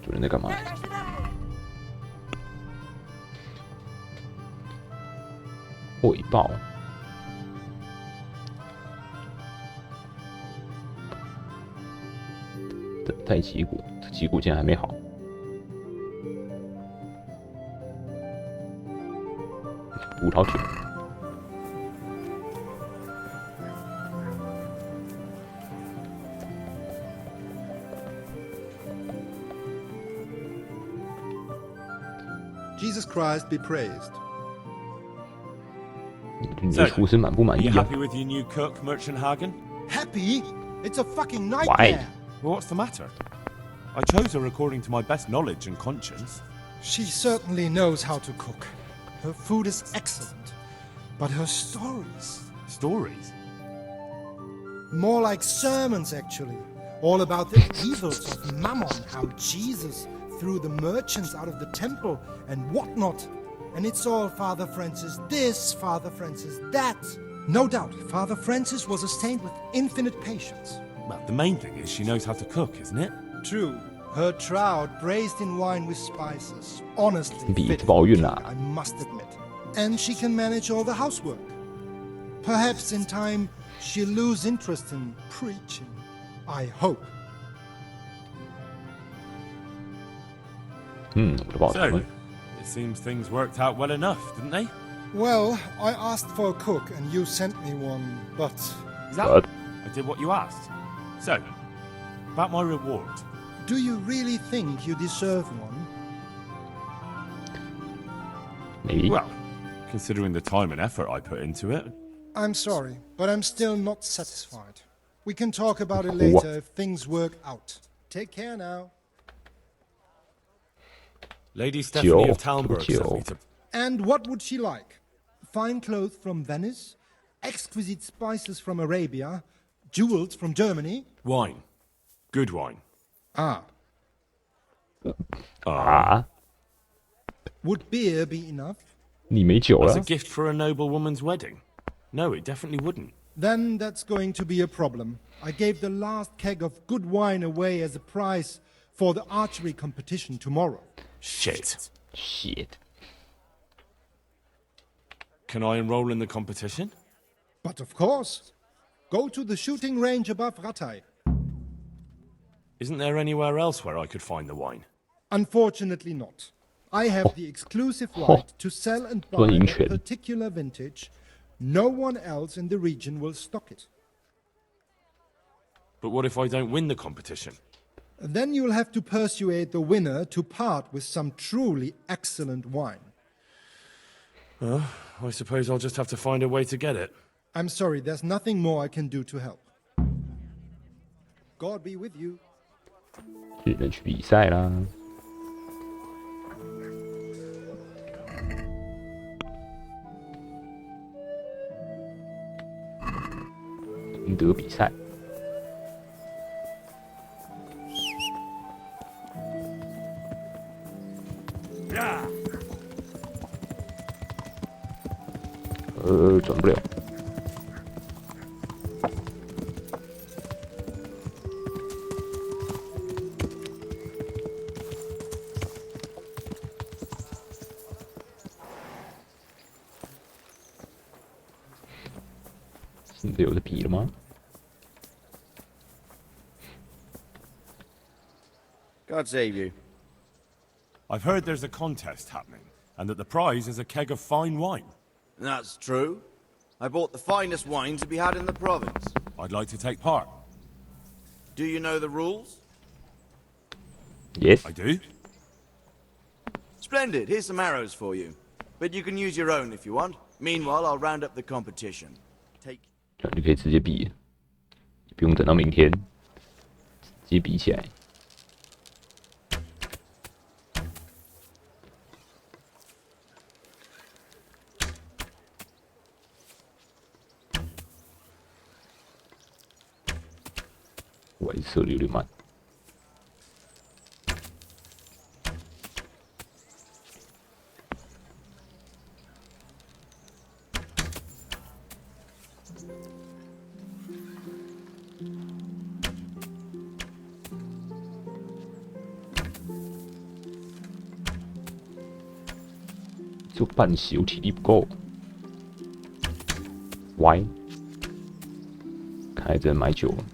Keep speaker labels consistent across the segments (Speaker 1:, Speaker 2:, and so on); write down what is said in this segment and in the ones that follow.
Speaker 1: 主人在干嘛？汇报。等待结果，这结果竟然还没好。葡萄酒。
Speaker 2: Jesus Christ be praised.
Speaker 1: 你对厨师满不满
Speaker 3: Are
Speaker 1: 意
Speaker 3: you
Speaker 1: 啊
Speaker 3: happy with your new cook, Merchant Hagen?
Speaker 2: Happy? It's a fucking
Speaker 1: Why?
Speaker 2: nightmare.
Speaker 3: What's the matter? I chose her according to my best knowledge and conscience.
Speaker 2: She certainly knows how to cook. Her food is excellent. But her stories...
Speaker 3: Stories?
Speaker 2: More like sermons, actually. All about the evils of Mammon, how Jesus threw the merchants out of the temple and whatnot. And it's all Father Francis this, Father Francis that. No doubt, Father Francis was a saint with infinite patience.
Speaker 3: Well, the main thing is she knows how to cook, isn't it?
Speaker 2: True. Her trout braised in wine with spices. Honestly,
Speaker 1: 比
Speaker 2: fit
Speaker 1: 不抱
Speaker 2: for
Speaker 1: 孕
Speaker 2: king,
Speaker 1: 啦
Speaker 2: I must admit. And she can manage all the housework. Perhaps in time she'll lose interest in preaching. I hope.
Speaker 1: 我的报酬
Speaker 3: So,
Speaker 1: 呢？
Speaker 3: it seems things worked out well enough, didn't they?
Speaker 2: Well, I asked for a cook and you sent me one, but...
Speaker 3: Is that
Speaker 1: But-
Speaker 3: I did what you asked. So, about my reward.
Speaker 2: Do you really think you deserve one?
Speaker 1: maybe
Speaker 3: Well, considering the time and effort I put into it.
Speaker 2: I'm sorry, but I'm still not satisfied. We can talk about it
Speaker 1: What?
Speaker 2: later if things work out. Take care now.
Speaker 3: Lady Stephanie of
Speaker 1: Jill.
Speaker 3: Talmberg sent me
Speaker 1: Jill.
Speaker 3: to...
Speaker 2: And what would she like? Fine clothes from Venice, exquisite spices from Arabia, jewels from Germany?
Speaker 3: Wine. Good wine.
Speaker 2: Ah.
Speaker 1: 啊，
Speaker 2: Would beer be enough?
Speaker 1: 你没酒
Speaker 3: As
Speaker 1: 了
Speaker 3: a？gift for a noblewoman's wedding? No, it definitely wouldn't.
Speaker 2: Then that's going to be a problem. I gave the last keg of good wine away as a prize for the archery competition tomorrow.
Speaker 3: Shit.
Speaker 1: shit，
Speaker 3: Can I enroll in the competition?
Speaker 2: But of course. Go to the shooting range above Rattay.
Speaker 3: Isn't there anywhere else where I could find the wine?
Speaker 2: Unfortunately not. I have the exclusive right to sell and buy
Speaker 1: 专营
Speaker 2: a
Speaker 1: 权
Speaker 2: particular vintage. No one else in the region will stock it.
Speaker 3: But what if I don't win the competition?
Speaker 2: Then you'll have to persuade the winner to part with some truly excellent wine.
Speaker 3: I suppose I'll just have to find a way to get it.
Speaker 2: I'm sorry, there's nothing more I can do to help. God be with you.
Speaker 1: 只能去比赛啦。赢得比赛。转不了。现在有的比了吗？
Speaker 4: God save you.
Speaker 3: I've heard there's a contest happening, and that the prize is a keg of fine wine.
Speaker 4: That's true. I bought the finest wine to be had in the province.
Speaker 3: I'd like to take part.
Speaker 4: Do you know the rules?
Speaker 1: Yes，
Speaker 3: I do?
Speaker 4: Splendid. Here's some arrows for you. But you can use your own if you want. Meanwhile, I'll round up the competition. Take...
Speaker 1: 这样就可以直接比，不用等到明天，直接比起来。我还是策略有点慢。只有半血，我体力不够。Why？ 看来只能买酒了。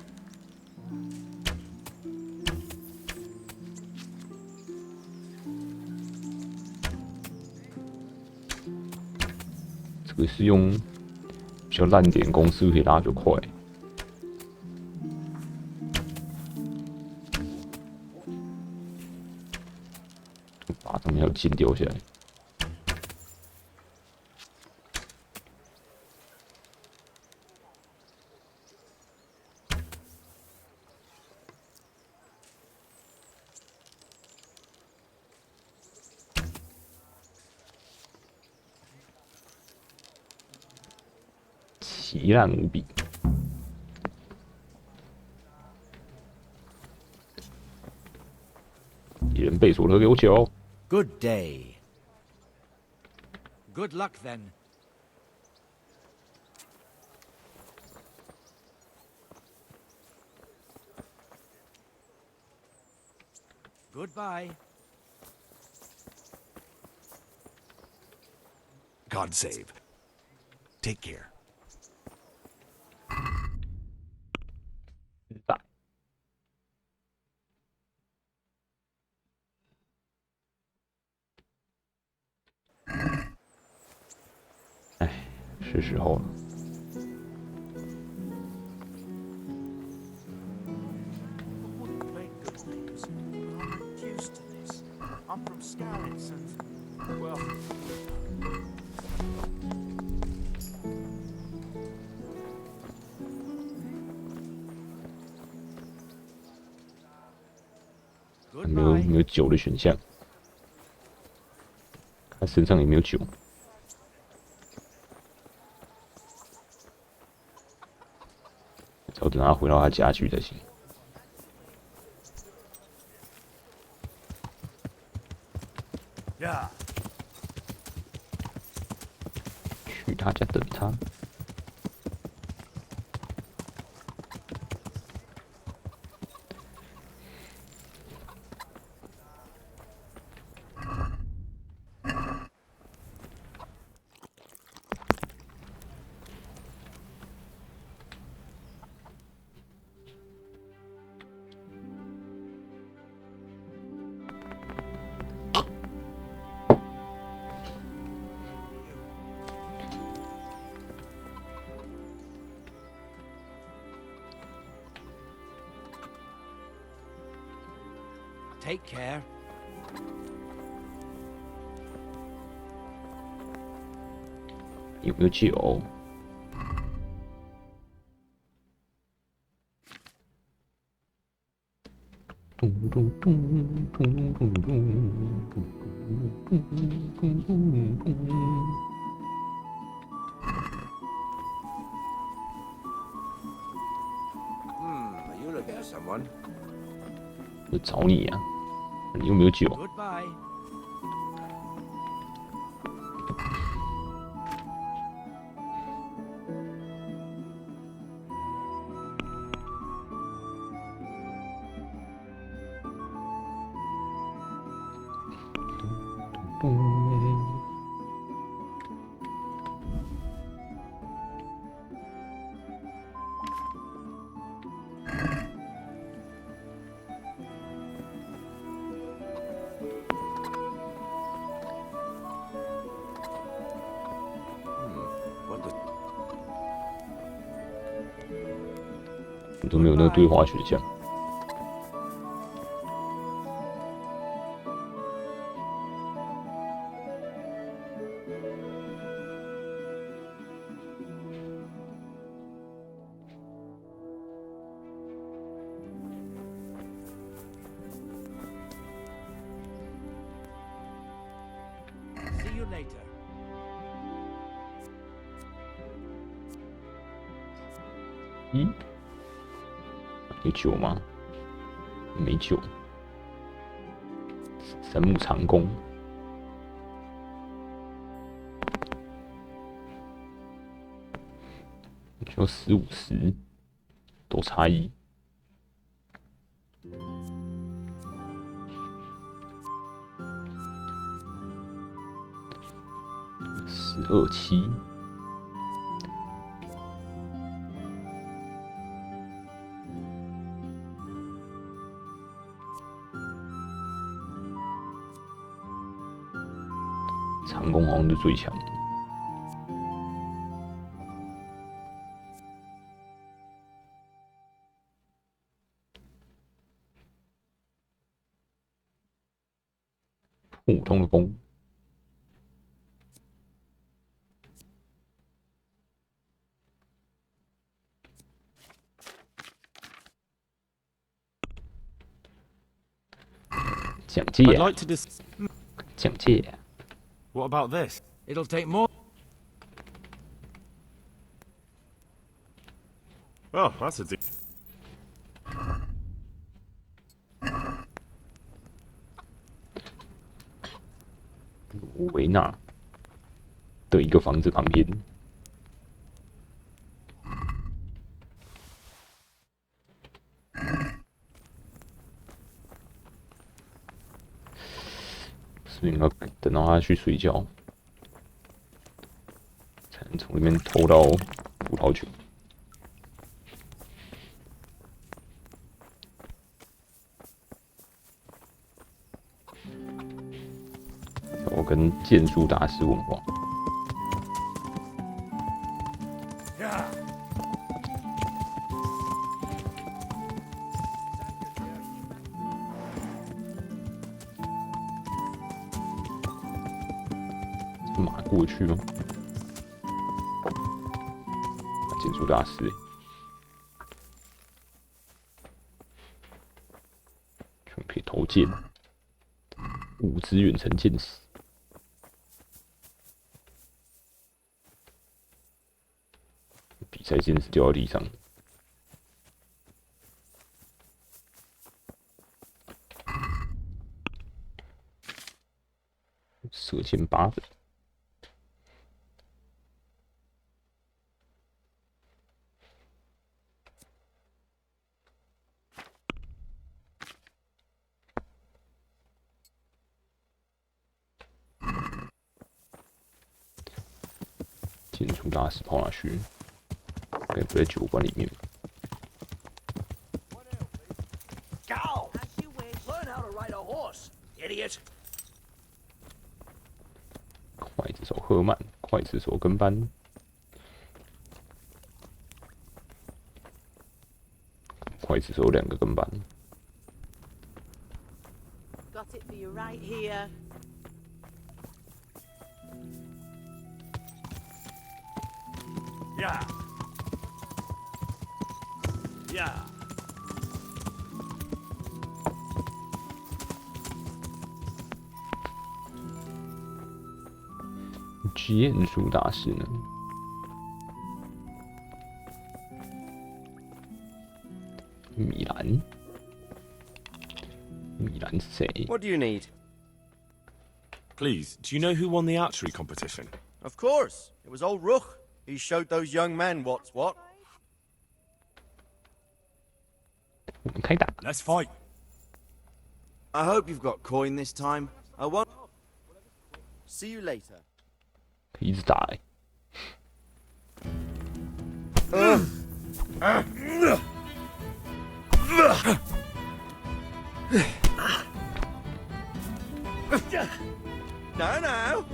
Speaker 1: 这个是用比较烂点公司可以拉得快。把上面还有剑掉下来。奇烂无比。敌人贝索特给我酒。
Speaker 4: Good day. Good luck then. Goodbye.
Speaker 5: God save. Take care.
Speaker 1: 大。哎，是时候了。 没有酒的选项，他身上也没有酒。要等他回到他家去才行。去他家等他。
Speaker 4: Take care.
Speaker 1: 有没有酒？咚咚咚咚咚咚咚咚咚咚。
Speaker 5: Are you looking for someone?
Speaker 1: 我找你呀、你有没有酒？
Speaker 4: Goodbye.
Speaker 1: Boom. 你都没有那个对话选项。
Speaker 4: See you later.
Speaker 1: 咦，有酒吗？没酒。神木长弓，就15/10，多差异。127。长弓好像是最强的。普通的弓，奖戒
Speaker 3: I'd
Speaker 1: 啊，
Speaker 3: like to dis.
Speaker 1: 奖戒啊，
Speaker 3: What about this?
Speaker 5: It'll take more.
Speaker 3: Oh, that's a deal.
Speaker 1: 维纳的一个房子旁边，是不是要等到他去睡觉，才能从里面偷到葡萄酒？我跟剑术大师问话。马过去吗？剑术大师、欸，就可以投剑，物资远程剑士。比赛剑士掉到地上，射箭8分。剑术大师跑哪去？该不在酒馆里面吧？
Speaker 5: Go! Learn how to ride a horse, idiot.
Speaker 1: 刽子手赫曼，刽子手跟班，刽子手有2个跟班。
Speaker 6: Got it for you right here.
Speaker 3: Yeah. Yeah.
Speaker 1: 剑术大师呢？米兰，米兰是谁？
Speaker 4: What do you need?
Speaker 3: Please, do you know who won the archery competition?
Speaker 4: Of course. It was old Ruch. He showed those young men what's what.
Speaker 1: 我们开打。
Speaker 3: Let's fight.
Speaker 4: I hope you've got coin this time. I won't. See you later.
Speaker 1: 可以一直打欸。
Speaker 4: No, no.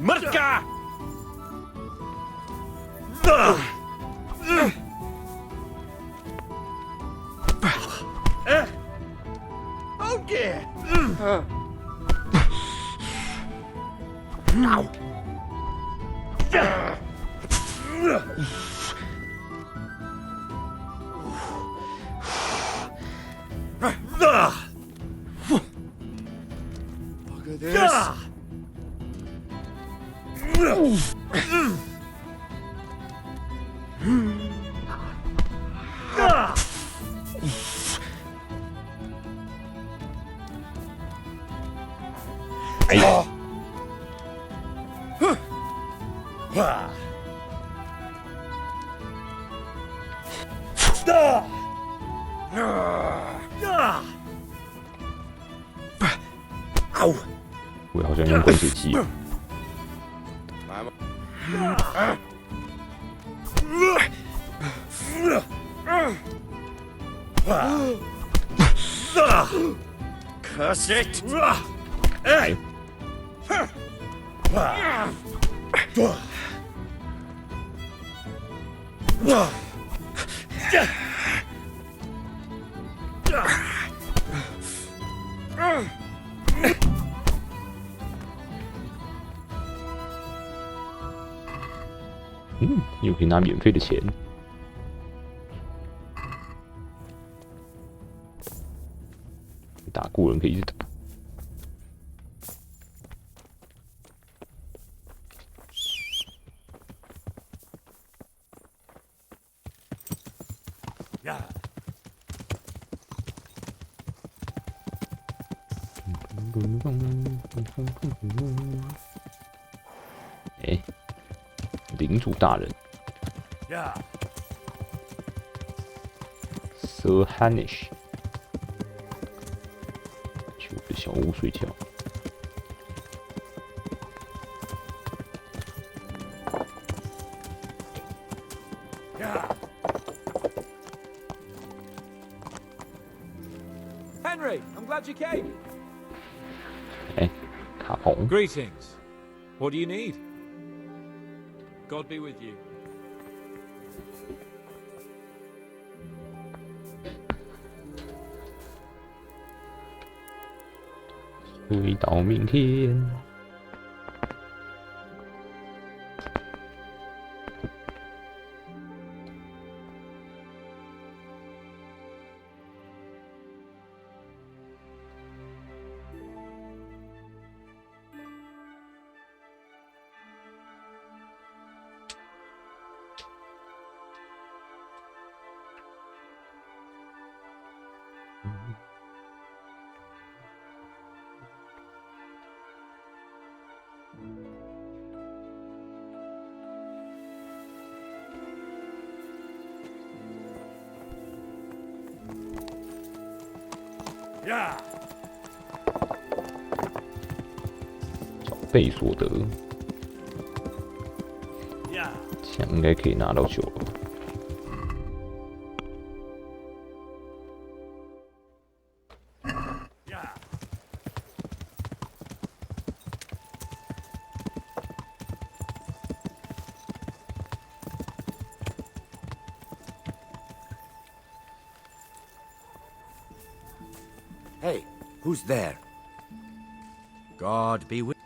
Speaker 3: Marca!
Speaker 4: Oh dear. Look at this.
Speaker 1: 我好像用灌水机。
Speaker 5: Curse it!
Speaker 1: 来，又可以拿免费的钱。打过人可以一直打。哎，领主大人 ，Sir Hanish， 去我的小屋睡觉。
Speaker 7: Henry, I'm glad you came.
Speaker 1: 哎，卡彭，
Speaker 7: Greetings. What do you need? God be with you.
Speaker 1: 睡到明天。装备所得，枪应该可以拿到9了。
Speaker 4: Hey, who's there? God be with.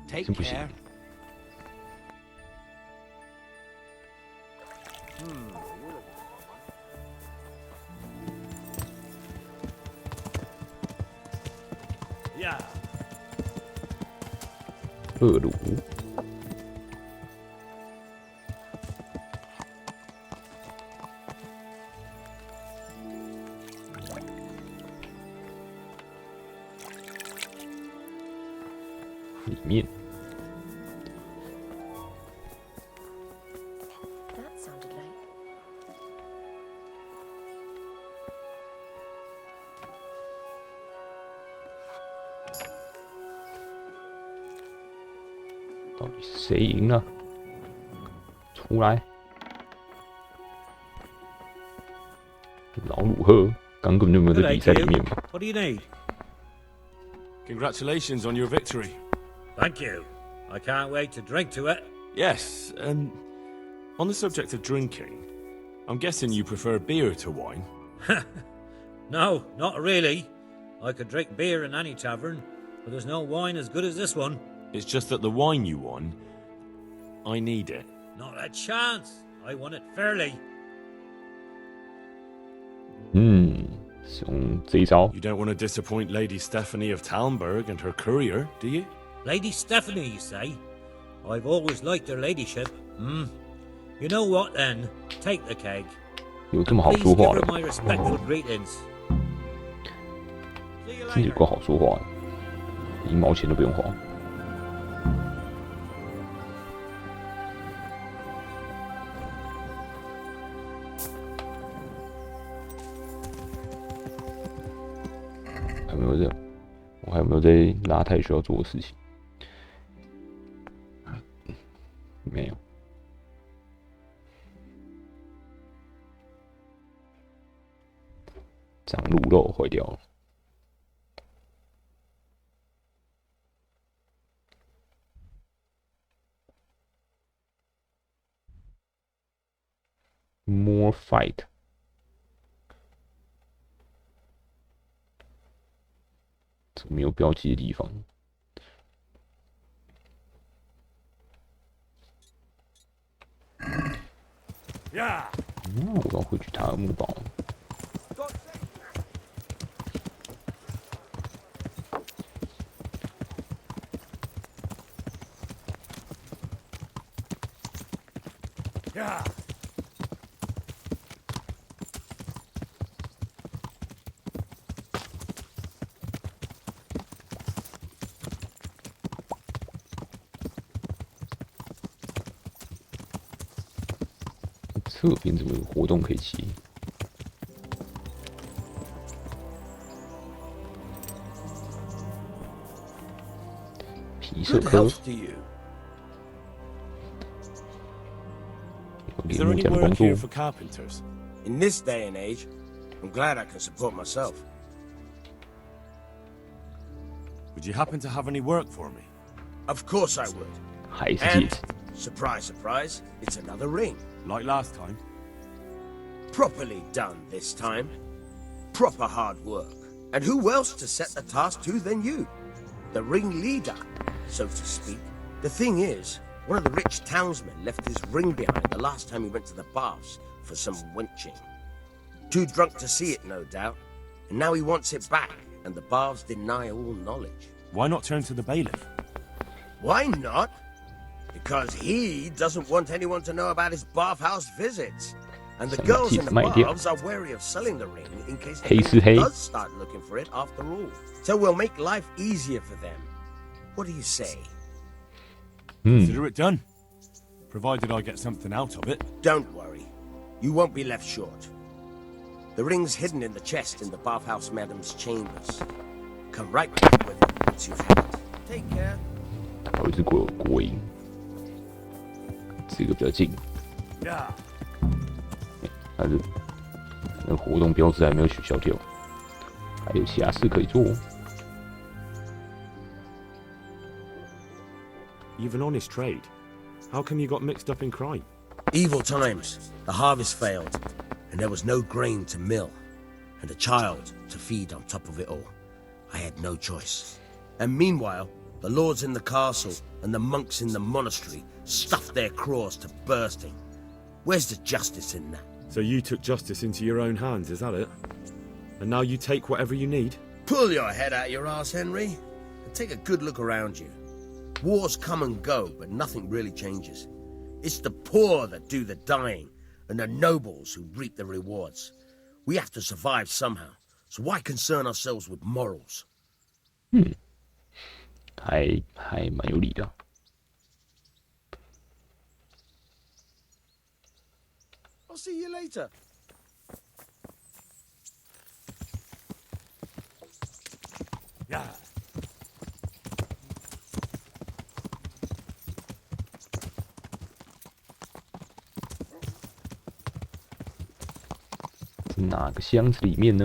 Speaker 4: Take
Speaker 1: 真不行
Speaker 4: care.。
Speaker 1: 恶鲁，里面
Speaker 8: That sounded like.
Speaker 1: 到底是谁赢了？出来！老鲁赫，刚根本就没有在比赛里面嘛。
Speaker 5: What do you need?
Speaker 3: Congratulations on your victory.
Speaker 5: Thank you. I can't wait to drink to it.
Speaker 3: Yes, on the subject of drinking, I'm guessing you prefer beer to wine.
Speaker 5: No, not really. I could drink beer in any tavern, but there's no wine as good as this one.
Speaker 3: It's just that the wine you won, I need it.
Speaker 5: Not a chance. I won it fairly.
Speaker 1: 是用这一招。
Speaker 3: You don't want to disappoint Lady Stephanie of Talmberg and her courier, do you?
Speaker 5: Lady Stephanie, you say? I've always liked her ladyship. You know what then? Take the keg.
Speaker 1: 有这么好
Speaker 5: Please
Speaker 1: 说
Speaker 5: give
Speaker 1: 话
Speaker 5: her
Speaker 1: 的？
Speaker 5: my respectful greetings. See you
Speaker 1: 真是
Speaker 5: later.
Speaker 1: 够好说话的，1毛钱都不用花。还没有任务，我还有没有在拉太需要做的事情？没有。长鹿肉坏掉了。More fight。这没有标记的地方。我要回去他的墓堡。这边怎么有活动可以骑？皮色
Speaker 8: Good
Speaker 1: 科
Speaker 8: health to you.
Speaker 1: 有
Speaker 3: Is
Speaker 1: 连
Speaker 3: there
Speaker 1: 木
Speaker 3: any
Speaker 1: 匠的
Speaker 3: work
Speaker 1: 工作
Speaker 3: here。for carpenters?
Speaker 8: In this day and age, I'm glad I can support myself.
Speaker 3: Would you happen to have any work for me?
Speaker 8: Of course I would.
Speaker 1: 还是戒
Speaker 8: And
Speaker 1: 指？
Speaker 8: surprise, surprise, it's another ring.
Speaker 3: Like last time?
Speaker 8: Properly done this time. Proper hard work. And who else to set the task to than you? The ringleader, so to speak. The thing is, one of the rich townsmen left his ring behind the last time he went to the baths for some wenching. Too drunk to see it, no doubt. And now he wants it back, and the baths deny all knowledge.
Speaker 3: Why not turn to the bailiff?
Speaker 8: Why not? Because he doesn't want anyone to know about his bathhouse visits. And the girls in the baths are wary of selling the ring in case the king does start looking for it after all. So we'll make life easier for them. What do you say?
Speaker 3: Consider it done. Provided I get something out of it.
Speaker 8: Don't worry. You won't be left short. The ring's hidden in the chest in the bathhouse madam's chambers. Come right back with it once you've had it. Take care.
Speaker 1: 还有一只国营，这个比较近。但是那个活动标志还没有取消掉，还有其他事可以做。
Speaker 3: You've an honest trade. How come you got mixed up in crime?
Speaker 8: Evil times. The harvest failed, and there was no grain to mill, and a child to feed on top of it all. I had no choice. And meanwhile, the lords in the castle and the monks in the monastery stuffed their craws to bursting. Where's the justice in that?
Speaker 3: So you took justice into your own hands, is that it? And now you take whatever you need?
Speaker 8: Pull your head out your arse, Henry, and take a good look around you. Wars come and go, but nothing really changes. It's the poor that do the dying, and the nobles who reap the rewards. We have to survive somehow, so why concern ourselves with morals?
Speaker 1: 还蛮有理的。
Speaker 8: I'll see you later.
Speaker 3: Yeah.
Speaker 1: 哪个箱子里面呢？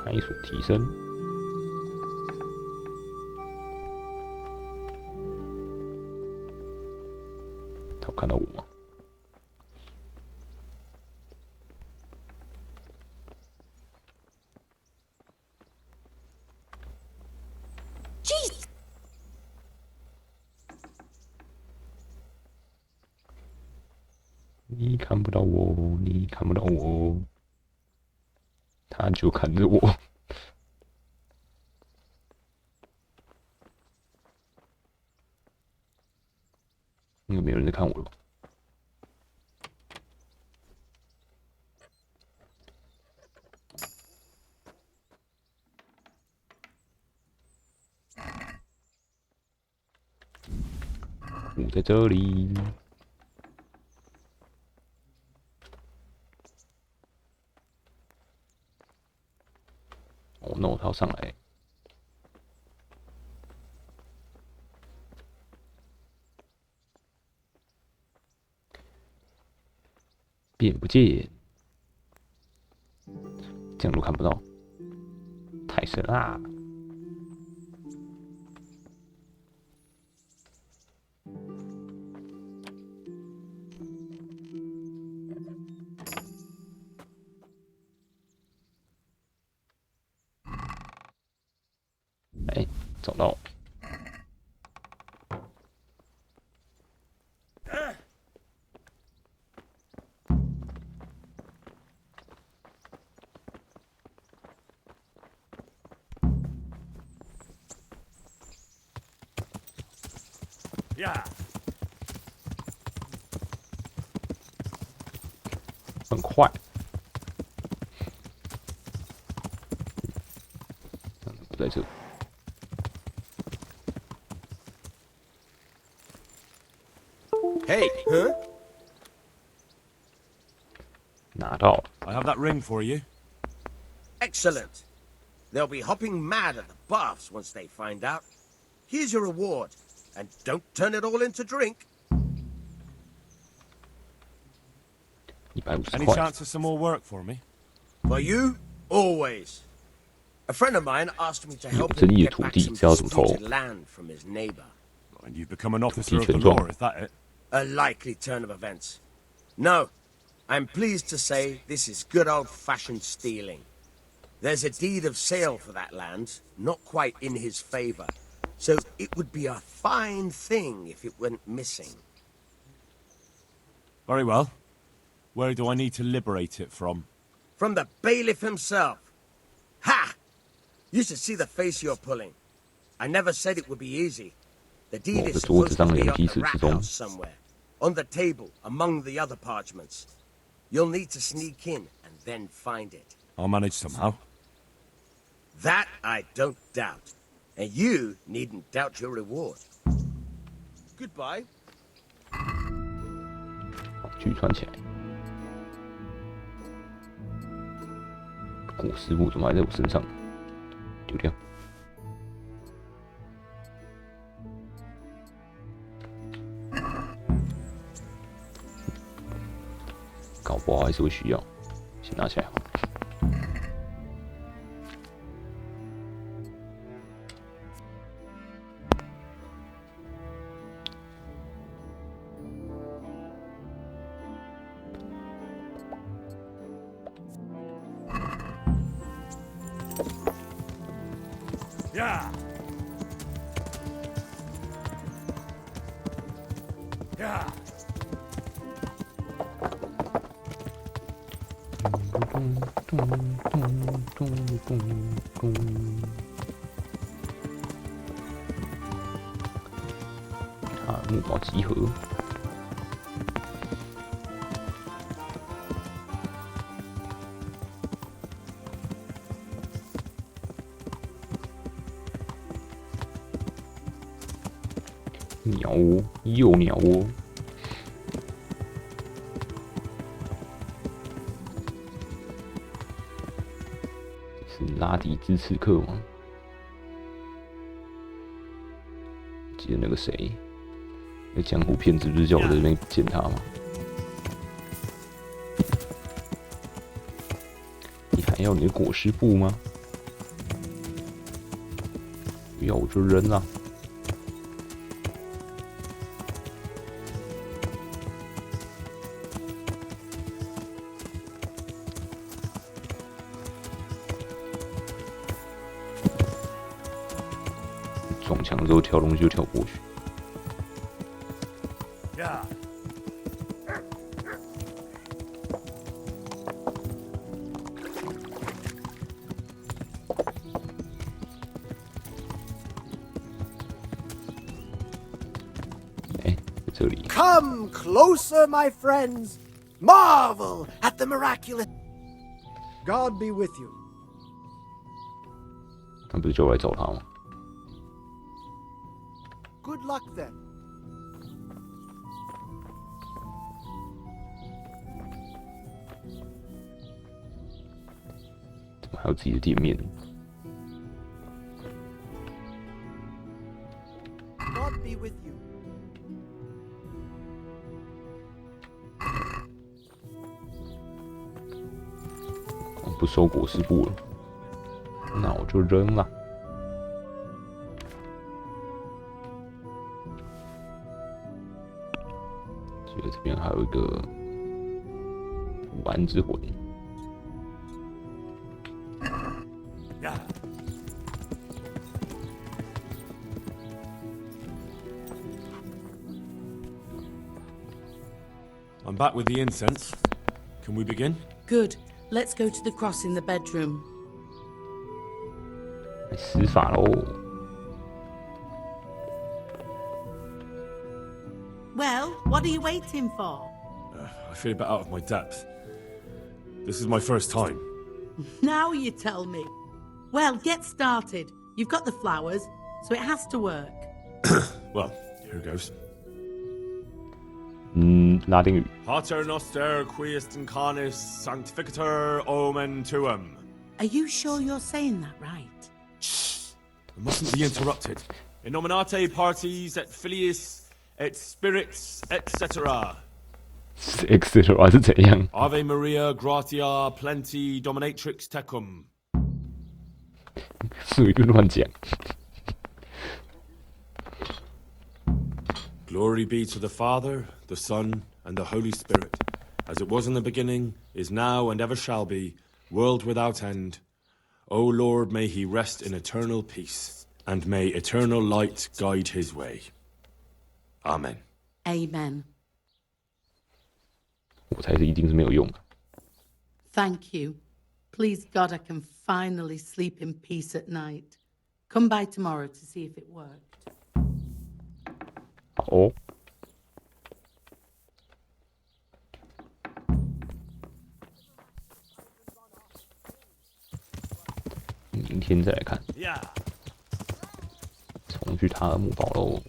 Speaker 1: 开锁提升。他有看到我吗？
Speaker 6: Jeez,
Speaker 1: 你看不到我，你看不到我，他就看着我。应该没有人在看我了吧？我在这里。哦 no， 他要上来。变不见，这样都看不到，太神啦！哎，找到了。
Speaker 3: Yeah.
Speaker 1: 很快。不在这。
Speaker 4: Hey, huh?
Speaker 1: 拿到了。
Speaker 3: I have that ring for you.
Speaker 8: Excellent. They'll be hopping mad at the baths once they find out. Here's your reward. And don't turn it all into drink.
Speaker 1: 150
Speaker 3: Any
Speaker 1: 块。
Speaker 3: chance of some more work for me?
Speaker 8: For you, always. A friend of mine asked me to help
Speaker 1: 有争
Speaker 8: him
Speaker 1: 议的
Speaker 8: get
Speaker 1: 土
Speaker 8: back
Speaker 1: 地
Speaker 8: some
Speaker 1: 是要怎么抽？
Speaker 8: disputed land from his neighbor.
Speaker 3: And you've become an officer of the
Speaker 1: Defend
Speaker 3: law, is that it?
Speaker 8: A likely turn of events. No, I'm pleased to say this is good old-fashioned stealing. There's a deed of sale for that land, not quite in his favor. So it would be a fine thing if it went missing.
Speaker 3: Very well. Where do I need to liberate it from?
Speaker 8: From the bailiff himself. Ha! You should see the face you're pulling. I never said it would be easy. The deed is supposed to be on the rat house somewhere. On the table, among the other parchments. You'll need to sneak in and then find it.
Speaker 3: I'll manage somehow.
Speaker 8: That I don't doubt. And you needn't doubt your reward. Goodbye.
Speaker 1: 继续穿起来。果实物怎么还在我身上？丢掉。搞不好还是会需要，先拿起来好了。
Speaker 3: Yeah. Yeah.
Speaker 1: 啊，木宝集合。鸟窝，幼鸟窝。是拉迪之刺客吗？记得那个谁，那江湖骗子不是叫我在这边见他吗？你还要你的裹尸布吗？不要我就扔了。撞墙之后跳东西就跳过去。
Speaker 3: Yeah.
Speaker 8: Come closer, my friends. Marvel at the miraculous. God be with you.
Speaker 1: 他不是就来找他吗？
Speaker 8: Good luck then.
Speaker 1: 怎么还有自己的店面？
Speaker 8: God be with you.
Speaker 1: 不收裹尸布了，那我就扔了。记得这边还有一个不安之魂。
Speaker 3: Yeah. I'm back with the incense. Can we begin?
Speaker 6: Good. Let's go to the cross in the bedroom.
Speaker 1: 施法喽！
Speaker 6: Well, what are you waiting for?
Speaker 3: I feel a bit out of my depth. This is my first time.
Speaker 6: Now you tell me. Well, get started. You've got the flowers, so it has to work.
Speaker 3: Well, here goes.
Speaker 1: 拉丁语。
Speaker 3: Pater noster quies incarnis sanctificator omen tuum.
Speaker 6: Are you sure you're saying that right?
Speaker 3: I mustn't be interrupted. In nominate parties et filiis et spirits etc.
Speaker 1: etc 是怎样？
Speaker 3: Ave Maria gratia plenty dominatrix tecum.
Speaker 1: 是一个乱讲。
Speaker 3: Glory be to the Father, the Son, and the Holy Spirit, as it was in the beginning, is now, and ever shall be, world without end. O Lord, may he rest in eternal peace, and may eternal light guide his way. Amen.
Speaker 6: Amen.
Speaker 1: 我猜是一定是没有用的。
Speaker 6: Thank you. Please God I can finally sleep in peace at night. Come by tomorrow to see if it worked.
Speaker 1: 好哦。明天再来看。
Speaker 3: Yeah.
Speaker 1: 重去塔尔姆堡喽。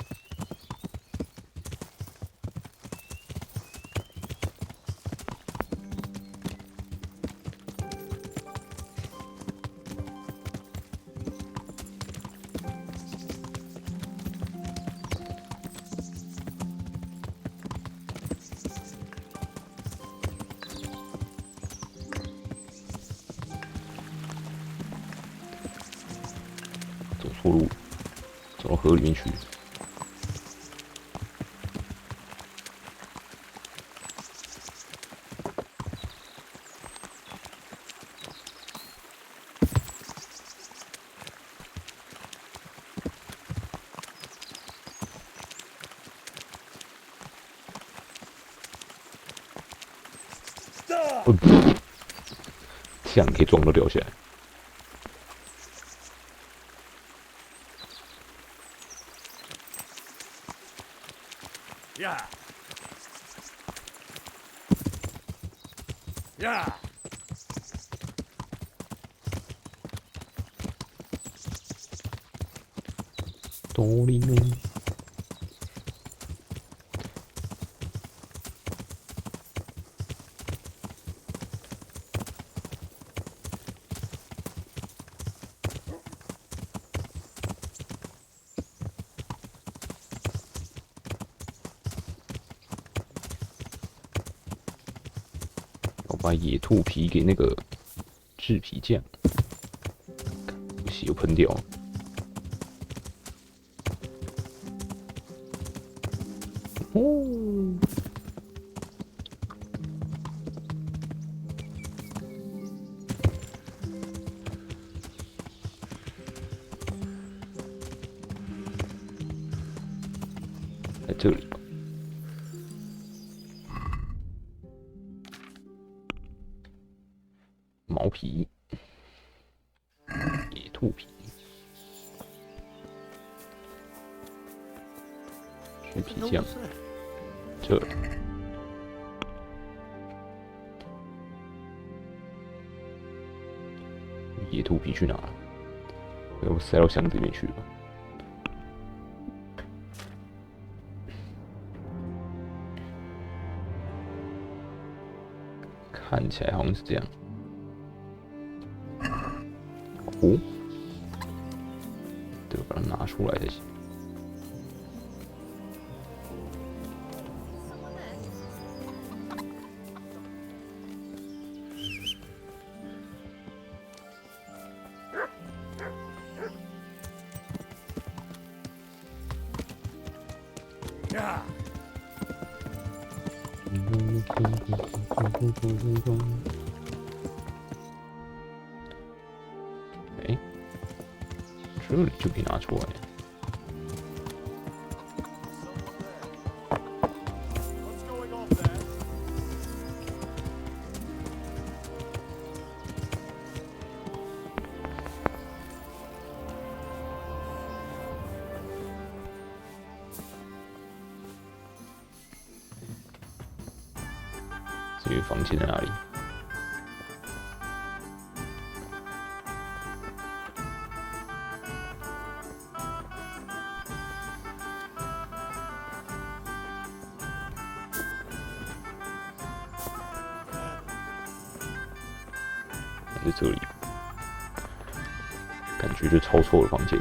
Speaker 1: 走错路，走到河里面去。枪可以撞都掉下来。
Speaker 3: Yeah. Yeah.
Speaker 1: 哆哩咪。我把野兔皮给那个制皮匠，血又喷掉了。 哦，在这里吧。毛皮，野兔皮，制皮匠。 这撤了。野兔皮去哪了？要不塞到箱子里面去了？看起来好像是这样。哦，对，把它拿出来才行。哎，这里就可以拿出来。这个房间在哪里？在这里，感觉就超臭的房间。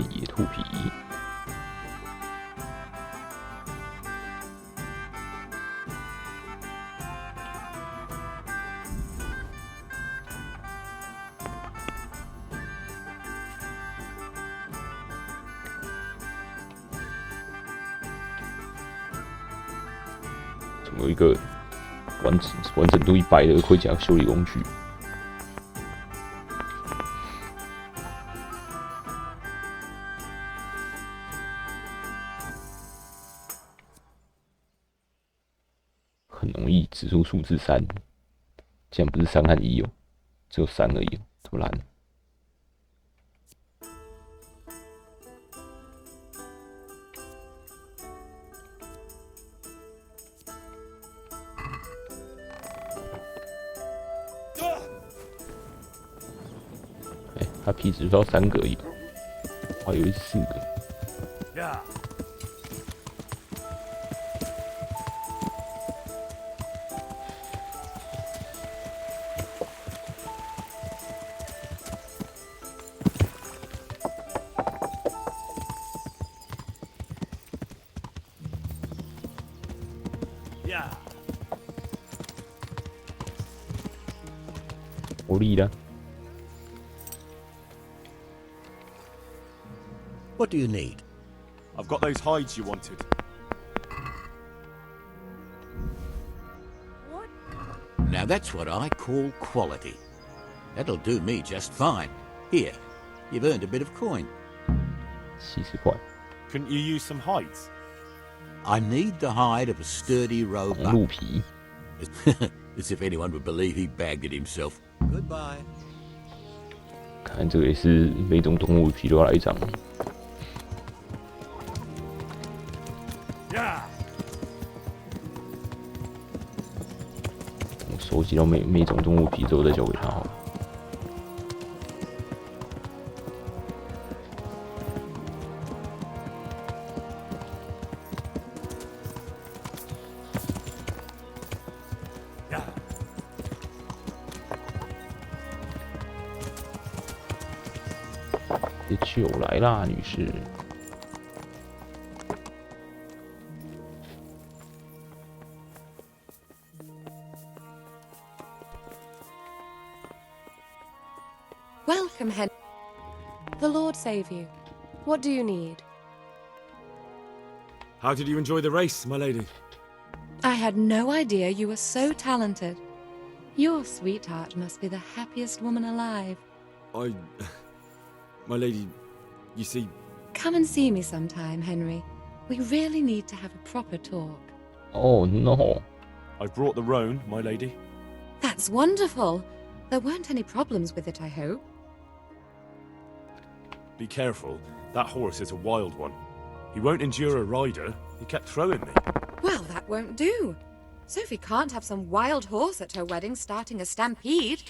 Speaker 1: 野兔皮。有一个完整度100的盔甲修理工具，很容易指出数字3，竟然不是3和1哦，只有3而已，这么烂。他皮只需要3个而已，我还以为是4个。活力了。
Speaker 8: What do you need?
Speaker 3: I've got those hides you wanted.
Speaker 9: Now that's what I call quality. That'll do me just fine. Here, you've earned a bit of coin.
Speaker 1: 70块。
Speaker 3: Couldn't you use some hides?
Speaker 9: I need the hide of a sturdy
Speaker 1: 红
Speaker 9: roebuck.
Speaker 1: 鹿皮。
Speaker 9: As if anyone would believe he bagged it himself. Goodbye.
Speaker 1: 看这个也是每种动物皮都要来一张。我收集到每种动物皮之后再交给他好了。酒来啦，女士。
Speaker 10: Welcome, Hen. The Lord save you. What do you need?
Speaker 3: How did you enjoy the race, my lady?
Speaker 10: I had no idea you were so talented. Your sweetheart must be the happiest woman alive.
Speaker 3: My lady, you see...
Speaker 10: Come and see me sometime, Henry. We really need to have a proper talk.
Speaker 1: Oh, no.
Speaker 3: I've brought the roan, my lady.
Speaker 10: That's wonderful. There weren't any problems with it, I hope.
Speaker 3: be careful. That horse is a wild one. He won't endure a rider. He kept throwing me.
Speaker 10: Well, that won't do. Sophie can't have some wild horse at her wedding starting a stampede.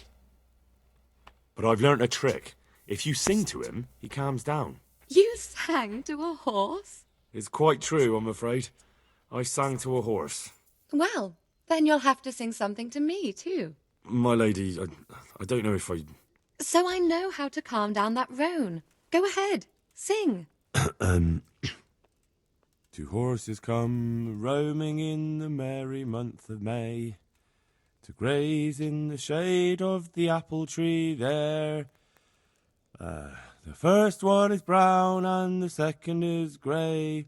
Speaker 3: But I've learnt a trick. If you sing to him, he calms down.
Speaker 10: You sang to a horse?
Speaker 3: It's quite true, I'm afraid. I sang to a horse.
Speaker 10: Well, then you'll have to sing something to me, too.
Speaker 3: My lady, I don't know if I...
Speaker 10: So I know how to calm down that roan. Go ahead, sing.
Speaker 3: Two horses come roaming in the merry month of May to graze in the shade of the apple tree there. The first one is brown and the second is grey.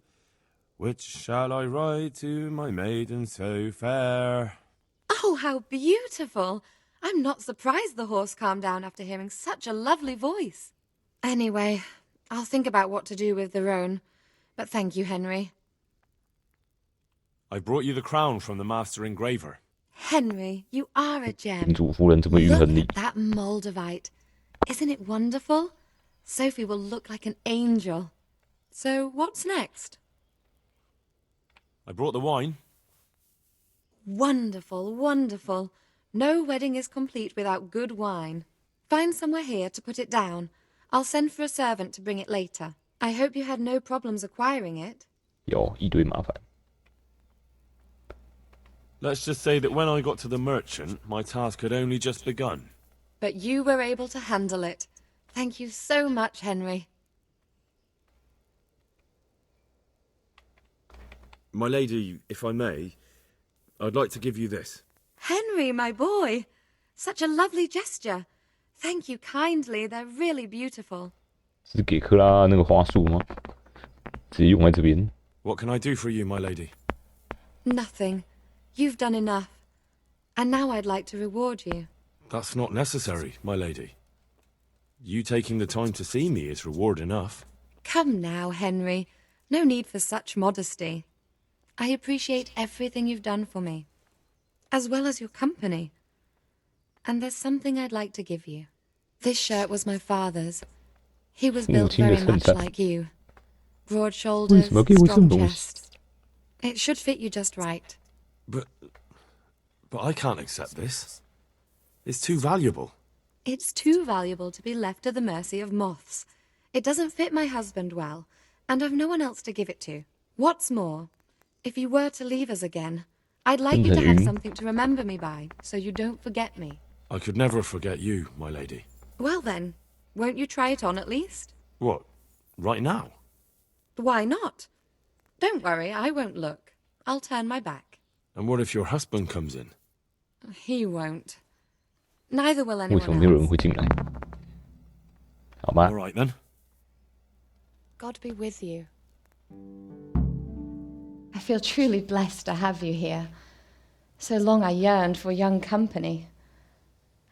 Speaker 3: Which shall I ride to, my maiden so fair?
Speaker 10: Oh, how beautiful! I'm not surprised the horse calmed down after hearing such a lovely voice. Anyway, I'll think about what to do with the roan. But thank you, Henry.
Speaker 3: I brought you the crown from the master engraver.
Speaker 10: Henry, you are a gem.
Speaker 1: 君主夫人这么晕
Speaker 10: Look
Speaker 1: 恨你
Speaker 10: at that Moldavite. Isn't it wonderful? Sophie will look like an angel. So what's next?
Speaker 3: I brought the wine.
Speaker 10: Wonderful, wonderful. No wedding is complete without good wine. Find somewhere here to put it down. I'll send for a servant to bring it later. I hope you had no problems acquiring it.
Speaker 1: 有一堆麻烦。
Speaker 3: Let's just say that when I got to the merchant, my task had only just begun.
Speaker 10: But you were able to handle it. Thank you so much, Henry.
Speaker 3: My lady, if I may, I'd like to give you this.
Speaker 10: Henry, my boy. Such a lovely gesture. Thank you kindly. They're really beautiful.
Speaker 1: 是给克拉那个花束吗？直接用在这边。
Speaker 3: What can I do for you, my lady?
Speaker 10: Nothing. You've done enough. And now I'd like to reward you.
Speaker 3: That's not necessary, my lady. You taking the time to see me is reward enough.
Speaker 10: Come now, Henry. No need for such modesty. I appreciate everything you've done for me, as well as your company. And there's something I'd like to give you. This shirt was my father's. He was built very much like you. Broad shoulders, strong chest. It should fit you just right.
Speaker 3: But I can't accept this. It's too valuable.
Speaker 10: It's too valuable to be left to the mercy of moths. It doesn't fit my husband well, and I've no one else to give it to. What's more, if you were to leave us again, I'd like you to have something to remember me by, so you don't forget me.
Speaker 3: I could never forget you, my lady.
Speaker 10: Well then, won't you try it on at least?
Speaker 3: What? Right now?
Speaker 10: Why not? Don't worry, I won't look. I'll turn my back.
Speaker 3: And what if your husband comes in?
Speaker 10: He won't. Neither will
Speaker 1: 为
Speaker 10: anyone
Speaker 1: 什么没有人
Speaker 10: else.
Speaker 1: 会进来？好吧
Speaker 3: All，right then.
Speaker 10: God be with you. I feel truly blessed to have you here. So long I yearned for young company.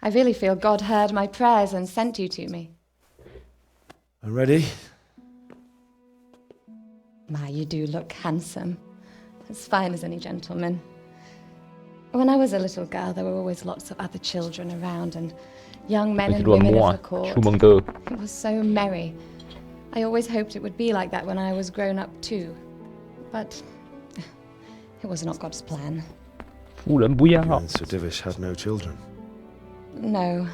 Speaker 10: I really feel God heard my prayers and sent you to me.
Speaker 3: I'm ready.
Speaker 10: My, you do look handsome. As fine as any gentleman. When I was a little girl, there were always lots of other children around and young men
Speaker 1: 还是
Speaker 10: and
Speaker 1: 乱
Speaker 10: women
Speaker 1: 摸
Speaker 10: of
Speaker 1: 啊
Speaker 10: the，court.
Speaker 1: 出门的。
Speaker 10: It was so merry. I always hoped it would be like that when I was grown up too. But it was not God's plan.
Speaker 1: 夫人不要。
Speaker 3: And Sir Divish had no children.
Speaker 10: No.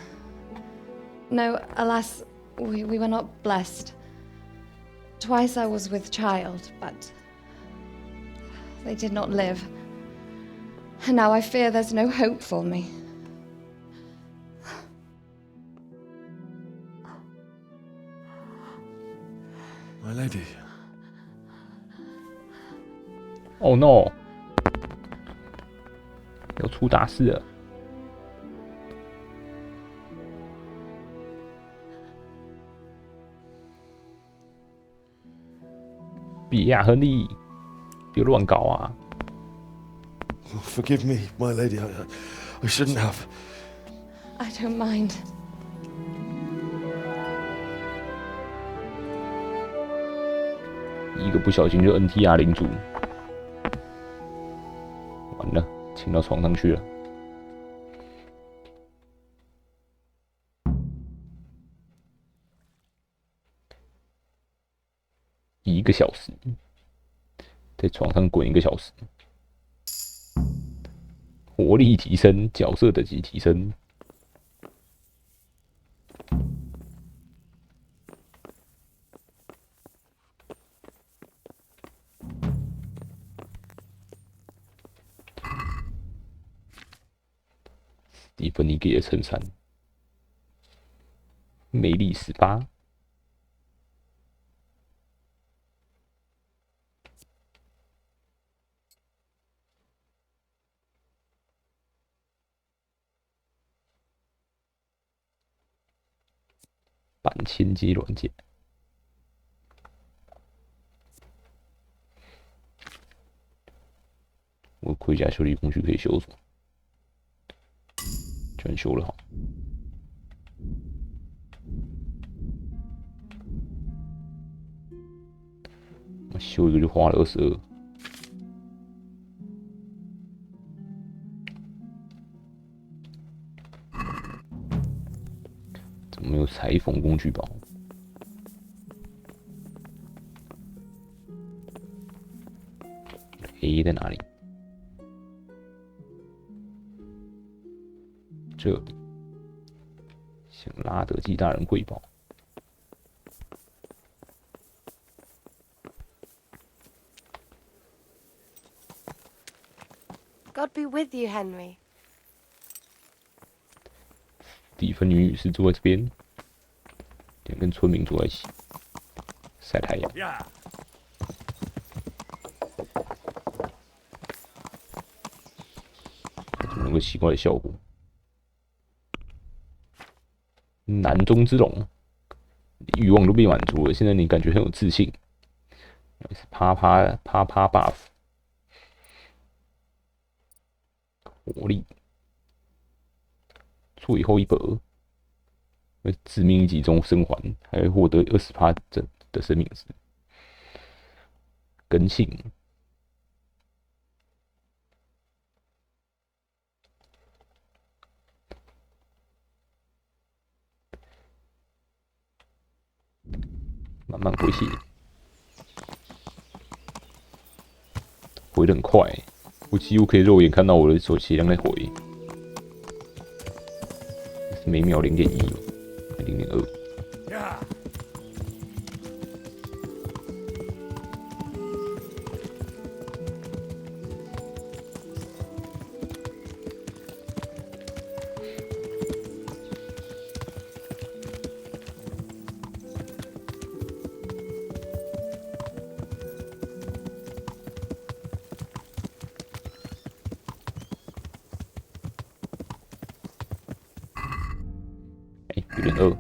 Speaker 10: No, alas, we were not blessed. Twice I was with child, but they did not live. And now I fear there's no hope for me.
Speaker 3: My lady.
Speaker 1: Oh no！ 要出大事了！比亚亨利，别乱搞啊！
Speaker 3: Forgive me, my lady. I shouldn't have.
Speaker 10: I don't mind.
Speaker 1: 一个不小心就 NTR 领主，完了，请到床上去了。1个小时，在床上滚1个小时，活力提升，角色等级提升。史蒂芬妮给的衬衫，魅力18。半千阶软件，我盔甲修理工具可以修什么？居然修了好。我修一个就花了22。怎么没有裁缝工具包？黑在哪里？这里，向拉德基大人汇报。
Speaker 11: God be with you, Henry.
Speaker 1: 蒂芬妮女士住在这边，跟村民住在一起，晒太阳。怎么有个奇怪的效果？南中之龙，欲望都被满足了，现在你感觉很有自信。啪啪 buff， 活力。最后一本，致命一击中生还，还会获得20%的生命值。根性，慢慢回血，回得很快，我几乎可以肉眼看到我的手血量在回。每秒0.1， 0.2。有点饿，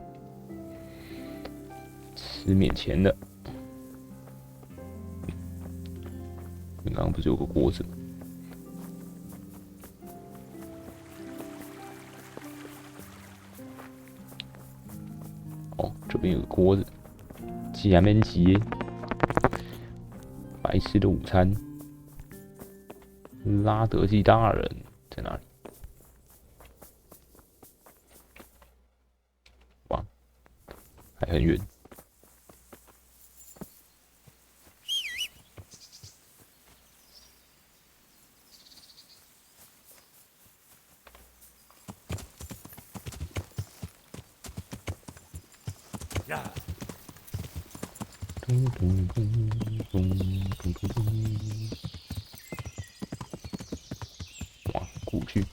Speaker 1: 吃免钱的。刚刚不是有个锅子吗？哦，这边有个锅子，加面鸡，白吃的午餐。拉德基大人在哪里？还很远。哇，古剧。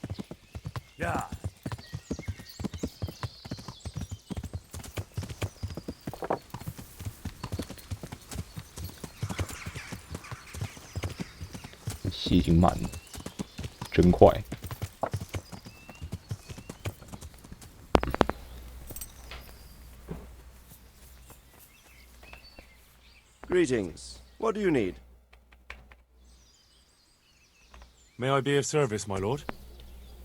Speaker 1: 血已经满了，真快。
Speaker 4: Greetings. What do you need?
Speaker 3: May I be of service, my lord?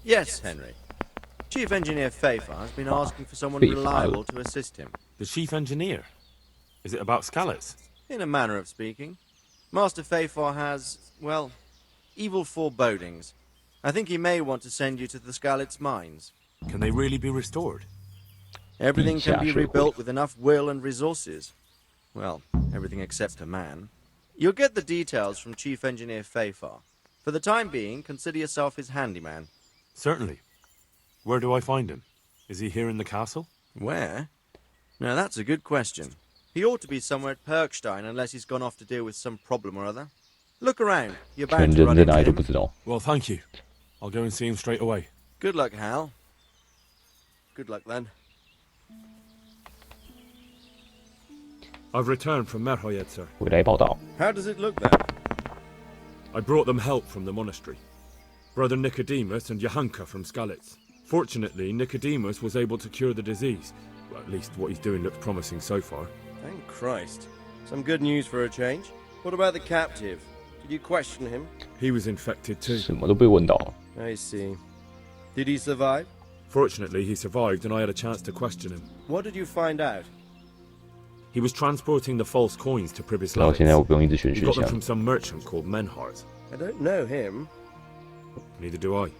Speaker 4: Yes, Henry. Chief Engineer Pfeiffer has been asking for someone reliable to assist him.
Speaker 3: The chief engineer? Is it about Scallots?
Speaker 4: In a manner of speaking. Master Pfeiffer has, well, evil forebodings. I think he may want to send you to the Scallots mines.
Speaker 3: Can they really be restored?
Speaker 4: Everything can be rebuilt with enough will and resources. Well, everything except a man. You'll get the details from Chief Engineer Fayfar. For the time being, consider yourself his handyman.
Speaker 3: Certainly. Where do I find him? Is he here in the castle?
Speaker 4: Where? Now that's a good question. He ought to be somewhere at Perkstein unless he's gone off to deal with some problem or other. Look around. You're
Speaker 1: 全
Speaker 4: bound to
Speaker 1: 人
Speaker 4: run
Speaker 1: 在
Speaker 4: into
Speaker 1: 哪里都
Speaker 4: him.
Speaker 1: 不知道。
Speaker 3: Well, thank you. I'll go and see him straight away.
Speaker 4: Good luck, Hal. Good luck, then.
Speaker 3: I've returned from Merhoyed, sir.
Speaker 1: 回来报道。
Speaker 4: How does it look then?
Speaker 3: I brought them help from the monastery. Brother Nicodemus and Johanka from Skalitz. Fortunately, Nicodemus was able to cure the disease. Well, at least what he's doing looks promising so far.
Speaker 4: Thank Christ. Some good news for a change. What about the captive? Did you question him?
Speaker 3: He was infected too.
Speaker 1: 什么都被问到了。
Speaker 4: I see. Did he survive?
Speaker 3: Fortunately, he survived and I had a chance to question him.
Speaker 4: What did you find out?
Speaker 3: He was transporting the false coins to
Speaker 1: 然后现在
Speaker 3: Pribyslavitz.
Speaker 1: 我不用一直选
Speaker 3: He
Speaker 1: 选
Speaker 3: got them
Speaker 1: 项
Speaker 3: from。some merchant called Menhart.
Speaker 4: I don't know him.
Speaker 3: Neither do I.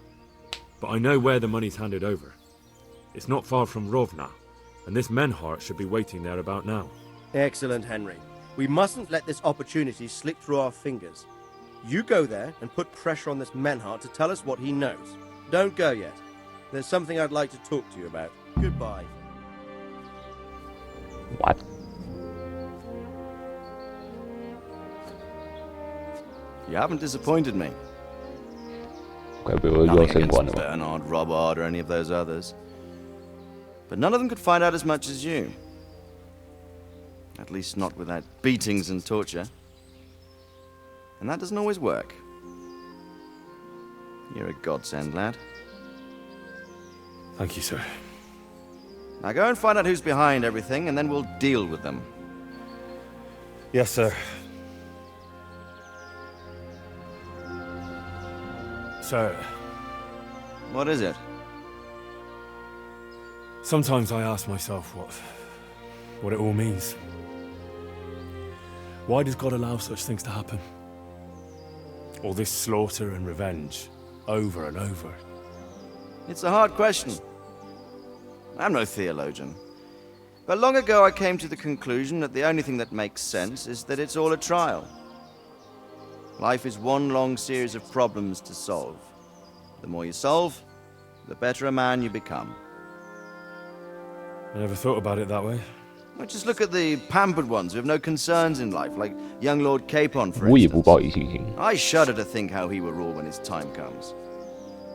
Speaker 3: But I know where the money's handed over. It's not far from Rovna, and this Menhart should be waiting there about now.
Speaker 4: Excellent, Henry. We mustn't let this opportunity slip through our fingers. You go there and put pressure on this Menhart to tell us what he knows. Don't go yet. There's something I'd like to talk to you about. Goodbye.
Speaker 1: What？
Speaker 4: You haven't disappointed me.
Speaker 1: 该不会又要升官了吧？
Speaker 4: Bernard, Robard, or any of those others. But none of them could find out as much as you. At least not without beatings and torture. And that doesn't always work. You're a godsend, lad.
Speaker 3: Thank you, sir.
Speaker 4: Now go and find out who's behind everything, and then we'll deal with them.
Speaker 3: Yes, sir. Sir,
Speaker 4: What is it?
Speaker 3: sometimes I ask myself what it all means. Why does God allow such things to happen? All this slaughter and revenge, over and over.
Speaker 4: It's a hard question. I'm no theologian. But long ago I came to the conclusion that the only thing that makes sense is that it's all a trial. Life is one long series of problems to solve. The more you solve, the better a man you become.
Speaker 3: I never thought about it that way.
Speaker 4: Well, just look at the pampered ones who have no concerns in life, like young Lord Capon, for
Speaker 1: 我也不
Speaker 4: instance.
Speaker 1: 抱以信心。
Speaker 4: I shudder to think how he will rule when his time comes.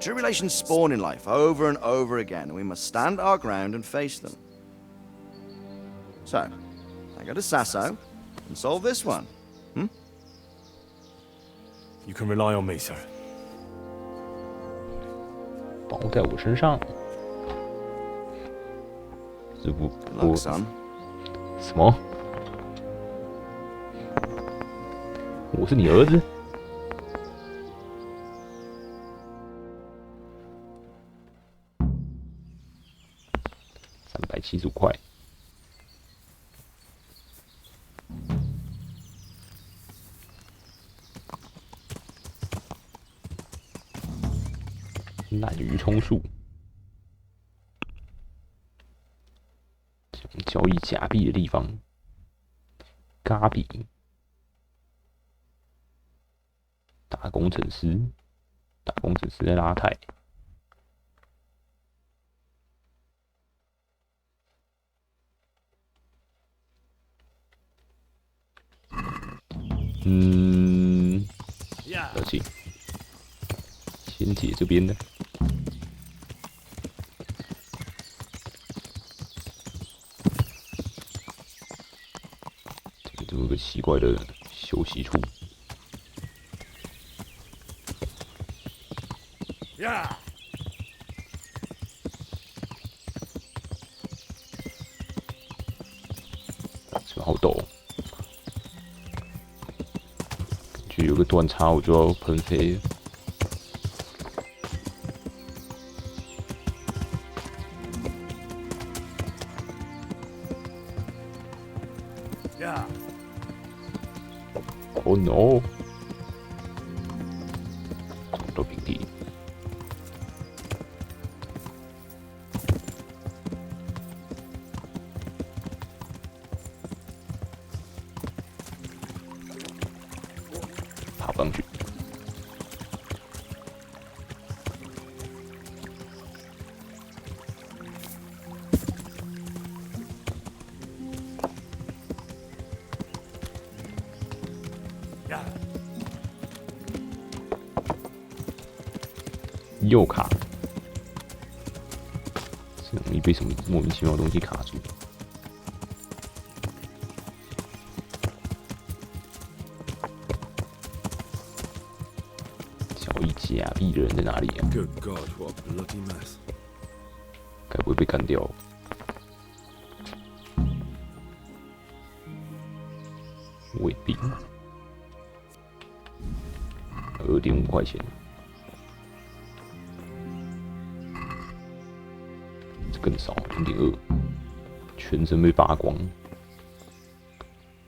Speaker 4: Tribulations spawn in life over and over again, and we must stand our ground and face them. So, I go to Sasso and solve this one.
Speaker 3: You can rely on me, sir.
Speaker 1: 包在我身上。这不
Speaker 4: Good
Speaker 1: 不
Speaker 4: luck, son.
Speaker 1: 什么？我是你儿子？375块。滥竽充数，交易假币的地方，嘎比，大工程师，大工程师在拉泰，客气，先解这边的。这里有个奇怪的休息处。
Speaker 3: 呀！
Speaker 1: 这好陡，感觉有个断叉我就要喷飞了。
Speaker 3: 呀！
Speaker 1: Oh no！ 冲到平地。又卡，这容易被什么莫名其妙的东西卡住。交易假币的人在哪里啊？
Speaker 3: Good God, what a bloody mess.
Speaker 1: 该不会被干掉？卫兵，2.5块钱。这更少，0.2。全身被扒光。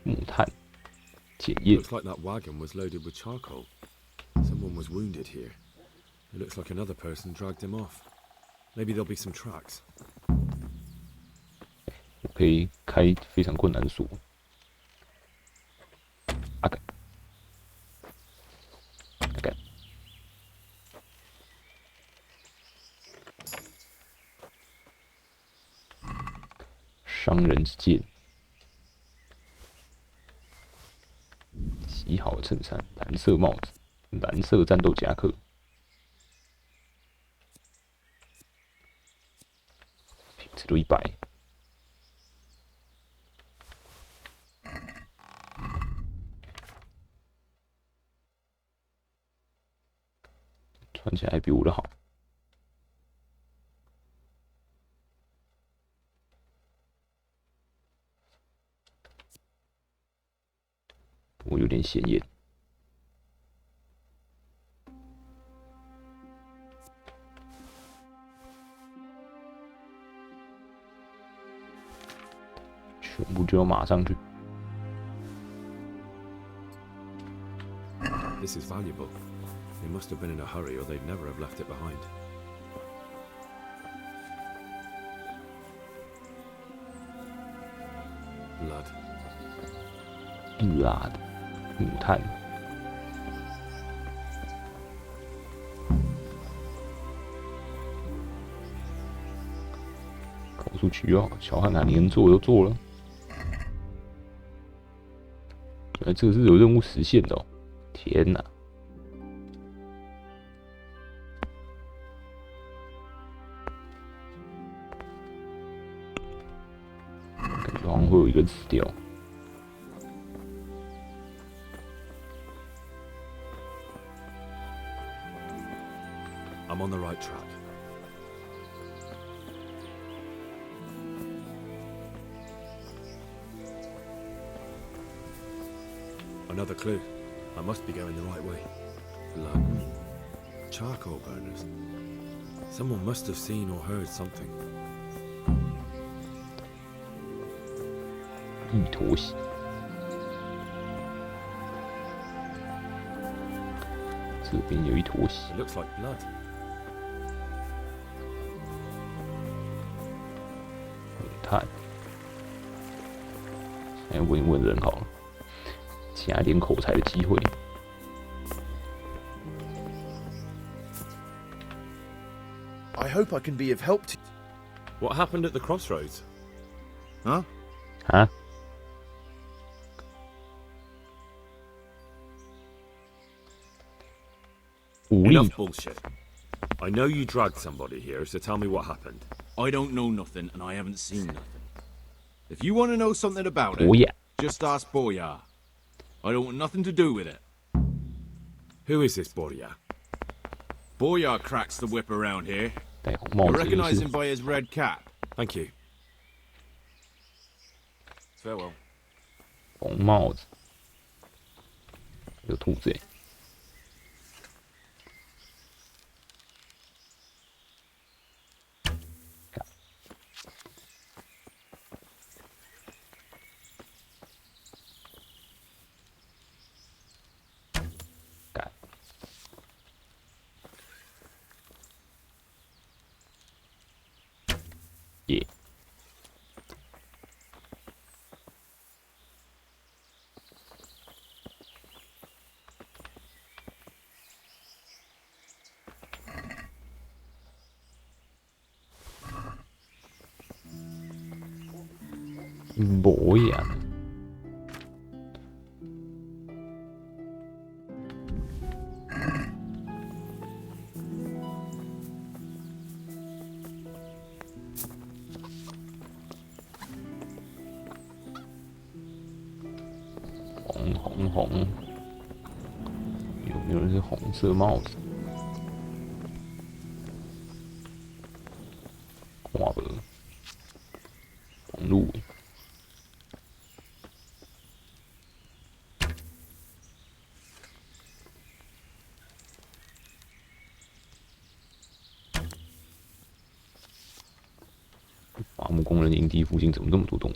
Speaker 1: 木炭，检验。
Speaker 3: Looks like that wagon was loaded with charcoal. Someone was wounded here. It looks like another person dragged him off. Maybe there'll be some tracks.
Speaker 1: 我可以开非常困难锁。OK。商人之剑，极好的衬衫，蓝色帽子，蓝色战斗夹克，品质都100。穿起来还比我的好。我有点显眼。全部就要马上去。
Speaker 3: This is valuable. They must have been in a hurry or they'd never have left it behind.
Speaker 1: Blood. 木炭。高速取药，小汉娜你能做都做了。原来这个是有任务实现的哦！天哪！感觉好像会有一个死掉。
Speaker 3: I'm on the right track. Another clue. I must be going the right way. Blood. Charcoal burners. Someone must have seen or heard something.
Speaker 1: 一坨血。 这边有一坨血。
Speaker 3: It looks like blood.
Speaker 1: 看，现在问一问人好了，加点口才的机会。
Speaker 12: I hope I can be of help to.
Speaker 3: What happened at the crossroads?
Speaker 12: Huh?
Speaker 1: 啊？无力。
Speaker 3: Enough bullshit. I know you dragged somebody here, so tell me what happened.
Speaker 13: I don't know nothing, and I haven't seen nothing. If you want to know something about it,
Speaker 1: Boya.
Speaker 13: just ask Boya. I don't want nothing to do with it.
Speaker 3: Who is this Boya?
Speaker 13: Boya cracks the whip around here.
Speaker 1: 戴红帽
Speaker 13: You
Speaker 1: 子的
Speaker 13: recognize
Speaker 1: 是
Speaker 13: him by his red cap.
Speaker 3: Thank you.
Speaker 13: Farewell.
Speaker 1: 红帽子，有兔子哎。 耶！无呀。红，有没有人是红色帽子？看无，红路。伐木工人营地附近怎么这么多动物？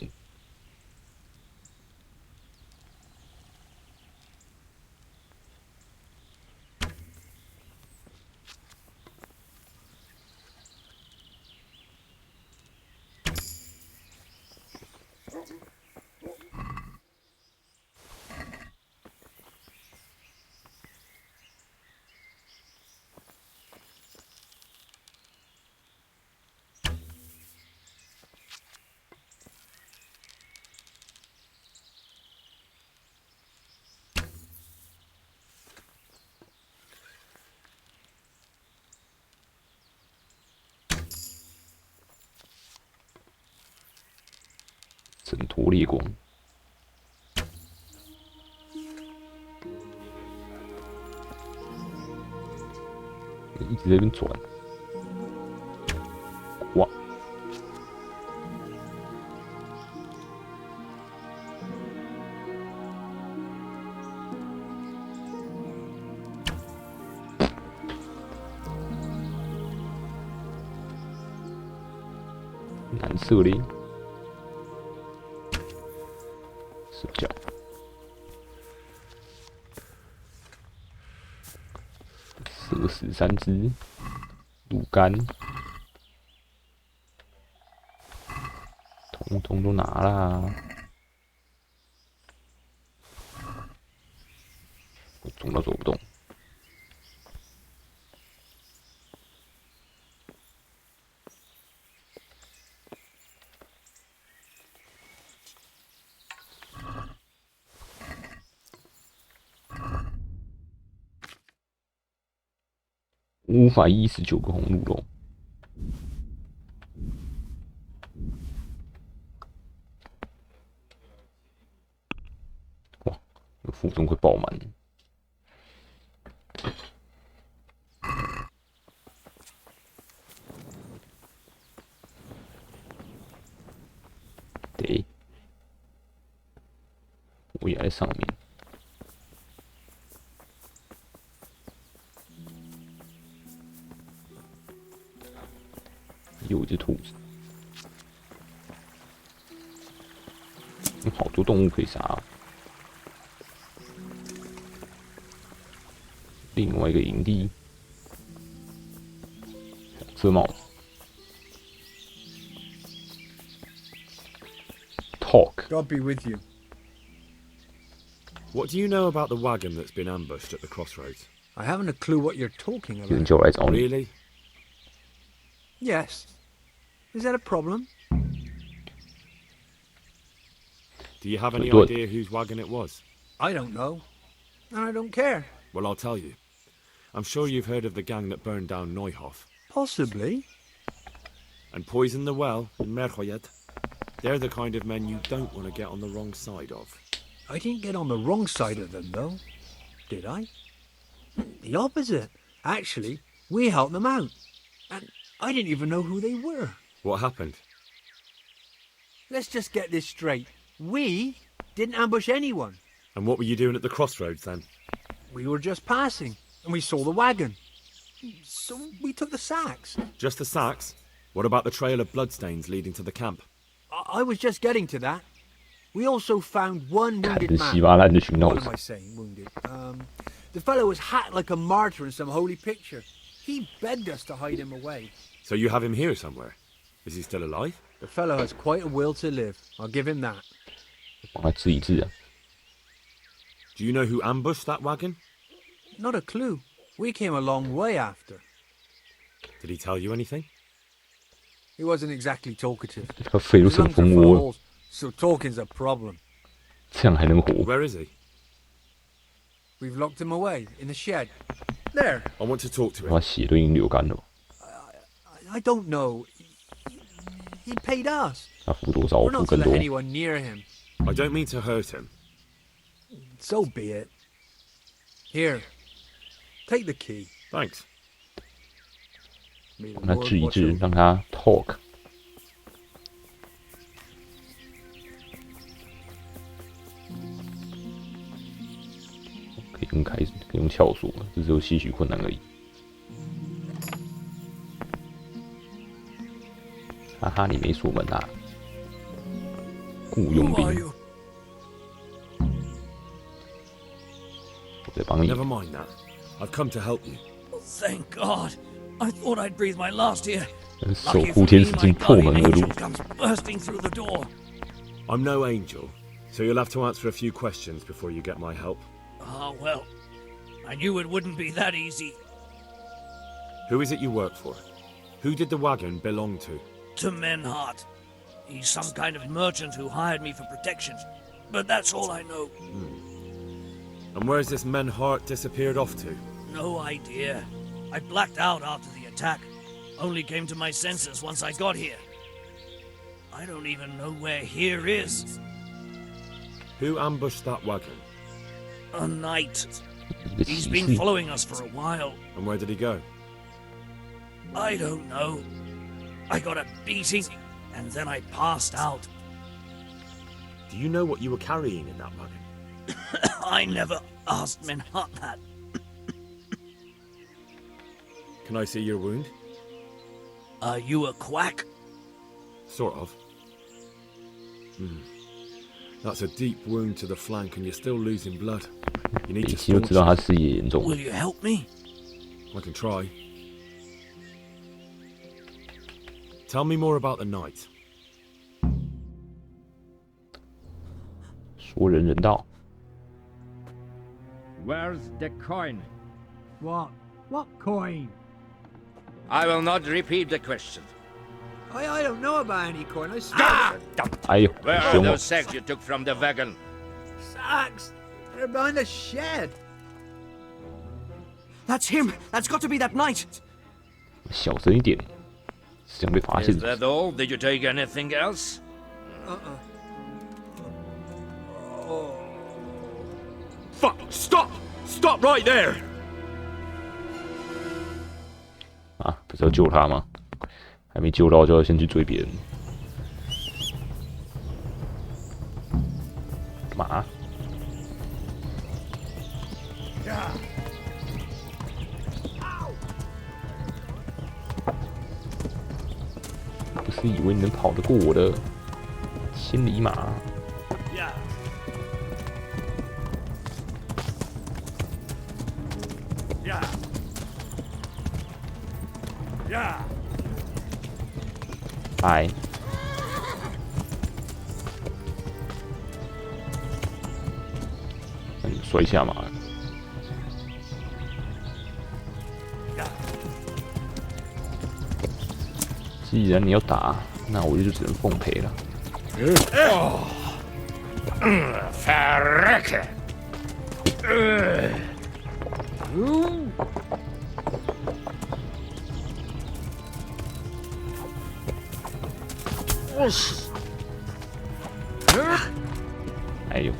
Speaker 1: 挣脱烈光，一直在那边转，哇！蓝色的。手脚，射死3只，鹿肝，统统都拿啦！我重到走不动。519个红鹿肉，哇，这腹中会爆满。对，我也在上面。有一只兔子，有好多动物可以杀哦。另外一个营地，红色帽子 ，Talk。
Speaker 14: God be with you.
Speaker 3: What do you know about the wagon that's been ambushed at the crossroads?
Speaker 14: I haven't a clue what you're talking
Speaker 1: 有人
Speaker 14: about.
Speaker 1: 叫我来找你。
Speaker 3: Really?
Speaker 14: Yes. Is that a problem?
Speaker 3: Do you have any
Speaker 1: Good.
Speaker 3: idea whose wagon it was?
Speaker 14: I don't know. And I don't care.
Speaker 3: Well, I'll tell you. I'm sure you've heard of the gang that burned down Neuhof
Speaker 14: Possibly.
Speaker 3: and poisoned the well in Merhoyed. They're the kind of men you don't want to get on the wrong side of.
Speaker 14: I didn't get on the wrong side of them, though. Did I? The opposite. Actually, we helped them out. And I didn't even know who they were.
Speaker 3: What happened?
Speaker 14: Let's just get this straight. We didn't ambush anyone.
Speaker 3: And what were you doing at the crossroads then?
Speaker 14: We were just passing, and we saw the wagon. So we took the sacks.
Speaker 3: Just the sacks? What about the trail of bloodstains leading to the camp?
Speaker 14: I was just getting to that. We also found one
Speaker 1: 看
Speaker 14: wounded
Speaker 1: 这
Speaker 14: man.
Speaker 1: 稀巴烂的寻道
Speaker 14: What
Speaker 1: 者
Speaker 14: am I，saying, wounded? The fellow was hacked like a martyr in some holy picture. He begged us to hide him away.
Speaker 3: So you have him here somewhere? Is he still alive?
Speaker 14: The fellow has quite a will to live. I'll give him that.
Speaker 1: 帮他治一治啊。
Speaker 3: Do you know who ambushed that wagon?
Speaker 14: Not a clue. We came a long way after.
Speaker 3: Did he tell you anything?
Speaker 14: He wasn't exactly talkative.
Speaker 1: 他肺都
Speaker 14: His
Speaker 1: 成
Speaker 14: lungs
Speaker 1: 蜂
Speaker 14: are full of
Speaker 1: 窝了，
Speaker 14: holes, so talking's a problem.
Speaker 1: 这样还能活？
Speaker 3: Where is he?
Speaker 14: We've locked him away in the shed. There.
Speaker 3: I want to talk to
Speaker 1: 他
Speaker 3: him.
Speaker 1: 血都已经流干了。
Speaker 14: I don't know. He paid us.
Speaker 1: 他付多少，我
Speaker 14: We're
Speaker 1: 付
Speaker 14: not to
Speaker 1: 更
Speaker 14: let
Speaker 1: 多。
Speaker 14: anyone near him.
Speaker 3: I don't mean to hurt him.
Speaker 14: So be it. Here, take the key.
Speaker 3: Thanks.
Speaker 14: May the
Speaker 1: 让他
Speaker 14: Lord
Speaker 1: 治一
Speaker 14: watch
Speaker 1: 治，
Speaker 14: over
Speaker 1: 让他 talk。可以用可以用撬锁，这只有些许困难而已。哈哈，你没锁门啊！雇佣兵，我在帮你。
Speaker 3: Never mind that. I've come to help you.
Speaker 5: Thank God. I thought I'd breathe my last here.
Speaker 1: 守护天使竟破门而入。
Speaker 5: comes bursting through the door.
Speaker 3: I'm no angel, so you'll have to answer a few questions before you get my help.
Speaker 5: Ah, well. I knew it wouldn't be that easy.
Speaker 3: Who is it you work for? Who did the wagon belong to?
Speaker 5: To Menhart. He's some kind of merchant who hired me for protection. But that's all I know.
Speaker 3: And where's this Menhart disappeared off to?
Speaker 5: No idea. I blacked out after the attack. Only came to my senses once I got here. I don't even know where here is.
Speaker 3: Who ambushed that wagon?
Speaker 5: A knight. He's been following us for a while.
Speaker 3: And where did he go?
Speaker 5: I don't know. I got a beating, and then I passed out.
Speaker 3: Do you know what you were carrying in that wagon?
Speaker 5: I never asked Menhart that.
Speaker 3: Can I see your wound?
Speaker 5: Are you a quack?
Speaker 3: Sort of. That's a deep wound to the flank and you're still losing blood. You need to
Speaker 1: 北西就知道他视野严重。
Speaker 5: Will you help me?
Speaker 3: I can try. Tell me more about the night.
Speaker 1: 说人人道。
Speaker 15: Where's the coin?
Speaker 14: What? What coin?
Speaker 15: I will not repeat the question.
Speaker 14: I don't know about any coin. I stole it.
Speaker 1: 哎呦，
Speaker 15: Where
Speaker 1: 很
Speaker 15: are
Speaker 1: 凶哦
Speaker 15: those sacks you took from the wagon?
Speaker 14: Sacks. They're behind the shed.
Speaker 4: That's him! That's got to be that knight!
Speaker 1: 小声一点，想被发现
Speaker 15: Is。that all? Did you take anything else?
Speaker 3: Fuck! Stop! Stop right there!
Speaker 1: 啊，不是要救他吗？还没救到就要先去追别人。干嘛？不是以为你能跑得过我的千里马？ 嗨，摔下马。既然你要打，那我就只能奉陪了。
Speaker 15: Verrecke!
Speaker 1: Oh. 哎呦！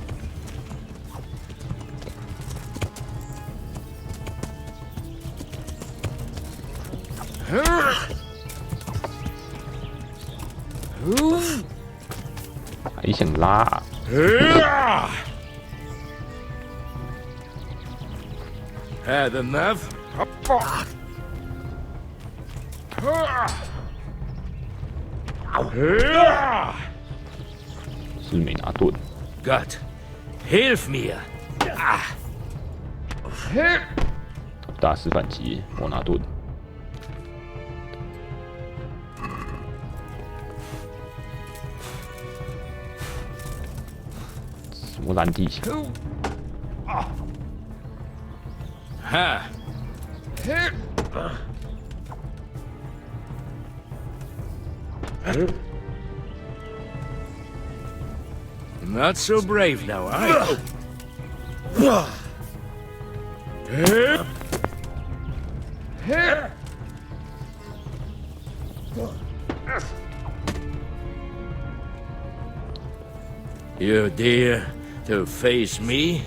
Speaker 1: 还想拉？
Speaker 15: Had enough?
Speaker 1: 是没拿盾。
Speaker 15: Gott, hilf mir!
Speaker 1: 大师反击，我拿盾。什么蓝地形？
Speaker 15: Ha! Not so brave now, are you? You dear, To face me?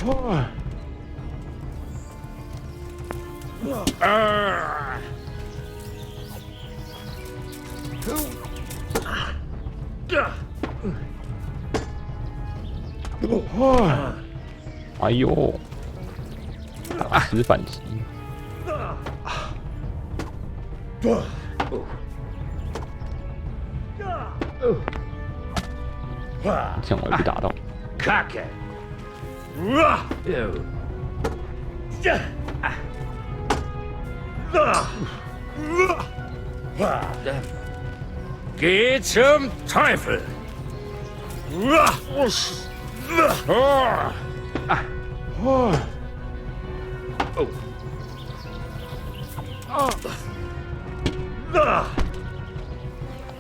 Speaker 1: Oh. 哎呦，打死反击！这样我也被打到。
Speaker 15: Get some Teufel!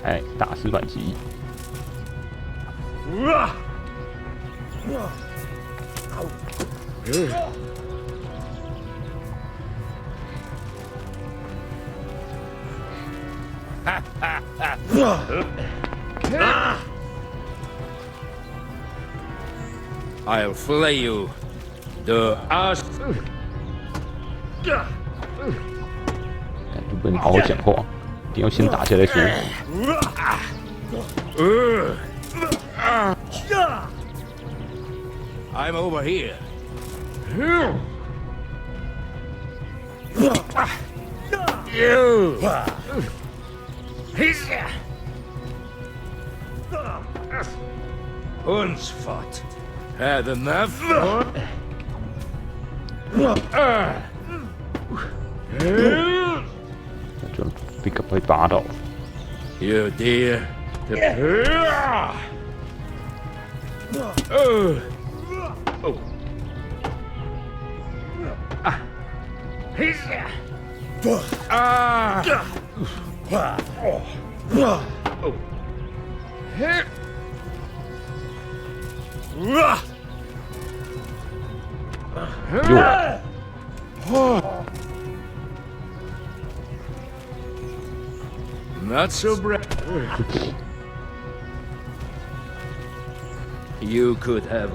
Speaker 1: 哎，打死反击！I'll
Speaker 15: flay you. The ass.
Speaker 1: 就不能好好讲话，一定要先打下来说。
Speaker 15: I'm over here. You. Unspot. Had enough?
Speaker 1: Na就被打倒。
Speaker 15: You dear. Not so brave. You could have.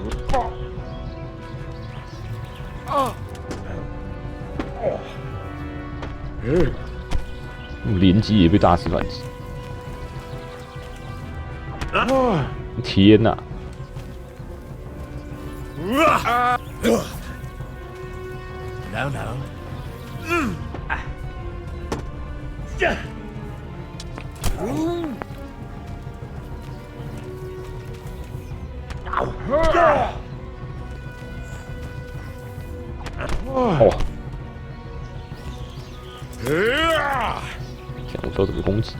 Speaker 1: 连击也被打死反击。天哪！
Speaker 15: No, no.
Speaker 1: Oh. 想不到这个攻击。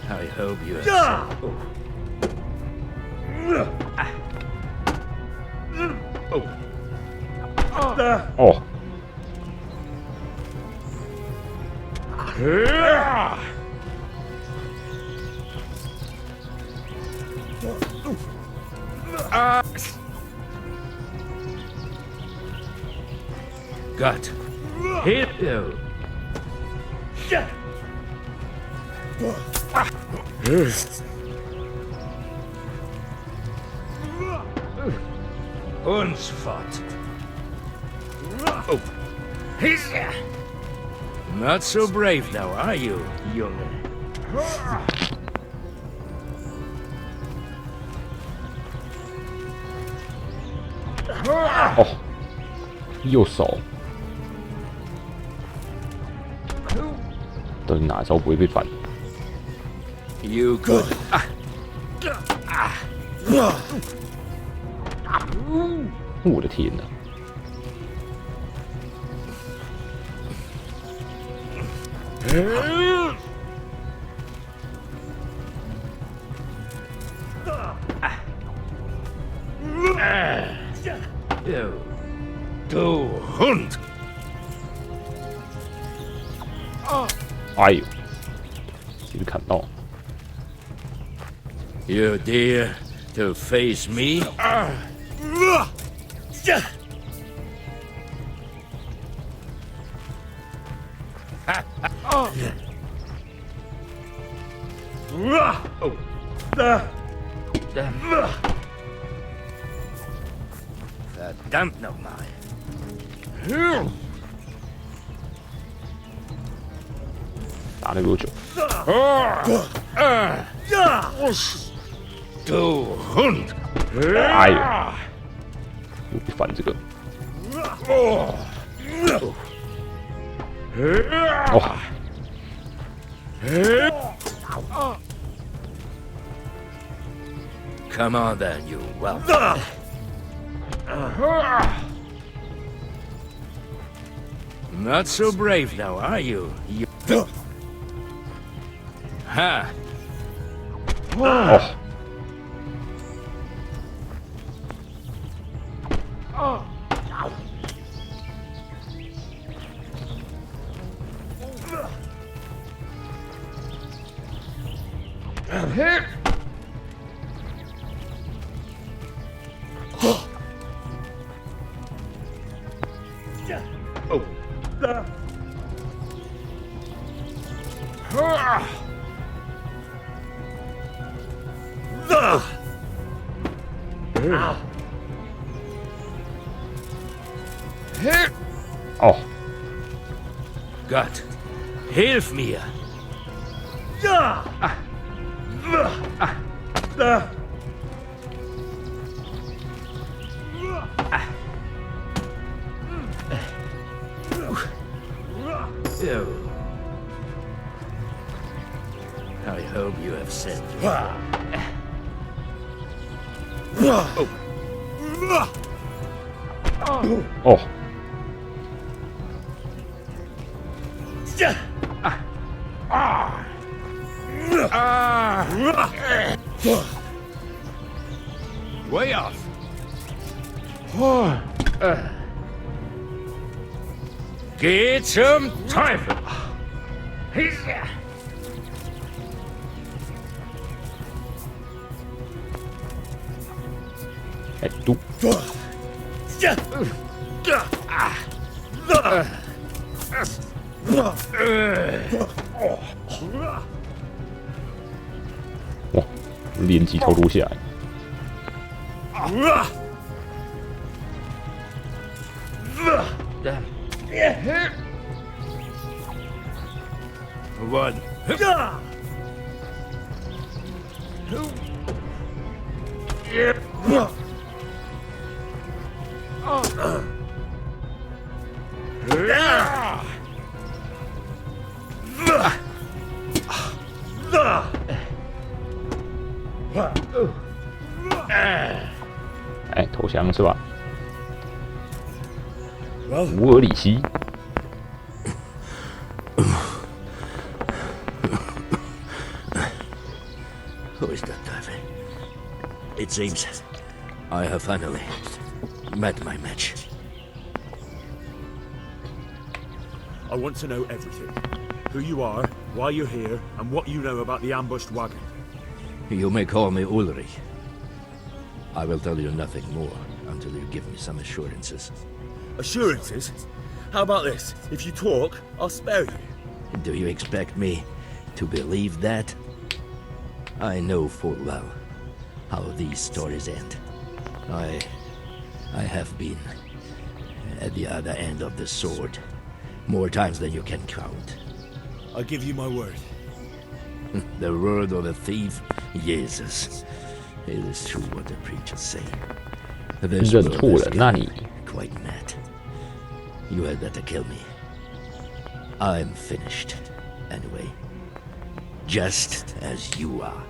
Speaker 15: I hope you.
Speaker 1: Oh.
Speaker 15: Got hit you. Unspot. Oh. Not so brave now, are you, young?
Speaker 1: Oh. 右手，到底哪招不会被反？
Speaker 15: You could.
Speaker 1: 我的天哪！
Speaker 15: You go hunt.
Speaker 1: 哎呦，被砍到！
Speaker 15: You dare to face me? Verdammt nochmal.
Speaker 1: 打了多久？
Speaker 15: Du Hund!
Speaker 1: 哎呦，又不烦这个。哦，
Speaker 15: Come on then, you whelp. Not so brave now, are you? Ha!
Speaker 1: 哦， 哦，
Speaker 15: Gott, hilf mir! Ew. I hope you have said.
Speaker 1: Oh.
Speaker 15: Way off. Geh zum Teufel.
Speaker 1: Hey, du. 哇，连几头撸下来。
Speaker 15: One.
Speaker 1: 哎，投降是吧？乌尔里希。
Speaker 15: Who is that diver? It seems I have finally met my match.
Speaker 3: I want to know everything. Who you are, why you're here, and what you know about the ambushed wagon.
Speaker 15: You may call me Ulrich. I will tell you nothing more until you give me some assurances.
Speaker 3: Assurances? How about this? If you talk, I'll spare you.
Speaker 15: Do you expect me to believe that? I know full well how these stories end. I have been at the other end of the sword more times than you can count.
Speaker 3: I give you my word.
Speaker 15: The word of a thief? Jesus. It is true what the preachers say. This
Speaker 1: 认
Speaker 15: world
Speaker 1: 错
Speaker 15: is
Speaker 1: 人，那你
Speaker 15: quite mad. You had better kill me. I'm finished, anyway. Just as you are.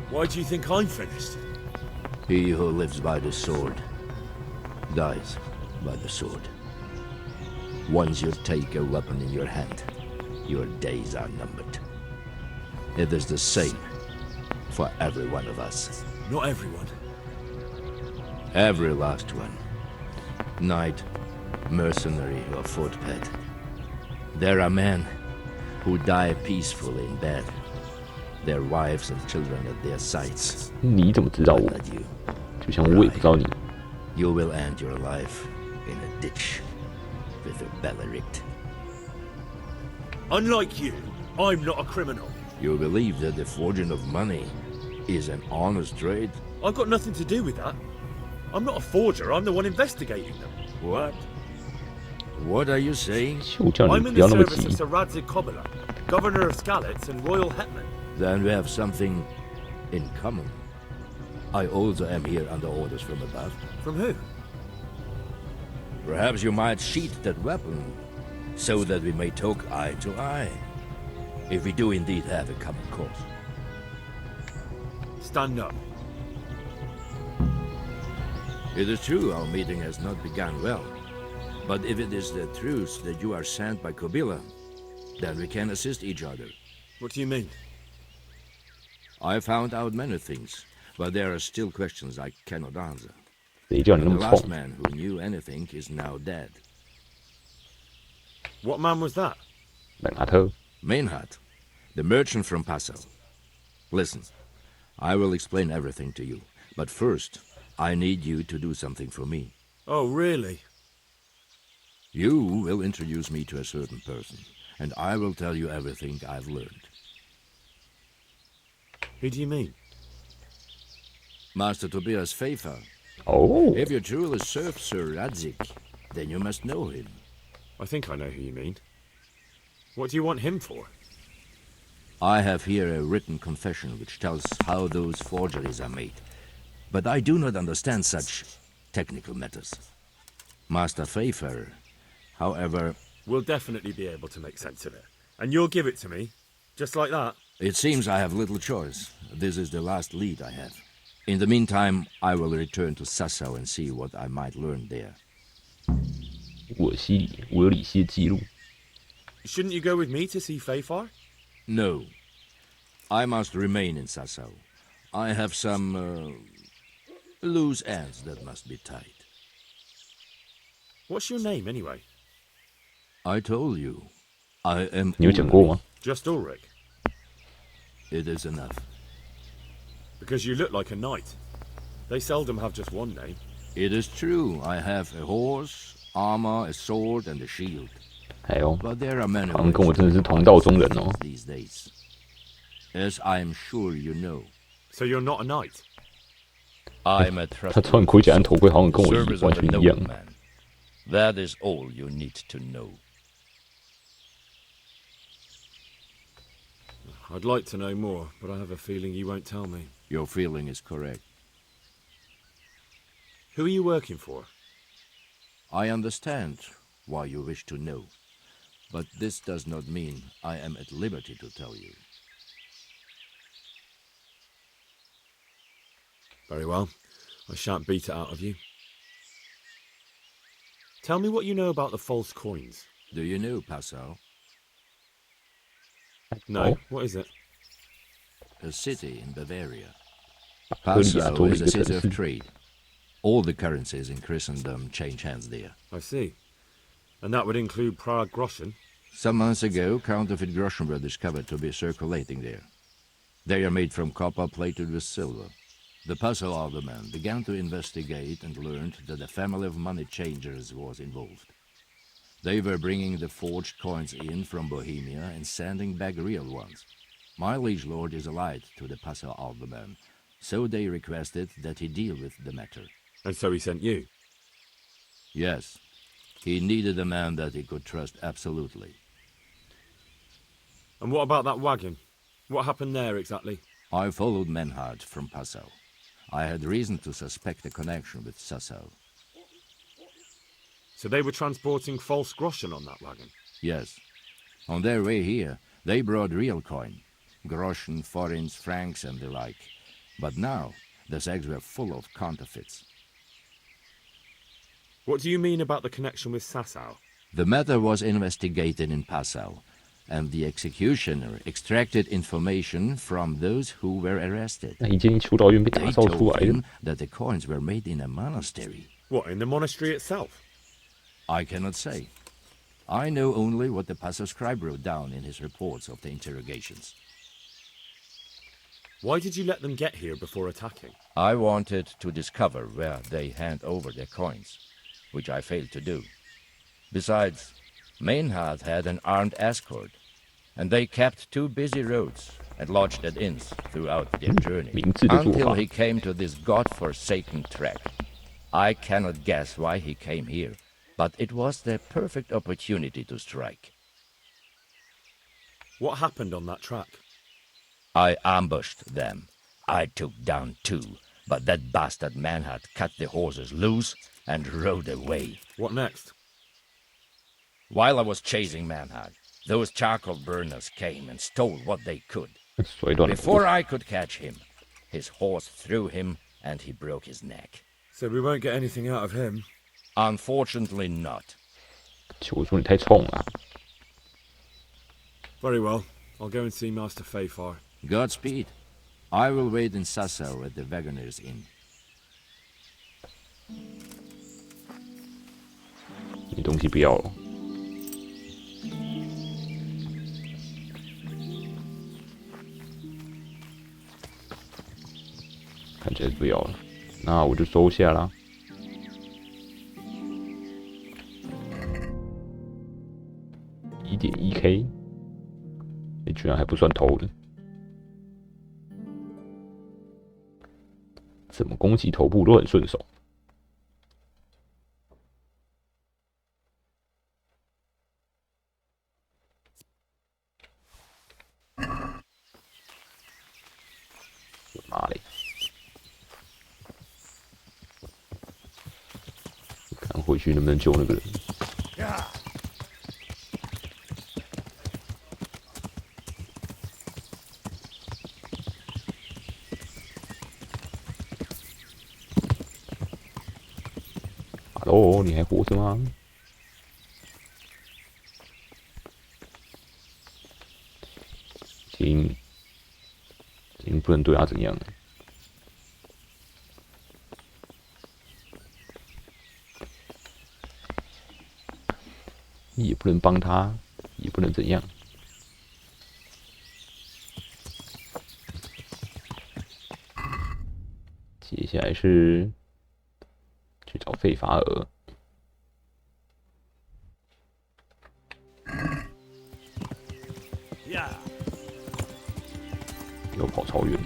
Speaker 3: Why do you think I'm finished?
Speaker 15: He who lives by the sword dies by the sword. Once you take a weapon in your hand, your days are numbered. It is the same for every one of us.
Speaker 3: Not everyone.
Speaker 15: Every last one. Knight, mercenary, or footpad. There are men who die peacefully in bed. their wives and children at their sides.
Speaker 1: 你怎么知道我？
Speaker 15: But you,
Speaker 1: 就像我也不知道你。
Speaker 15: you will end your life in a ditch with your belly ripped.
Speaker 3: Unlike you, I'm not a criminal.
Speaker 15: You believe that the forging of money is an honest trade?
Speaker 3: I've got nothing to do with that. I'm not a forger, I'm the one investigating them.
Speaker 15: What? What are you saying?
Speaker 1: 就叫你
Speaker 3: I'm in
Speaker 1: 不要
Speaker 3: the
Speaker 1: 那么
Speaker 3: service
Speaker 1: 急
Speaker 3: of。Sir Radzig Kobyla, Governor of Skalitz and Royal Hetman.
Speaker 15: Then we have something in common. I also am here under orders from above.
Speaker 3: From who?
Speaker 15: Perhaps you might sheath that weapon, so that we may talk eye to eye, if we do indeed have a common cause.
Speaker 3: Stand up.
Speaker 15: It is true our meeting has not begun well, but if it is the truth that you are sent by Kobyla, then we can assist each other.
Speaker 3: What do you mean?
Speaker 15: I found out many things, but there are still questions I cannot answer.
Speaker 1: 谁叫你那
Speaker 15: The
Speaker 1: 么
Speaker 15: last
Speaker 1: 冲？
Speaker 15: man who knew anything is now dead.
Speaker 3: What man was that?
Speaker 1: 本阿特，
Speaker 15: Mainhard, the merchant from Passau. Listen, I will explain everything to you, but first, I need you to do something for me.
Speaker 3: Oh, really?
Speaker 15: You will introduce me to a certain person, and I will tell you everything I've learned.
Speaker 3: Who do you mean?
Speaker 15: Master Tobias Pfeiffer.
Speaker 1: Oh.
Speaker 15: If you truly serve Sir Radzig, then you must know him.
Speaker 3: I think I know who you mean. What do you want him for?
Speaker 15: I have here a written confession which tells how those forgeries are made, but I do not understand such technical matters. Master Pfeiffer, however...
Speaker 3: We'll definitely be able to make sense of it. And you'll give it to me, just like that?
Speaker 15: It seems I have little choice. This is the last lead I have. In the meantime, I will return to Sassau and see what I might learn there.
Speaker 1: 我有里希的记录。
Speaker 3: Shouldn't you go with me to see Pfeiffer?
Speaker 15: No. I must remain in Sassau. I have some loose ends that must be tied.
Speaker 3: What's your name, anyway?
Speaker 15: I told you. I am
Speaker 1: 你有讲过吗？
Speaker 3: Just Ulrich.
Speaker 15: It is enough.
Speaker 3: Because you look like a knight. They seldom have just one name.
Speaker 15: It is true. I have a horse, armor, a sword, and a shield.
Speaker 1: 还有，
Speaker 15: But there are many
Speaker 1: 好像跟我真的是同道中人哦。
Speaker 15: these days. As I am sure you know.
Speaker 3: So you're not a knight?
Speaker 15: I'm a
Speaker 1: 他穿盔甲和头盔好像跟我
Speaker 15: service
Speaker 1: 完
Speaker 15: of
Speaker 1: 全
Speaker 15: a
Speaker 1: 一样。
Speaker 15: nobleman. That is all you need to know.
Speaker 3: I'd like to know more, but I have a feeling you won't tell me.
Speaker 15: Your feeling is correct.
Speaker 3: Who are you working for?
Speaker 15: I understand why you wish to know, but this does not mean I am at liberty to tell you.
Speaker 3: Very well. I shan't beat it out of you. Tell me what you know about the false coins.
Speaker 15: Do you know Passau?
Speaker 3: No. What is it?
Speaker 15: A city in Bavaria.
Speaker 1: 克里斯
Speaker 15: Passau
Speaker 1: 托
Speaker 15: is
Speaker 1: 一
Speaker 15: a
Speaker 1: 个
Speaker 15: city
Speaker 1: 城
Speaker 15: of
Speaker 1: 市。
Speaker 15: trade. All the currencies in Christendom change hands there.
Speaker 3: I see. And that would include Prague groschen?
Speaker 15: Some months ago, counterfeit groschen were discovered to be circulating there. They are made from copper plated with silver. The Passau alderman began to investigate and learned that a family of money changers was involved. They were bringing the forged coins in from Bohemia and sending back real ones. My liege lord is allied to the Passau alderman, so they requested that he deal with the matter.
Speaker 3: And so he sent you?
Speaker 15: Yes. He needed a man that he could trust absolutely.
Speaker 3: And what about that wagon? What happened there exactly?
Speaker 15: I followed Menhard from Passau. I had reason to suspect a connection with Sassau.
Speaker 3: So they were transporting false groschen on that wagon?
Speaker 15: Yes. On their way here, they brought real coin. Groschen, forints, francs, and the like. But now, the sacks were full of counterfeits.
Speaker 3: What do you mean about the connection with Sassau?
Speaker 15: The matter was investigated in Passau, and the executioner extracted information from those who were arrested.
Speaker 1: 那一间修道院被打
Speaker 15: They
Speaker 1: 造出
Speaker 15: told
Speaker 1: 来的
Speaker 15: him，that the coins were made in a monastery.
Speaker 3: What, in the monastery itself?
Speaker 15: I cannot say. I know only what the Passau scribe wrote down in his reports of the interrogations.
Speaker 3: Why did you let them get here before attacking?
Speaker 15: I wanted to discover where they hand over their coins, which I failed to do. Besides, Maynard had an armed escort, and they kept 2 busy roads and lodged at inns throughout their journey, until he came to this god-forsaken track. I cannot guess why he came here, but it was the perfect opportunity to strike.
Speaker 3: What happened on that track?
Speaker 15: I ambushed them. I took down 2, but that bastard Manhart cut the horses loose and rode away.
Speaker 3: What next?
Speaker 15: While I was chasing Manhart, those charcoal burners came and stole what they could. Before I could catch him, his horse threw him and he broke his neck.
Speaker 3: So we won't get anything out of him?
Speaker 15: Unfortunately not.
Speaker 1: 求主你太冲了。
Speaker 3: Very well. I'll go and see Master Fayfar.
Speaker 15: Godspeed. I will wait in Sasau at the Wagoner's Inn.
Speaker 1: 你东西不要了。看起来是不要了，那我就收下啦。1.1K， 你居然还不算偷的。 怎么攻击头部都很顺手。妈嘞！看回去能不能救那个人。哦，你还活着吗？已经不能对他怎样了。也不能帮他，也不能怎样。接下来是去找费法尔。 又跑超远，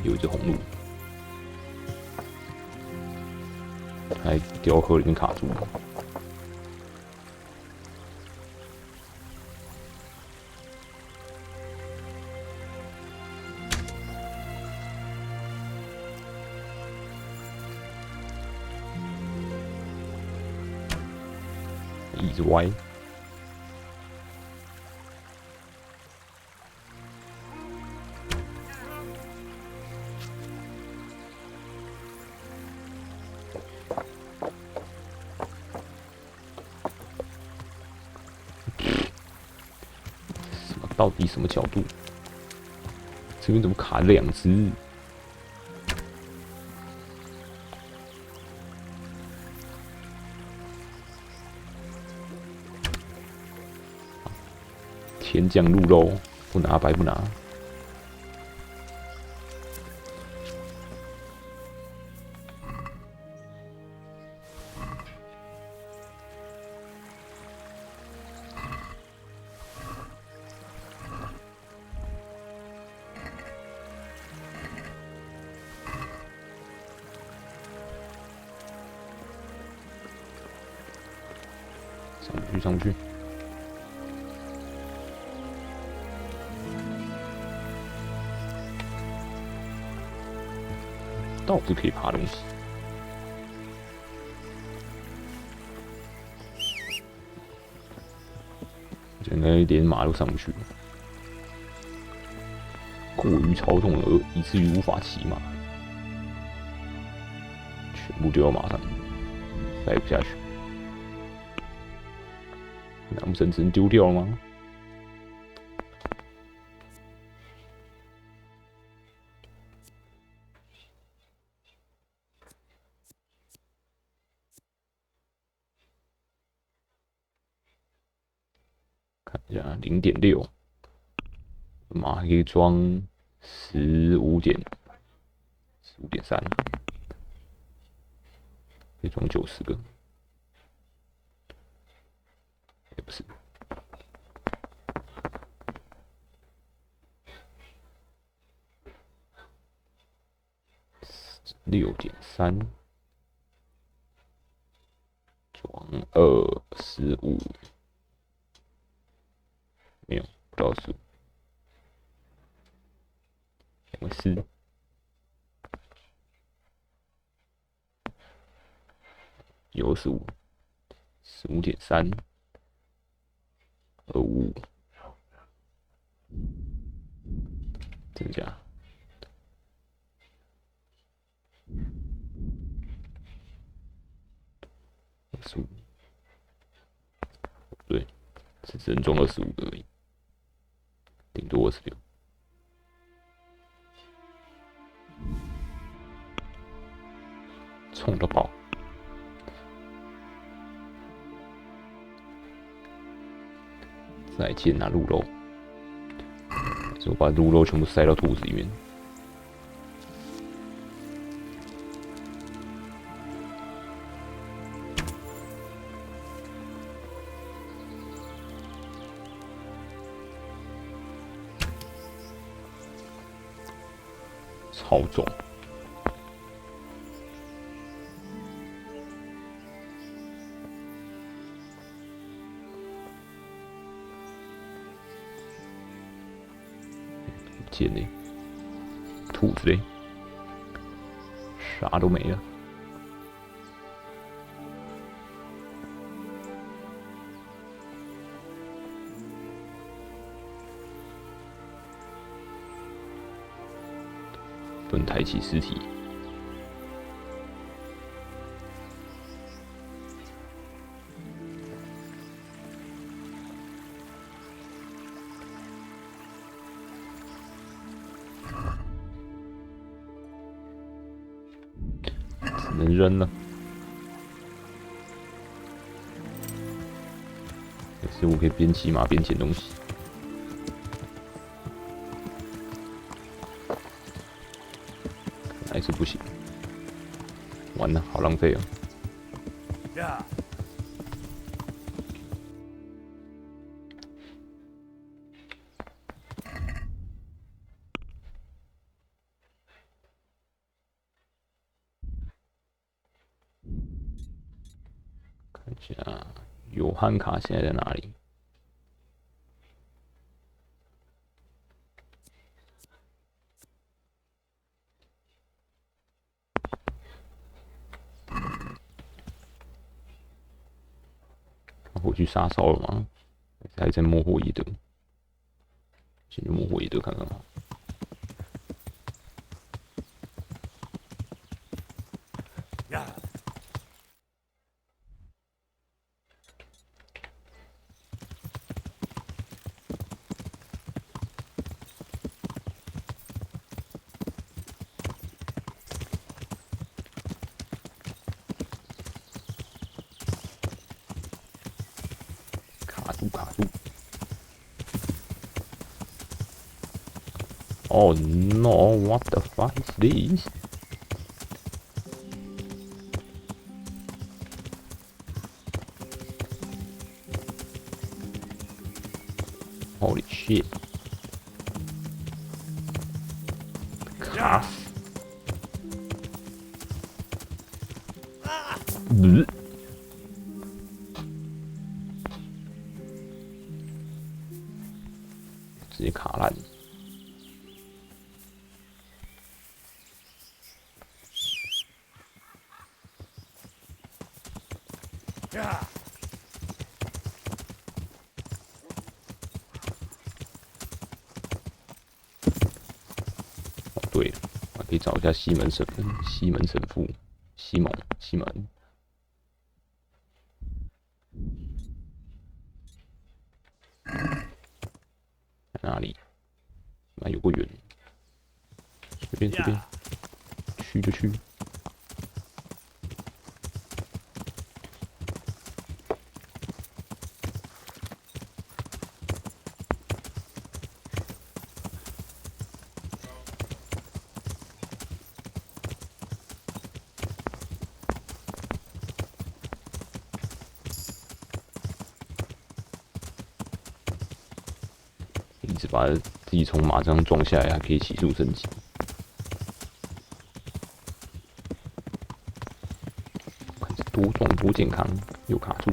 Speaker 1: 有一只红鹿，还掉河里面卡住。一直歪。 到底什么角度？这边怎么卡2只？天降鹿肉，不拿白不拿。上不去。倒是可以爬东西。应该连马都上不去了，过于超重而以至于无法骑马，全部丢到马上，带不下去。 难不成只能丢掉了吗？看一下0.6，嘛，还可以装15.3，可以装90个，也不是。6.3装25，没有，不到15，两个4，有15.3，25，增加。25，对，只能装25个而已，顶多26。冲到爆！再见啊，鹿肉！所以我把鹿肉全部塞到肚子里面。超重，不见嘞，兔子嘞，啥都没了。不能抬起尸体。只能扔了。可是我可以边骑马边捡东西。还是不行，完了，好浪费哦。看一下，约翰卡现在在哪里？回去杀烧了吗？还在莫霍伊德？先去莫霍伊德看看吧。卡住！ Oh no! What the fuck is this? Holy shit! 卡死！直接卡烂。哦，对了，我还可以找一下西门神父，西门。哪里？那有个圆，随便，去就去。一直把自己从马上撞下来，还可以起速升级。看这多壮多健康，又卡住。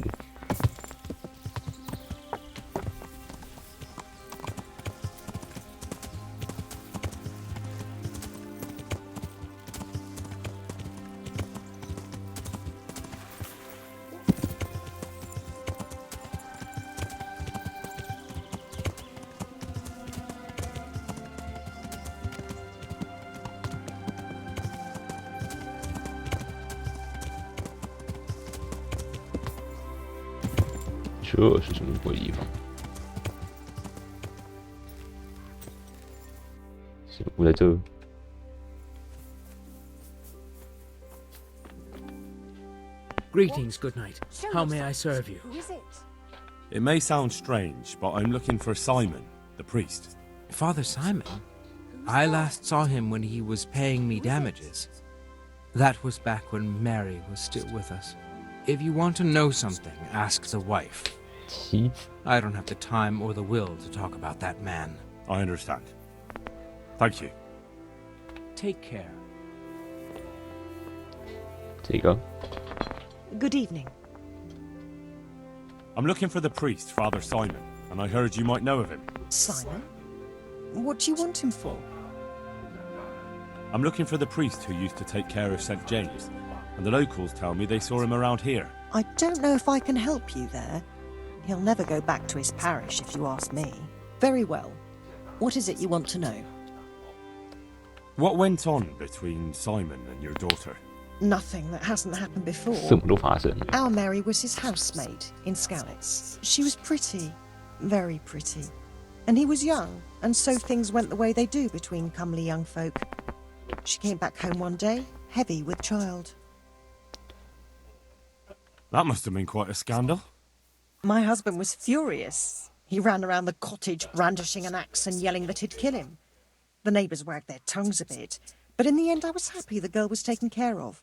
Speaker 1: 这是什么鬼地方？是不在这。
Speaker 16: Greetings, good night. How may I serve you?
Speaker 11: Who is it?
Speaker 3: It may sound strange, but I'm looking for Simon, the priest.
Speaker 16: Father Simon? I last saw him when he was paying me damages. That was back when Mary was still with us. If you want to know something, ask the wife. I don't have the time or the will to talk about that man.
Speaker 3: I understand. Thank you.
Speaker 16: Take care.
Speaker 1: 这个
Speaker 17: Good evening.
Speaker 3: I'm looking for the priest, Father Simon, and I heard you might know of him.
Speaker 17: Simon? What do you want him for?
Speaker 3: I'm looking for the priest who used to take care of St. James, and the locals tell me they saw him around here.
Speaker 17: I don't know if I can help you there. He'll never go back to his parish, if you ask me. Very well. What is it you want to know?
Speaker 3: What went on between Simon and your daughter?
Speaker 17: Nothing that hasn't happened before.
Speaker 1: 什么都发生了。
Speaker 17: Our Mary was his housemaid in Skalitz. She was pretty, very pretty. And he was young, and so things went the way they do between comely young folk. She came back home one day, heavy with child.
Speaker 3: That must have been quite a scandal.
Speaker 17: My husband was furious. He ran around the cottage brandishing an axe and yelling that he'd kill him. The neighbours wagged their tongues a bit, but in the end I was happy the girl was taken care of.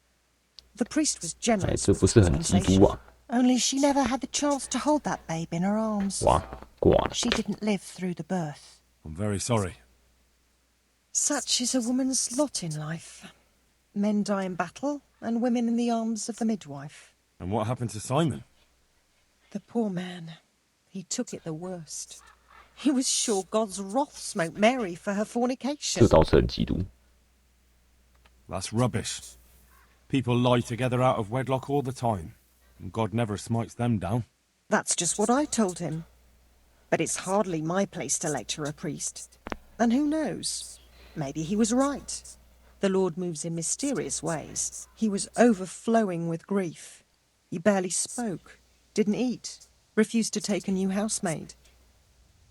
Speaker 17: The priest was
Speaker 1: 哎，
Speaker 17: generous
Speaker 1: 这不是很基督啊！
Speaker 17: only she never had the chance to hold that babe in her arms.
Speaker 1: 哇，挂了。
Speaker 17: She didn't live through the birth.
Speaker 3: I'm very sorry.
Speaker 17: Such is a woman's lot in life. Men die in battle, and women in the arms of the midwife.
Speaker 3: And what happened to Simon?
Speaker 17: The poor man. He took it the worst. He was sure God's wrath smote Mary for her fornication.
Speaker 1: 这倒是很基督。
Speaker 3: That's rubbish. People lie together out of wedlock all the time, and God never smites them down.
Speaker 17: That's just what I told him. But it's hardly my place to lecture a priest. And who knows? Maybe he was right. The Lord moves in mysterious ways. He was overflowing with grief. He barely spoke, didn't eat, refused to take a new housemaid.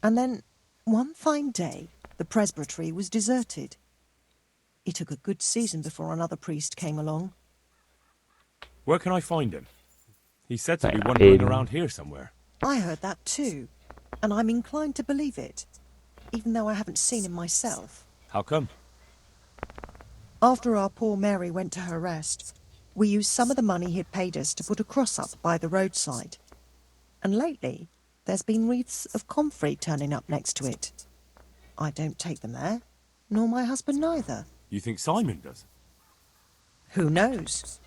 Speaker 17: And then, one fine day, the presbytery was deserted. It took a good season before another priest came along.
Speaker 3: Where can I find him? He said to be wandering around here somewhere.
Speaker 17: I heard that too, and I'm inclined to believe it, even though I haven't seen him myself.
Speaker 3: How come?
Speaker 17: After our poor Mary went to her rest, we used some of the money he'd paid us to put a cross up by the roadside. And lately, there's been wreaths of comfrey turning up next to it. I don't take them there, nor my husband neither.
Speaker 3: You think Simon does?
Speaker 17: Who knows?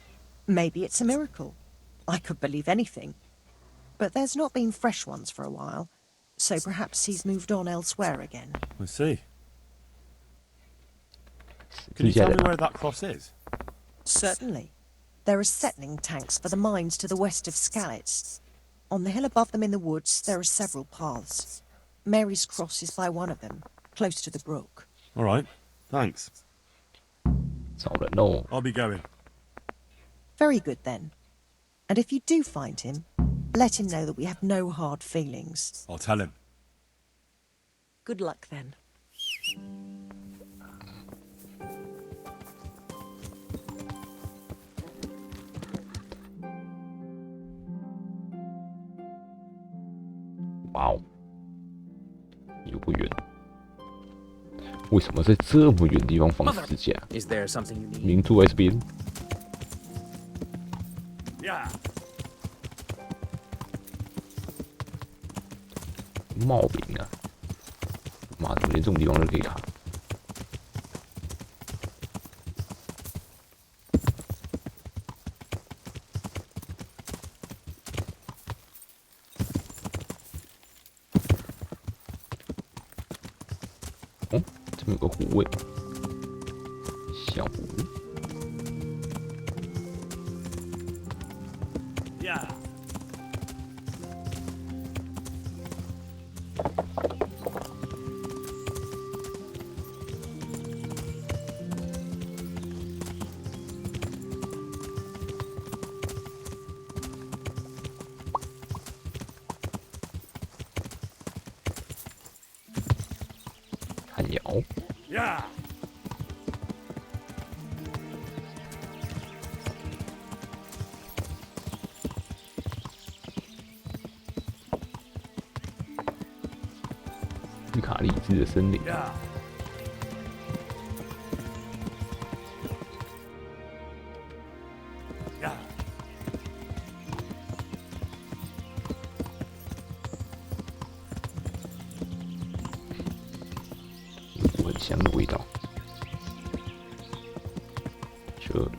Speaker 17: Maybe it's a miracle. I could believe anything. But there's not been fresh ones for a while, so perhaps he's moved on elsewhere again.
Speaker 3: I see. Can you tell me where that cross is?
Speaker 17: Certainly. There are settling tanks for the mines to the west of Skalitz. On the hill above them in the woods, there are several paths. Mary's cross is by one of them, close to the brook.
Speaker 3: All right. Thanks. I'll be going.
Speaker 17: Very good, then. And if you do find him, let him know that we have no hard feelings.
Speaker 3: I'll tell him.
Speaker 17: Good luck, then.
Speaker 1: Wow. 有不远。为什么在这么远的地方放十字架？
Speaker 16: Is there something you need?
Speaker 1: 明住在这边。
Speaker 3: Yeah.
Speaker 1: 冒名啊！妈，怎么连这种地方都可以卡？哦，这边有个湖诶，小湖。
Speaker 5: 呀，
Speaker 1: 看摇。
Speaker 5: 呀，
Speaker 1: 绿卡利兹的森林。
Speaker 5: 呀，呀，
Speaker 1: 有股很香的味道。这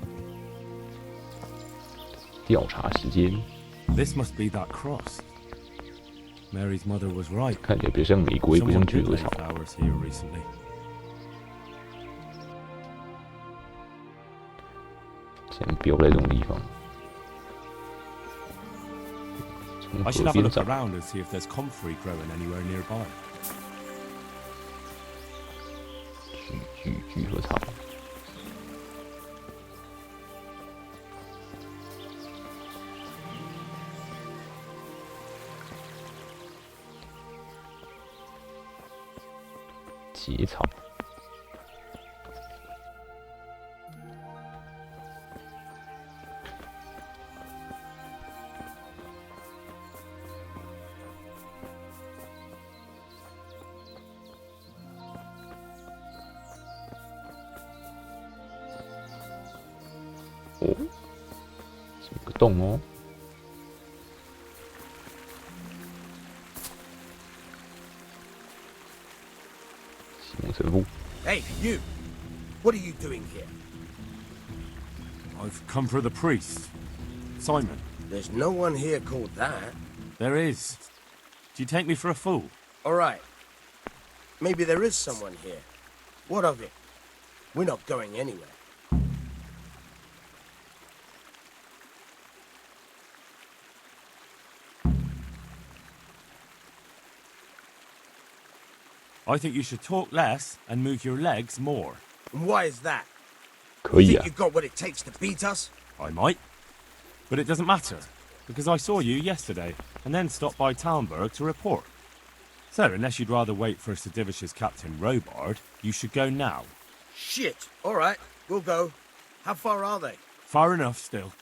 Speaker 1: 调查时间，
Speaker 3: This must be that cross. Mary's mother was right.
Speaker 1: 看起来比较像玫瑰，不像
Speaker 3: Someone
Speaker 1: 巨
Speaker 3: did
Speaker 1: 鹅
Speaker 3: lay
Speaker 1: 草。
Speaker 3: flowers here recently.
Speaker 1: 竟然标在这种地方。从
Speaker 3: I should
Speaker 1: 河
Speaker 3: have a
Speaker 1: 边
Speaker 3: look
Speaker 1: 上，
Speaker 3: around and see if there's comfrey growing anywhere nearby.
Speaker 1: 聚合草。节草。哦，这有个洞哦。西蒙神父，
Speaker 8: Hey, you! What are you doing here?
Speaker 3: I've come for the priest. Simon.
Speaker 8: There's no one here called that.
Speaker 3: There is. Do you take me for a fool?
Speaker 8: All right. Maybe there is someone here. What of it? We're not going anywhere.
Speaker 3: I think you should talk less and move your legs more.
Speaker 8: And why is that?
Speaker 1: 可以
Speaker 8: You
Speaker 1: 啊
Speaker 8: think。you've got what it takes to beat us?
Speaker 3: I might. But it doesn't matter, because I saw you yesterday and then stopped by Talmberg to report. So, unless you'd rather wait for Sedivish's Captain Robard, you should go now.
Speaker 8: Shit. All right, we'll go. How far are they?
Speaker 3: Far enough still.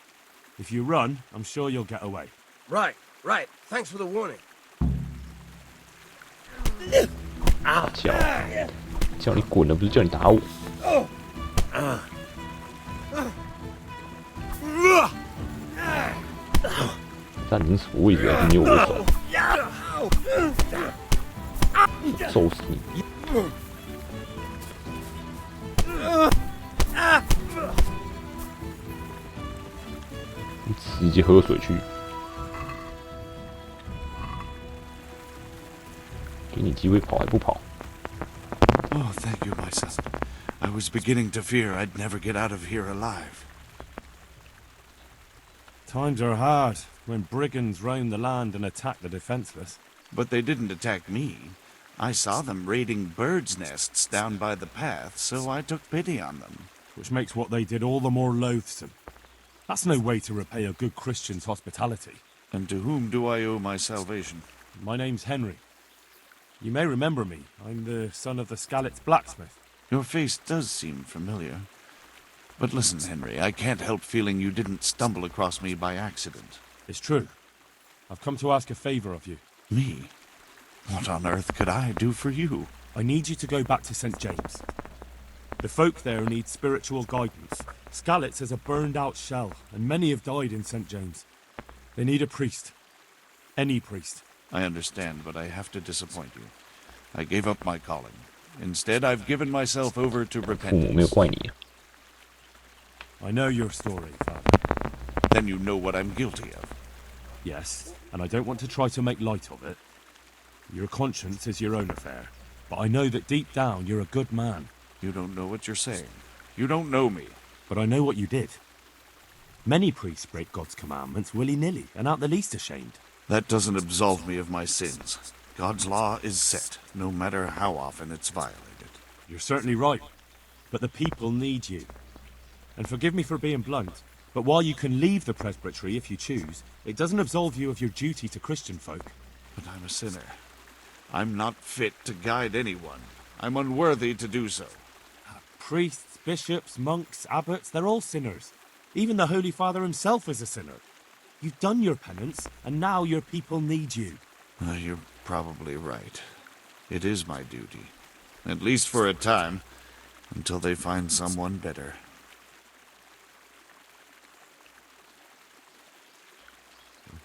Speaker 3: If you run, I'm sure you'll get away.
Speaker 8: Right, right. Thanks for the warning.
Speaker 1: 叫你滚了，不是叫你打我。站你什么位置啊？你有我手，揍死你！你直接喝水去，给你机会跑还不跑？
Speaker 18: Oh, thank you, my son. I was beginning to fear I'd never get out of here alive.
Speaker 3: Times are hard when brigands roam the land and attack the defenseless.
Speaker 18: But they didn't attack me. I saw them raiding birds' nests down by the path, so I took pity on them.
Speaker 3: Which makes what they did all the more loathsome. That's no way to repay a good Christian's hospitality.
Speaker 18: And to whom do I owe my salvation?
Speaker 3: My name's Henry. You may remember me. I'm the son of the Skalitz blacksmith.
Speaker 18: Your face does seem familiar. But listen, Henry, I can't help feeling you didn't stumble across me by accident.
Speaker 3: It's true. I've come to ask a favor of you.
Speaker 18: Me? What on earth could I do for you?
Speaker 3: I need you to go back to St. James. The folk there need spiritual guidance. Skalitz has a burned-out shell, and many have died in St. James. They need a priest. Any priest.
Speaker 18: I understand, but I have to disappoint you. I gave up my calling. Instead, I've given myself over to
Speaker 1: 父母没有
Speaker 18: repentance.
Speaker 1: 怪你。
Speaker 3: I know your story, Father.
Speaker 18: Then you know what I'm guilty of.
Speaker 3: Yes, and I don't want to try to make light of it. Your conscience is your own affair, but I know that deep down you're a good man.
Speaker 18: You don't know what you're saying. You don't know me.
Speaker 3: But I know what you did. Many priests break God's commandments willy-nilly and aren't the least ashamed.
Speaker 18: That doesn't absolve me of my sins. God's law is set, no matter how often it's violated.
Speaker 3: You're certainly right, but the people need you. And forgive me for being blunt, but while you can leave the presbytery if you choose, it doesn't absolve you of your duty to Christian folk.
Speaker 18: But I'm a sinner. I'm not fit to guide anyone. I'm unworthy to do so.
Speaker 3: Priests, bishops, monks, abbots, they're all sinners. Even the Holy Father himself is a sinner. You've done your penance, and now your people need you.
Speaker 18: You're probably right. It is my duty. At least for a time, until they find someone better.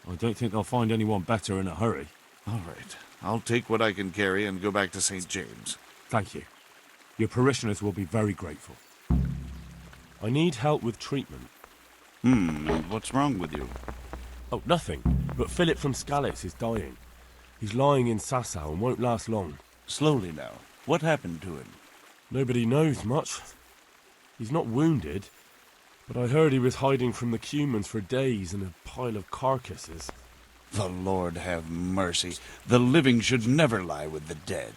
Speaker 3: I don't think they'll find anyone better in a hurry.
Speaker 18: All right. I'll take what I can carry and go back to St. James.
Speaker 3: Thank you. Your parishioners will be very grateful. I need help with treatment.
Speaker 18: What's wrong with you?
Speaker 3: Oh, nothing. But Philip from Scalitz is dying. He's lying in Sasau and won't last long.
Speaker 18: Slowly now. What happened to him?
Speaker 3: Nobody knows much. He's not wounded, but I heard he was hiding from the Cumans for days in a pile of carcasses.
Speaker 18: The Lord have mercy. The living should never lie with the dead.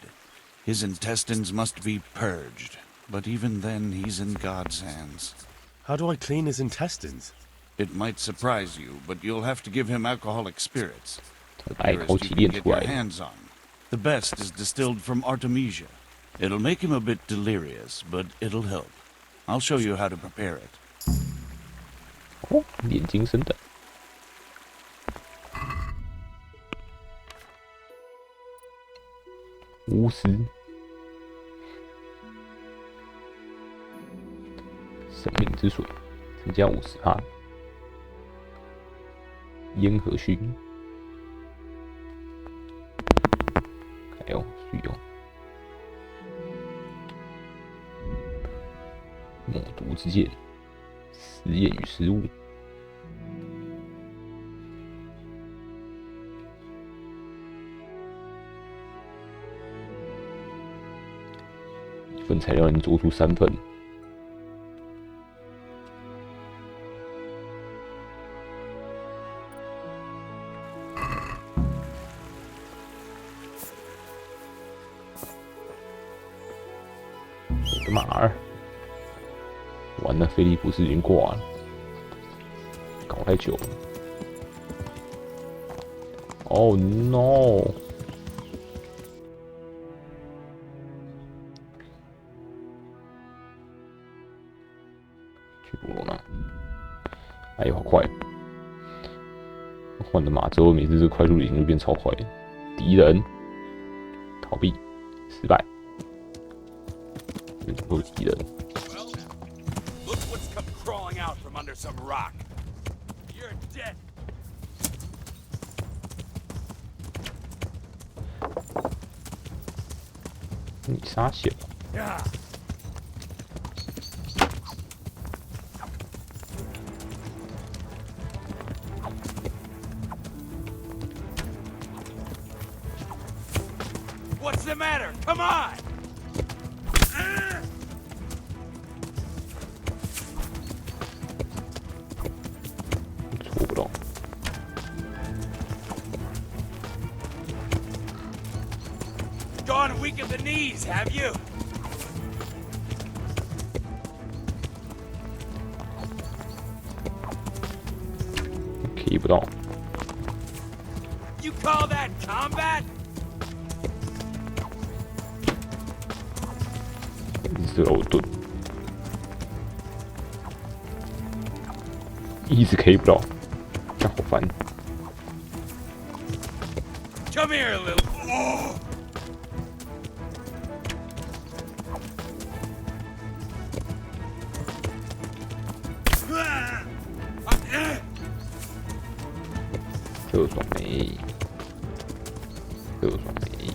Speaker 18: His intestines must be purged, but even then he's in God's hands.
Speaker 3: How do I clean his intestines?
Speaker 18: It might surprise you, but you'll have to give him alcoholic spirits. The
Speaker 1: 爱
Speaker 18: purest
Speaker 1: 口
Speaker 18: you
Speaker 1: 起
Speaker 18: can
Speaker 1: 练
Speaker 18: get
Speaker 1: 出
Speaker 18: your
Speaker 1: 来的。
Speaker 18: hands on. The best is distilled from Artemisia. It'll make him a bit delirious, but it'll help. I'll show you how to prepare it.
Speaker 1: 哦，炼金身的。巫师，生命之水，增加50%。烟和熏，还有需有抹毒之剑，实验与失误。一份材料能做出3份。我的马儿，完了，菲利普斯已经挂了，搞太久了。Oh no！ 去部落吗？哎呦，好快！换了马之后，每次这快速旅行就变超快。敌人逃避失败。 都是敌人。
Speaker 19: Look what's come crawling out from under some rock. You're dead.
Speaker 1: 你傻小。
Speaker 19: What's the matter? Come on! Gone weak at the knees, have you?
Speaker 1: Keep it on.
Speaker 19: You call that combat?
Speaker 1: 是偶盾，一直 K 不到，这好烦。
Speaker 19: Come here, little. Oh. Ah.
Speaker 1: 这双没，这双没。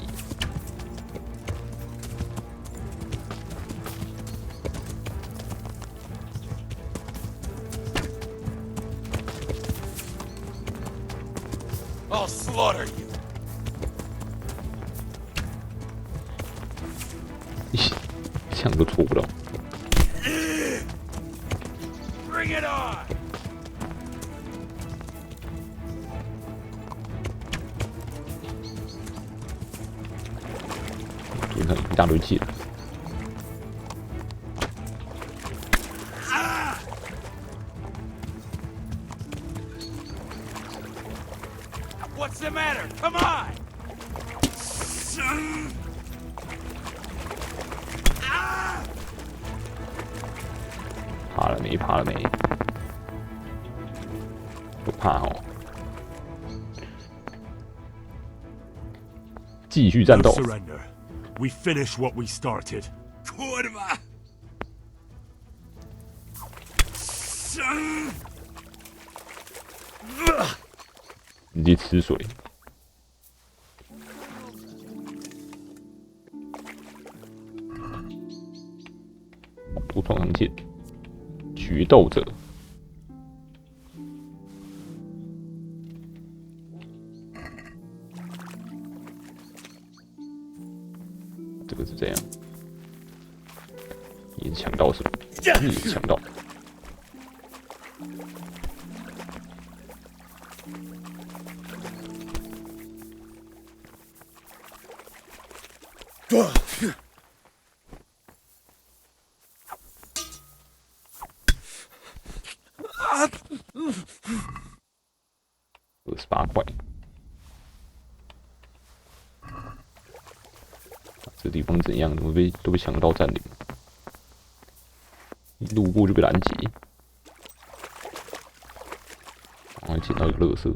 Speaker 19: I'll slaughter you.
Speaker 1: 枪都戳不到。
Speaker 19: Bring it on.
Speaker 1: 你看一大堆剑。
Speaker 19: What's the matter? Come on! Ah!
Speaker 1: 怕了没？怕了没？不怕哦。继续战
Speaker 20: No
Speaker 1: 斗。
Speaker 20: surrender. We finish what we started.
Speaker 19: Kurwa!
Speaker 1: 直接吃水。多创航剑，决斗者。这个是这样，也是强盗是吧？也是强盗。 28块，这地方怎样？都被强盗占领，一路过就被拦截，然后捡到一个垃圾。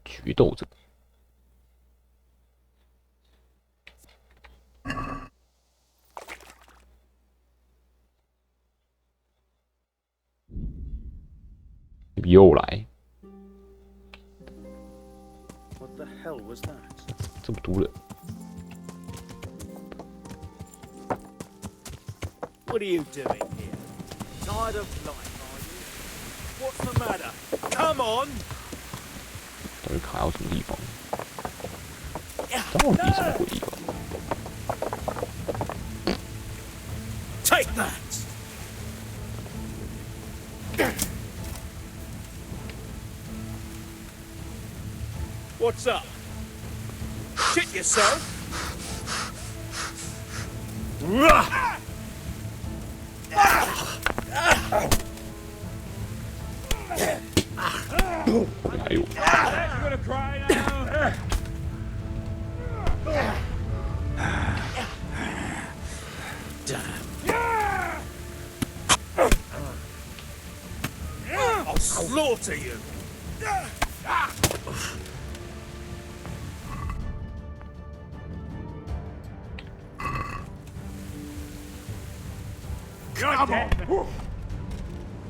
Speaker 1: 决斗者，又来，
Speaker 21: What the hell was that?
Speaker 1: 这么多人，
Speaker 19: What are you doing here? Tired of life, are you? What's the matter? Come on!
Speaker 1: 到底卡到什么地方？到底什么鬼地方
Speaker 19: Take that! What's up? Shit yourself? That's gonna cry now. I'll slaughter you. Come on.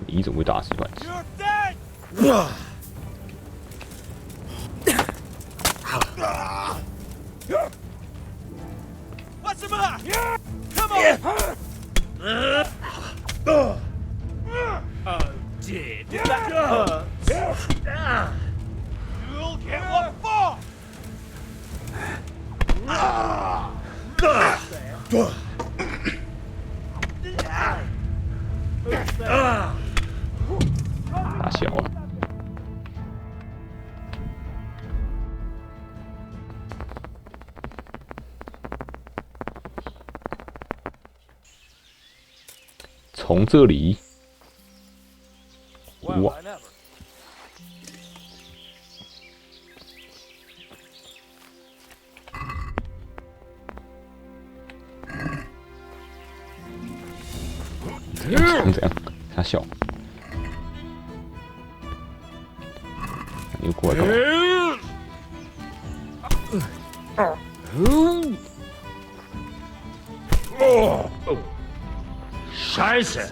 Speaker 1: 你怎么会打石板？
Speaker 19: You're dead. What's the matter? Come on! Oh dear, did that hurt? You'll get what for! Who's there?
Speaker 1: 打小了。从这里，哇！ 怎样？怎样？他笑。你又过来干嘛？
Speaker 14: Scheiße!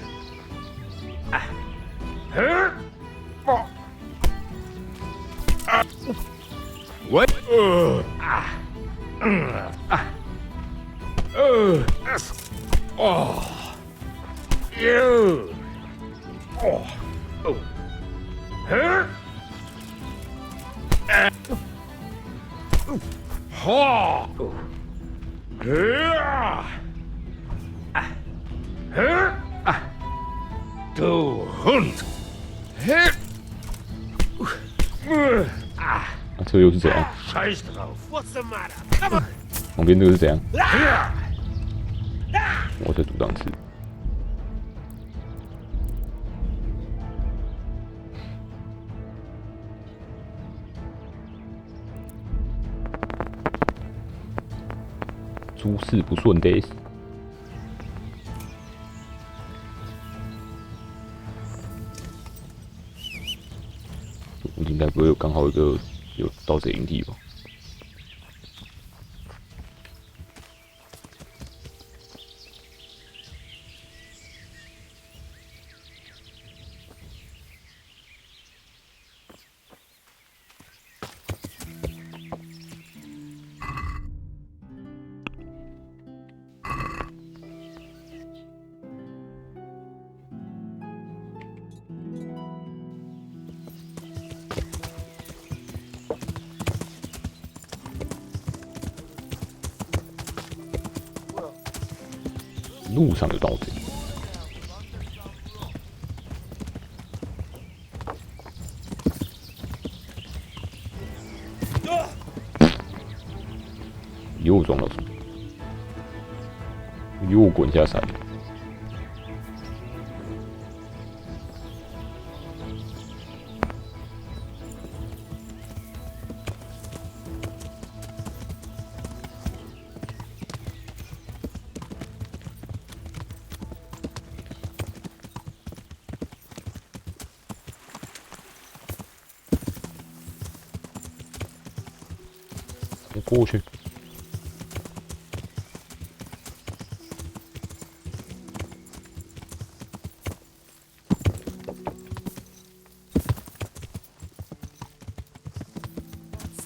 Speaker 19: What?
Speaker 1: 这个又是怎样？
Speaker 19: Scheiß drauf. What's the matter? Come on.
Speaker 1: 旁边这个是怎样？我在阻挡刺。诸事不顺的。我应该不会有刚好一个有盗贼营地吧？路上有盗贼。又撞到什么？又滚下山。过去。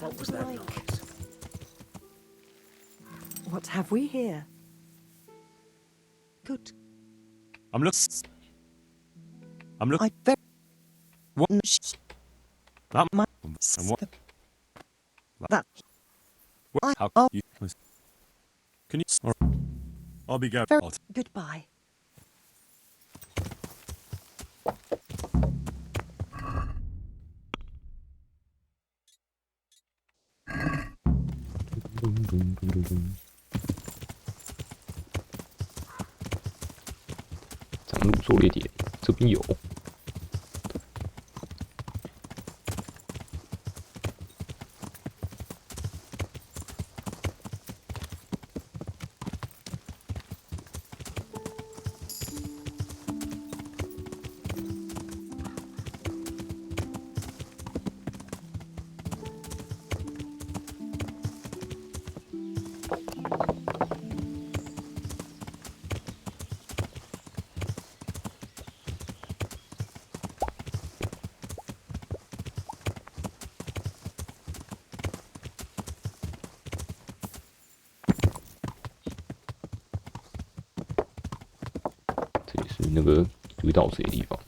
Speaker 17: What was that noise? What have we here? Good.
Speaker 3: I'm looking. What? That man. And what?
Speaker 17: That.
Speaker 3: How you? Can you? I'll be going.
Speaker 17: Goodbye. .
Speaker 1: 长路狩猎点，这边有。这也是那个追盗贼的地方。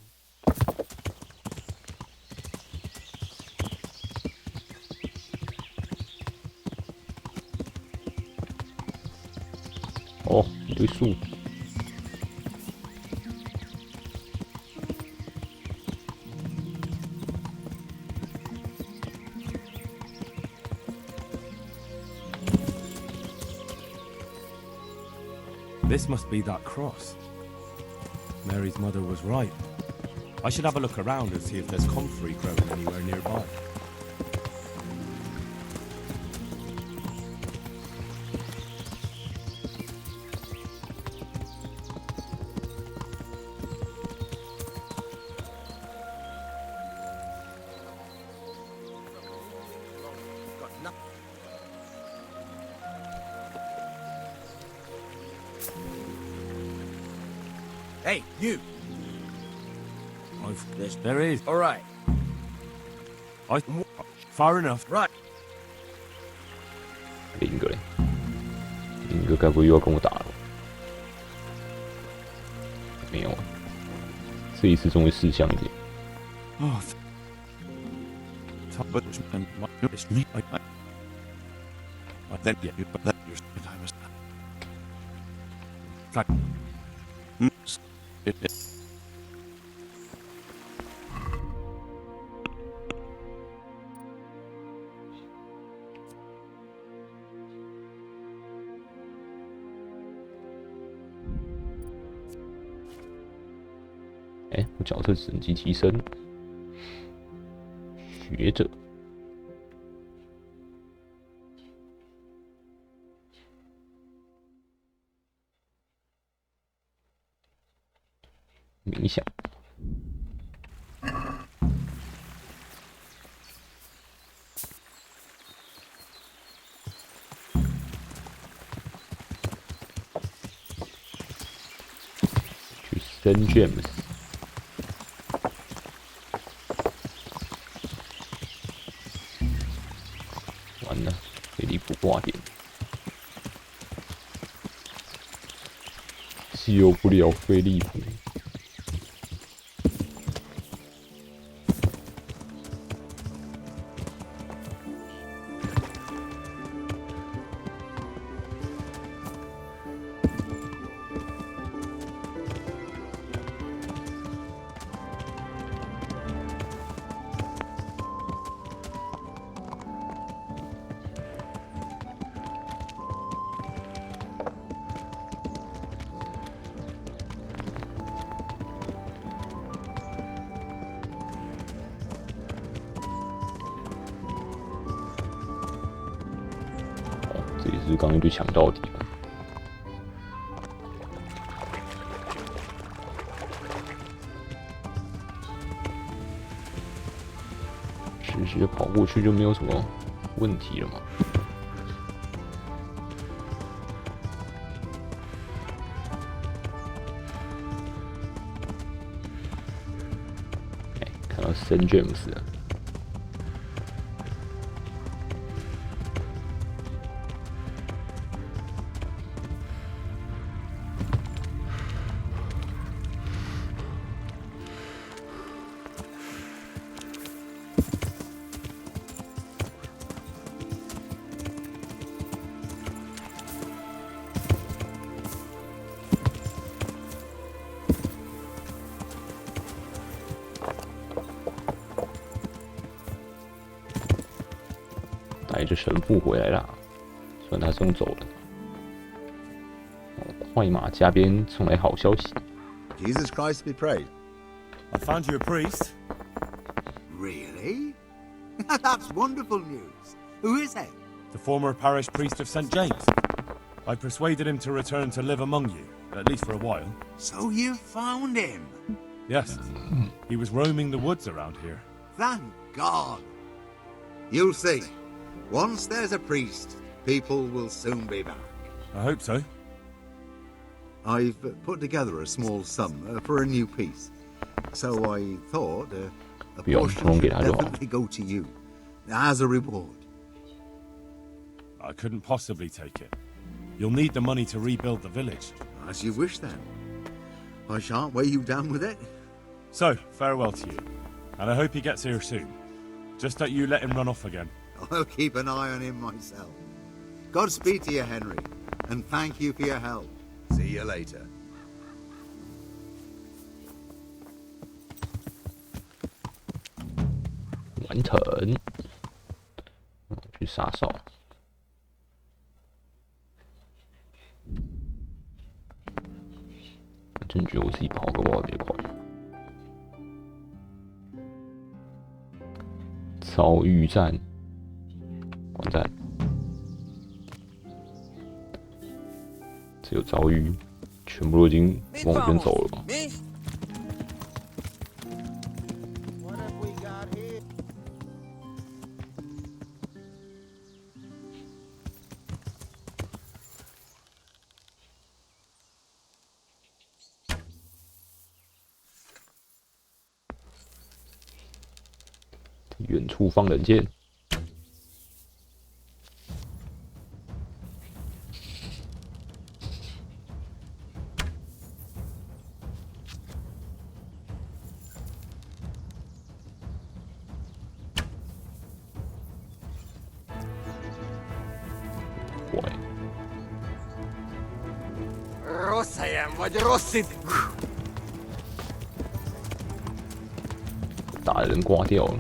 Speaker 1: 哦，一堆树。
Speaker 3: This must be that cross. Mary's mother was right. I should have a look around and see if there's comfrey growing anywhere nearby.
Speaker 8: Hey, you!
Speaker 3: There is.
Speaker 8: All right.
Speaker 3: Far enough.
Speaker 8: Right.
Speaker 1: 另一个嘞。该不会又要跟我打了？没有，这一次终于识相一点。
Speaker 18: Oh, but it's me. Then yeah, but that you I was. It.
Speaker 1: 我角色等级提升，学者，冥想，去St. James。完了，菲利普挂点，救不了菲利普。这也是刚一堆强盗敌了。直接跑过去就没有什么问题了嘛。看到St. James了。带着神父回来啦，虽然他是用走的。快马加鞭送来好消息。
Speaker 2: Jesus Christ be praised.
Speaker 3: I found you a priest.
Speaker 2: Really? That's wonderful news. Who is he?
Speaker 3: The former parish priest of St. James. I persuaded him to return to live among you, at least for a while.
Speaker 2: So you found him?
Speaker 3: Yes. He was roaming the woods around here.
Speaker 2: Thank God. You'll see. Once there's a priest, people will soon be back.
Speaker 3: I hope so.
Speaker 2: I've put together a small sum for a new piece. So I thought a portion should definitely go to you, as a reward.
Speaker 3: I couldn't possibly take it. You'll need the money to rebuild the village.
Speaker 2: As you wish, then. I shan't weigh you down with it.
Speaker 3: So, farewell to you. And I hope he gets here soon. Just don't you let him run off again.
Speaker 2: I'll keep an eye on him myself. Godspeed to you, Henry. And thank you for your help. See you later.
Speaker 1: 完成，去杀哨。真觉得我自己跑个跑得快。遭遇战，完蛋，只有遭遇，全部都已经往我这边走了吧？远处放冷箭，
Speaker 8: vagy rossz idő.
Speaker 1: 打人挂掉了。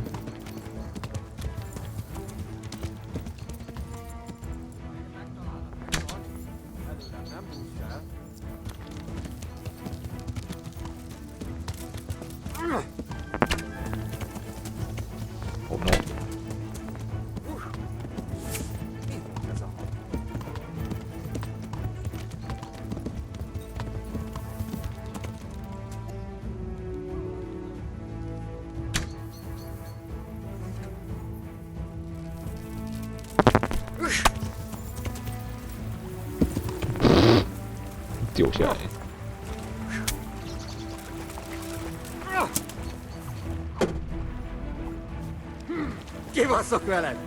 Speaker 1: Oh no！ 掉下来。
Speaker 8: Kibaszok veled!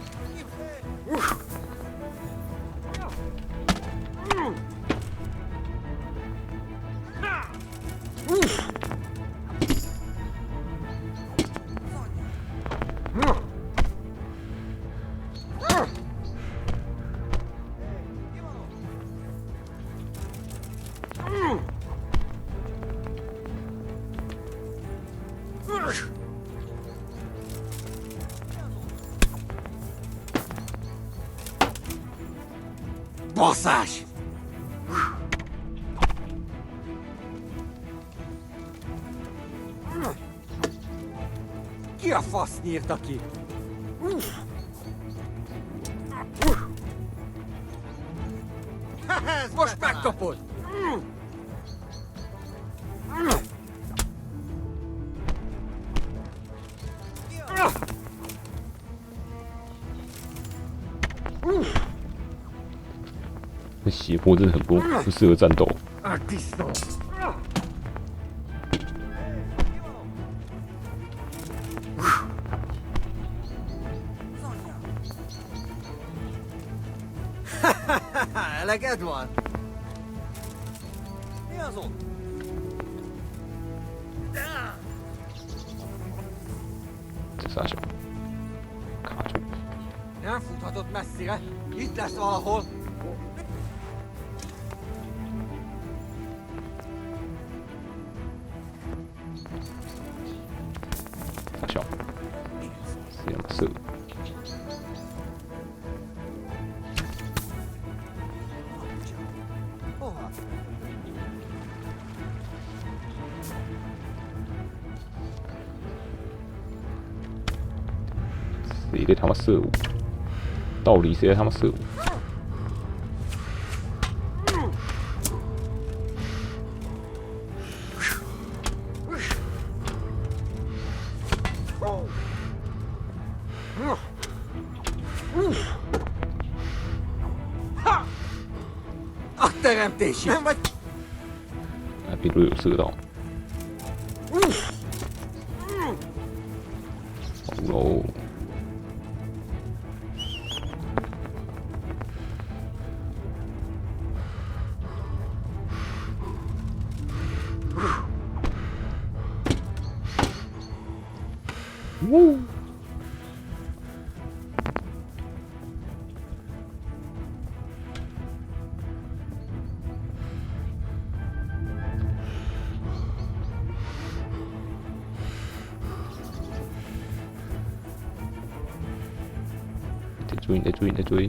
Speaker 8: Baszás! Ki a fasz nyírta ki? Most megkapod!
Speaker 1: 这血泊真的很不适合战斗。
Speaker 8: Eleged van? Mi az ott? Nem futhatott messzire. Itt lesz valahol.
Speaker 1: 谁在他妈射我？到底谁在他妈射我？Nem
Speaker 8: vagy...
Speaker 1: Például 有射到。哦。Woo! Để追。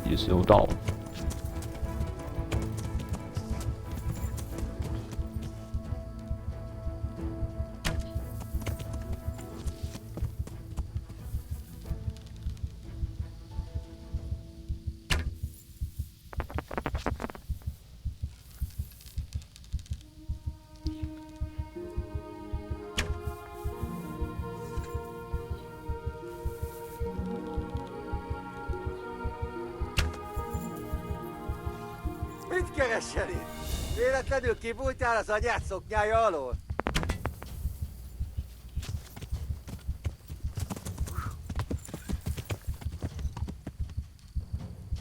Speaker 1: 也时候到了。
Speaker 7: kereseli. Véletlenül kibújtál az anyád szoknyája alól?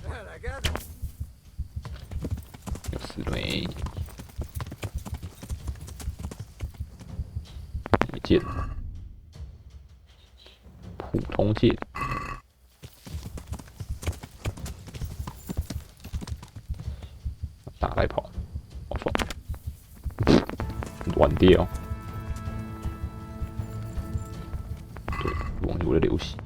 Speaker 7: Eleged?
Speaker 1: 有四枚，剑，普通剑，打来跑，好爽，乱掉。对，忘记我的流血。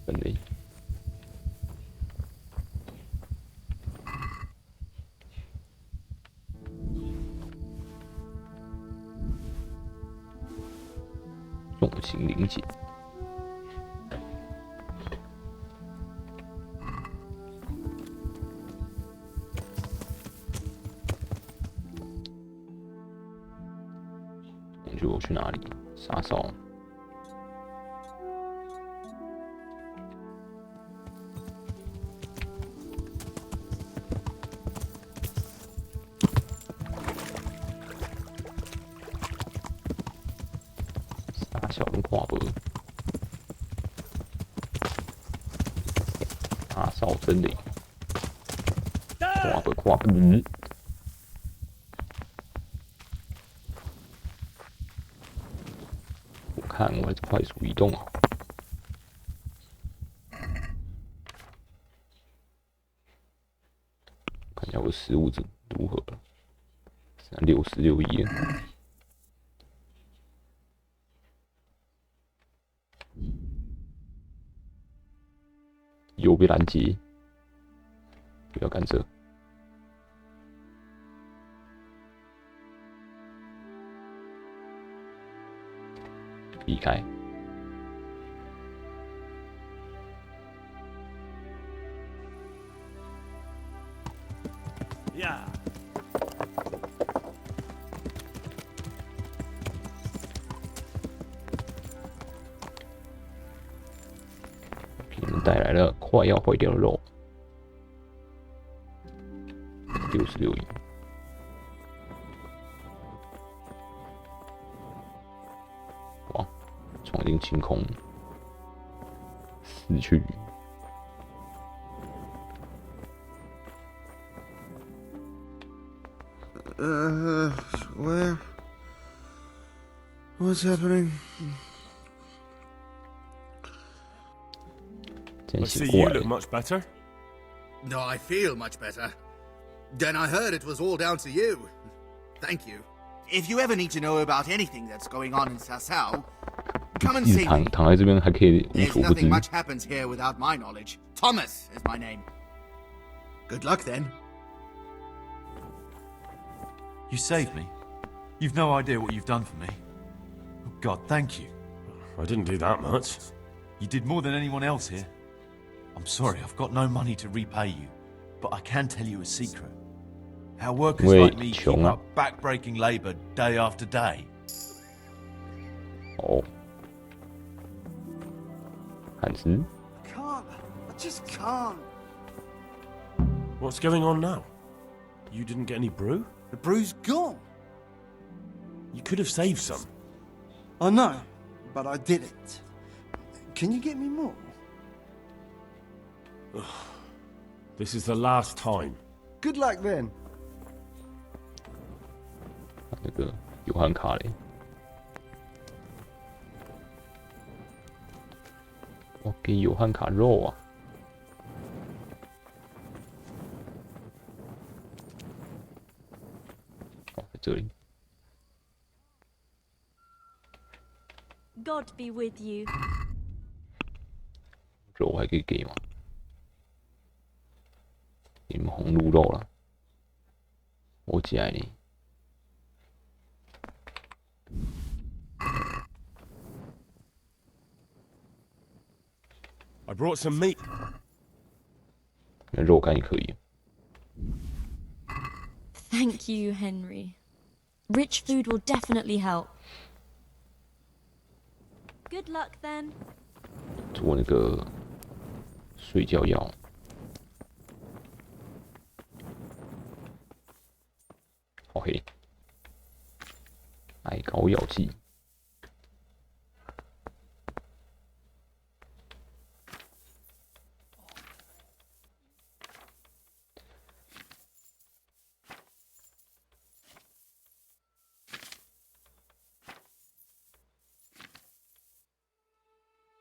Speaker 1: 分类。重型零件。我去哪里？杀手。小龙跨步，大少真理，跨步，我看我还是快速移动啊。看一下我失误值如何了，66亿了。又被拦截，不要干涉，避开。
Speaker 19: 呀！
Speaker 1: 给你们带来了快要坏掉的肉，66亿。哇！闯进晴空，死去。
Speaker 2: Where? What's happening?
Speaker 20: I see you look much better.
Speaker 22: No, I feel much better. Then I heard it was all down to you. Thank you. If you ever need to know about anything that's going on in Sasau, come and see me.
Speaker 1: 躺在这边还可以无
Speaker 22: There's
Speaker 1: 所不知。
Speaker 22: nothing much happens here without my knowledge. Thomas is my name. Good luck then.
Speaker 13: You saved me. You've no idea what you've done for me. Oh God, thank you.
Speaker 20: I didn't do that much.
Speaker 13: You did more than anyone else here. I'm sorry, I've got no money to repay you, but I can tell you a secret. Our workers like me keep up back-breaking labor day after day.
Speaker 1: Oh. 汉斯。
Speaker 22: Can't. I just can't.
Speaker 20: What's going on now? You didn't get any brew?
Speaker 22: The brew's gone.
Speaker 20: You could have saved some.
Speaker 22: I know, but I didn't. Can you get me more?
Speaker 20: This is the last time.
Speaker 22: Good luck then.
Speaker 1: 那个约翰卡雷，我给约翰卡肉啊！哦，在这里。
Speaker 23: God be with you.
Speaker 1: 肉还可以给吗？给你们红鹿肉了，我起来你。
Speaker 20: I brought some meat.
Speaker 1: 那肉干也可以。
Speaker 23: Thank you, Henry. Rich food will definitely help. Good luck then.
Speaker 1: 做那个睡觉药。好黑。矮膏药剂。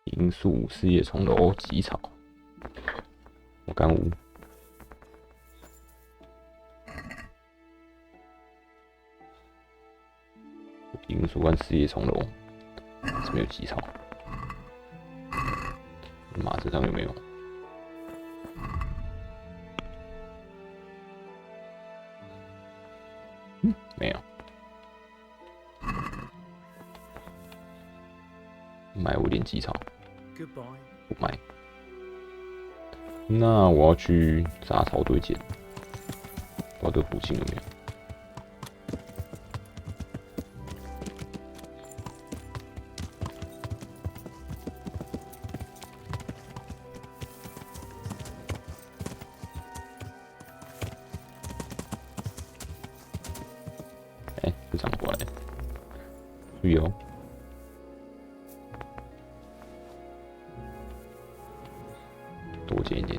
Speaker 1: 罂粟、四叶虫楼、棘草、干乌。罂粟和四叶虫楼，这边有棘草。马车上有没有？没有。买我点棘草。不买。那我要去杂草堆捡，不知道这附近有没有。这长过来，注意哦。多捡一点。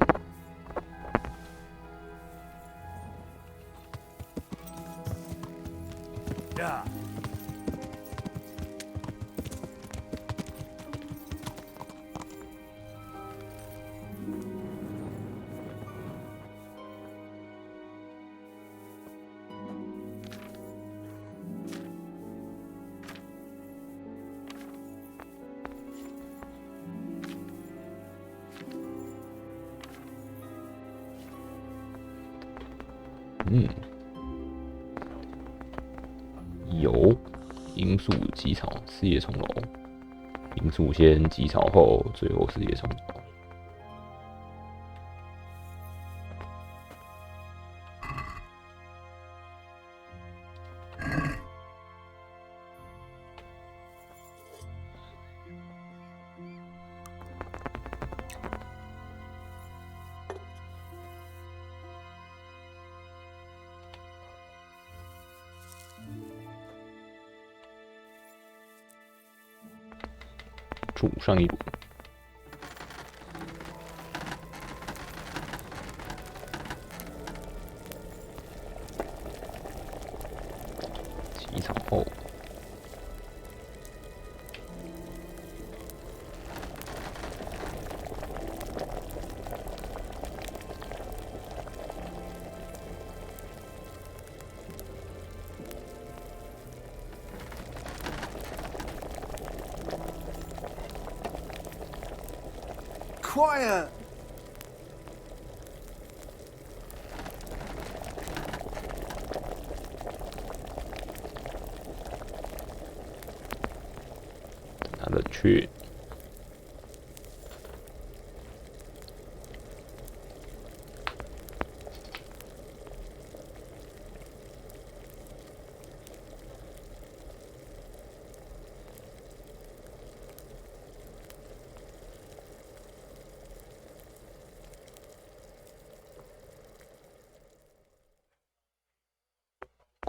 Speaker 1: 有罂粟、棘草、四叶虫楼。罂粟先，棘草后，最后四叶虫楼。煮上一轮。起草后，Quiet! 它冷却。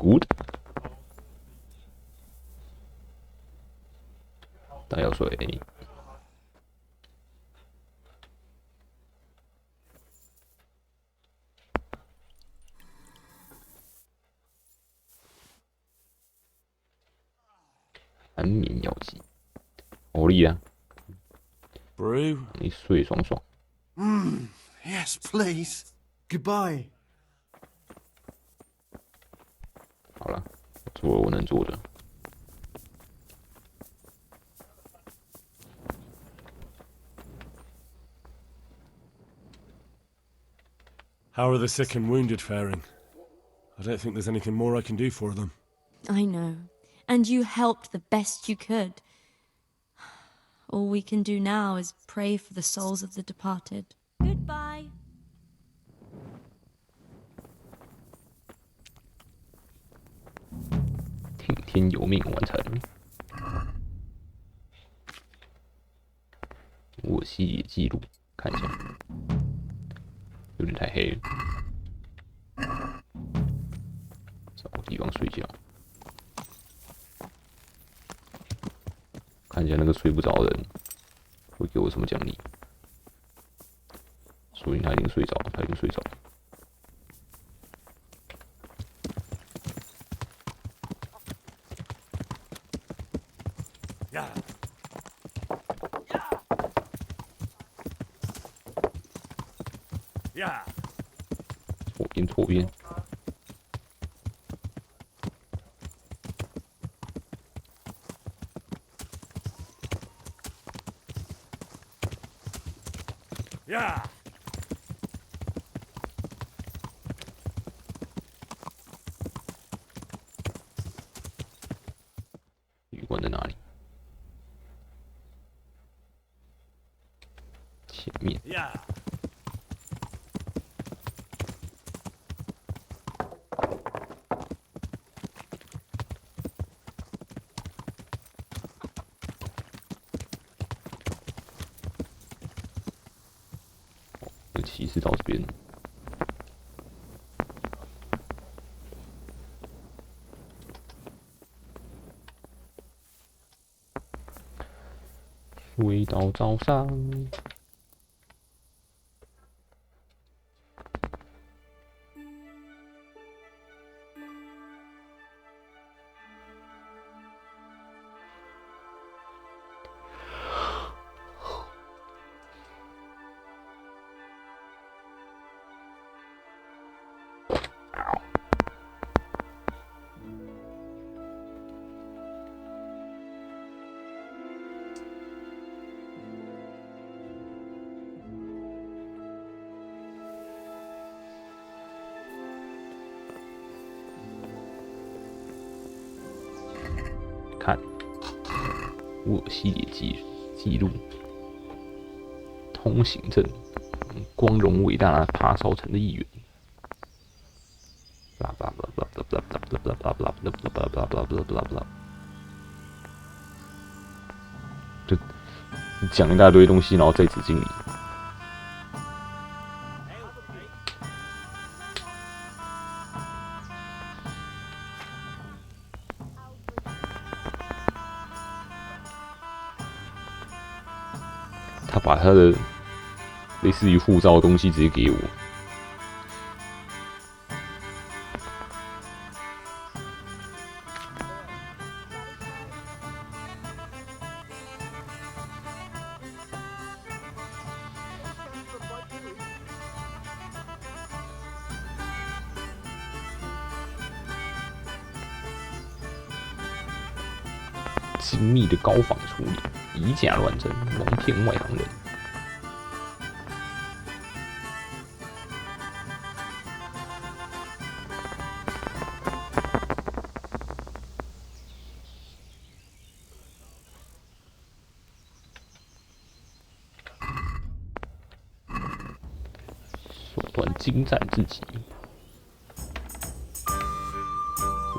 Speaker 1: Good， 大药水，安眠药剂，欧丽啊
Speaker 3: ，Brew，
Speaker 1: 你睡爽爽。
Speaker 12: Yes, please. Goodbye.
Speaker 1: 好了，做了我能做的。
Speaker 20: How are the sick and wounded faring? I don't think there's anything more I can do for them.
Speaker 23: I know. And you helped the best you could. All we can do now is pray for the souls of the departed. Goodbye.
Speaker 1: 听天由命完成。我系列记录，看一下，有点太黑了，找个地方睡觉。看起来那个睡不着的人会给我什么奖励？所以他已经睡着了，他已经睡着了。左边。旅馆在哪里？前面。骑士到这边，睡到早上。看，我系列记录，通行证，光荣伟大爬烧城的一员。就讲一大堆东西，然后在此敬礼。他把他的类似于护照的东西直接给我。精密的高仿处理，以假乱真，蒙骗外行人。手段精湛至极。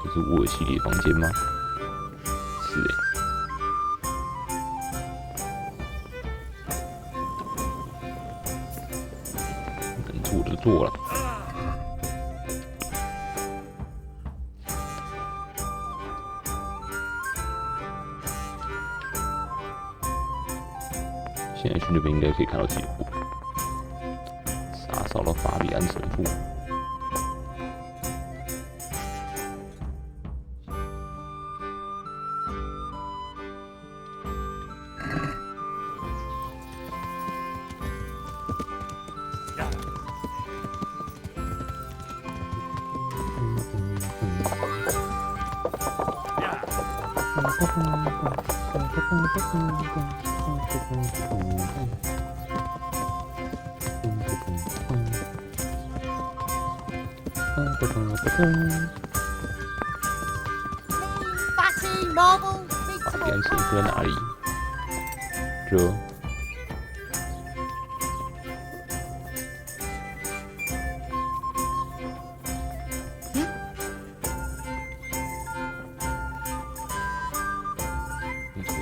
Speaker 1: 这是沃尔系列房间吗？是欸。我就做了。现在去那边应该可以看到结果。打扫了法比安神父。法比安神父在哪里？这。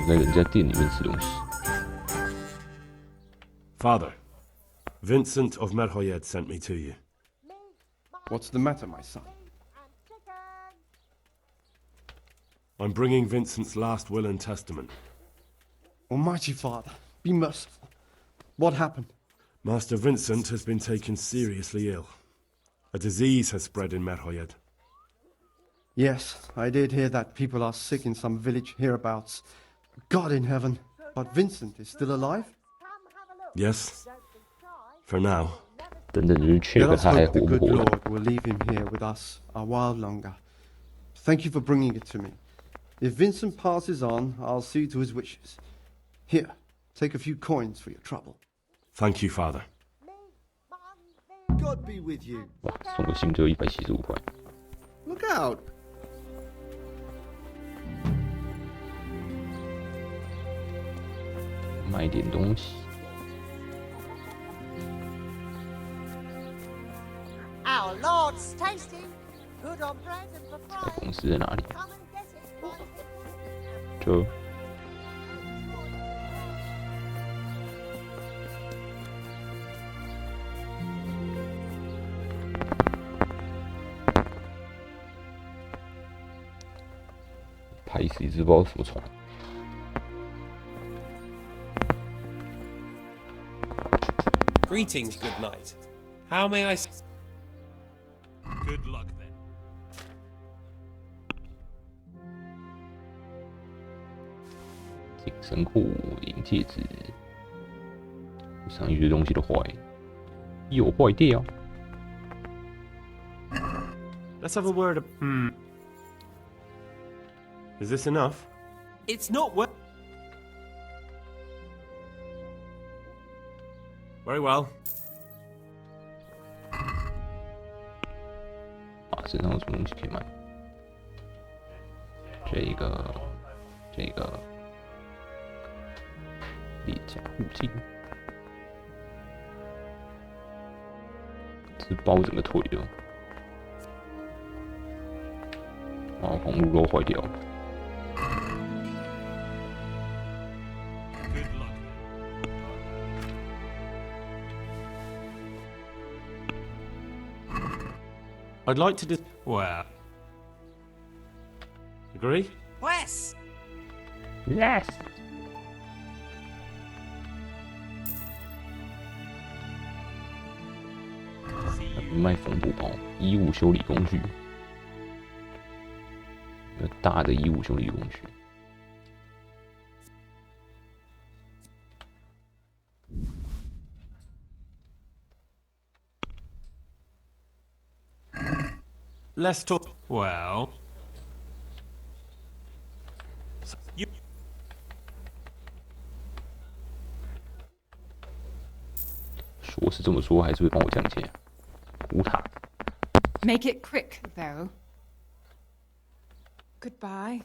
Speaker 1: 在人家店里面吃东西。
Speaker 20: Father, Vincent of Merhoyed sent me to you.
Speaker 12: What's the matter, my son?
Speaker 20: I'm bringing Vincent's last will and testament.
Speaker 12: Almighty Father, be merciful. What happened?
Speaker 20: Master Vincent has been taken seriously ill. A disease has spread in Merhoyed.
Speaker 12: Yes, I did hear that people are sick in some village hereabouts. God in heaven, but Vincent is still alive?
Speaker 20: Yes. For now.
Speaker 1: 等等，就是 check
Speaker 12: Let us
Speaker 1: 他还
Speaker 12: hope
Speaker 1: 活
Speaker 12: the
Speaker 1: 不
Speaker 12: good
Speaker 1: 活。
Speaker 12: Lord will leave him here with us a while longer. Thank you for bringing it to me. If Vincent passes on, I'll see to his wishes. Here, take a few coins for your trouble.
Speaker 20: Thank you, Father.
Speaker 7: God be with you.
Speaker 1: 哇，送个信只有175块。
Speaker 7: Look out.
Speaker 1: 买点东西。
Speaker 6: Our Lord's tasty. Good on bread and for
Speaker 1: 在
Speaker 6: fries.
Speaker 1: 公司在哪里？
Speaker 6: Come and get it.
Speaker 1: 这。拍死一只不知道什么虫。
Speaker 9: Greetings, good knight. How may I...
Speaker 19: Good luck then.
Speaker 1: 紧身裤、银戒指，上一堆东西都坏，又坏掉。
Speaker 20: Let's have a word. Is this enough?
Speaker 9: It's not well...
Speaker 20: Very well.
Speaker 1: 啊，身上有什么东西可以买？这个，猎甲护颈，是包整个腿的。啊，红路都坏掉了。
Speaker 19: Good luck.
Speaker 20: I'd like to do...
Speaker 9: Well...
Speaker 20: Agree?
Speaker 6: Wes.
Speaker 1: Yes. 卖缝补包、衣物修理工具，一个大的衣物修理工具。
Speaker 20: Let's talk...
Speaker 9: Well...
Speaker 20: You...
Speaker 1: 说是这么说，还是会帮我降价。古塔。
Speaker 10: Make it quick, though. Goodbye.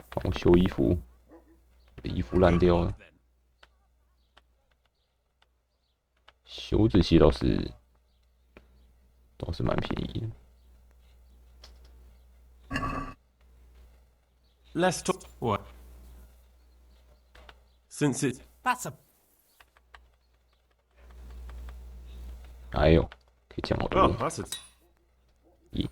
Speaker 1: 帮我修衣服，我的衣服烂掉了。修这些倒是蛮便宜的。
Speaker 20: Let's talk...
Speaker 9: What?
Speaker 20: Since it...
Speaker 6: That's a...
Speaker 1: 哎呦，可以降好多。
Speaker 20: Oh, that's it.
Speaker 1: 咦？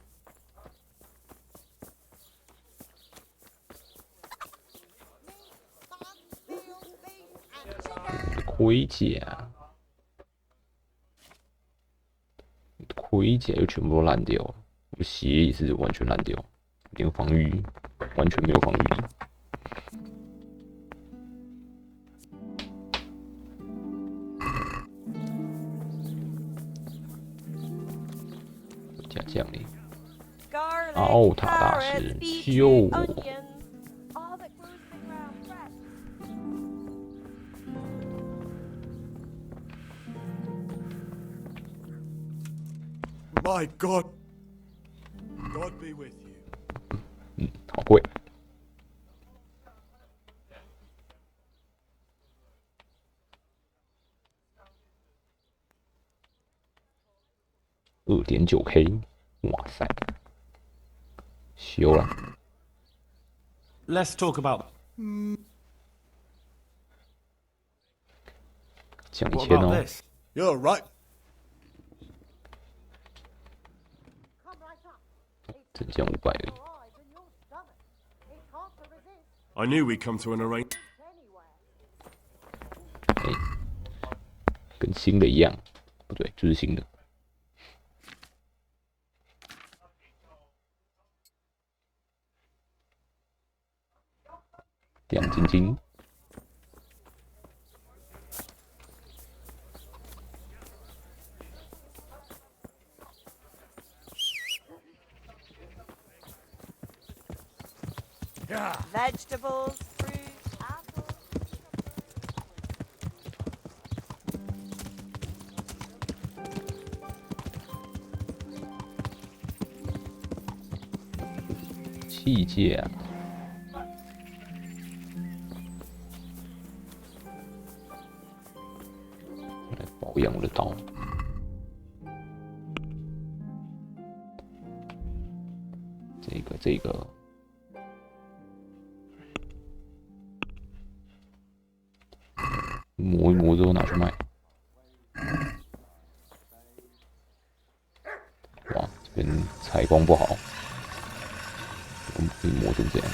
Speaker 1: 我的盔甲，盔甲又全部都烂掉了，我的鞋也是完全烂掉，连防御完全没有防御力。加酱嘞！奥塔大师救我！
Speaker 19: My God. God be with you.
Speaker 1: 嗯，好贵。2.9K， 哇塞，修了。
Speaker 20: Let's talk about...
Speaker 1: 奖1000哦。
Speaker 22: You're right.
Speaker 1: 整件500而已。
Speaker 20: I knew we'd come to an arrangement.
Speaker 1: 哎，跟新的一样，不对，就是新的。亮晶晶。
Speaker 6: Vegetables, fruit, apples.
Speaker 1: 器械啊，来保养我的刀。这个。 磨一磨之后拿去卖。哇，这边采光不好，可以磨成这样。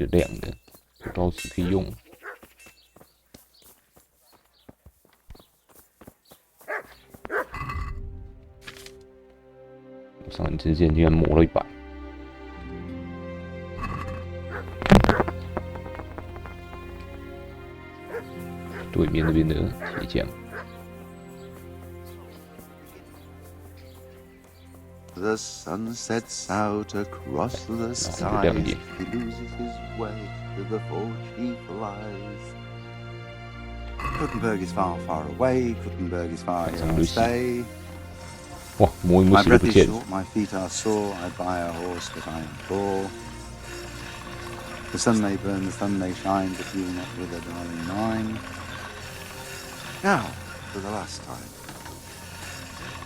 Speaker 1: 是亮的，这刀子可以用。上之前居然磨了100。对面那边的铁匠。
Speaker 18: The sun sets out across the sky. He loses his way to the forge he flies. Gutenberg is far, far away. Gutenberg is far here to stay. My breath is short, my feet are sore. I buy a horse, but I am poor. The sun may burn, the sun may shine, but you not with a darling mine. Now, for the last time.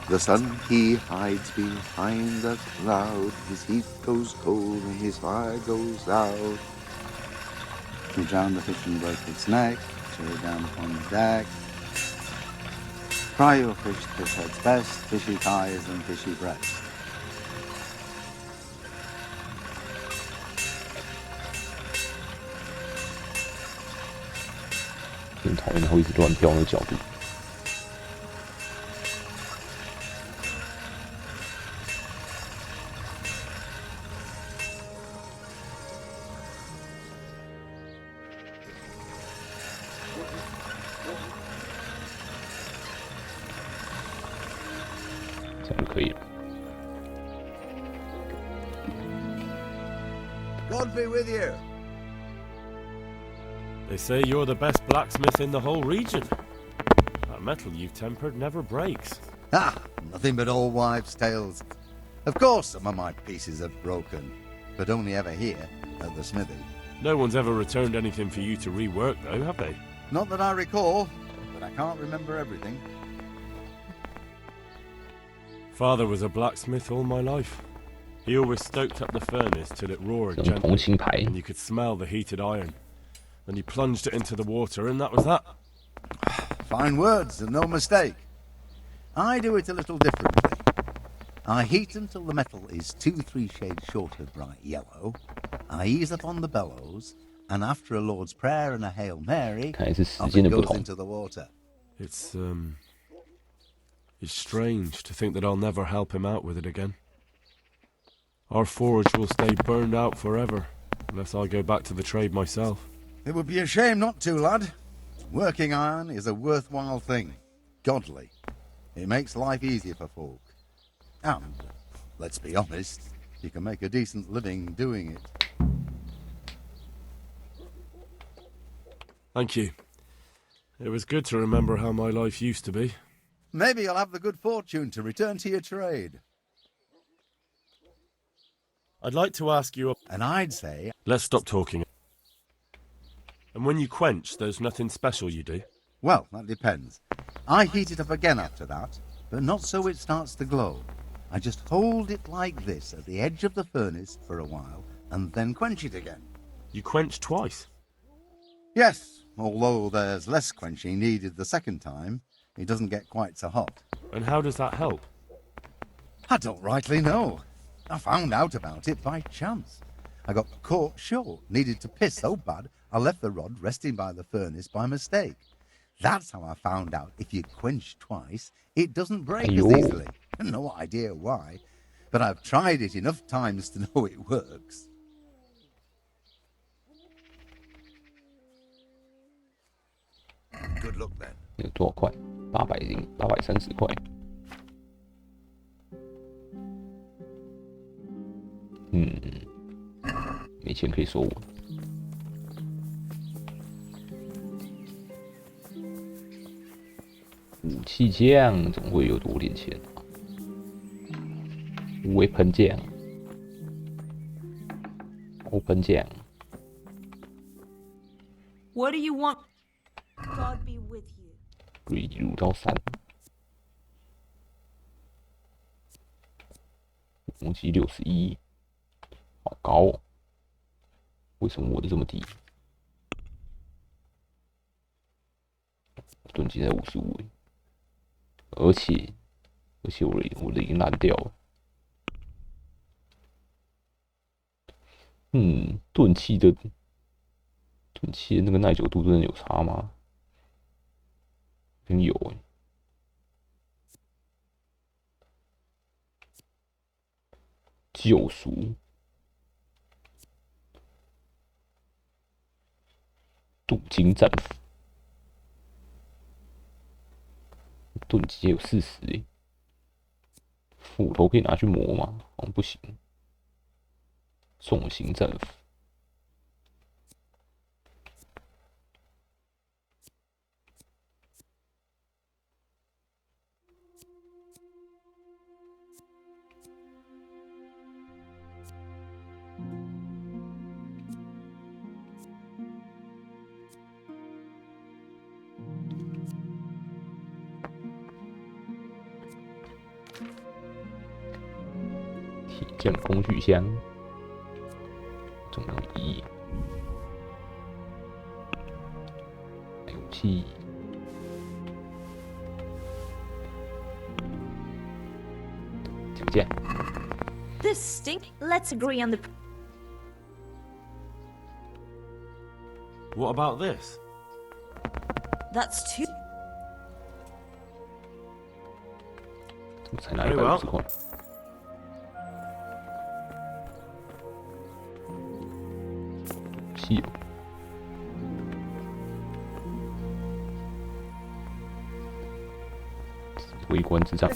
Speaker 18: The sun, he hides behind a cloud. His heat goes cold and his fire goes out. You drown the fish and break its neck. Throw it down upon the deck. Fry your fish, fish head's best. Fishy thighs and fishy breast.
Speaker 1: 挺讨厌它会一直乱跳那个角度。
Speaker 22: God be with you.
Speaker 20: They say you're the best blacksmith in the whole region. That metal you've tempered never breaks.
Speaker 22: Ah, nothing but old wives' tales. Of course some of my pieces have broken, but only ever here, at the smithy.
Speaker 20: No one's ever returned anything for you to rework, though, have they?
Speaker 22: Not that I recall, but I can't remember everything.
Speaker 20: Father was a blacksmith all my life. He always stoked up the furnace till it roared gently, and you could smell the heated iron. Then he plunged it into the water, and that was that.
Speaker 22: Fine words, and no mistake. I do it a little differently. I heat until the metal is 2-3 shades short of bright yellow. I ease up on the bellows, and after a Lord's Prayer and a Hail Mary, off it goes into the water.
Speaker 20: It's strange to think that I'll never help him out with it again. Our forge will stay burned out forever, unless I go back to the trade myself.
Speaker 2: It would be a shame not to, lad. Working iron is a worthwhile thing. Godly. It makes life easier for folk. And, let's be honest, you can make a decent living doing it.
Speaker 20: Thank you. It was good to remember how my life used to be.
Speaker 2: Maybe you'll have the good fortune to return to your trade.
Speaker 20: I'd like to ask you...
Speaker 2: And I'd say...
Speaker 20: Let's stop talking. And when you quench, there's nothing special you do?
Speaker 2: Well, that depends. I heat it up again after that, but not so it starts to glow. I just hold it like this at the edge of the furnace for a while, and then quench it again.
Speaker 20: You quench twice?
Speaker 2: Yes, although there's less quenching needed the second time. It doesn't get quite so hot.
Speaker 20: And how does that help?
Speaker 2: I don't rightly know. I found out about it by chance. I got caught short, needed to piss so bad, I left the rod resting by the furnace by mistake. That's how I found out if you quench twice, it doesn't break as easily. No idea why, but I've tried it enough times to know it works. Good luck then.
Speaker 1: 有多少块？830块。没钱可以收我。武器匠总会有多点钱啊？Weapon 匠 ，Open 匠。
Speaker 23: What do you want? God be with you.
Speaker 1: Renew 到3，攻击61，好高哦！为什么我的这么低？盾击才55，而且我的已经烂掉了。钝器的那个耐久度真的有差吗？真有欸。救赎，镀金战斧，盾击也有40欸。斧头可以拿去磨吗？好像不行。重型战斧。铁匠工具箱，总共1，还有武器。就这样。
Speaker 23: This stink. Let's agree on the.
Speaker 20: What about this?
Speaker 23: That's too.
Speaker 1: 怎么才拿150块？稀有。指挥官之杖，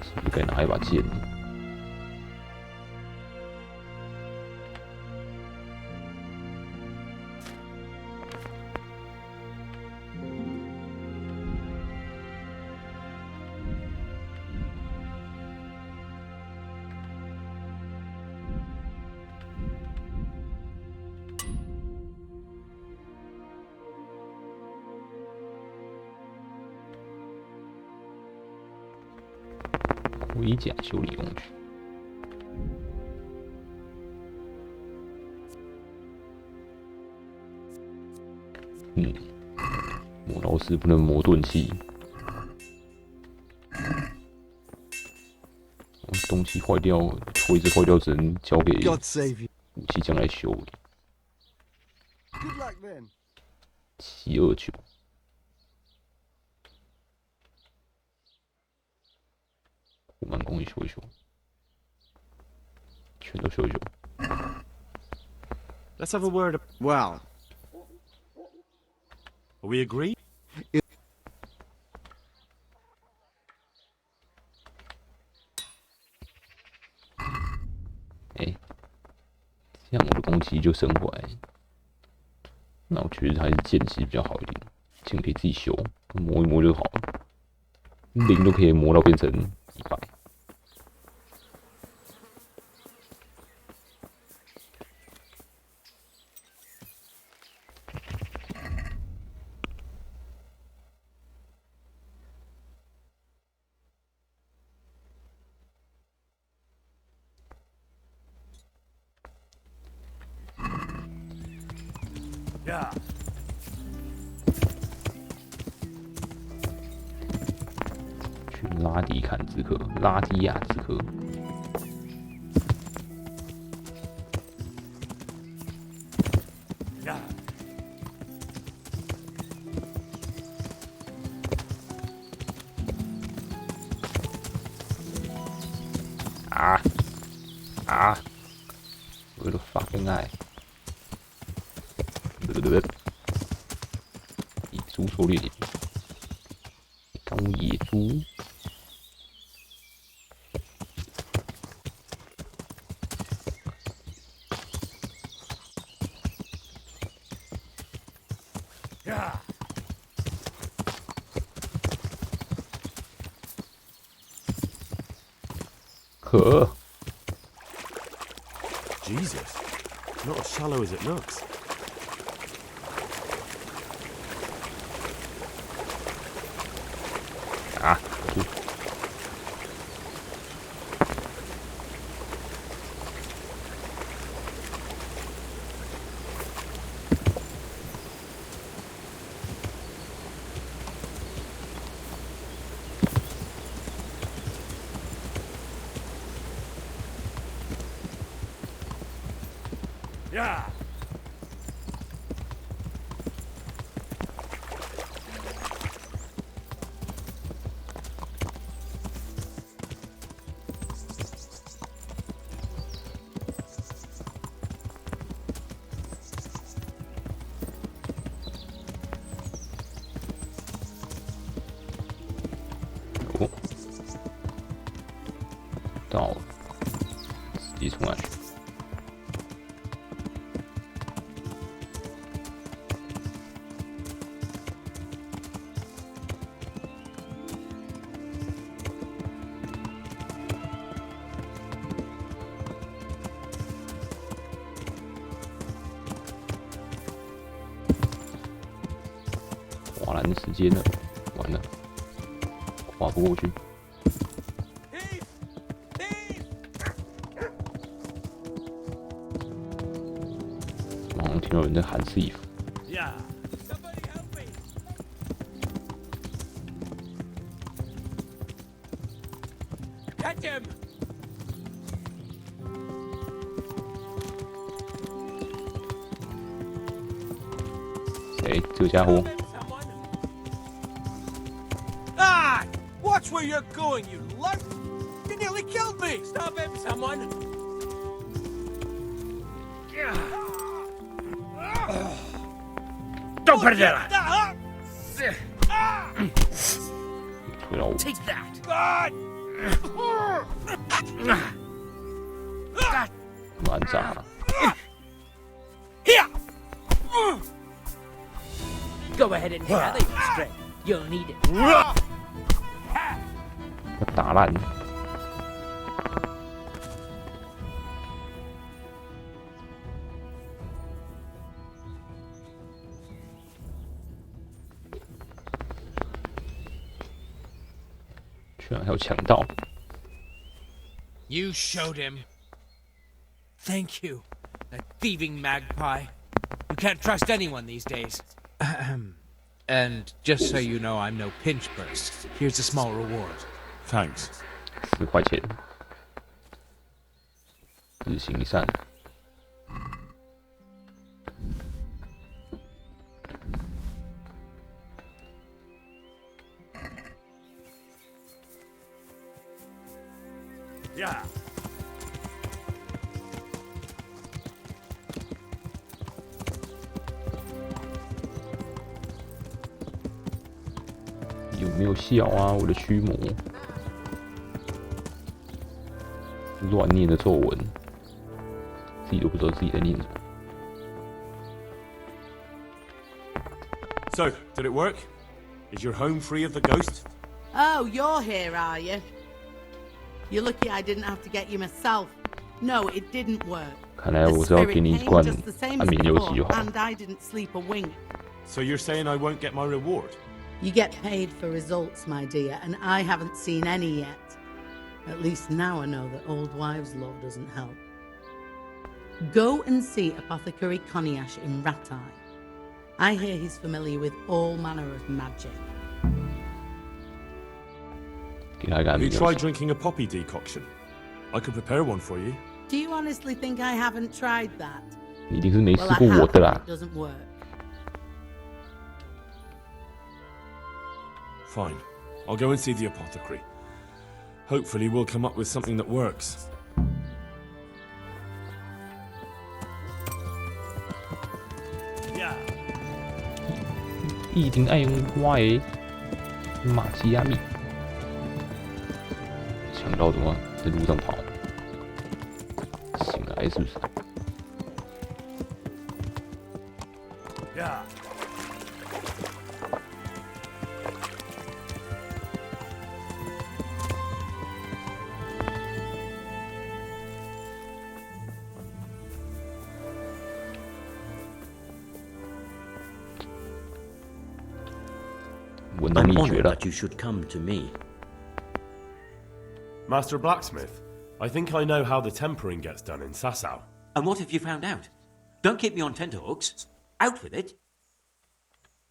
Speaker 1: 是不是该拿一把剑？盔甲修理工具，磨刀石不能磨钝器，东西坏掉，锤子坏掉只能交给武器匠来修理。729。虎蛮工艺修一修，全都修一修。
Speaker 20: Let's have a word.
Speaker 12: Well,
Speaker 20: are we agreed?
Speaker 1: 这样我的攻击就升回来。那我觉得还是剑其实比较好一点，剑可以自己修，磨一磨就好了。0都可以磨到变成100。去拉迪坎之客，拉迪亚之客。我的 fucking eye！ 野猪狩猎点，当野猪。可。
Speaker 20: Jesus, not as shallow as it looks.
Speaker 19: Yeah.
Speaker 1: 到了，直接冲下去。跨栏时间了，完了，跨不过去。好像听到有人在喊 thief。Catch
Speaker 19: him!
Speaker 1: 谁？这个家伙。
Speaker 19: Ah! Watch where you're going, you lout! You nearly killed me! Stop him, someone! Don't put it there! Take that! God!
Speaker 1: 乱炸了。
Speaker 19: Here! Go ahead and gather your strength. You'll need it.
Speaker 1: 要打烂。居然还有强盗！
Speaker 16: You showed him. Thank you, that thieving magpie. You can't trust anyone these days. And just so you know, I'm no pinch purse. Here's a small reward.
Speaker 20: Thanks.
Speaker 1: 10块钱。日行一善。
Speaker 19: Yeah.
Speaker 1: 没有效啊！我的驱魔，乱念的咒文，自己都不知道自己在念什么。
Speaker 3: So, did it work? Is your home free of the ghost?
Speaker 4: Oh, you're here, are you? You're lucky I didn't have to get you myself. No, it didn't work.
Speaker 1: 看来我是要给你一罐安眠药剂就好。
Speaker 4: And I didn't sleep a wink.
Speaker 3: So you're saying I won't get my reward?
Speaker 4: You get paid for results, my dear, and I haven't seen any yet. At least now I know that old wives' love doesn't help. Go and see Apothecary Coniash in Ratai. I hear he's familiar with all manner of magic.
Speaker 3: Have you tried drinking a poppy decoction? I could prepare one for you.
Speaker 4: Do you honestly think I haven't tried that?
Speaker 1: 你一定是没试过我的啦。
Speaker 4: It doesn't work.
Speaker 3: Fine. I'll go and see the apothecary. Hopefully we'll come up with something that works.
Speaker 1: 一定爱用我的马奇亚米。强盗怎么在路上跑？醒来是不是？I'm
Speaker 11: honored that you should come to me.
Speaker 20: Master Blacksmith, I think I know how the tempering gets done in Sasau.
Speaker 11: And what have you found out? Don't keep me on tenterhooks. Out with it.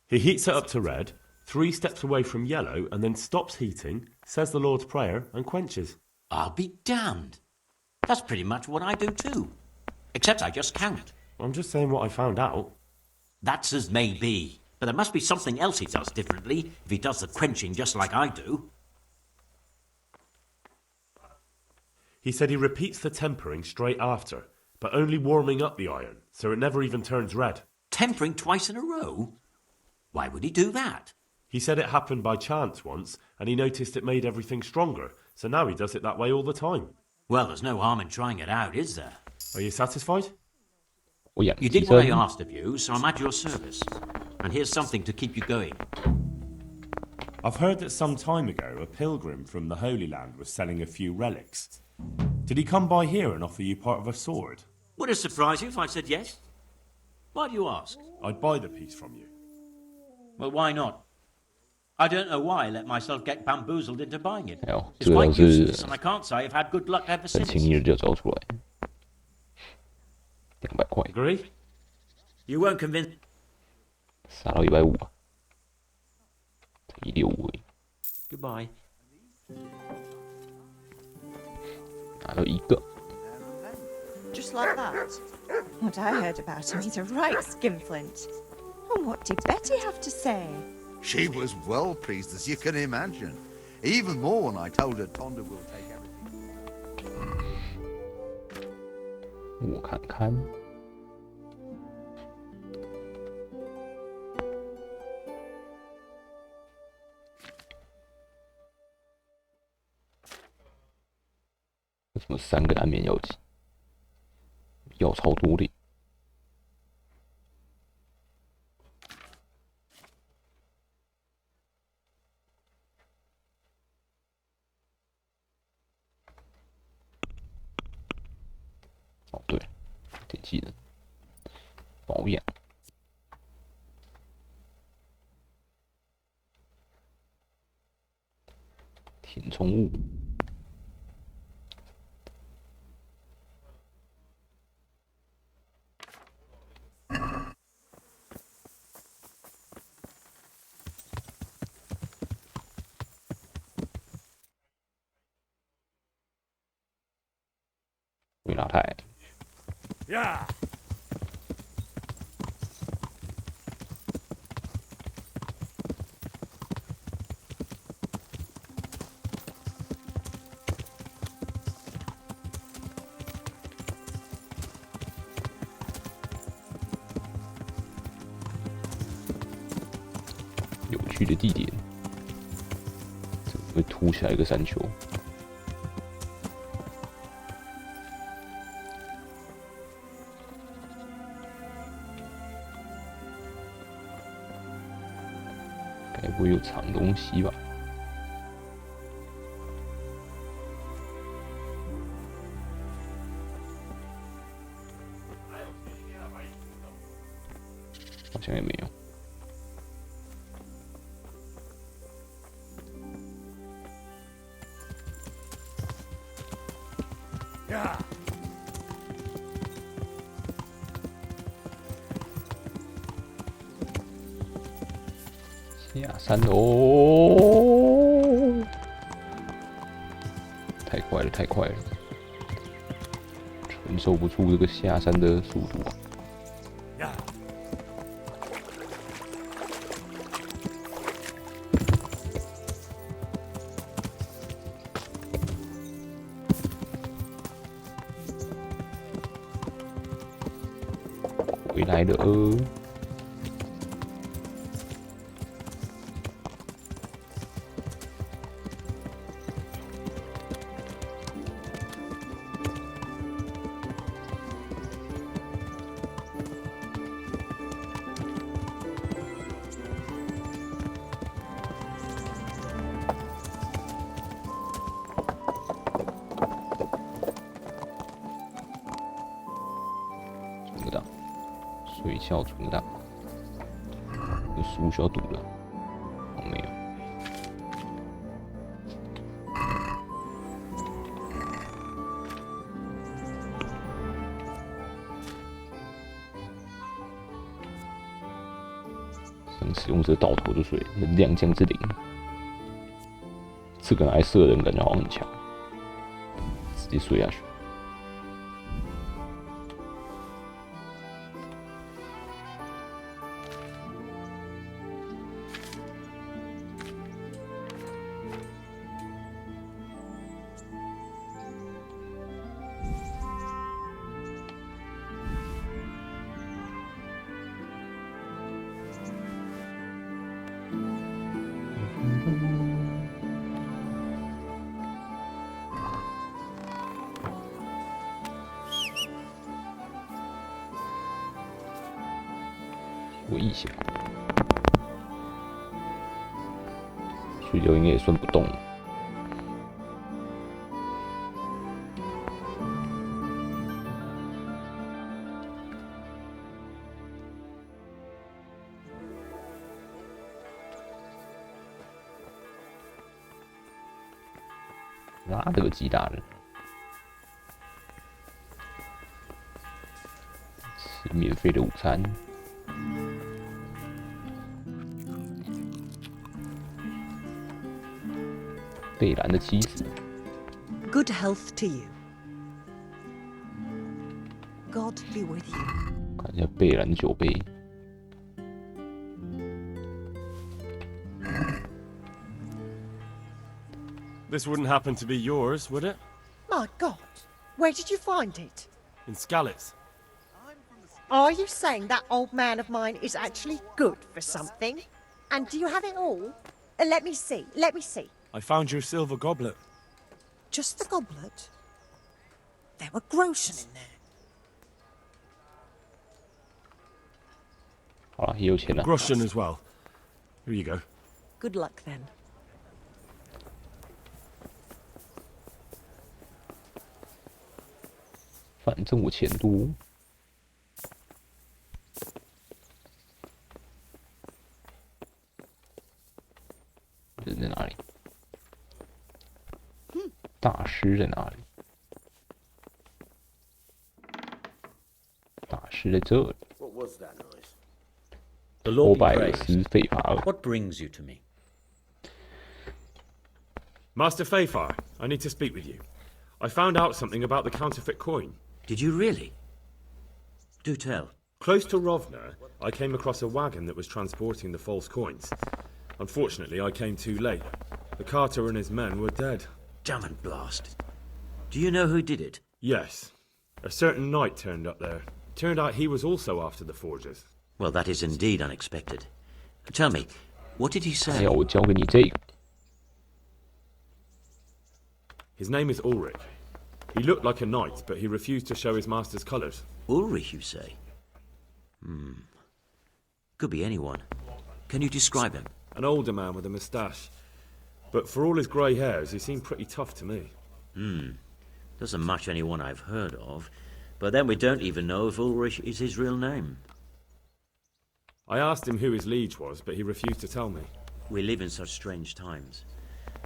Speaker 20: He heats it up to red, 3 steps away from yellow, and then stops heating, says the Lord's Prayer, and quenches.
Speaker 11: I'll be damned. That's pretty much what I do too. Except I just count.
Speaker 20: I'm just saying what I found out.
Speaker 11: That's as may be. But there must be something else he does differently if he does the quenching just like I do.
Speaker 20: He said he repeats the tempering straight after, but only warming up the iron, so it never even turns red.
Speaker 11: Tempering twice in a row? Why would he do that?
Speaker 20: He said it happened by chance once, and he noticed it made everything stronger, so now he does it that way all the time.
Speaker 11: Well, there's no harm in trying it out, is there?
Speaker 20: Are you satisfied?
Speaker 11: You did what I asked of you, so I'm at your service. And here's something to keep you going.
Speaker 20: I've heard that some time ago a pilgrim from the Holy Land was selling a few relics. Did he come by here and offer you part of a sword?
Speaker 11: Would it surprise you if I said yes? Why do you ask?
Speaker 20: I'd buy the piece from you.
Speaker 11: Well, why not? I don't know why I let myself get bamboozled into buying it. It's
Speaker 1: 这个
Speaker 11: quite
Speaker 1: 倒是
Speaker 11: useless, and I can't say I've had good luck ever
Speaker 1: 很
Speaker 11: since.
Speaker 1: 轻易的就找出来，200块，
Speaker 11: Agree? You won't convince.
Speaker 1: 杀到150啊，才165而已，
Speaker 11: Goodbye.
Speaker 1: 拿到1个。
Speaker 17: Just like that. What I heard about him, he's a right skinflint. And what did Betty have to say?
Speaker 2: She was well pleased, as you can imagine. Even more when I told her Tonda will take everything.
Speaker 1: 我看看，为什么3个安眠药剂？药超多的。哦，对，点技能保养，填充物。维拉泰，
Speaker 19: Yeah.
Speaker 1: 有趣的地点。会凸起来一个山丘。该不会有藏东西吧？好像也没有。下山喽！太快了，太快了，承受不住这个下山的速度啊！回来了。存档，水窖存档，有书需要读的，哦没有。想使用者倒头就睡，能量降至0。这个拿来射人感觉好像很强，直接睡下去。我一下，水流应该也算不动了。拉德基大人，吃免费的午餐。贝兰的妻子。
Speaker 17: Good health to you. God be with you.
Speaker 1: 看一下贝兰的酒杯。
Speaker 20: This wouldn't happen to be yours, would it?
Speaker 6: My God, where did you find it?
Speaker 20: In Skalitz.
Speaker 6: Are you saying that old man of mine is actually good for something? And do you have it all? Let me see, let me see.
Speaker 20: I found your silver goblet.
Speaker 17: Just the goblet? There were groschen in there.
Speaker 1: 好了，也有钱了。
Speaker 20: Groschen as well. Here you go.
Speaker 17: Good luck then.
Speaker 1: 反正我钱多。人在哪里？大师在哪里？大师在这里。
Speaker 11: What was that noise?
Speaker 1: 欧拜尔斯费法尔。
Speaker 11: What brings you to me?
Speaker 3: Master Fayfar, I need to speak with you. I found out something about the counterfeit coin.
Speaker 11: Did you really? Do tell.
Speaker 3: Close to Rovna, I came across a wagon that was transporting the false coins. Unfortunately, I came too late. The carter and his men were dead.
Speaker 11: Damn and blast. Do you know who did it?
Speaker 3: Yes. A certain knight turned up there. Turned out he was also after the forgers.
Speaker 11: Well, that is indeed unexpected. Tell me, what did he say?
Speaker 1: 要我交给你这个。
Speaker 3: His name is Ulrich. He looked like a knight, but he refused to show his master's colours.
Speaker 11: Ulrich, you say? Could be anyone. Can you describe him?
Speaker 3: An older man with a moustache. But for all his grey hairs, he seemed pretty tough to me.
Speaker 11: Doesn't match anyone I've heard of. But then we don't even know if Ulrich is his real name.
Speaker 3: I asked him who his liege was, but he refused to tell me.
Speaker 11: We live in such strange times.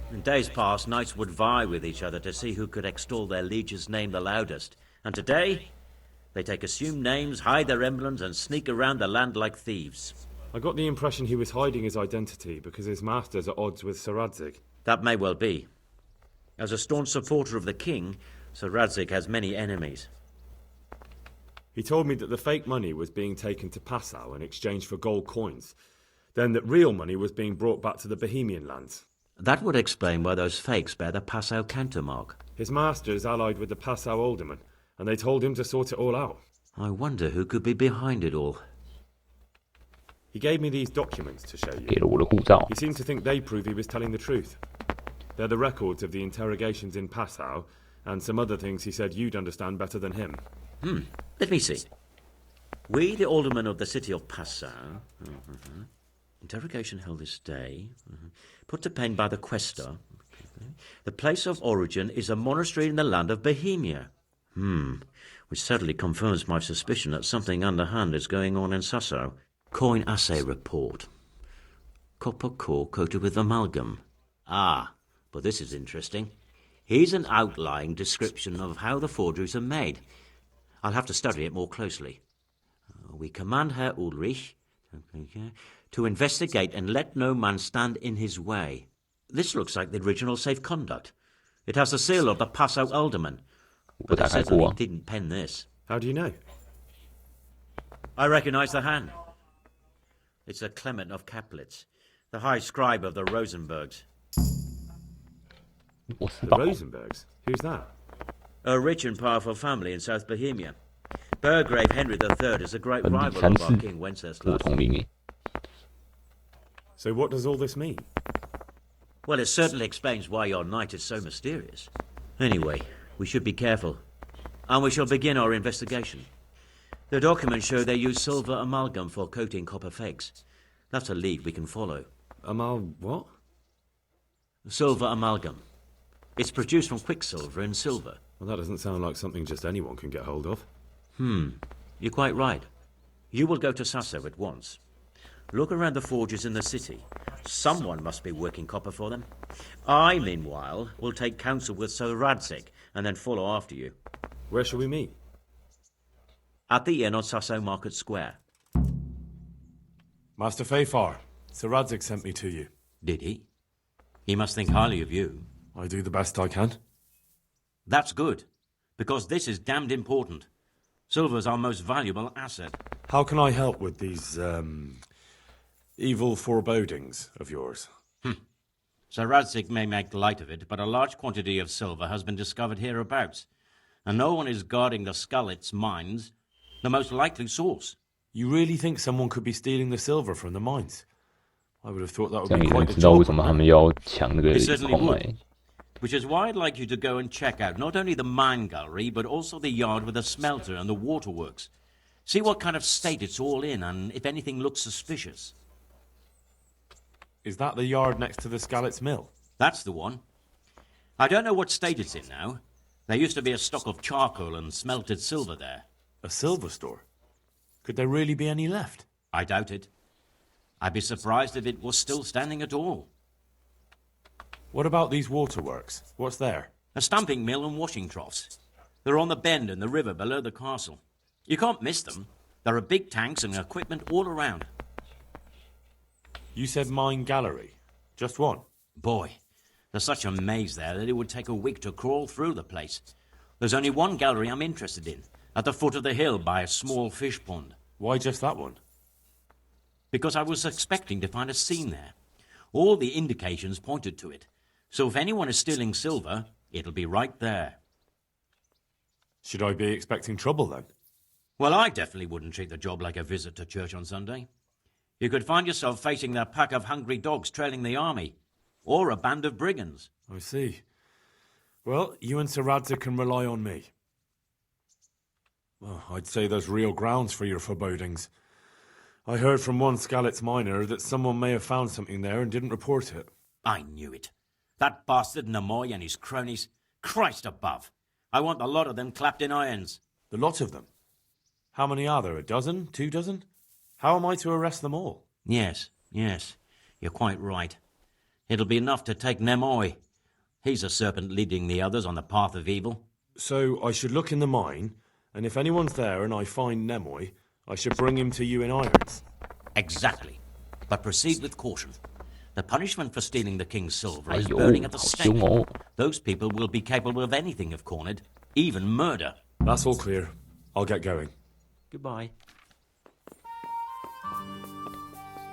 Speaker 11: In days past, knights would vie with each other to see who could extol their liege's name the loudest. And today, they take assumed names, hide their emblems, and sneak around the land like thieves.
Speaker 3: I got the impression he was hiding his identity because his master's at odds with Sir Radzig.
Speaker 11: That may well be. As a staunch supporter of the king, Sir Radzig has many enemies.
Speaker 3: He told me that the fake money was being taken to Passau in exchange for gold coins, then that real money was being brought back to the Bohemian lands.
Speaker 11: That would explain why those fakes bear the Passau countermark.
Speaker 3: His master is allied with the Passau alderman, and they told him to sort it all out.
Speaker 11: I wonder who could be behind it all.
Speaker 3: He gave me these documents to show you.
Speaker 1: 给了我的护照。
Speaker 3: He seemed to think they prove he was telling the truth. They're the records of the interrogations in Passau, and some other things he said you'd understand better than him.
Speaker 11: Let me see. We, the aldermen of the city of Passau. Interrogation held this day. Put to pen by the questor. The place of origin is a monastery in the land of Bohemia. Which certainly confirms my suspicion that something underhand is going on in Sasso. Coin assay report. Copper core coated with amalgam. But this is interesting. Here's an outline description of how the forgeries are made. I'll have to study it more closely. We command Herr Ulrich to investigate and let no man stand in his way. This looks like the original safe conduct. It has the seal of the Passau alderman. But they certainly didn't pen this.
Speaker 3: How do you know?
Speaker 11: I recognize the hand. It's a Clement of Kaplitz, the high scribe of the Rosenbergs.
Speaker 3: The Rosenbergs? Who's that?
Speaker 11: A rich and powerful family in South Bohemia. Burgrave Henry III is a great rival of our King Wenceslas.
Speaker 3: So what does all this mean?
Speaker 11: Well, it certainly explains why your knight is so mysterious. Anyway, we should be careful. And we shall begin our investigation. The documents show they use silver amalgam for coating copper fakes. That's a lead we can follow.
Speaker 3: What?
Speaker 11: Silver amalgam. It's produced from quicksilver and silver.
Speaker 3: Well, that doesn't sound like something just anyone can get hold of.
Speaker 11: You're quite right. You will go to Sasso at once. Look around the forges in the city. Someone must be working copper for them. I, meanwhile, will take counsel with Sir Radzig and then follow after you.
Speaker 3: Where shall we meet?
Speaker 11: At the inn on Sasso Market Square.
Speaker 3: Master Fayfar, Sir Radzig sent me to you.
Speaker 11: Did he? He must think highly of you.
Speaker 3: I do the best I can.
Speaker 11: That's good, because this is damned important. Silver's our most valuable asset.
Speaker 3: How can I help with these, evil forebodings of yours?
Speaker 11: Sir Radzig may make light of it, but a large quantity of silver has been discovered hereabouts, and no one is guarding the Skalitz mines, the most likely source.
Speaker 3: You really think someone could be stealing the silver from the mines? I would have thought that would be quite the job.
Speaker 11: It certainly would. Which is why I'd like you to go and check out not only the mine gallery, but also the yard with the smelter and the waterworks. See what kind of state it's all in, and if anything looks suspicious.
Speaker 3: Is that the yard next to the Skalitz mill?
Speaker 11: That's the one. I don't know what state it's in now. There used to be a stock of charcoal and smelted silver there.
Speaker 3: A silver store? Could there really be any left?
Speaker 11: I doubt it. I'd be surprised if it was still standing at all.
Speaker 3: What about these waterworks? What's there?
Speaker 11: A stamping mill and washing troughs. They're on the bend in the river below the castle. You can't miss them. There are big tanks and equipment all around.
Speaker 3: You said mine gallery. Just one?
Speaker 11: Boy, there's such a maze there that it would take a week to crawl through the place. There's only one gallery I'm interested in, at the foot of the hill by a small fish pond.
Speaker 3: Why just that one?
Speaker 11: Because I was expecting to find a scene there. All the indications pointed to it. So if anyone is stealing silver, it'll be right there.
Speaker 3: Should I be expecting trouble then?
Speaker 11: Well, I definitely wouldn't treat the job like a visit to church on Sunday. You could find yourself facing that pack of hungry dogs trailing the army, or a band of brigands.
Speaker 3: I see. Well, you and Sir Radzig can rely on me. Well, I'd say there's real grounds for your forebodings. I heard from one Skalitz miner that someone may have found something there and didn't report it.
Speaker 11: I knew it. That bastard Nemoy and his cronies. Christ above. I want the lot of them clapped in irons.
Speaker 3: The lot of them? How many are there? 12? 2 dozen? How am I to arrest them all?
Speaker 11: Yes. You're quite right. It'll be enough to take Nemoy. He's a serpent leading the others on the path of evil.
Speaker 3: So I should look in the mine, and if anyone's there and I find Nemoy, I should bring him to you in irons.
Speaker 11: Exactly. But proceed with caution. The punishment for stealing the king's silver is burning at the stake. Those people will be capable of anything if cornered, even murder.
Speaker 3: That's all clear. I'll get going.
Speaker 11: Goodbye.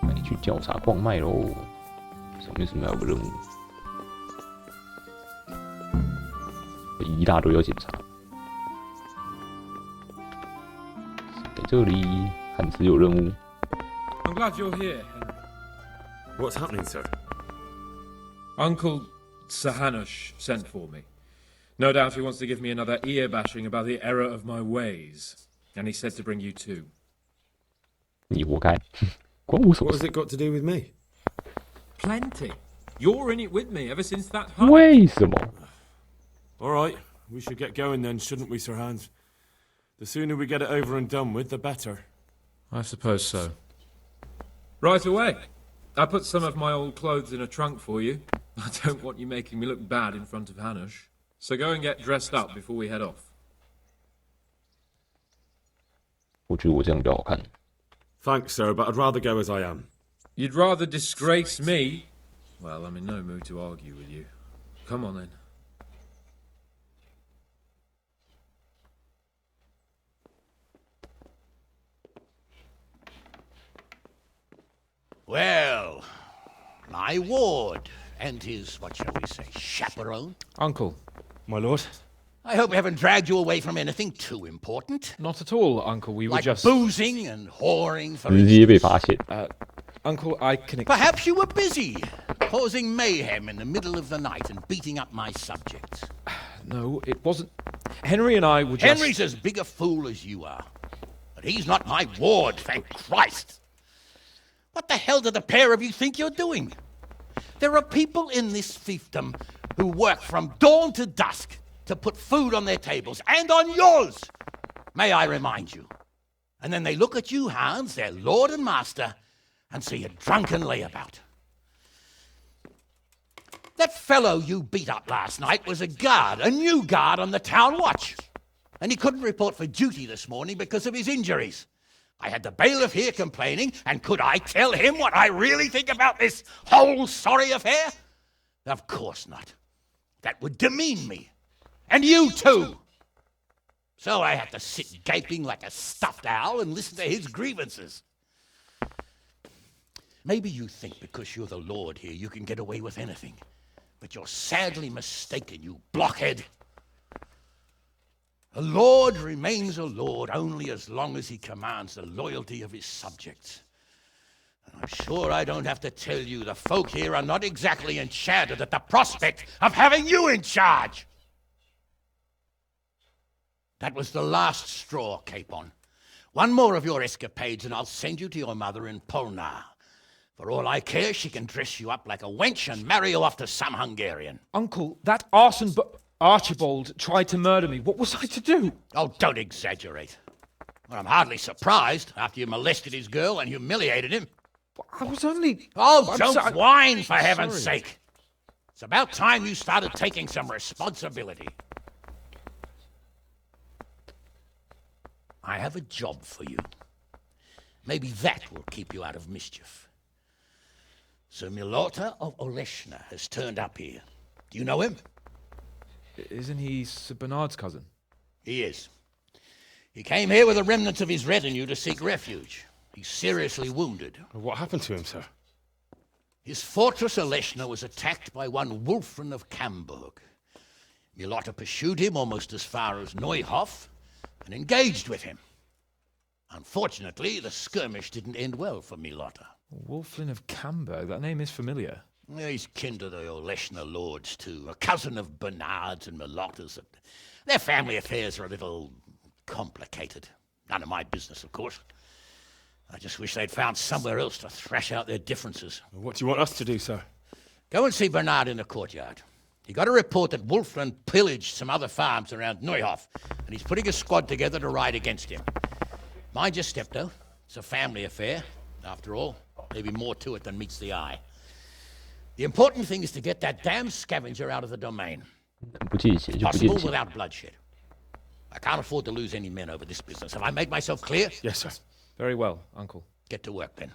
Speaker 1: 那你去调查矿脉喽。上面是不是还有个任务？一大堆要检查。在这里，汉斯有任务。
Speaker 16: I'm glad you're here, Henry.
Speaker 3: What's happening, sir?
Speaker 16: Uncle Sir Hanush sent for me. No doubt he wants to give me another ear bashing about the error of my ways. And he said to bring you too.
Speaker 1: 你活该，关我什么
Speaker 3: What has it got to do with me?
Speaker 16: Plenty. You're in it with me ever since that hunt.
Speaker 1: 为什么？
Speaker 3: All right, we should get going then, shouldn't we, Sir Hans? The sooner we get it over and done with, the better.
Speaker 16: I suppose so. Right away. I put some of my old clothes in a trunk for you. I don't want you making me look bad in front of Hanush. So go and get dressed up before we head off.
Speaker 1: 我觉得我这样比较好看。
Speaker 3: Thanks, sir, but I'd rather go as I am.
Speaker 16: You'd rather disgrace me? Well, I'm in no mood to argue with you. Come on then.
Speaker 5: Well, my ward and his, what shall we say, chaperone?
Speaker 15: Uncle.
Speaker 3: My lord?
Speaker 5: I hope we haven't dragged you away from anything too important.
Speaker 15: Not at all, Uncle. We were
Speaker 5: like
Speaker 15: just...
Speaker 5: boozing and whoring, for
Speaker 1: 直接被发现。
Speaker 15: Uncle, I can...
Speaker 5: Perhaps you were busy, causing mayhem in the middle of the night and beating up my subjects.
Speaker 15: No, it wasn't... Henry and I were just...
Speaker 5: Henry's as big a fool as you are. But he's not my ward, thank Christ. What the hell do the pair of you think you're doing? There are people in this fiefdom who work from dawn to dusk to put food on their tables, and on yours, may I remind you. And then they look at you, Hans, their lord and master, and see a drunken layabout. That fellow you beat up last night was a guard, a new guard on the town watch. And he couldn't report for duty this morning because of his injuries. I had the bailiff here complaining, and could I tell him what I really think about this whole sorry affair? Of course not. That would demean me. And you too. So I had to sit gaping like a stuffed owl and listen to his grievances. Maybe you think because you're the lord here you can get away with anything. But you're sadly mistaken, you blockhead. A lord remains a lord only as long as he commands the loyalty of his subjects. And I'm sure I don't have to tell you the folk here are not exactly enchanted at the prospect of having you in charge. That was the last straw, Capon. One more of your escapades and I'll send you to your mother in Polnar. For all I care, she can dress you up like a wench and marry you off to some Hungarian.
Speaker 15: Uncle, that arson Archibald tried to murder me. What was I to do?
Speaker 5: Oh, don't exaggerate. Well, I'm hardly surprised after you molested his girl and humiliated him.
Speaker 15: I was only...
Speaker 5: Oh, don't whine, for heaven's sake. It's about time you started taking some responsibility. I have a job for you. Maybe that will keep you out of mischief. Sir Milota of Oleshna has turned up here. Do you know him?
Speaker 15: Isn't he Sir Bernard's cousin?
Speaker 5: He is. He came here with the remnants of his retinue to seek refuge. He's seriously wounded.
Speaker 3: What happened to him, sir?
Speaker 5: His fortress Oleshna was attacked by one Wulfrin of Camburg. Milota pursued him almost as far as Neuhof and engaged with him. Unfortunately, the skirmish didn't end well for Milota.
Speaker 15: Wulflin of Camburg, that name is familiar.
Speaker 5: He's kin to the Oleshna lords, too. A cousin of Bernard's and Malottas. Their family affairs are a little complicated. None of my business, of course. I just wish they'd found somewhere else to thrash out their differences.
Speaker 3: What do you want us to do, sir?
Speaker 5: Go and see Bernard in the courtyard. He got a report that Wolfland pillaged some other farms around Neuhof, and he's putting a squad together to ride against him. Mind your step, though. It's a family affair. After all, maybe more to it than meets the eye. The important thing is to get that damn scavenger out of the domain. Possible without bloodshed. I can't afford to lose any men over this business. Have I made myself clear?
Speaker 15: Yes, sir. Very well, Uncle.
Speaker 5: Get to work, then.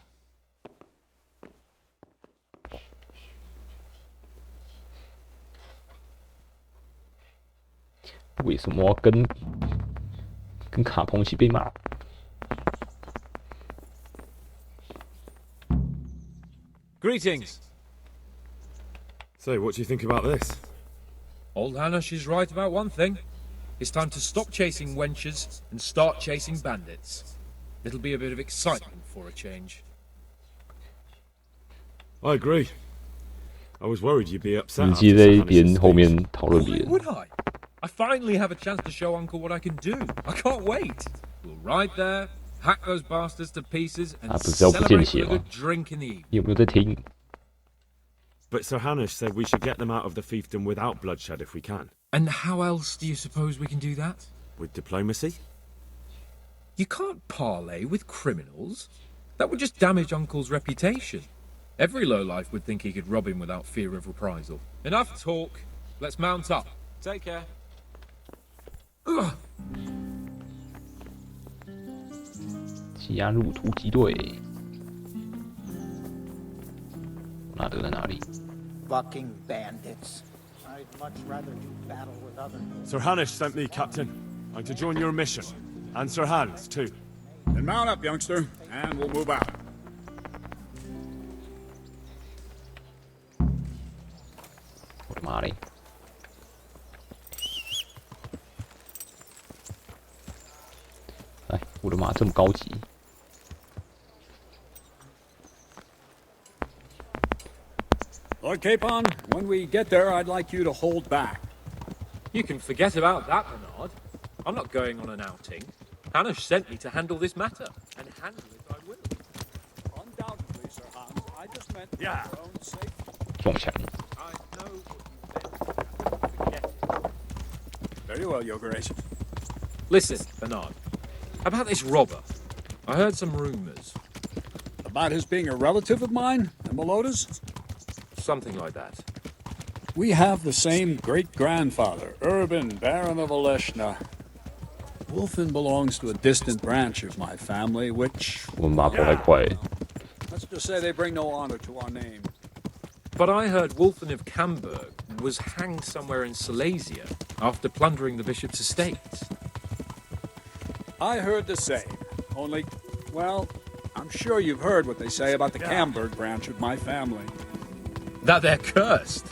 Speaker 1: 为什么跟卡彭一起被骂？
Speaker 15: Greetings.
Speaker 3: So, what do you think about this?
Speaker 15: Old Hanush is right about one thing. It's time to stop chasing wenches and start chasing bandits. It'll be a bit of excitement for a change.
Speaker 3: I agree. I was worried you'd be upset.
Speaker 1: 日记在一边后面讨论别人。
Speaker 15: Would I? I finally have a chance to show Uncle what I can do. I can't wait. We'll ride there, hack those bastards to pieces, and celebrate with a good drink in the evening.
Speaker 1: 有没有在听？
Speaker 3: But Sir Hanush said we should get them out of the fiefdom without bloodshed if we can.
Speaker 15: And how else do you suppose we can do that?
Speaker 3: With diplomacy?
Speaker 15: You can't parley with criminals. That would just damage Uncle's reputation. Every lowlife would think he could rob him without fear of reprisal. Enough talk. Let's mount up.
Speaker 9: Take care.
Speaker 1: 加入突击队。纳德在哪里？
Speaker 8: Fucking bandits. I'd much rather do battle with other.
Speaker 3: Sir Hanush sent me, Captain. I'm to join your mission. And Sir Hans, too.
Speaker 14: Then mount up, youngster, and we'll move out.
Speaker 1: 我的妈嘞！ 哎，我的妈，这么高级！
Speaker 14: Lord Capon, when we get there, I'd like you to hold back.
Speaker 15: You can forget about that, Bernard. I'm not going on an outing. Hanush sent me to handle this matter, and handle it I will.
Speaker 14: Undoubtedly, Sir Hans. I just meant for your own sake.
Speaker 1: 撞墙。
Speaker 15: I know what you meant. Forget it.
Speaker 14: Very well, Your Grace.
Speaker 15: Listen, Bernard. About this robber. I heard some rumors.
Speaker 14: About his being a relative of mine, the Melodas?
Speaker 15: Something like that.
Speaker 14: We have the same great-grandfather, Urban, Baron of Oleshna. Wolfen belongs to a distant branch of my family, which... Let's just say they bring no honor to our name.
Speaker 15: But I heard Wolfen of Camberg was hanged somewhere in Silesia after plundering the bishop's estates.
Speaker 14: I heard the same. Only, well, I'm sure you've heard what they say about the Camberg branch of my family.
Speaker 15: That they're cursed?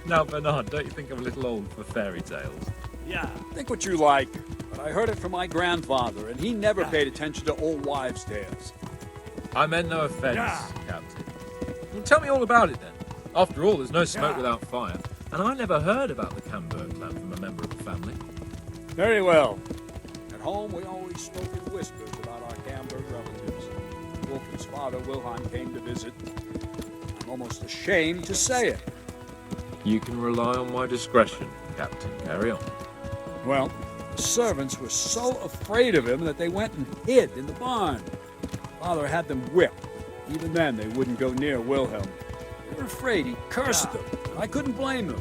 Speaker 15: Now, Bernard, don't you think I'm a little old for fairy tales?
Speaker 14: Yeah. Think what you like, but I heard it from my grandfather, and he never paid attention to old wives' tales.
Speaker 15: I meant no offense, Captain. Well, tell me all about it, then. After all, there's no smoke without fire, and I never heard about the Camberg clan from a member of the family.
Speaker 14: Very well. At home, we always spoke in whispers about our Camberg relatives. Wolfen's father, Wilhelm, came to visit. I'm almost ashamed to say it.
Speaker 15: You can rely on my discretion, Captain. Carry on.
Speaker 14: Well, the servants were so afraid of him that they went and hid in the barn. Father had them whipped. Even then, they wouldn't go near Wilhelm. They were afraid he cursed them, and I couldn't blame them.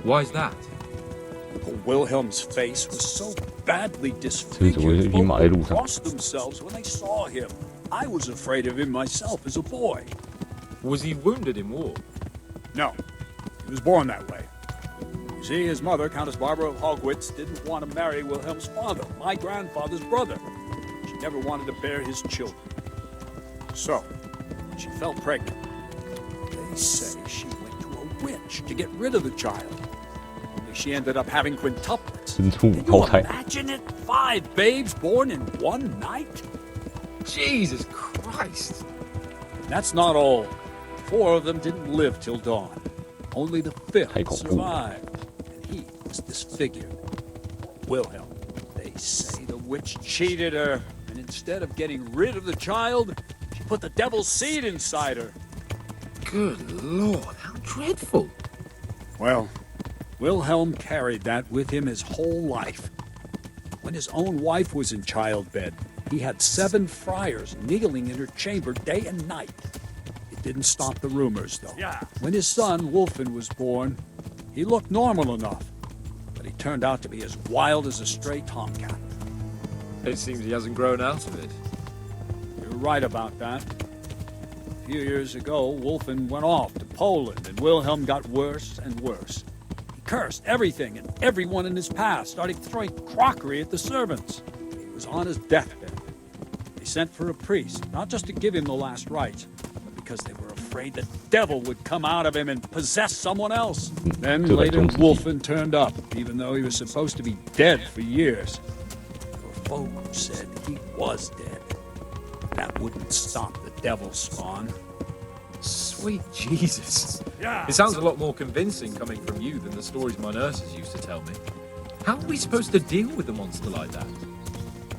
Speaker 15: Why's that?
Speaker 14: Uncle Wilhelm's face was so badly disfigured, folk crossed themselves when they saw him. I was afraid of him myself as a boy.
Speaker 15: Was he wounded in war?
Speaker 14: No. He was born that way. You see, his mother, Countess Barbara of Hogwitz, didn't want to marry Wilhelm's father, my grandfather's brother. She never wanted to bear his children. So, when she fell pregnant, they say she went to a witch to get rid of the child. Only she ended up having quintuplets. Can you imagine it? 5 babes born in one night?
Speaker 15: Jesus Christ!
Speaker 14: That's not all. 4 of them didn't live till dawn. Only the 5th survived, and he was disfigured. Wilhelm, they say the witch cheated her, and instead of getting rid of the child, she put the devil's seed inside her.
Speaker 15: Good Lord, how dreadful.
Speaker 14: Well, Wilhelm carried that with him his whole life. When his own wife was in childbed, he had 7 friars kneeling in her chamber day and night. It didn't stop the rumors, though.
Speaker 19: Yeah.
Speaker 14: When his son, Wolfen, was born, he looked normal enough, but he turned out to be as wild as a stray tomcat.
Speaker 15: It seems he hasn't grown out of it.
Speaker 14: You're right about that. A few years ago, Wolfen went off to Poland, and Wilhelm got worse and worse. He cursed everything and everyone in his path, started throwing crockery at the servants. He was on his deathbed. They sent for a priest, not just to give him the last rites, but because they were afraid the devil would come out of him and possess someone else. Then later, Wolfen turned up, even though he was supposed to be dead for years. There were folk who said he was dead. That wouldn't stop the devil's spawn.
Speaker 15: Sweet Jesus.
Speaker 14: Yeah.
Speaker 15: It sounds a lot more convincing coming from you than the stories my nurses used to tell me. How are we supposed to deal with a monster like that?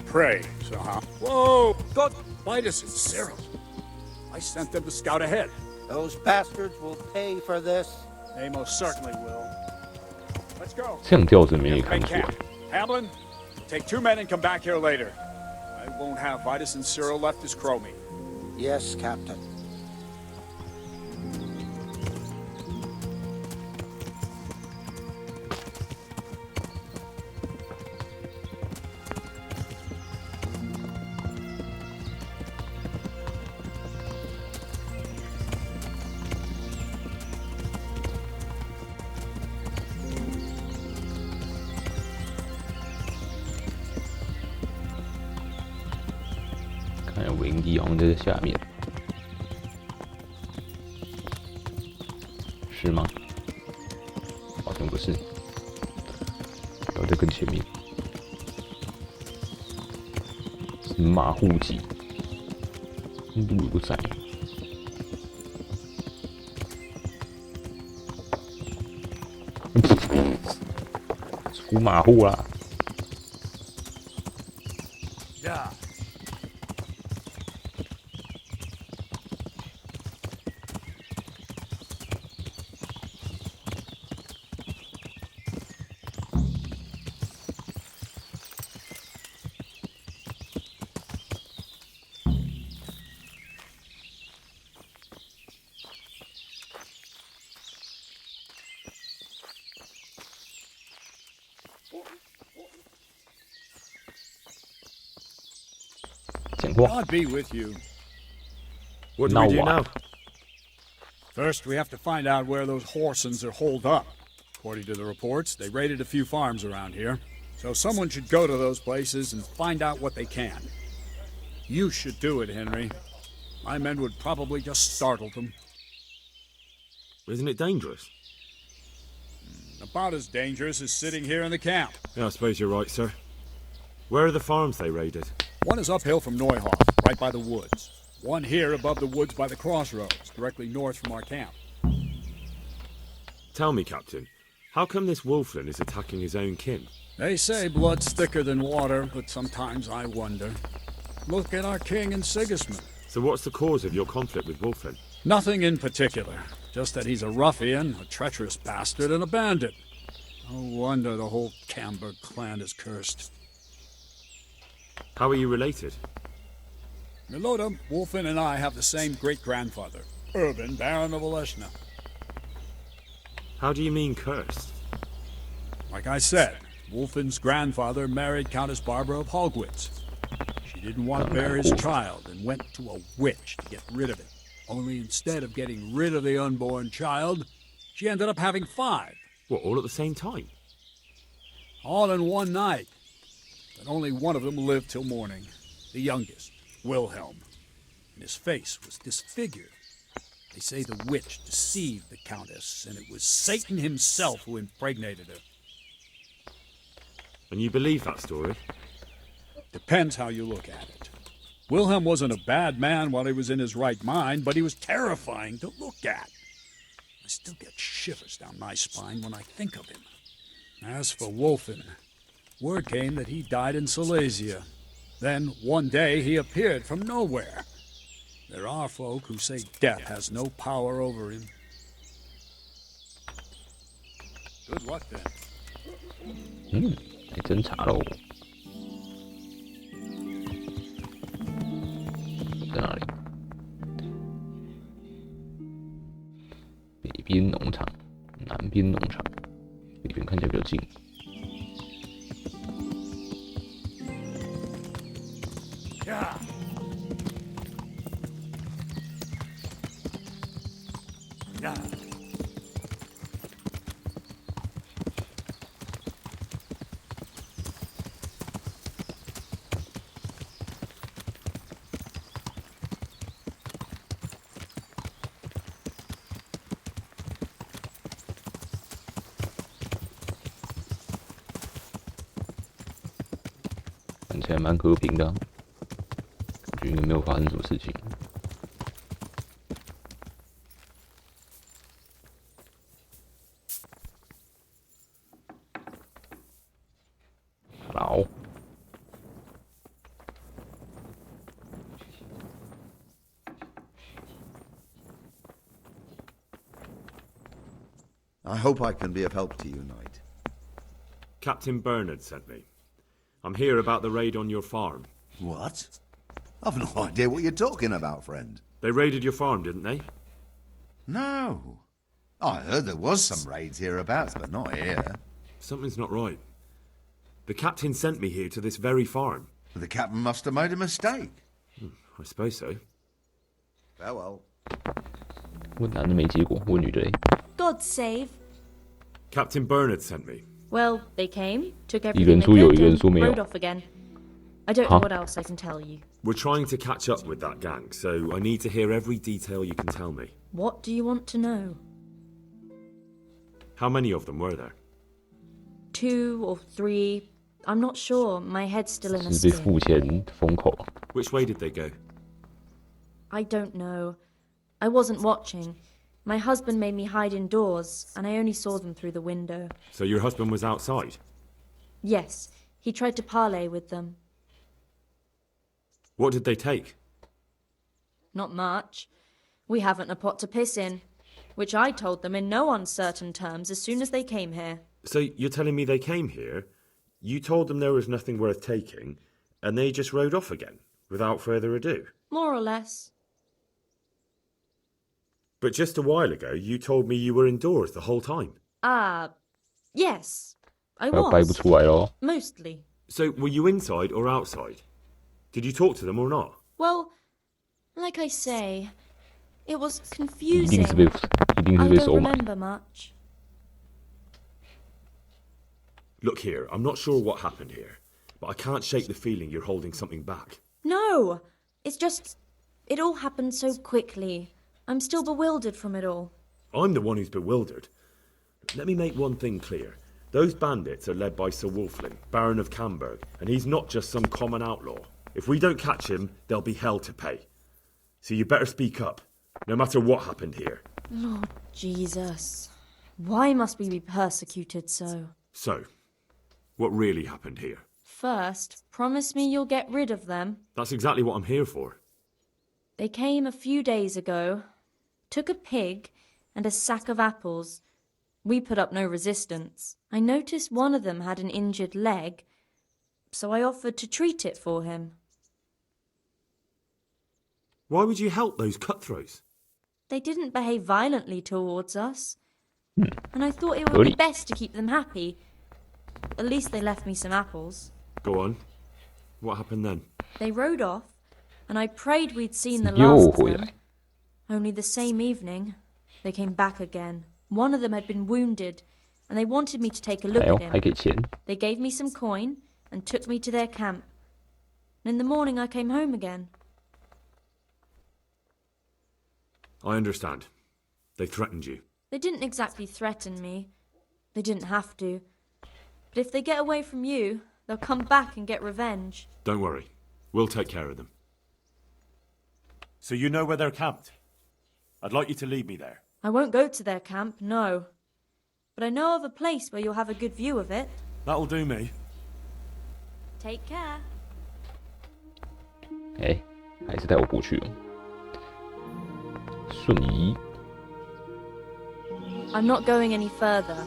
Speaker 14: Pray, Sahab. Whoa! God, Vitus and Cyril. I sent them to scout ahead.
Speaker 8: Those bastards will pay for this.
Speaker 14: They most certainly will. Let's go.
Speaker 1: 这样调子没人看出来。
Speaker 14: Hamlin, take 2 men and come back here later. I won't have Vitus and Cyril left as crow meat.
Speaker 8: Yes, Captain.
Speaker 1: 看有个营地好像在下面，是吗？好像不是，要在更前面。是马户籍，路不在。出马户啦！
Speaker 14: Yeah.
Speaker 1: 讲话。
Speaker 14: God be with you.
Speaker 20: What do we do now?
Speaker 14: First, we have to find out where those Horsons are holed up. According to the reports, they raided a few farms around here. So someone should go to those places and find out what they can. You should do it, Henry. My men would probably just startle them.
Speaker 20: Isn't it dangerous?
Speaker 14: About as dangerous as sitting here in the camp.
Speaker 20: Yeah, I suppose you're right, sir. Where are the farms they raided?
Speaker 14: One is uphill from Neuhoff, right by the woods. One here above the woods by the crossroads, directly north from our camp.
Speaker 20: Tell me, Captain, how come this Wolflin is attacking his own kin?
Speaker 14: They say blood's thicker than water, but sometimes I wonder. Look at our king and Sigismund.
Speaker 20: So what's the cause of your conflict with Wolflin?
Speaker 14: Nothing in particular. Just that he's a ruffian, a treacherous bastard, and a bandit. No wonder the whole Camberg clan is cursed.
Speaker 20: How are you related?
Speaker 14: Milota, Wolfen, and I have the same great-grandfather, Urban, Baron of Oleshna.
Speaker 20: How do you mean cursed?
Speaker 14: Like I said, Wolfen's grandfather married Countess Barbara of Hogwitz. She didn't want to bear his child and went to a witch to get rid of it. Only instead of getting rid of the unborn child, she ended up having 5.
Speaker 20: What, all at the same time?
Speaker 14: All in one night. But only one of them lived till morning. The youngest, Wilhelm. And his face was disfigured. They say the witch deceived the Countess, and it was Satan himself who impregnated her.
Speaker 20: And you believe that story?
Speaker 14: Depends how you look at it. Wilhelm wasn't a bad man while he was in his right mind, but he was terrifying to look at. I still get shivers down my spine when I think of him. As for Wolfen, word came that he died in Silesia. Then, one day, he appeared from nowhere. There are folk who say death has no power over him. Good luck then.
Speaker 1: 来侦查喽。在哪里？北边农场，南边农场。北边看起来比较近。
Speaker 14: Yeah.
Speaker 1: 看起来蛮和平的、啊，感觉应该没有发生什么事情。好。
Speaker 2: I hope I can be of help to you, Knight.
Speaker 3: Captain Bernard sent me. I'm here about the raid on your farm.
Speaker 2: What? I've no idea what you're talking about, friend.
Speaker 3: They raided your farm, didn't they?
Speaker 2: No. I heard there was some raids hereabouts, but not here.
Speaker 3: Something's not right. The captain sent me here to this very farm.
Speaker 2: The captain must have made a mistake.
Speaker 3: I suppose so.
Speaker 2: Farewell.
Speaker 1: 问男的没结果，问女的嘞。
Speaker 23: God save.
Speaker 3: Captain Bernard sent me.
Speaker 23: Well, they came, took
Speaker 1: 一个人
Speaker 23: everything
Speaker 1: 说
Speaker 23: they
Speaker 1: 有，一
Speaker 23: could,
Speaker 1: 个人
Speaker 23: and
Speaker 1: 说没有。
Speaker 23: rode off again. I don't know what else I can tell you.
Speaker 3: We're trying to catch up with that gang, so I need to hear every detail you can tell me.
Speaker 23: What do you want to know?
Speaker 3: How many of them were there?
Speaker 23: 2 or 3. I'm not sure. My head's still in a
Speaker 1: 是被
Speaker 23: spin.
Speaker 1: 付钱封口。
Speaker 3: Which way did they go?
Speaker 23: I don't know. I wasn't watching. My husband made me hide indoors, and I only saw them through the window.
Speaker 3: So your husband was outside?
Speaker 23: Yes, he tried to parley with them.
Speaker 3: What did they take?
Speaker 23: Not much. We haven't a pot to piss in, which I told them in no uncertain terms as soon as they came here.
Speaker 3: So you're telling me they came here, you told them there was nothing worth taking, and they just rode off again, without further ado?
Speaker 23: More or less.
Speaker 3: But just a while ago, you told me you were indoors the whole time.
Speaker 23: Yes, I
Speaker 1: 掰不
Speaker 23: was.
Speaker 1: 出来咯。
Speaker 23: Mostly.
Speaker 3: So were you inside or outside? Did you talk to them or not?
Speaker 23: Well, like I say, it was
Speaker 1: 一定
Speaker 23: confusing.
Speaker 1: 是被，一定
Speaker 23: I
Speaker 1: 是被
Speaker 23: don't
Speaker 1: 收买。
Speaker 23: remember much.
Speaker 3: Look here, I'm not sure what happened here, but I can't shake the feeling you're holding something back.
Speaker 23: No, it's just, it all happened so quickly. I'm still bewildered from it all.
Speaker 3: I'm the one who's bewildered. Let me make one thing clear. Those bandits are led by Sir Wolfling, Baron of Camberg, and he's not just some common outlaw. If we don't catch him, there'll be hell to pay. So you better speak up, no matter what happened here.
Speaker 23: Lord Jesus, why must we be persecuted so?
Speaker 3: So, what really happened here?
Speaker 23: First, promise me you'll get rid of them.
Speaker 3: That's exactly what I'm here for.
Speaker 23: They came a few days ago, took a pig and a sack of apples. We put up no resistance. I noticed one of them had an injured leg, so I offered to treat it for him.
Speaker 3: Why would you help those cutthroats?
Speaker 23: They didn't behave violently towards us, and I thought it would be best to keep them happy. At least they left me some apples.
Speaker 3: Go on. What happened then?
Speaker 23: They rode off, and I prayed we'd seen the last of them.
Speaker 1: 回来。
Speaker 23: Only the same evening, they came back again. One of them had been wounded, and they wanted me to take a look
Speaker 1: 还有
Speaker 23: at
Speaker 1: 还
Speaker 23: him.
Speaker 1: 给钱。
Speaker 23: They gave me some coin and took me to their camp. And in the morning I came home again.
Speaker 3: I understand. They threatened you.
Speaker 23: They didn't exactly threaten me. They didn't have to. But if they get away from you, they'll come back and get revenge.
Speaker 3: Don't worry. We'll take care of them.
Speaker 20: So you know where they're camped? I'd like you to lead me there.
Speaker 23: I won't go to their camp, no. But I know of a place where you'll have a good view of it.
Speaker 20: That'll do me.
Speaker 23: Take care.
Speaker 1: 哎，还是带我过去哦。瞬移。
Speaker 23: I'm not going any further.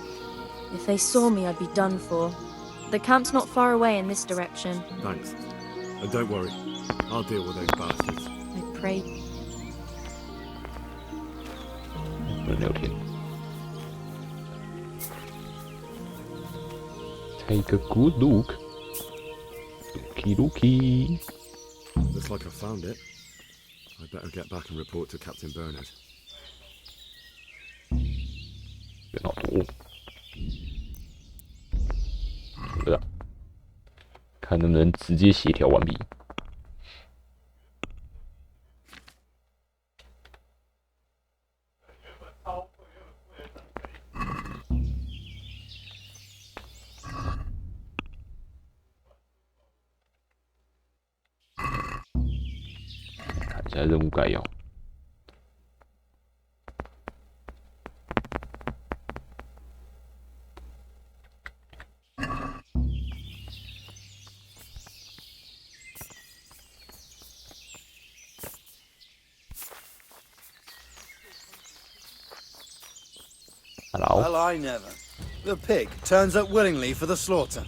Speaker 23: If they saw me, I'd be done for. The camp's not far away in this direction.
Speaker 20: Thanks. And don't worry, I'll deal with those bastards.
Speaker 23: I pray.
Speaker 1: 不能聊天。Take a good look. Looky looky.
Speaker 20: Looks like I found it. I'd better get back and report to Captain Bernard.
Speaker 1: 人好多。对啊，看能不能直接协调完毕。看一下任务概要。Hello.
Speaker 7: Well, I never. The pig turns up willingly for the slaughter.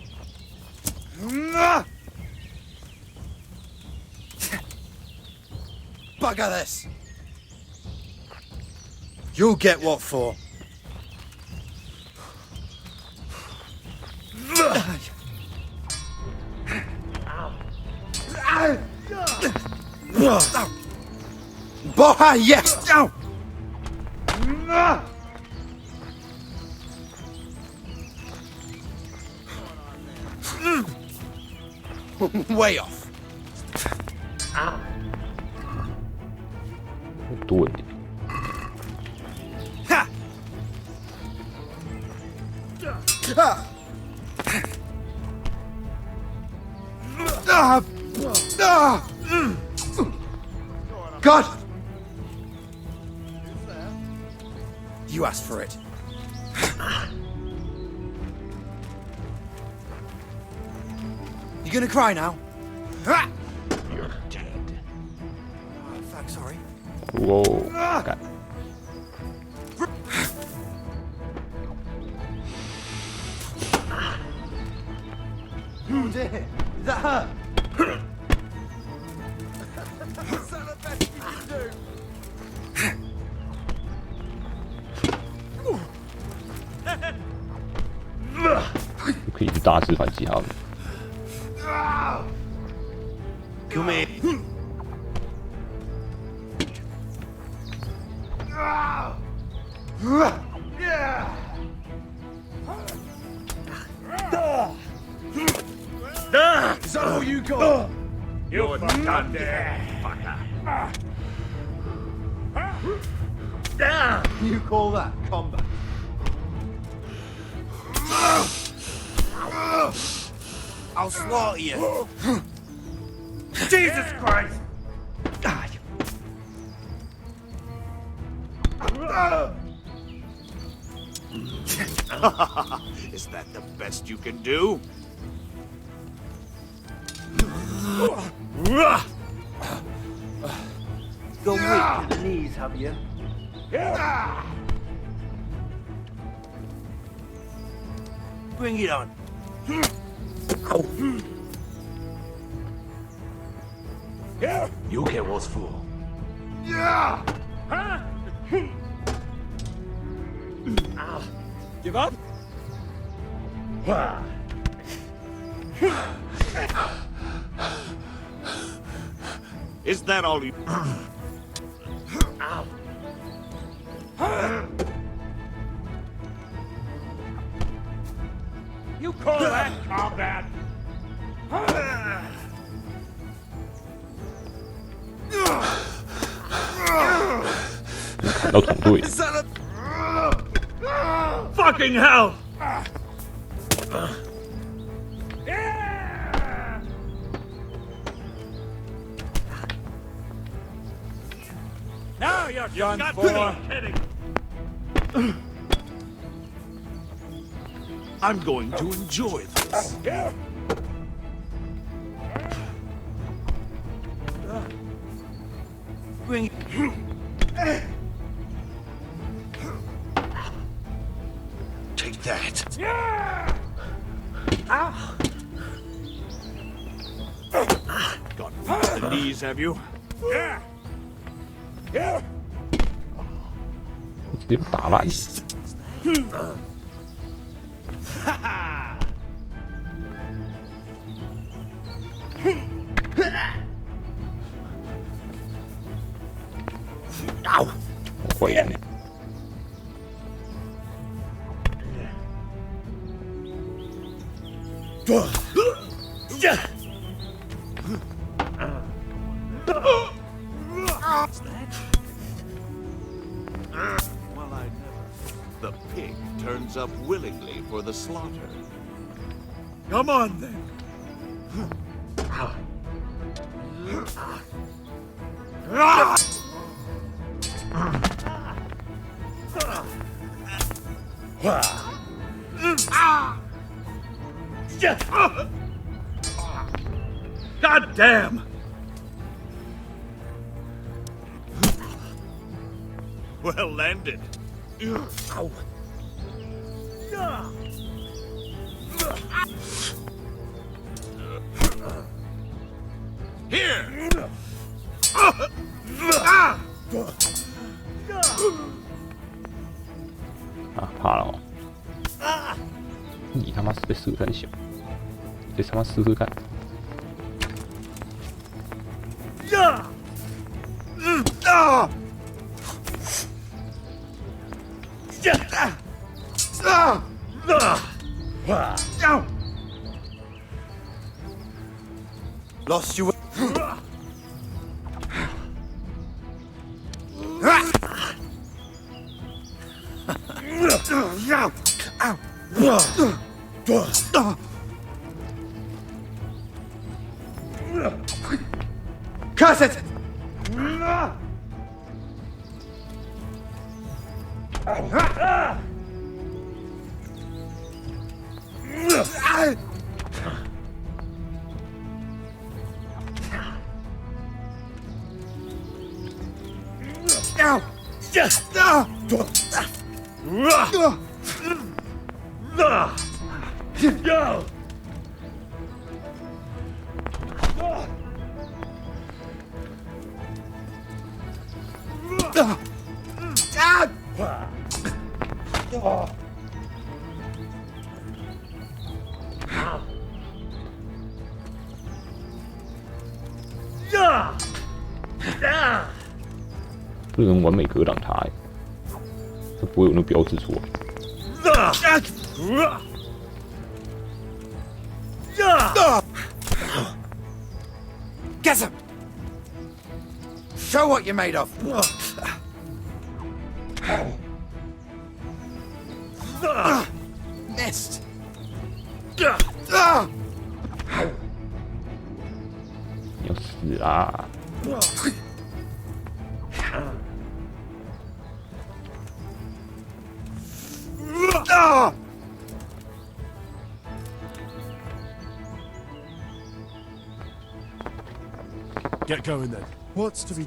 Speaker 7: Bugger this! You'll get what for. Boy, yes! Way off.
Speaker 1: Do it.
Speaker 7: Ha! God! You asked for it. You gonna cry now?
Speaker 20: You're dead.
Speaker 7: Oh, fuck, sorry.
Speaker 1: Whoa. God.
Speaker 7: Oh dear. Is that her? Son of best you can do.
Speaker 1: 就可以去大肆反击他们。
Speaker 7: Come here. Is that all you got?
Speaker 19: You're done there, fucker.
Speaker 7: You call that combat? I'll slaughter you.
Speaker 19: Jesus Christ!
Speaker 14: Is that the best you can do?
Speaker 7: Gone weak at the knees, have you? Bring it on.
Speaker 19: You get what's for.
Speaker 14: Give up? Is that all you...
Speaker 19: You call that combat? Fucking hell!
Speaker 14: Done for.
Speaker 19: I'm going to enjoy this.
Speaker 14: Bring.
Speaker 19: Take that. Got the knees, have you?
Speaker 1: 直接打烂。会呀。
Speaker 19: Well, I never. The pig turns up willingly for the slaughter. Come on, then. God damn! Well landed. Ow. Here.
Speaker 1: 啊，怕了哦！你他妈是被射三小，这他妈试试看。
Speaker 7: Lost you.
Speaker 12: Curse it!
Speaker 1: 不能完美格挡他哎，他不会有那标志出来。
Speaker 7: Get him! Show what you're made of! Missed!
Speaker 1: 你要死啦！Get
Speaker 20: going then.
Speaker 7: What's to be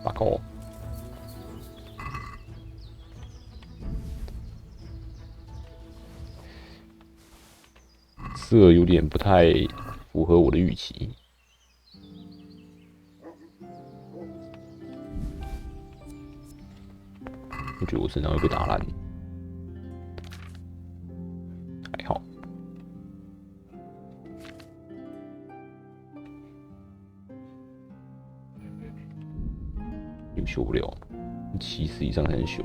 Speaker 1: fuck off！这有点不太符合我的预期。我觉得我身上会被打烂，还好。又修不了，70以上才能修。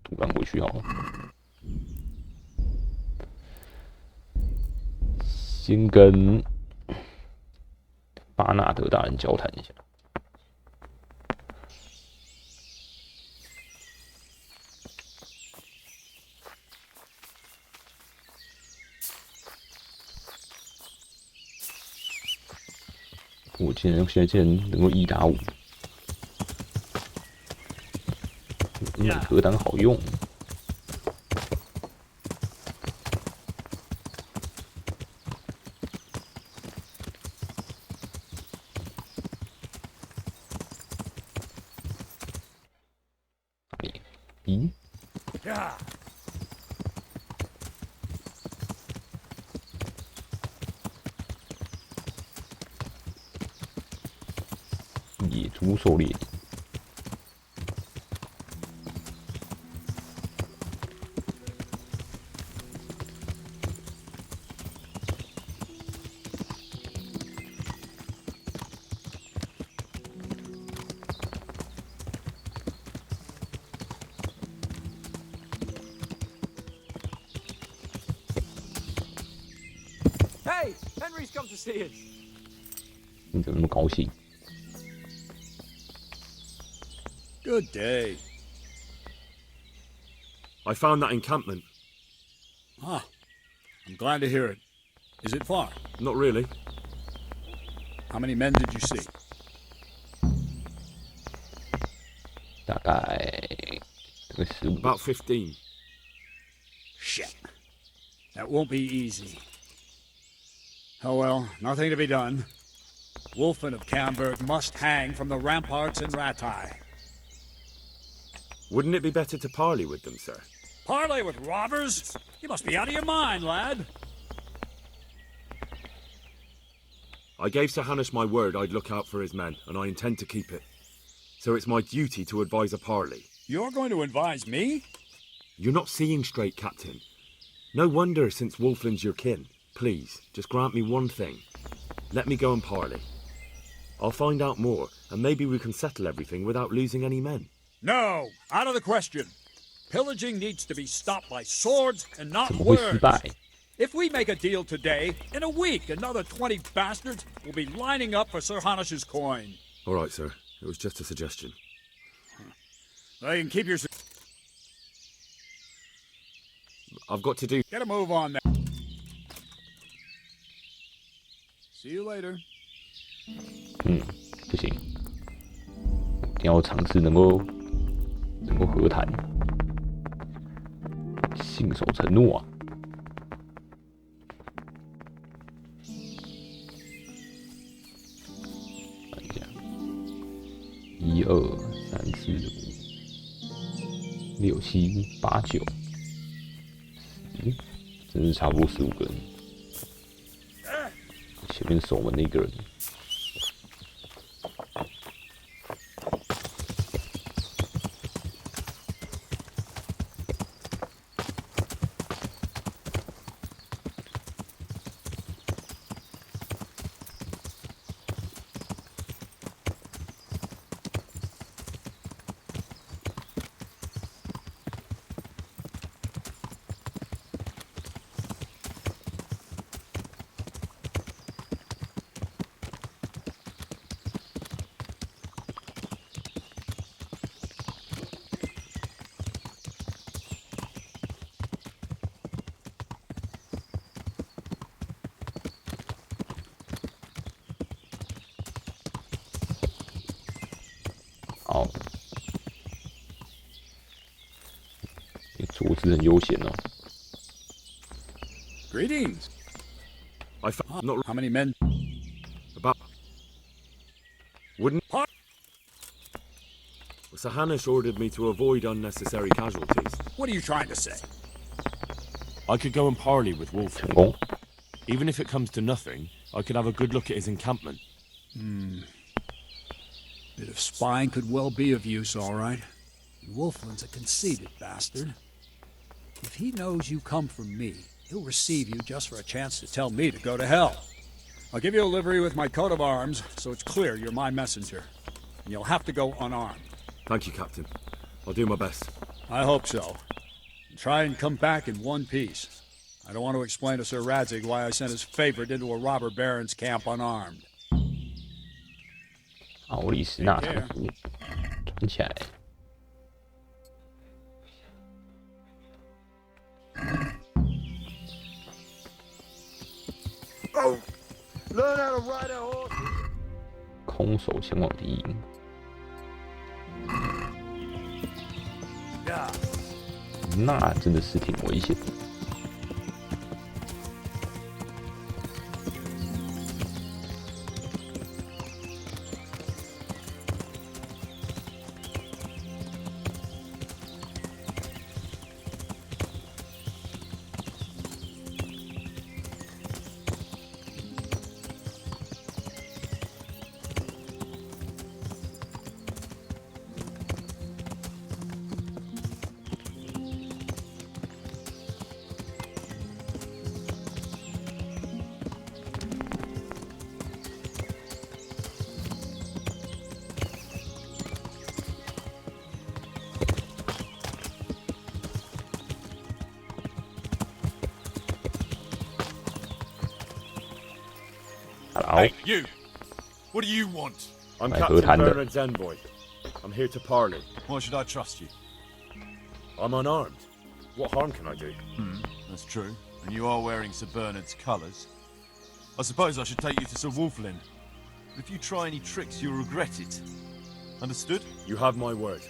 Speaker 1: 突然回去好了。先跟巴纳德大人交谈一下。我现在竟然能够1打5，何等好用！咦？野猪狩猎。
Speaker 14: Hey, Henry's come to see us.
Speaker 1: 你怎么那么高兴？
Speaker 14: Good day.
Speaker 3: I found that encampment.
Speaker 14: Ah, I'm glad to hear it. Is it far?
Speaker 3: Not really.
Speaker 14: How many men did you see?
Speaker 1: 大概15。
Speaker 3: About 15.
Speaker 14: Shit. That won't be easy. Oh well, nothing to be done. Wolfen of Camberg must hang from the ramparts in Rattay.
Speaker 3: Wouldn't it be better to parley with them, sir?
Speaker 14: Parley with robbers? You must be out of your mind, lad.
Speaker 3: I gave Sir Hanush my word I'd look out for his men, and I intend to keep it. So it's my duty to advise a parley.
Speaker 14: You're going to advise me?
Speaker 3: You're not seeing straight, Captain. No wonder, since Wolfland's your kin. Please, just grant me one thing. Let me go and parley. I'll find out more, and maybe we can settle everything without losing any men.
Speaker 14: No, out of the question. Pillaging needs to be stopped by swords and not words. If we make a deal today, in a week another 20 bastards will be lining up for Sir Hanush's coin.
Speaker 3: All right, sir. It was just a suggestion.
Speaker 14: Well, you can keep your...
Speaker 3: I've got to do...
Speaker 14: Get a move on that. See you later.
Speaker 1: 不行，一定要尝试能够和谈，信守承诺啊！看一下，1、2、3、4、5、6、7、8、9、10，真是差不多15个人。前面守门那个人。好，桌子很悠闲哦。
Speaker 14: Greetings.
Speaker 3: I found not
Speaker 14: how many men?
Speaker 3: About wouldn't. Sir Hanush ordered me to avoid unnecessary casualties.
Speaker 14: What are you trying to say?
Speaker 20: I could go and parley with Wolf. Even if it comes to nothing, I could have a good look at his encampment.
Speaker 14: Bit of spying could well be of use, all right. Wolfland's a conceited bastard. If he knows you come from me, he'll receive you just for a chance to tell me to go to hell. I'll give you a livery with my coat of arms, so it's clear you're my messenger. And you'll have to go unarmed.
Speaker 3: Thank you, Captain. I'll do my best.
Speaker 14: I hope so. And try and come back in one piece. I don't want to explain to Sir Radzig why I sent his favorite into a robber baron's camp unarmed.
Speaker 1: 奥利斯纳坦服穿起来。
Speaker 7: Oh, learn how to ride a horse.
Speaker 1: 空手前往敌营。那真的是挺危险的。
Speaker 3: Hey, you! What do you want? I'm
Speaker 1: Mày
Speaker 3: Captain
Speaker 1: hứa thành rồi.
Speaker 3: Bernard's envoy. I'm here to parley.
Speaker 14: Why should I trust you?
Speaker 3: I'm unarmed. What harm can I do?
Speaker 14: That's true. And you are wearing Sir Bernard's colours. I suppose I should take you to Sir Wolflin. But if you try any tricks, you'll regret it. Understood?
Speaker 3: You have my word.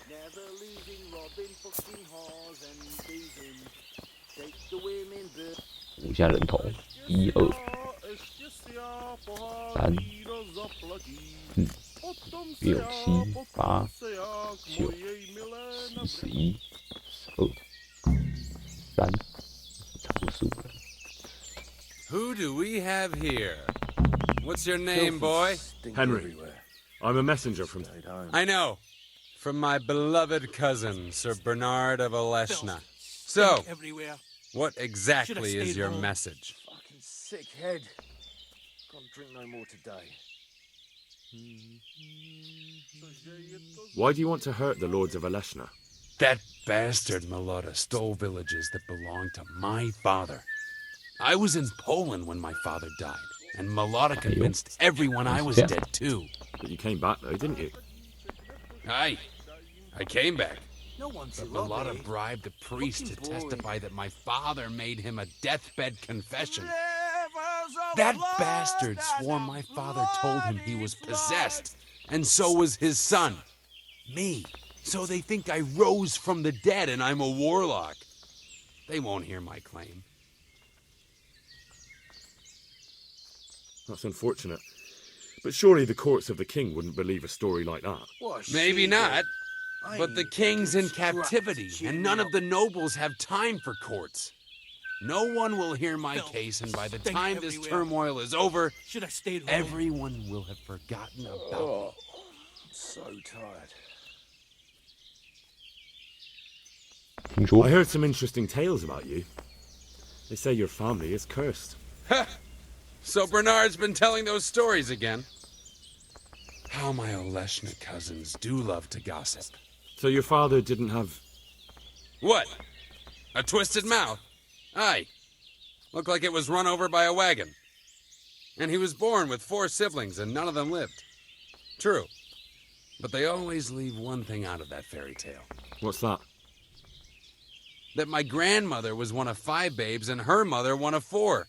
Speaker 8: Never losing, robbing, fucking whores and thieving. Take the women, but
Speaker 1: 5下人头，1、2、3、4、6、7、8、9、10、11、12、3，差不多15了。
Speaker 10: Who do we have here? What's your name, boy?
Speaker 3: Henry. I'm a messenger from...
Speaker 10: I know. From my beloved cousin, Sir Bernard of Aleshna. So, what exactly is your message?
Speaker 8: fucking sick head. Can't drink no more today.
Speaker 3: Why do you want to hurt the lords of Aleshna?
Speaker 10: That bastard Melota stole villages that belonged to my father. I was in Poland when my father died, and Melota convinced everyone I was dead too.
Speaker 3: But you came back though, didn't you?
Speaker 10: Aye, I came back.
Speaker 8: No one's
Speaker 10: But Melota bribed a priest to testify that my father made him a deathbed confession. That bastard swore my father told him he was possessed, and so was his son, me. So they think I rose from the dead and I'm a warlock. They won't hear my claim.
Speaker 3: That's unfortunate. But surely the courts of the king wouldn't believe a story like that.
Speaker 10: Maybe not. But the king's in captivity, and none of the nobles have time for courts. No one will hear my case, and by the time this turmoil is over, everyone will have forgotten about me.
Speaker 8: I'm so tired.
Speaker 3: I heard some interesting tales about you. They say your family is cursed.
Speaker 10: So Bernard's been telling those stories again. How my Oleshna cousins do love to gossip.
Speaker 3: So your father didn't have...
Speaker 10: What? A twisted mouth? Aye. Looked like it was run over by a wagon. And he was born with 4 siblings and none of them lived. True. But they always leave one thing out of that fairy tale.
Speaker 3: What's that?
Speaker 10: That my grandmother was one of 5 babes and her mother one of 4.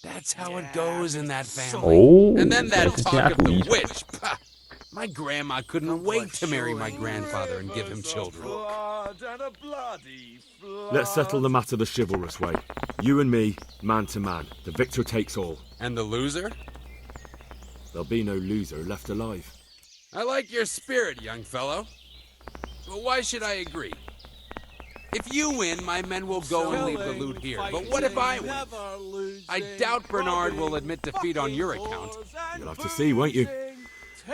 Speaker 10: That's how it goes in that family.
Speaker 1: Oh,
Speaker 10: and then that talk of the witch. Pah! My grandma couldn't wait to marry my grandfather and give him children.
Speaker 3: Let's settle the matter the chivalrous way. You and me, man to man. The victor takes all.
Speaker 10: And the loser?
Speaker 3: There'll be no loser left alive.
Speaker 10: I like your spirit, young fellow. But why should I agree? If you win, my men will go and leave the loot here. But what if I win? I doubt Bernard will admit defeat on your account.
Speaker 3: You'll have to see, won't you?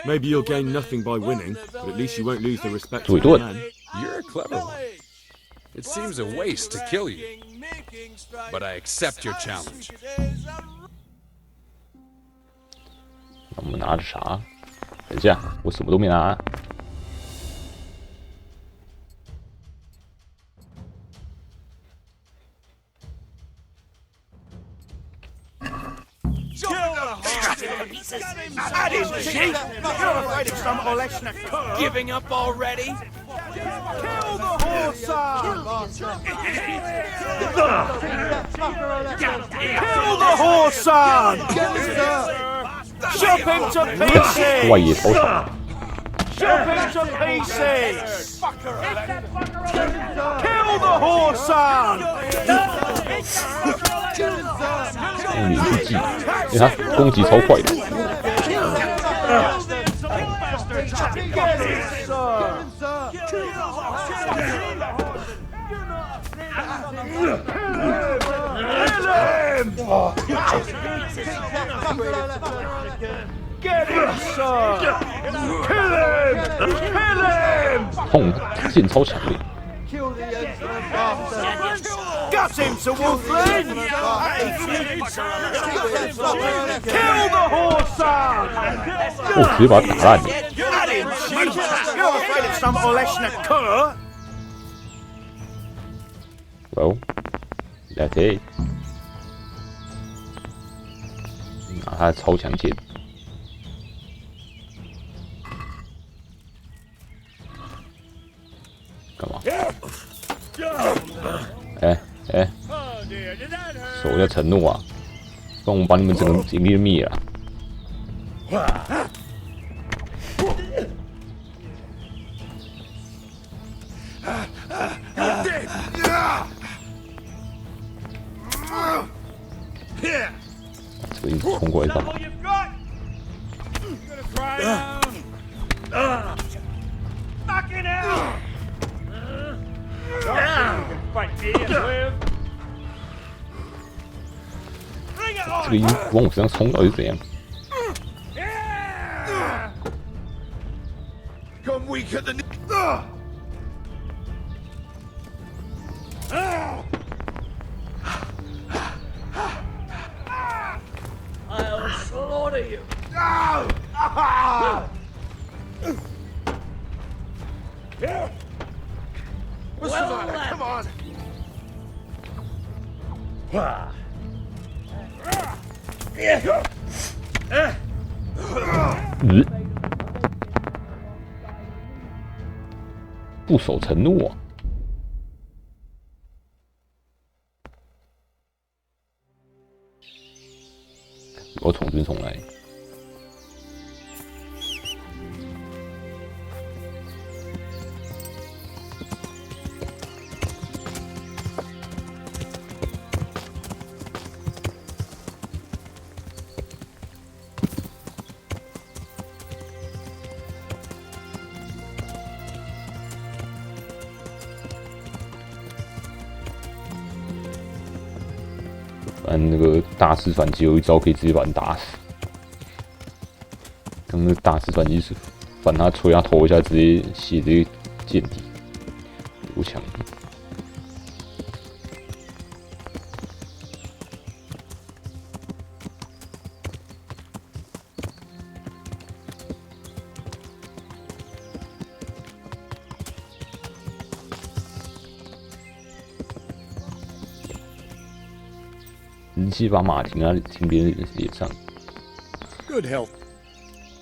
Speaker 3: Maybe you'll gain nothing by winning, but at least you won't lose the respect of the man.
Speaker 10: You're a clever one. It seems a waste to kill you. But I accept your challenge.
Speaker 1: 我们拿着啥？等一下，我什么都没拿。
Speaker 8: I didn't cheat. You're afraid of some Oleshna cur.
Speaker 9: Giving up already?
Speaker 1: 外野操场。
Speaker 8: Chop him to pieces! Kill the horse son!
Speaker 1: 用连续技，因为他攻击超快的。
Speaker 8: Get him, sir! Kill him! Kill him!
Speaker 1: 痛，剑超强烈。
Speaker 8: Gut him to Wolfling! Kill the horse son!
Speaker 1: 我直接把他打烂了。
Speaker 8: You're afraid of some Oleshna cur?
Speaker 1: Well, that's it. 拿他的超强剑。 干嘛？手要承诺啊，不然我把你们整个营地灭了。这个一直冲过来干嘛？
Speaker 8: Fucking hell! Fight me and live.
Speaker 1: 这个已经往我身上冲到底是怎样？
Speaker 8: Come weaker than. I'll slaughter you. What's the matter? Come on.
Speaker 1: 不守承诺、啊。我重新重来。反正那个大师反击有一招可以直接把人打死。刚刚那大师反击是反他捶他头一下，直接血直接见底，多强！直接把马停别人脸上。
Speaker 14: Good health.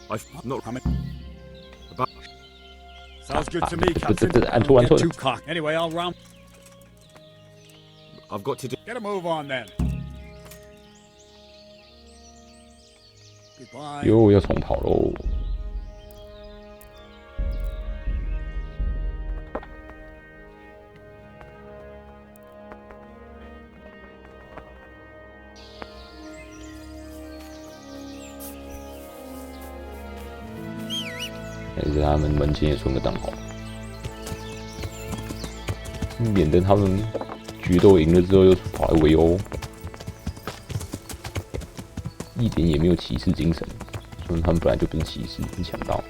Speaker 14: I've not coming. Sounds good to me, Captain.
Speaker 1: Don't
Speaker 14: Don't get too cocky. Anyway, I'll round.
Speaker 3: I've got to do.
Speaker 14: Get a move on then. Goodbye.
Speaker 1: 又要重跑喽！还是他们门前也存个档好，免得他们决斗赢了之后又跑来围殴，一点也没有骑士精神。虽然他们本来就不是骑士，是强盗。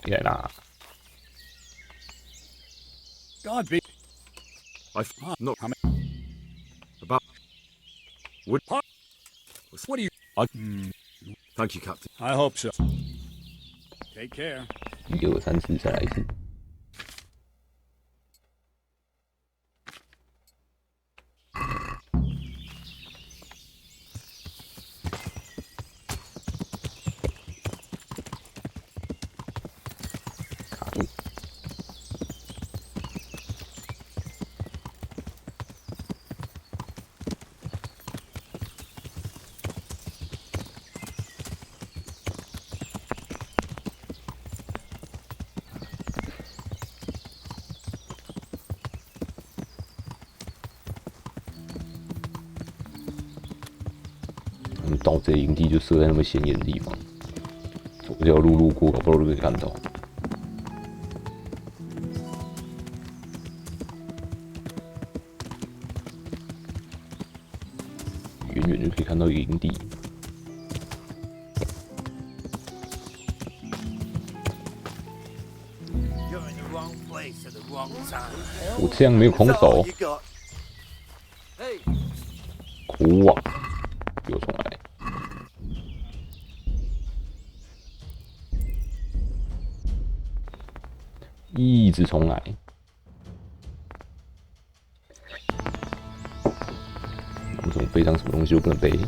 Speaker 1: 回来啦！
Speaker 14: God be.
Speaker 3: No. About. What?
Speaker 14: What do you?
Speaker 3: Thank you, Captain.
Speaker 14: I hope so. Take care.
Speaker 1: 1、2、3、4，再来一次。卡住。盗贼营地就设在那么显眼的地方，走这条路路过，搞不好就可以看到。远远就可以看到一个营地。我这样没有空手，哭啊！又重来。 一直重来，我怎么背上什么东西都不能背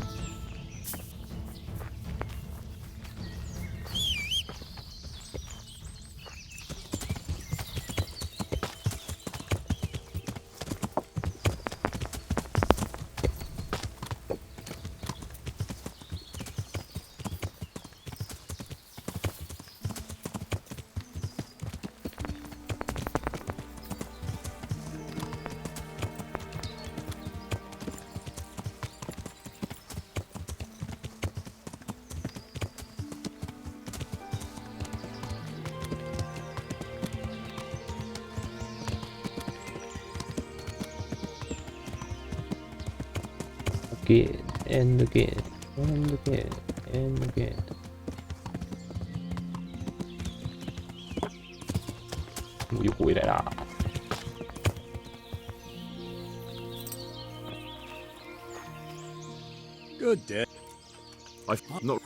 Speaker 1: ？Again and again and again and again。我又回来啦！
Speaker 14: Good day.
Speaker 3: I've not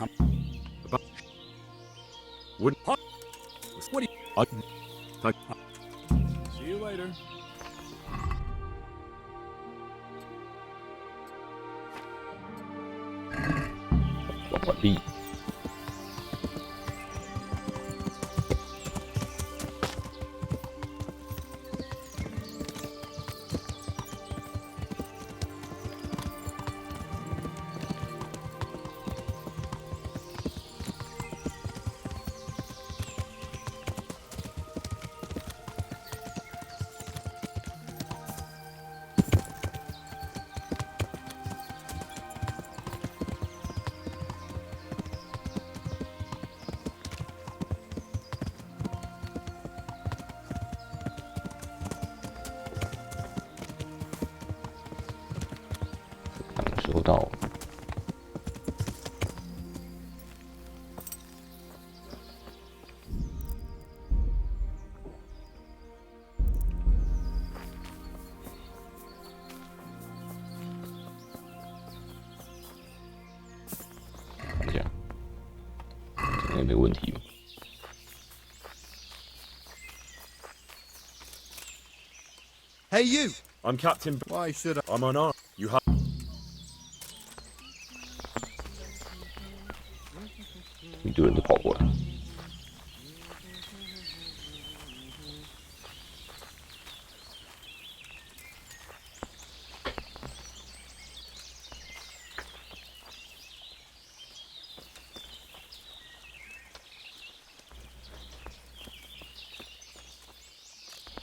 Speaker 3: about. Would. What do you? I. Thank.
Speaker 14: See you later.
Speaker 1: 完毕。收到了。看一下，这样没问题吧？
Speaker 7: Hey, you!
Speaker 3: I'm Captain.
Speaker 7: Why should I?
Speaker 3: I'm unarmed. You have.
Speaker 1: 一堆人都跑过来。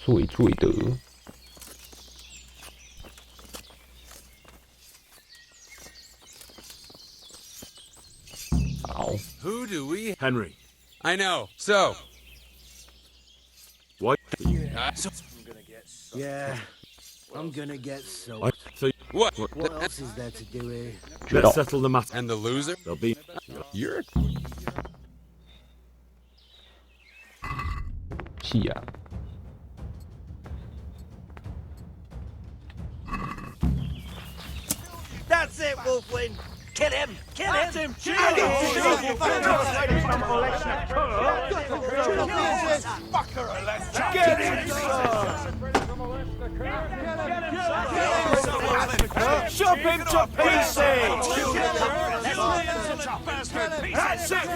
Speaker 1: 最最的。
Speaker 10: Who do we?
Speaker 3: Henry.
Speaker 10: I know. So.
Speaker 3: What?
Speaker 10: Yeah.
Speaker 8: Yeah. I'm gonna get soaked.
Speaker 3: So
Speaker 10: what?
Speaker 8: What else is there to do here?
Speaker 3: Let's settle the matter.
Speaker 10: And the loser?
Speaker 3: They'll be.
Speaker 10: You're.
Speaker 1: 气啊！
Speaker 8: That's it, Wolfling! Kill him! Kill him! Kill
Speaker 14: Get him! Chop him to pieces! That's it,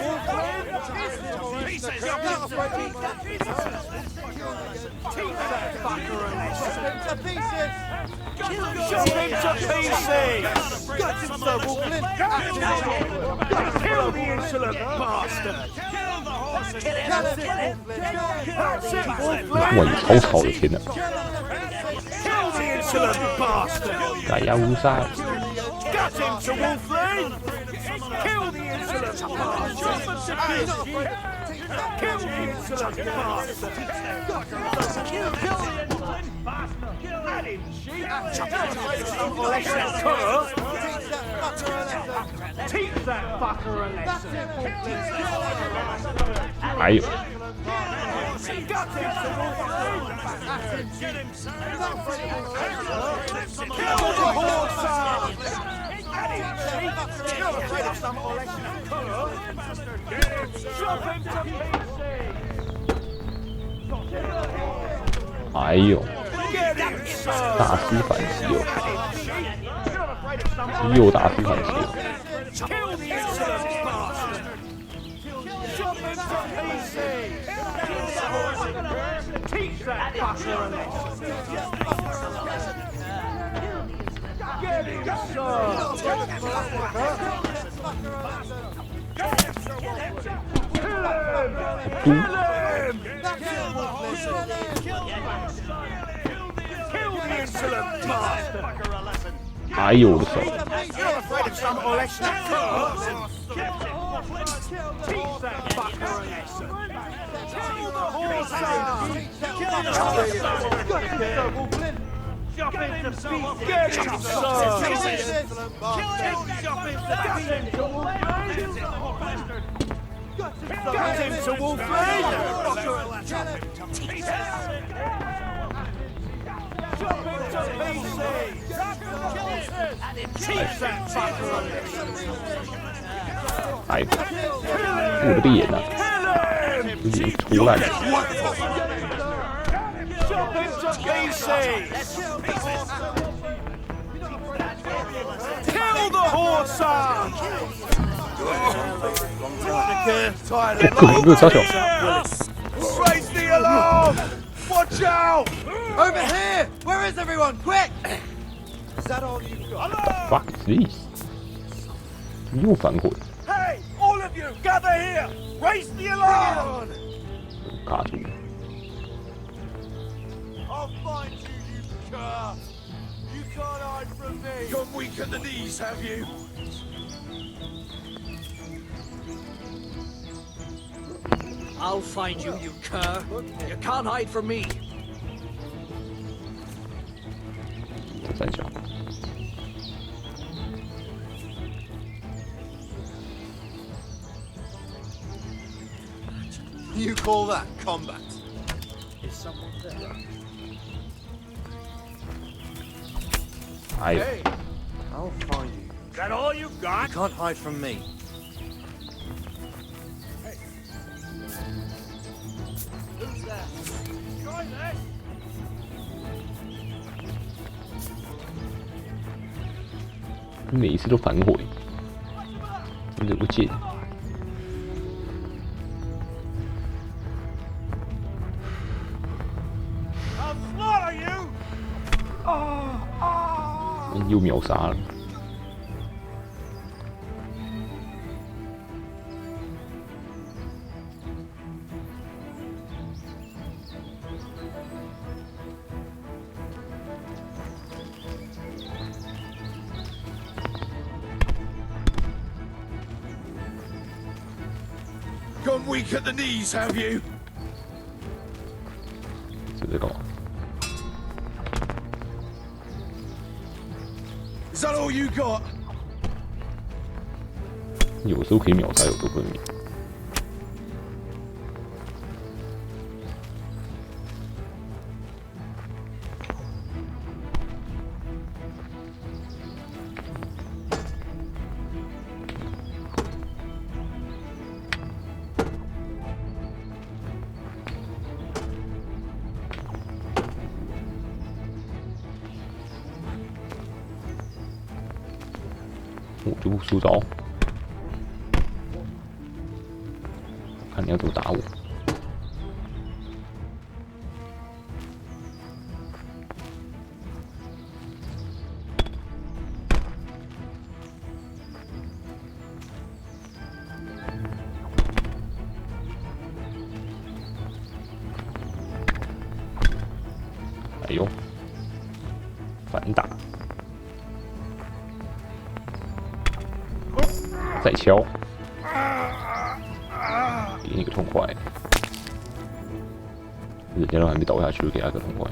Speaker 14: Chop him to pieces! Got him, Sir Wolfling! Kill the insolent bastard! That's it, Wolfling!
Speaker 1: 哇，超吵的，天哪！
Speaker 14: Kill the insolent bastard!
Speaker 1: 盖亚乌沙，
Speaker 14: Got him, Sir Wolfling! Kill the insolent bastard! Kill the insolent bastard! Kill the insolent bastard! At him, sheep! Teach that fucker a lesson!
Speaker 1: 还有，
Speaker 14: Got him, Sir Wolfling! Get him, sir! Kill the horse! At him, sheep! You're afraid of some election of colour? Get him, sir! Chop him to pieces!
Speaker 1: 还有，
Speaker 14: Get him, sir!
Speaker 1: 大师反击哦，又大师反击哦，
Speaker 14: Kill the insolent bastard! Chop him to pieces! Teach that fucker a lesson! Get him, sir! Kill him! Kill him! Kill the insolent bastard!
Speaker 1: 还有我的手，
Speaker 14: You're afraid of some election of colours? Teach that fucker a lesson! Kill the horse! Chop him to pieces! Get him, sir! Kill him! Chop him to pieces! Got him to Wolfling! Chop him to pieces! Teach that fucker a lesson!
Speaker 1: 还有，我的脸呐，已经出来了。
Speaker 14: Chop him to pieces! Kill the horse! Raise the alarm! Watch out!
Speaker 7: Over here! Where is everyone? Quick! Is that all you've got?
Speaker 1: Fuck this！ 又反悔，
Speaker 14: Hey! All of you! Gather here! Raise the alarm!
Speaker 1: 卡住。
Speaker 14: I'll find you, you cur! You can't hide from me! Gone weak at the knees, have you?
Speaker 8: I'll find you, you cur. You can't hide from me.
Speaker 1: 三小，
Speaker 7: You call that combat?
Speaker 8: Is someone there?
Speaker 1: 还有，
Speaker 7: Hey, I'll find you.
Speaker 14: Is that all you got?
Speaker 7: You can't hide from me.
Speaker 8: Who's there?
Speaker 14: Try this!
Speaker 1: 每一次都反悔，真的不贱。
Speaker 14: I'll slaughter you!
Speaker 1: 又秒杀了。
Speaker 14: Gone weak at the knees, have you?
Speaker 1: 这在干嘛？
Speaker 14: Is that all you got?
Speaker 1: 有时候可以秒杀，有时候不能秒。我就不出招，看你要怎么打我。哎呦，反打，再敲，给你个痛快！人家都还没倒下去，就给他个痛快。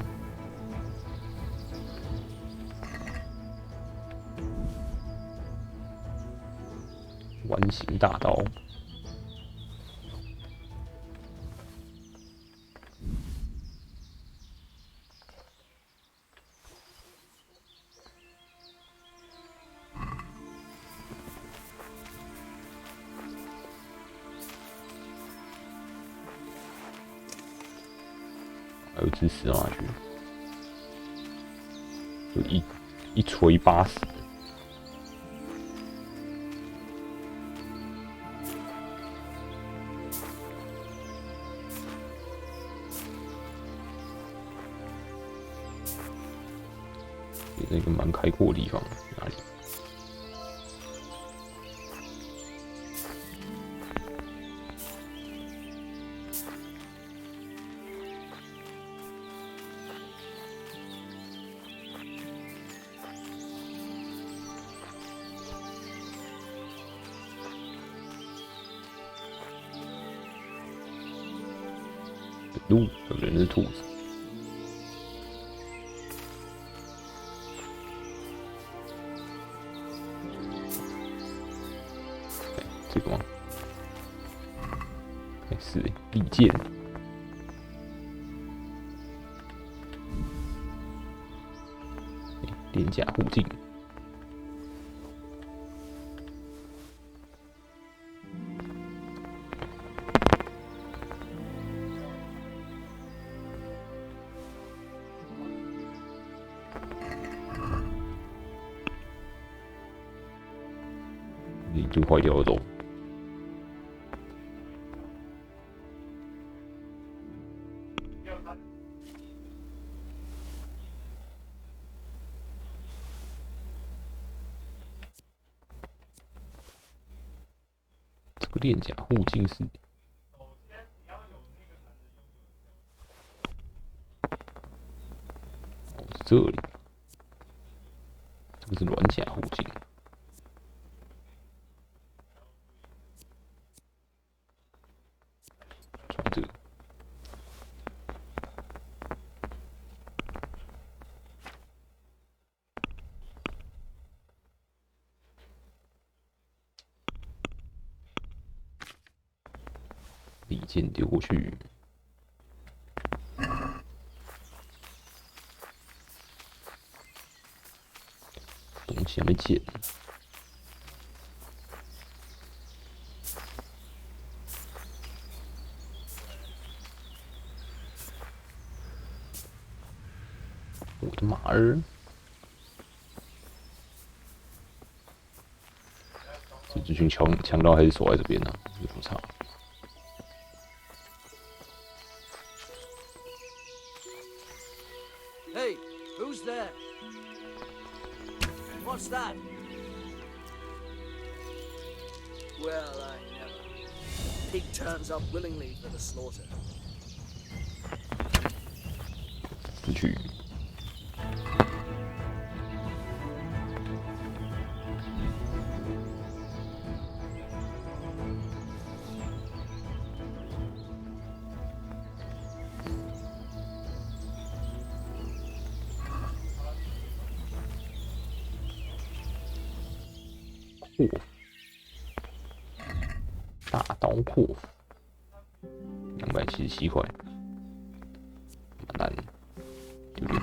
Speaker 1: 弯形大刀。还有支持上去，就一锤80。也是一个蛮开阔的地方，哪里？鹿，有人是兔子。哎，这个吗？哎，是利剑。链甲护镜。就坏掉了都。这个链甲护镜是。哦，是这里。这个是软甲护镜。这个利剑丢过去，东西还没捡。我的马儿，这群强盗还是守在这边呢，有什么差？
Speaker 8: Hey, who's there? What's that? Well, I never. Pig turns up willingly for the slaughter.
Speaker 1: 失去。阔，大刀阔，277块，蛮难，有点。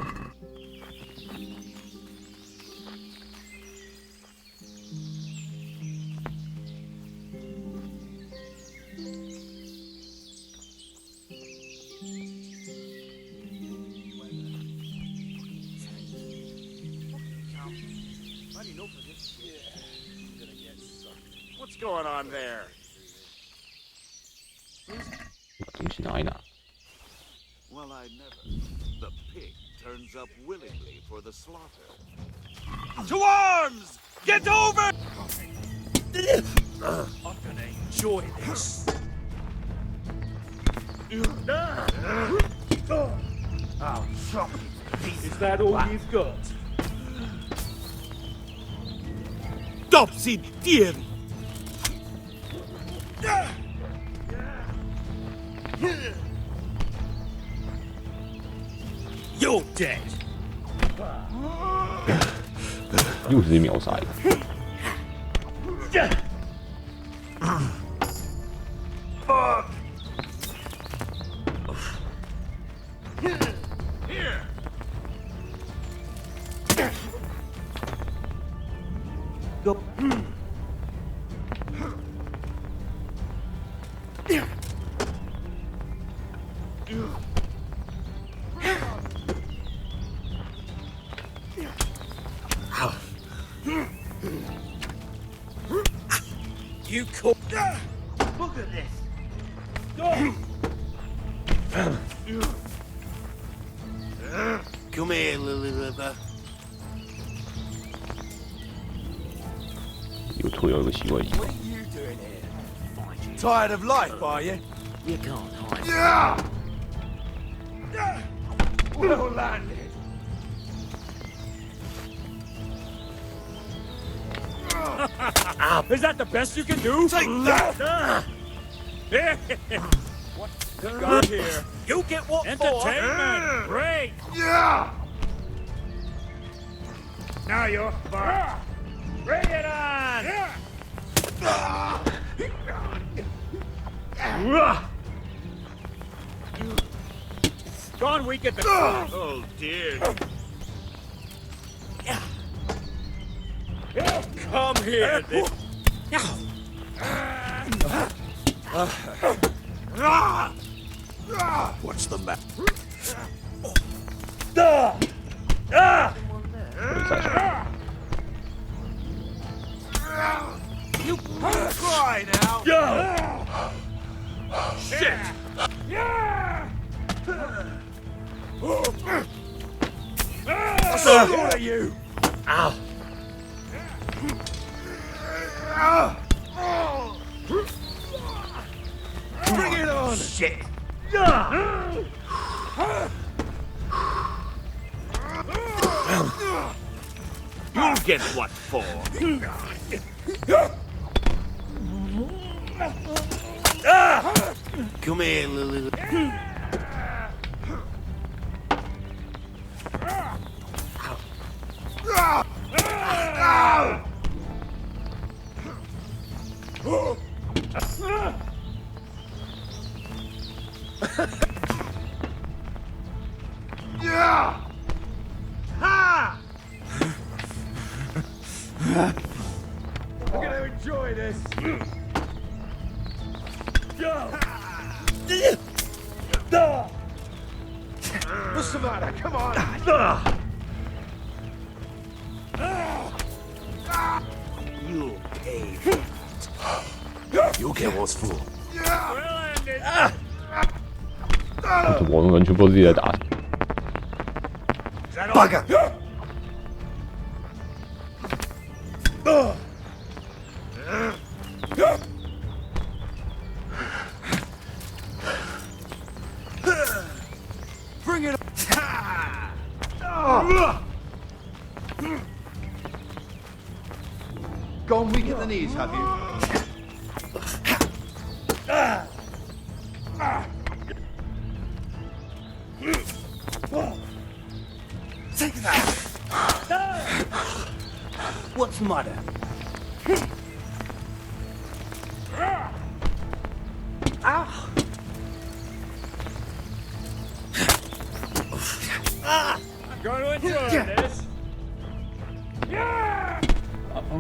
Speaker 19: going on there?
Speaker 1: 把东西拿一拿。
Speaker 19: Well, I never. The pig turns up willingly for the slaughter. To arms! Get over!
Speaker 14: I'm gonna enjoy this.
Speaker 8: I'll chop you.
Speaker 14: Is that all you've got?
Speaker 8: Topsy-turvy.
Speaker 14: You're dead.
Speaker 1: 又是秒杀一个。
Speaker 8: Fuck.
Speaker 19: Here!
Speaker 8: Go.
Speaker 14: You call.
Speaker 8: Look at this.
Speaker 19: Come here, Lily River.
Speaker 1: 有拖有一个习惯。
Speaker 14: What are you doing here? Tired of life, are you?
Speaker 11: You can't hide.
Speaker 8: Yeah. Well landed.
Speaker 14: Is that the best you can do?
Speaker 8: Take that.
Speaker 14: What's got here? You get what entertainment. Great.
Speaker 8: Yeah.
Speaker 14: Now you're fine. Bring it on. Gone, we get the.
Speaker 19: Oh dear.
Speaker 14: Come here.
Speaker 19: What's the matter?
Speaker 8: You cry now.
Speaker 14: Shit. What are you?
Speaker 19: Ow.
Speaker 8: Bring it on.
Speaker 19: Shit. You'll get what for. Come here, Lily.
Speaker 8: Yeah. Ha!
Speaker 14: I'm gonna enjoy this.
Speaker 8: What's the matter? Come on.
Speaker 19: You'll pay. You'll get what's for.
Speaker 1: 我们完全不知道自己在打什么。
Speaker 8: Bugger. Bring it on. Gone weak at the knees, have you? Take that. What's the matter? Ow.
Speaker 14: I'm going to enjoy this.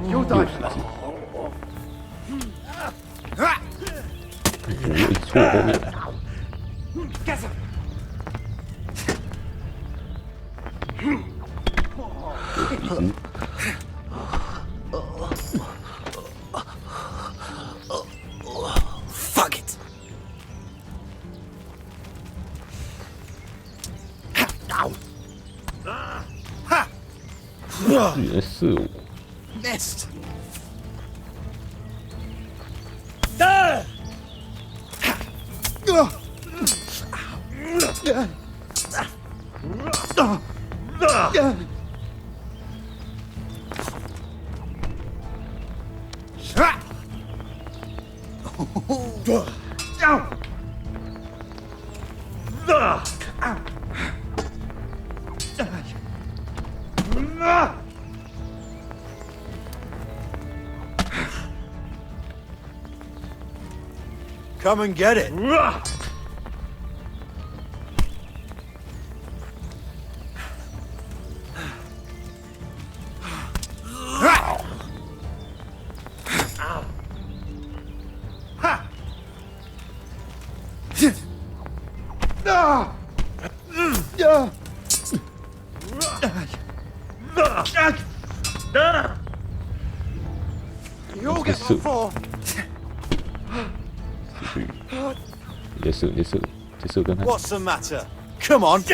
Speaker 8: You'll die for that.
Speaker 1: 我一直戳我后面。
Speaker 8: Get him.
Speaker 1: 一只。居然射我！
Speaker 7: Missed. Come and get it. You all get my fall.
Speaker 1: 你在射跟他。
Speaker 7: What's the matter? Come on.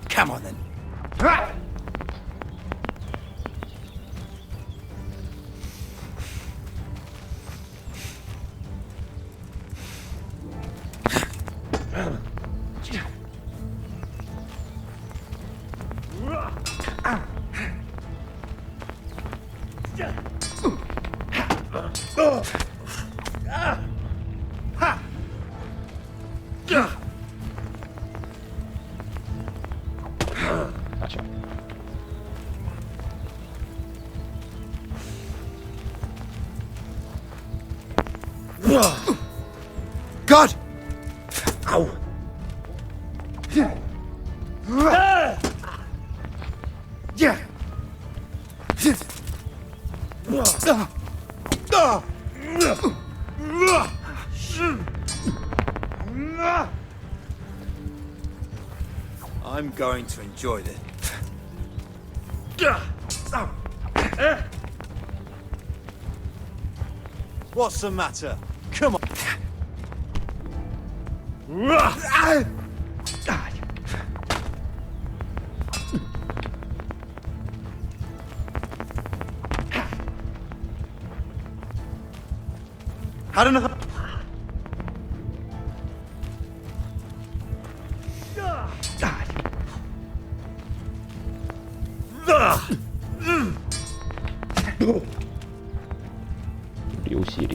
Speaker 7: Come on then. God! Ow! Yeah! I'm going to enjoy this. What's the matter? Come on. Had enough.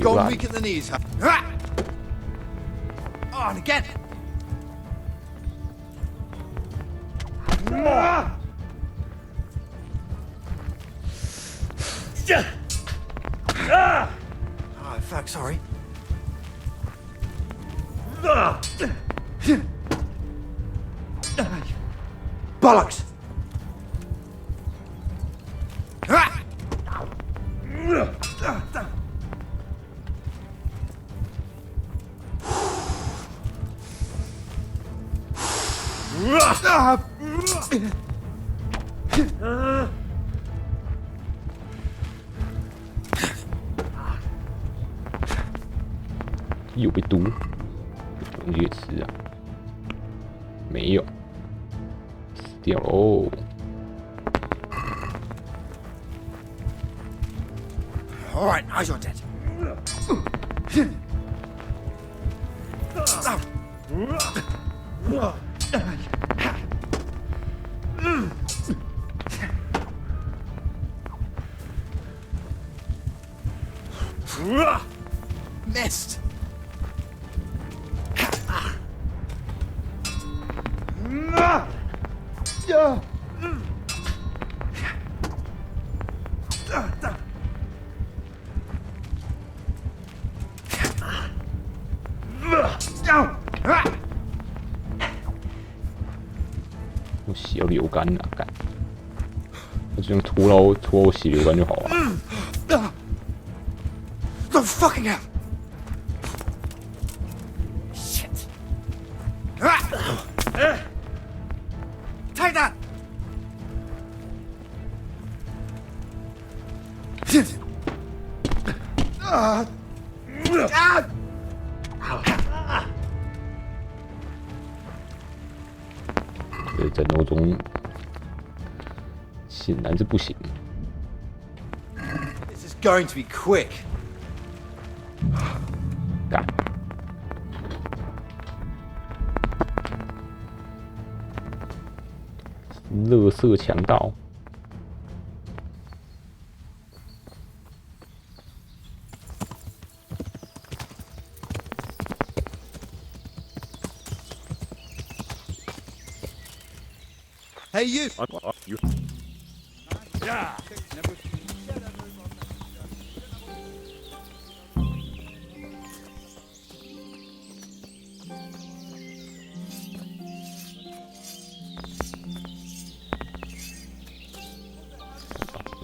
Speaker 7: Gone weak at the knees. Huh? Oh, and again. Oh, fuck, sorry. Bollocks!
Speaker 1: 有被毒，有东西可以吃啊？没有，死掉喽。
Speaker 7: All right, eyes your dead. Missed.
Speaker 1: 我血要流干了，干！我就这样拖到我血流干就好了。
Speaker 7: The fucking hell! Shit! Take that! Ah!
Speaker 1: 这战斗中显然是不行。
Speaker 7: This is going to be quick.
Speaker 1: 干！垃圾强盗！
Speaker 7: Hey, you!
Speaker 20: You.
Speaker 7: Yeah!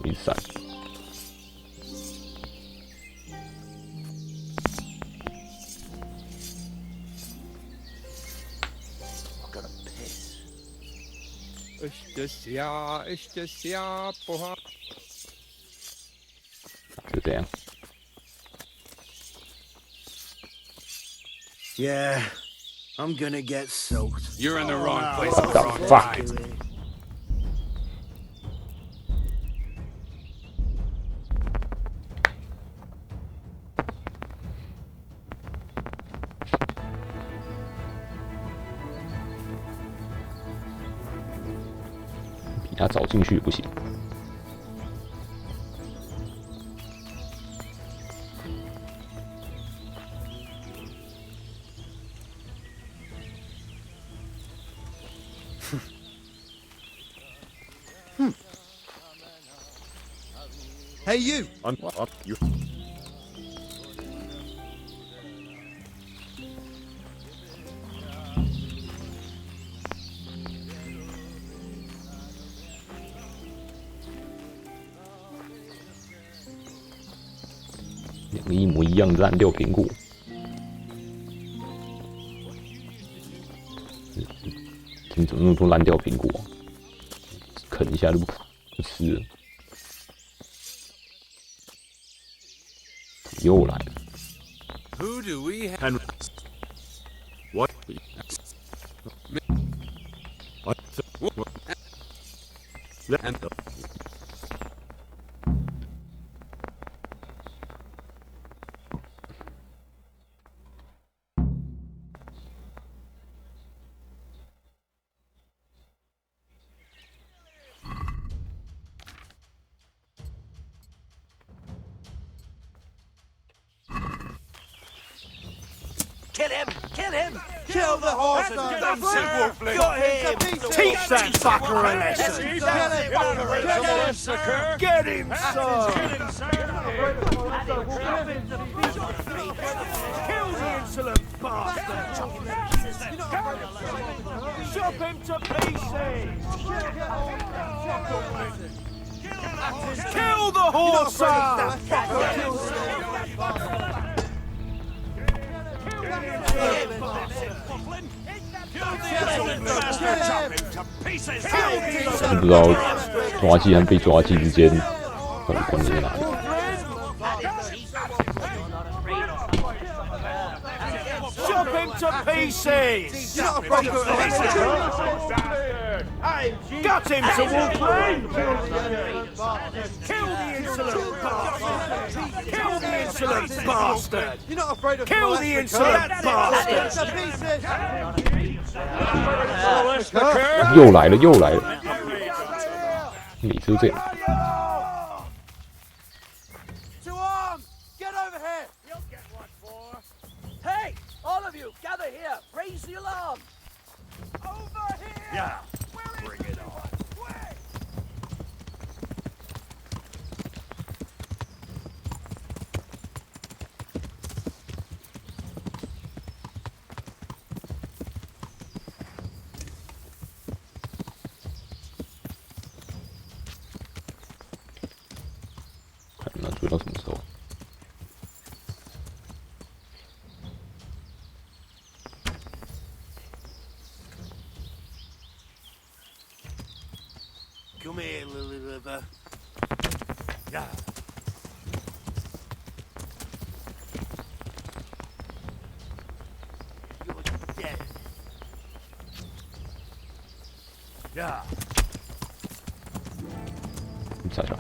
Speaker 1: Inside.
Speaker 7: Yeah, I'm gonna get soaked.
Speaker 10: You're in the wrong place
Speaker 1: at the wrong time. Bị他找进去也不行。
Speaker 7: Hey, you!
Speaker 20: You.
Speaker 1: 两个一模一样的烂掉苹果，怎么那么多烂掉苹果？啃一下就不吃了。又来了。
Speaker 10: Who do we have?
Speaker 20: What?
Speaker 10: And
Speaker 8: Kill him! Kill him!
Speaker 7: Kill the horse and got him! Teach that fucker a lesson! Get him, son! Kill the insolent bastard! Chop him to pieces! Kill the horse!
Speaker 1: 我不知道抓鸡和被抓鸡之间到底关联在哪里。
Speaker 7: Chop him to pieces! Gut him to Wolfman! Kill the insolent bastard! Kill the insolent bastard! You're not afraid of Kill the insolent bastard!
Speaker 1: 又来了，又来了，每次都这样。
Speaker 7: To arms! Get over here! You'll get what for? Hey! All of you, gather here! Raise the alarm! Over here! Yeah! Bring it on!
Speaker 1: 到什么时候？Come
Speaker 8: here, Lily Liver. Yeah. You're dead. Yeah.
Speaker 1: 傻笑。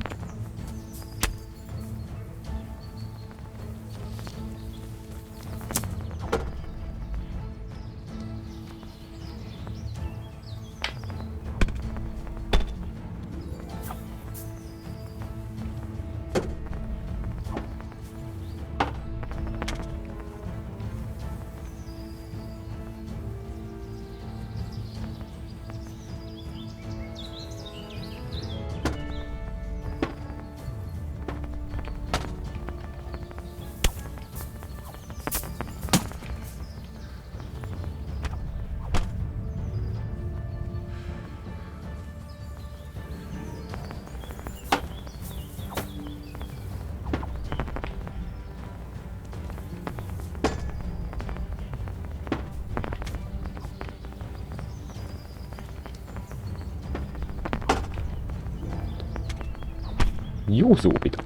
Speaker 1: 又是我被打。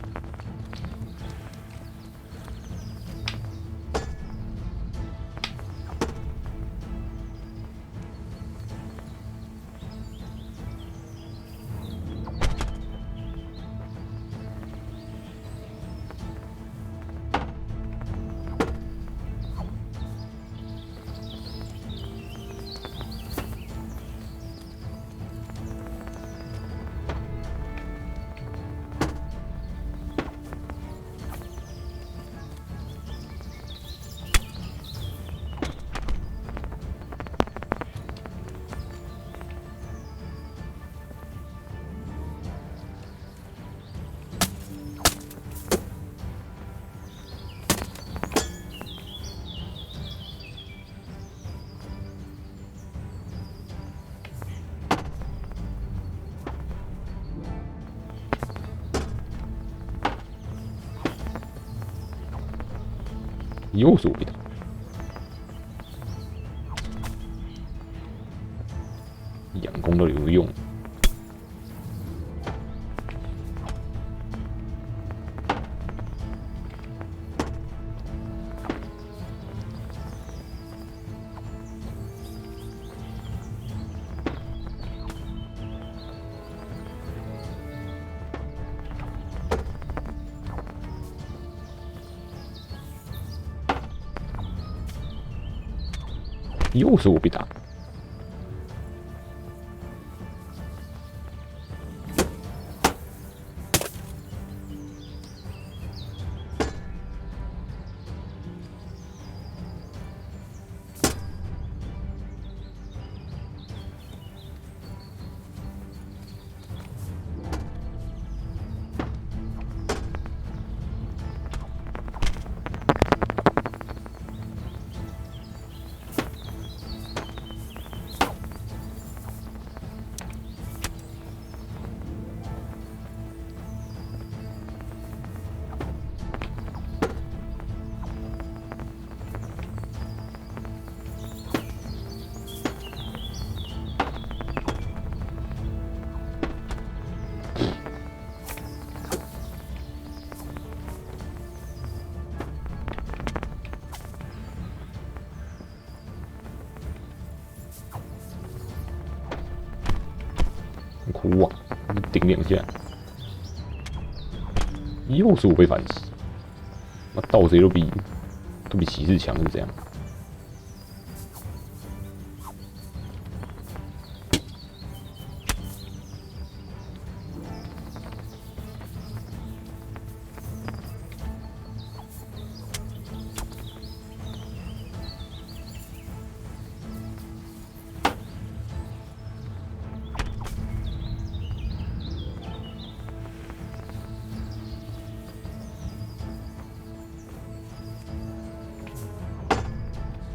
Speaker 1: 又是我被打。养功到底有没有用？又是我被打。哭啊！顶两下，又是我被反击。那盗贼都比骑士强，是这样。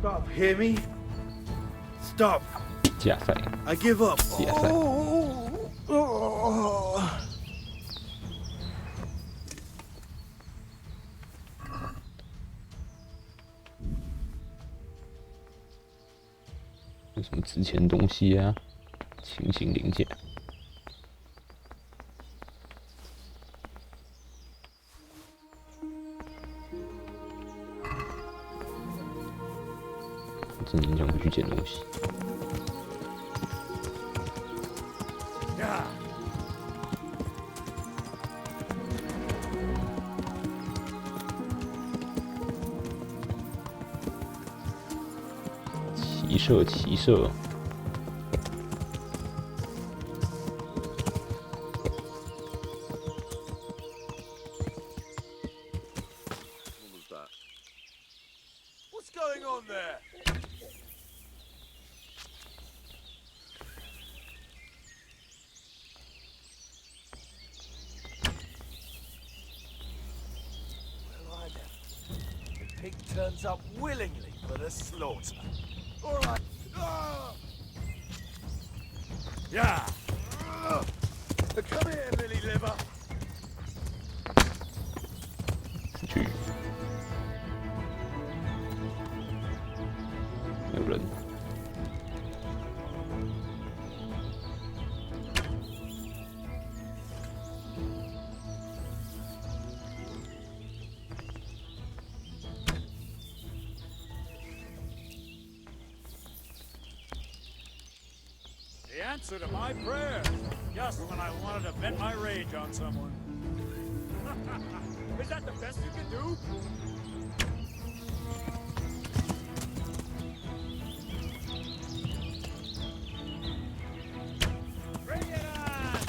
Speaker 8: Stop, hear me? Stop.
Speaker 1: 假赛。
Speaker 8: I give up.
Speaker 1: 假赛。什么值钱东西啊？轻型零件。真的很想回去捡东西。骑射。
Speaker 7: What's going on there? Well, I never. The pig turns up willingly for the slaughter. All right. Yeah. Come here, Billy Liver.
Speaker 1: 去。有人。
Speaker 14: The answer to my prayer, just when I wanted to vent my rage on someone. Is that the best you can do? Bring it on!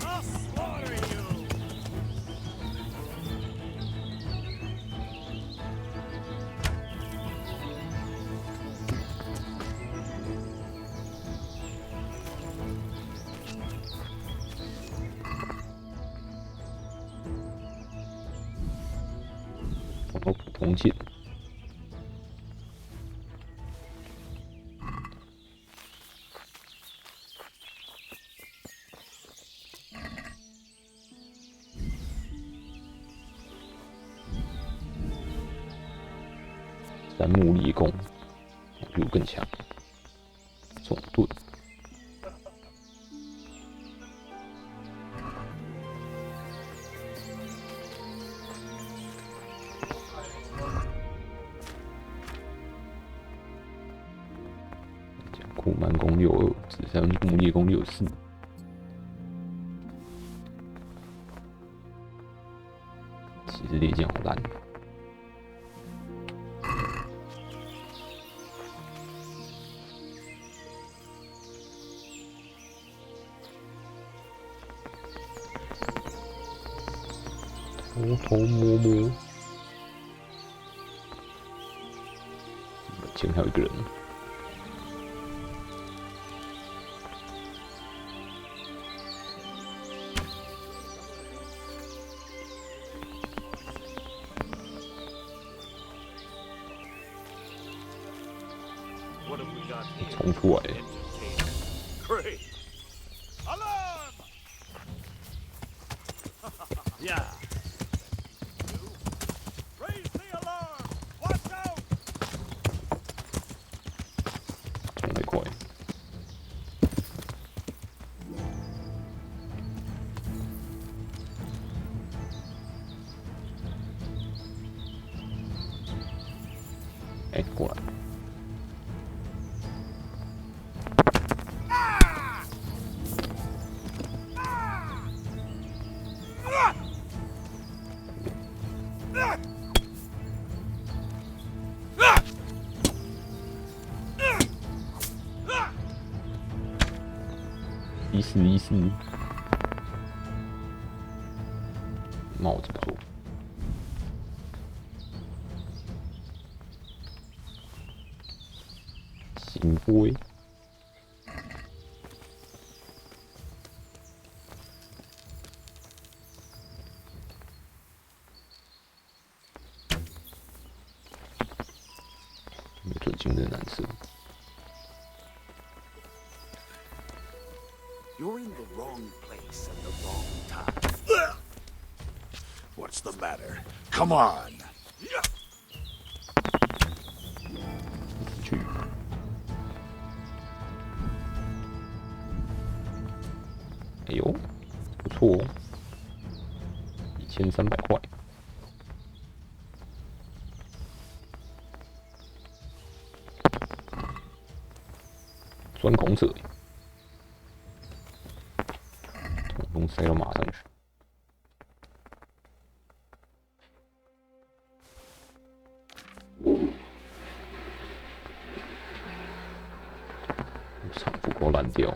Speaker 14: I'll slaughter you!
Speaker 1: 普通剑。杉木猎弓，比我更强。总盾。库曼弓62，紫杉木猎弓64。其实猎剑好烂。偷摸摸，前面还有一个人。冲出来！
Speaker 7: Great. Alarm! Yeah. Raise the alarm! Watch out!
Speaker 1: 冲太快！哎，过来！ 1414，帽子不错。行杯，没准进的蓝色。
Speaker 19: You're in the wrong place at the wrong time.
Speaker 14: What's the matter? Come on!
Speaker 1: 哎呦，不错哦，1300块。钻孔者，统统塞到马上去。厂不够烂掉。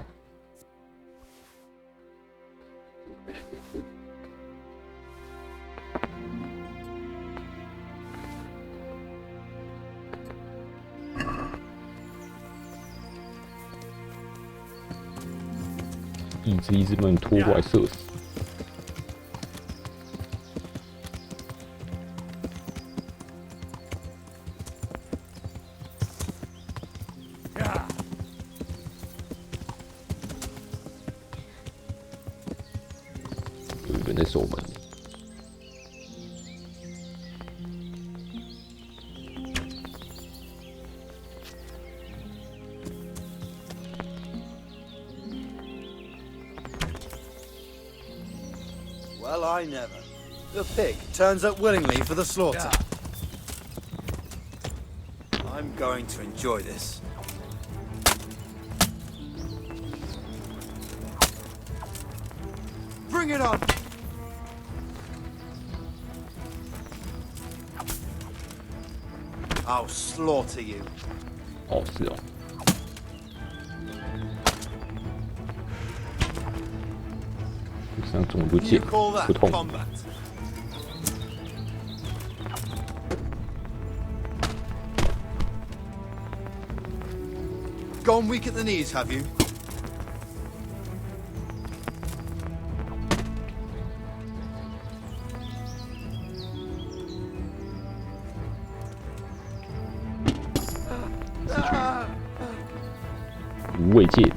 Speaker 1: 一只把你拖过来射死。有一个人在守门。
Speaker 13: Well, I never. The pig turns up willingly for the slaughter. I'm going to enjoy this. Bring it on! I'll slaughter you.
Speaker 1: 哦，是哦。像中不见，不痛。
Speaker 13: Gone weak at the knees, have you?
Speaker 1: 无畏戒，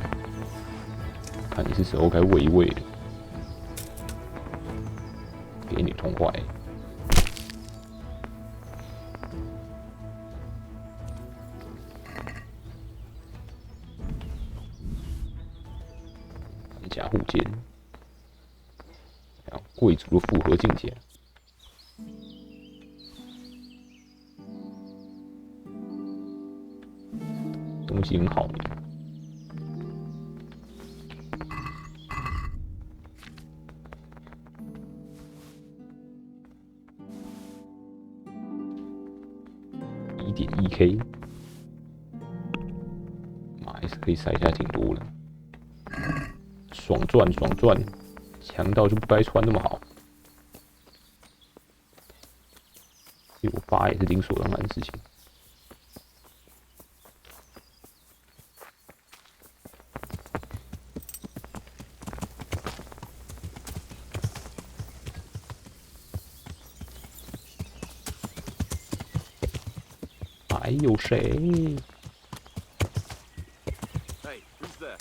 Speaker 1: 看你是时候该喂一喂了。给你痛快。加护剑，贵族的复合境界。东西很好。1.1K， 妈还是可以塞下挺多的，爽赚爽赚，强盗就不该穿那么好。因为我发也是理所当然的事情。还有谁？
Speaker 19: Hey, who's there?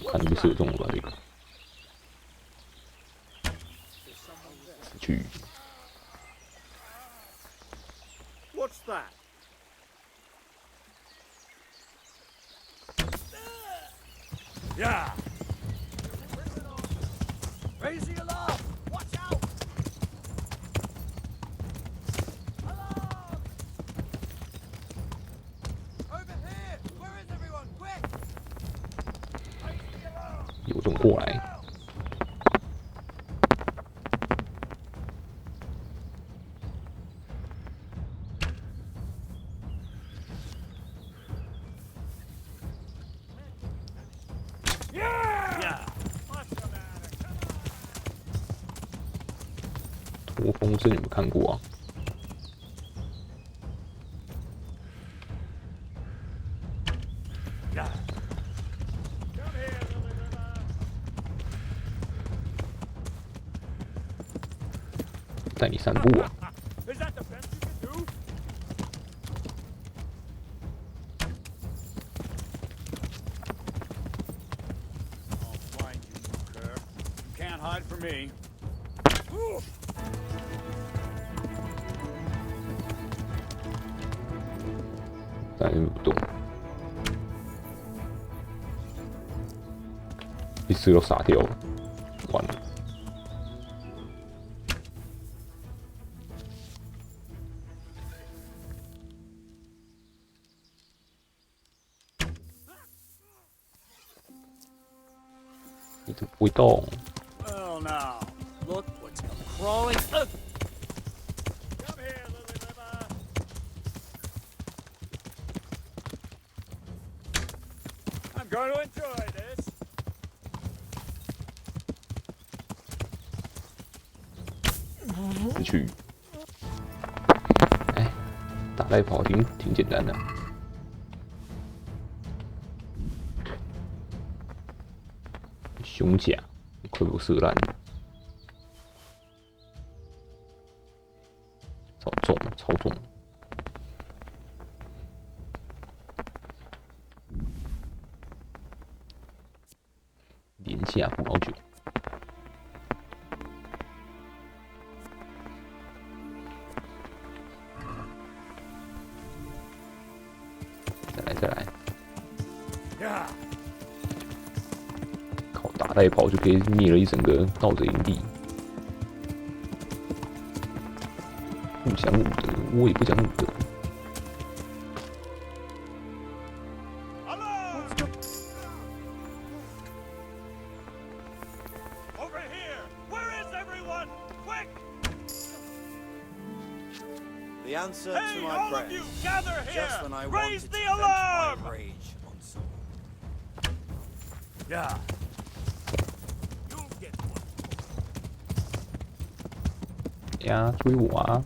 Speaker 1: 我看你被射中了吧？这个，死去。
Speaker 19: What's that?
Speaker 7: Yeah. Raise the alarm! Watch out! Alarm! Over here! Where is everyone? Quick!
Speaker 1: 有种过来！驼峰阵有没有看过啊？带你散步啊！
Speaker 7: Is that the best you can do?
Speaker 14: I'll find you, cur. You can't hide from me.
Speaker 1: 在那边不动，一次都傻掉了，完了。你怎么不会动？
Speaker 7: Well, now, look what's come crawling. Come here, Lily Liver. I'm going to enjoy this.
Speaker 1: 死去。哎，打带跑挺简单的。胸甲快被我射烂了，超重。廉价葡萄酒。 再来，靠打带炮就可以灭了一整个盗贼营地。不讲武德，我也不讲武德。
Speaker 7: Over here! Where is everyone? Quick!
Speaker 13: The answer
Speaker 7: Hey,
Speaker 13: to my
Speaker 7: all
Speaker 13: prayers.
Speaker 7: of you, gather here!
Speaker 13: Just when I
Speaker 7: Raise
Speaker 13: wanted
Speaker 7: the
Speaker 13: to vent
Speaker 7: alarm!
Speaker 13: my rage on someone.
Speaker 7: Yeah. You'll get one.
Speaker 1: 呀，追我啊！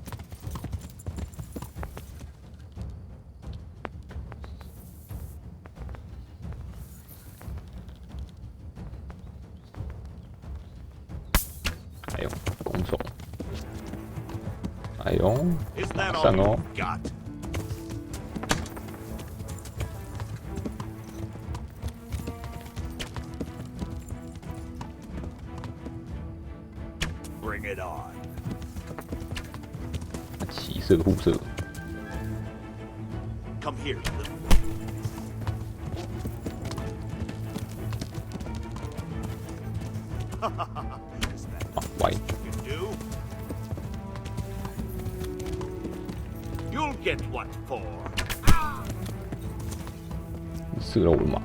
Speaker 1: 哎呦，拱手！哎呦，马上哦！
Speaker 7: Bring it on.
Speaker 1: 起色互射。
Speaker 19: Come here, little.
Speaker 1: 歪。
Speaker 19: You'll get what for.
Speaker 1: 射了我的马。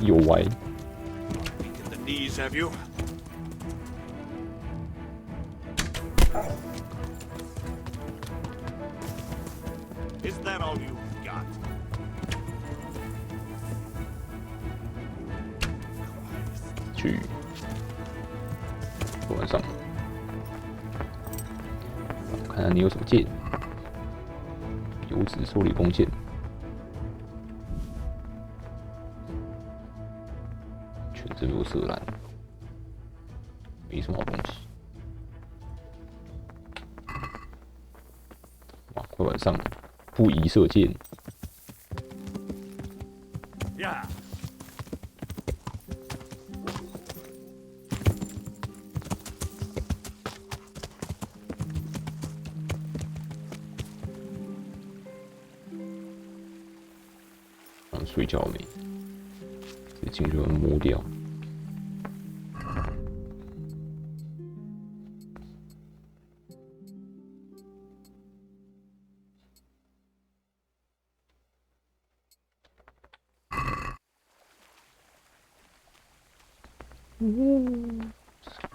Speaker 1: 又歪。
Speaker 19: Weakened the knees, have you? Is that all you've got?
Speaker 1: 去。晚上，我看看你有什么剑。油脂收理弓箭。 全这被我射烂，没什么好东西。哇，快晚上了，不宜射箭。
Speaker 7: Yeah.
Speaker 1: 睡觉没？这进去把它摸掉。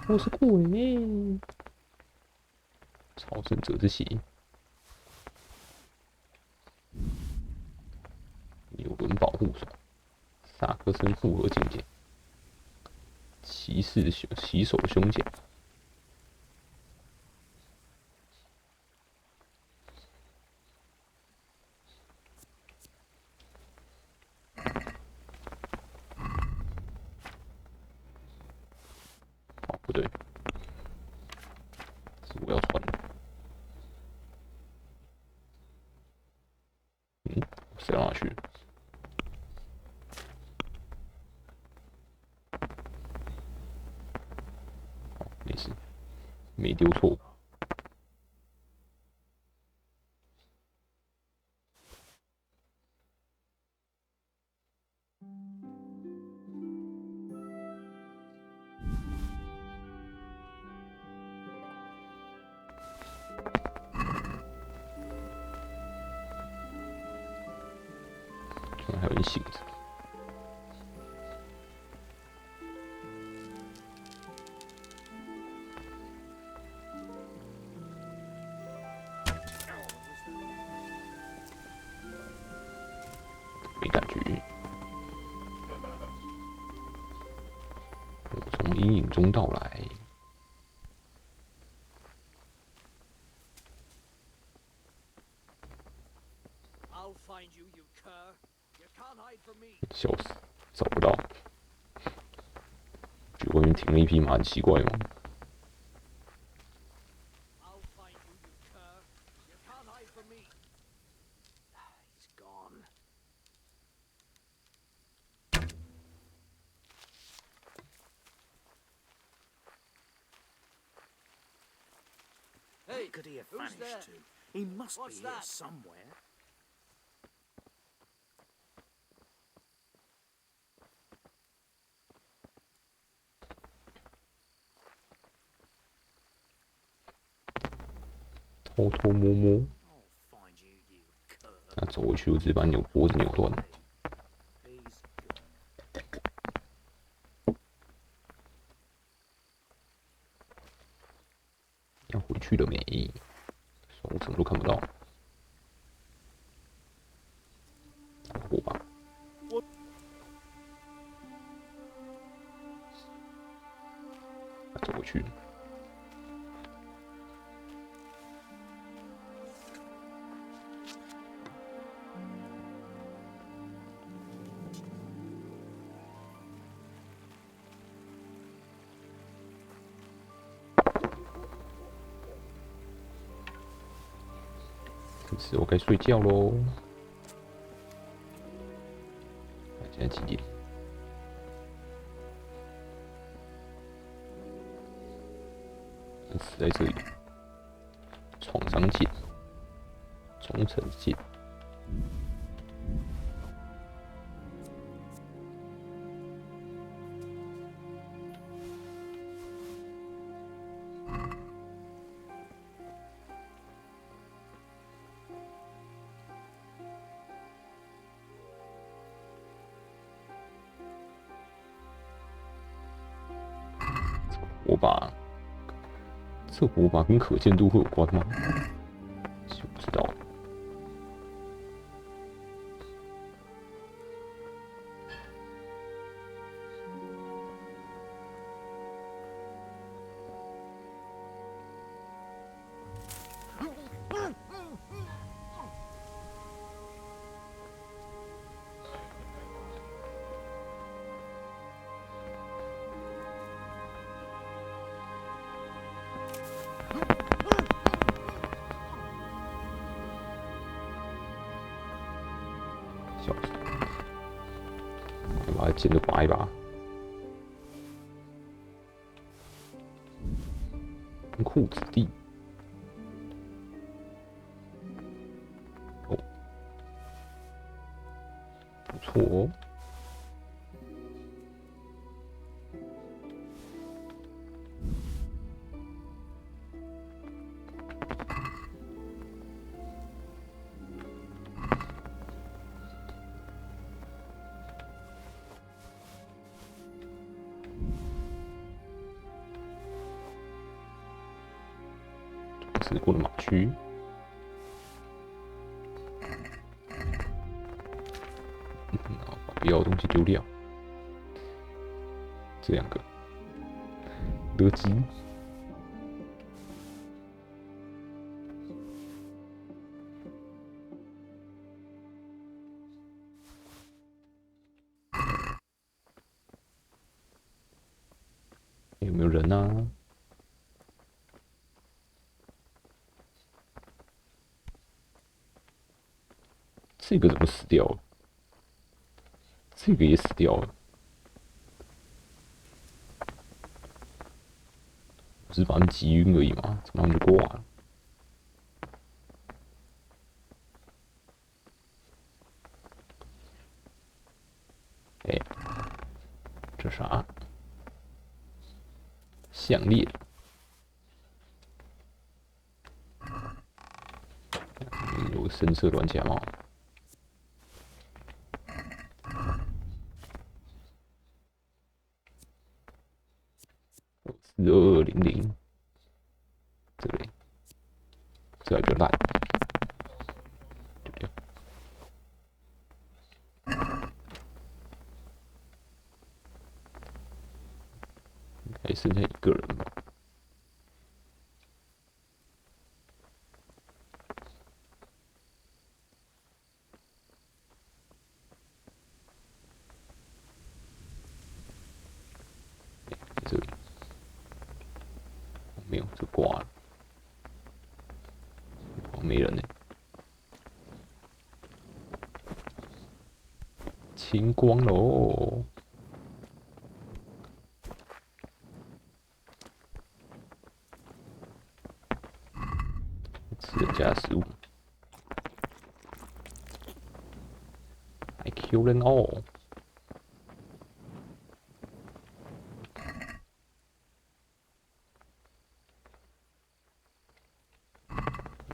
Speaker 1: 我是鬼！朝圣者之血。 纽伦保护手，萨克森复合金甲，骑手胸甲，哦不对，是我要穿的。塞到哪去？ 没事，没丢错。还有人醒着。没感觉。我从阴影中到来。笑死，找不到。觉得外面停了一匹马，很奇怪吗？Hey,
Speaker 13: could he have vanished to? He must be here somewhere.
Speaker 1: 偷偷摸摸，那走回去，我直接把脖子扭断了。要回去了没？双层都看不到。火把。走回去。是我该睡觉喽。现在几点？死在这里。创伤键，忠诚键。火把，这火把跟可见度会有关吗？就不知道。笑死！把它剪得拔一拔，裤子地。哦，不错哦。吃过的马区，好，把不要的东西丢掉。这两个，勒基，有没有人啊？这个怎么死掉了？这个也死掉了。只是把他们击晕而已嘛，怎么他们就挂了？哎，这啥？项链。有深色软甲帽。4200，这里，这还比较烂，对不对？还剩下一个人吧。这里。没有，就挂了。哦，没人呢。清光喽！吃人家的食物，还 Q 人哦！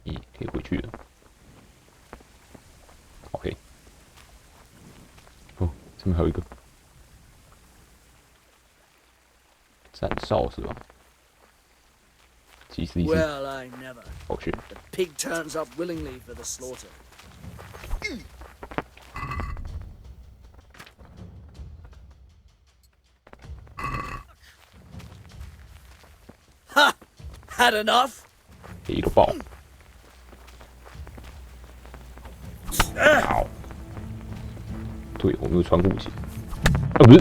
Speaker 1: 咦，可以回去了。OK。哦，这边还有一个站哨是吧？其实
Speaker 13: Well, I never.
Speaker 1: 哦去。
Speaker 13: The pig turns up willingly for the slaughter. Ha! Had enough?
Speaker 1: 给一个爆。好。对，我没有穿护鞋。啊，不是。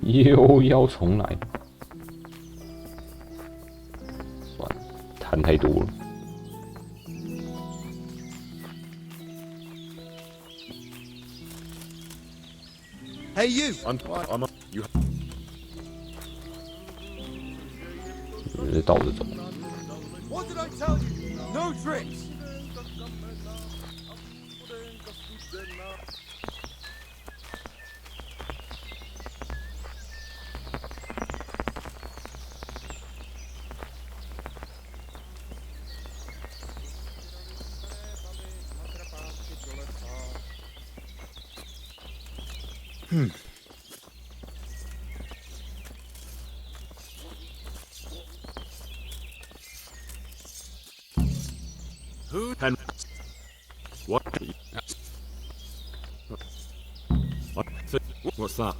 Speaker 1: 又要重来，算了，谈太多了。
Speaker 7: Hey, you!
Speaker 3: I'm you.
Speaker 1: 倒着走。
Speaker 7: What did I tell you? No tricks!
Speaker 3: Who and what? What? What's that?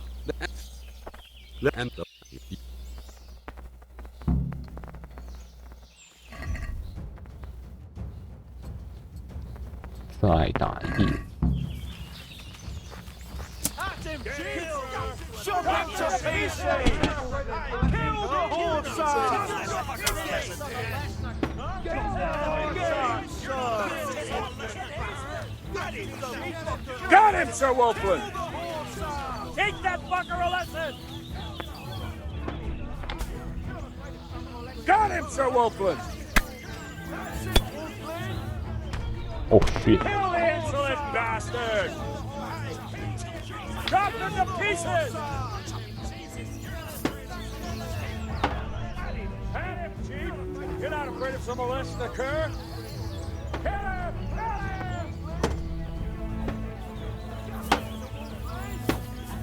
Speaker 3: And the
Speaker 1: 再打一遍。
Speaker 7: Shove him to pieces! Kill the horse!
Speaker 14: Got him, Sir Wolfland!
Speaker 7: Teach that fucker a lesson!
Speaker 14: Got him, Sir Wolfland!
Speaker 1: Oh shit!
Speaker 14: Kill the insolent bastard!
Speaker 7: Chop them to pieces!
Speaker 14: Had him, Chief! You're not afraid of some molest to occur? Kill him! Kill him!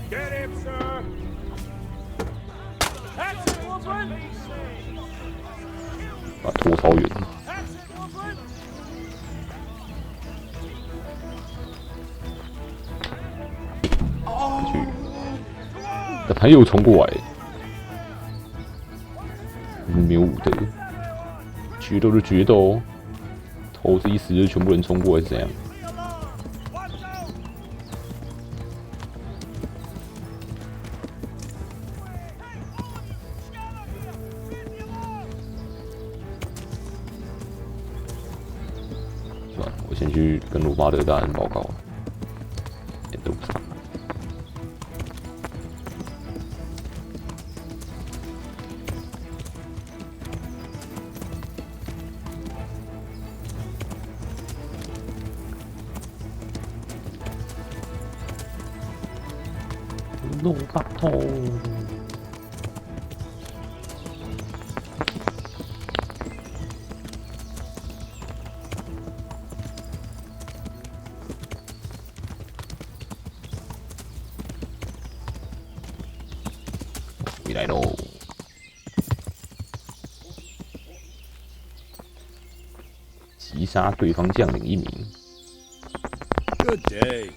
Speaker 14: Get him, sir!
Speaker 7: That's it, Wolfland!
Speaker 1: 把拖超远。
Speaker 7: That's it, Wolfland!
Speaker 1: 但他又冲过来，没有武德，决斗就决斗哦，头子一死就全部人冲过来是怎样？先去跟罗巴德大人报告。路上，罗巴头。回来喽！击杀对方将领1名。
Speaker 14: Good day.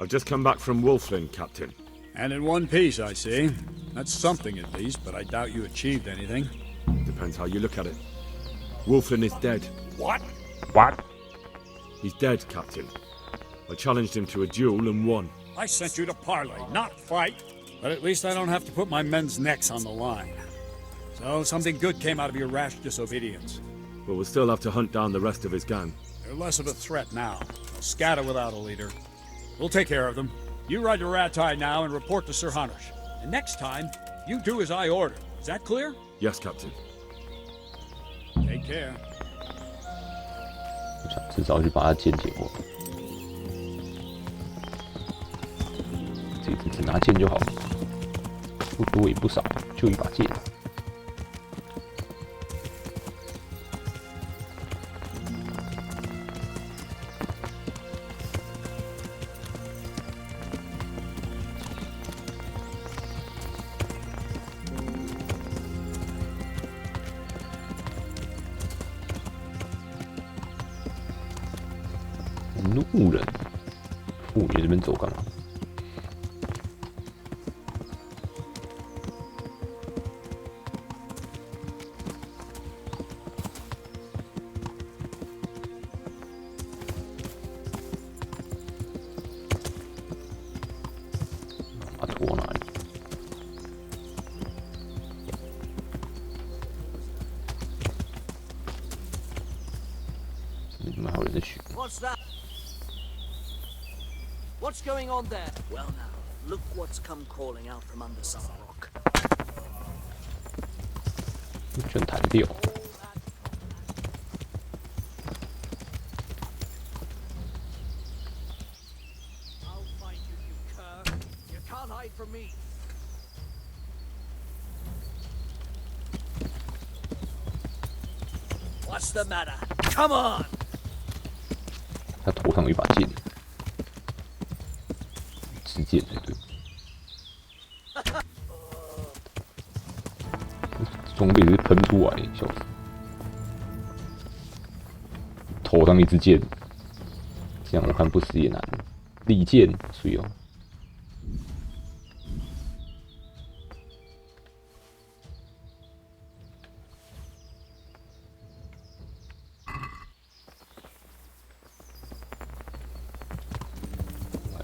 Speaker 3: I've just come back from Wolflin, Captain.
Speaker 14: And in one piece, I see. That's something at least, but I doubt you achieved anything.
Speaker 3: Depends how you look at it. Wolflin is dead.
Speaker 14: What?
Speaker 1: What?
Speaker 3: He's dead, Captain. I challenged him to a duel and won.
Speaker 14: I sent you to parley, not fight. But at least I don't have to put my men's necks on the line. So something good came out of your rash disobedience.
Speaker 3: But we'll still have to hunt down the rest of his gang.
Speaker 14: They're less of a threat now. They'll scatter without a leader. We'll take care of them. You ride to Ratai now and report to Sir Hanush. And next time, you do as I order. Is that clear?
Speaker 3: Yes, Captain.
Speaker 14: Take care.
Speaker 1: 我想至少去把他剑捡过来。这次只拿剑就好了，不多也不少，就一把剑。路人，妇女这边走干嘛？把拖哪里？你们还有人在取。
Speaker 7: What's that? What's going on there?
Speaker 13: Well now, look what's come crawling out from under some rock.
Speaker 1: 全弹掉。
Speaker 7: I'll find you, you cur. You can't hide from me. What's the matter? Come on!
Speaker 1: 他头上有一把剑。 支箭才对，装备是喷出来，笑死！头上一支箭，这样我看不死也难。利剑，所以哦。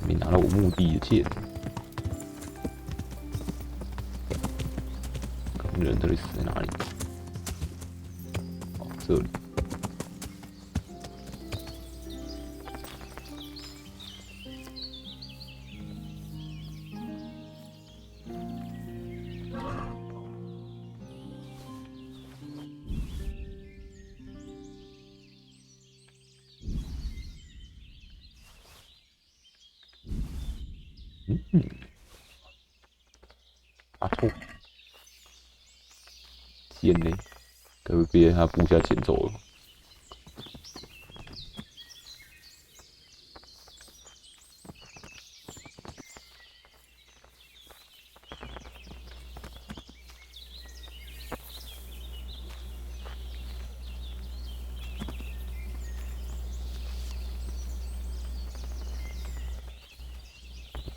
Speaker 1: 没拿到我墓地的剑，人到底死在哪里？哦，这里。阿兔，剑呢？该不会被他部下捡走了？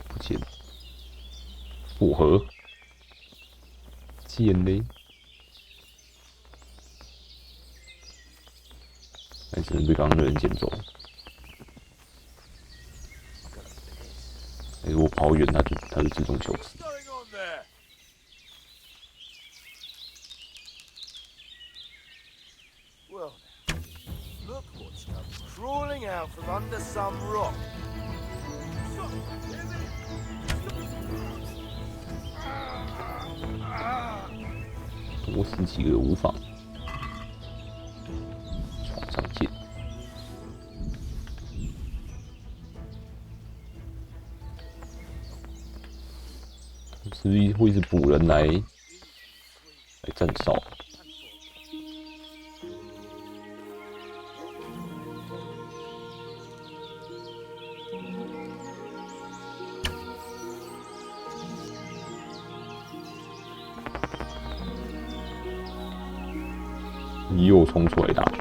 Speaker 1: 不见了，复合。 剑呢？还是被刚刚的人捡走？如果跑远，他就自动消失。
Speaker 7: Well, some rock.
Speaker 1: 多死几个无妨。床上见。是不是会一直补人来站哨？又冲出来打球。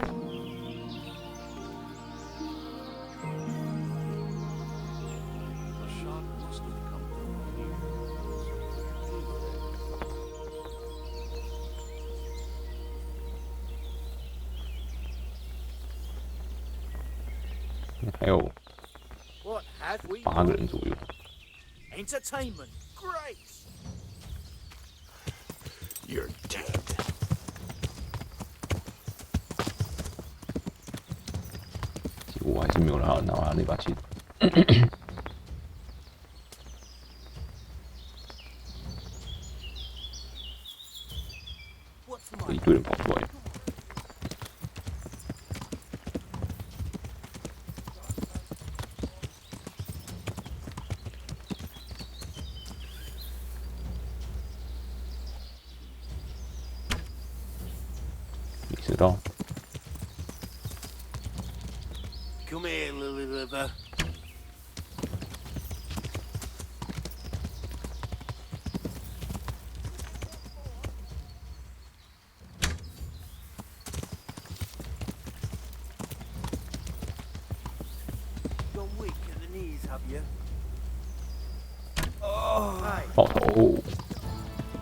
Speaker 1: 还有8个人左右。
Speaker 7: Entertainment, great.
Speaker 10: You're dead.
Speaker 1: 结果我还是没有让他拿他那把剑。一堆人跑出来。知道。
Speaker 7: Come here, Lily Liver. Gone weak at the knees, have you? Oh, hey.
Speaker 1: 爆头。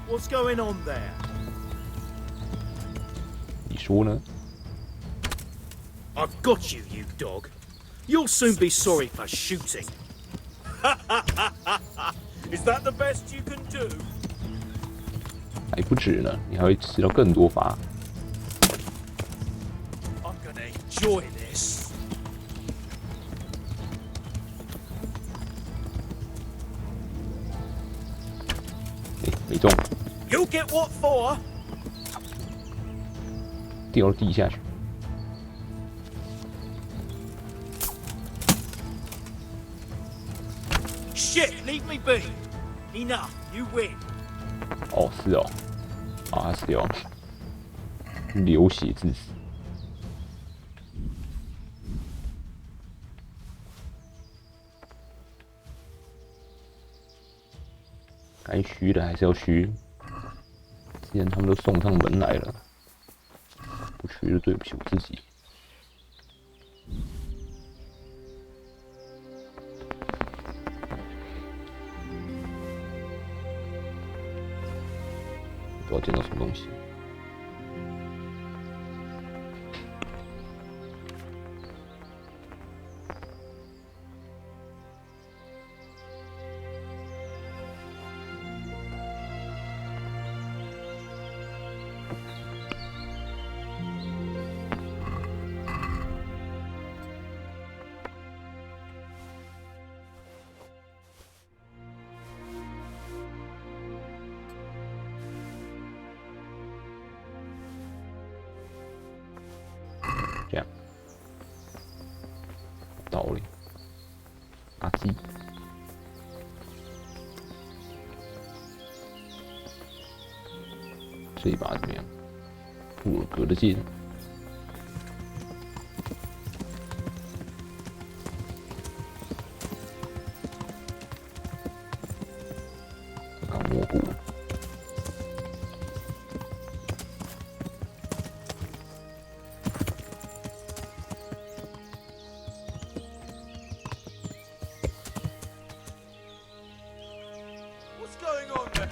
Speaker 7: What's going on there?
Speaker 1: 你说呢？
Speaker 7: I've got you, you dog. You'll soon be sorry for shooting. Is that the best you can do?
Speaker 1: 还不止呢，你还会吃到更多发。
Speaker 7: I'm gonna enjoy this.
Speaker 1: 没中。
Speaker 7: You'll get what for?
Speaker 1: 掉到地下去。
Speaker 7: Shit, leave me be. Enough, you win.
Speaker 1: 哦，是哦，啊，死掉，流血致死。该虚的还是要虚，既然他们都送上门来了，不虚就对不起我自己。 不知道见到什么东西。这样，道理，阿基，这一把怎么样？布尔格的剑，搞蘑菇。
Speaker 7: What's going on there?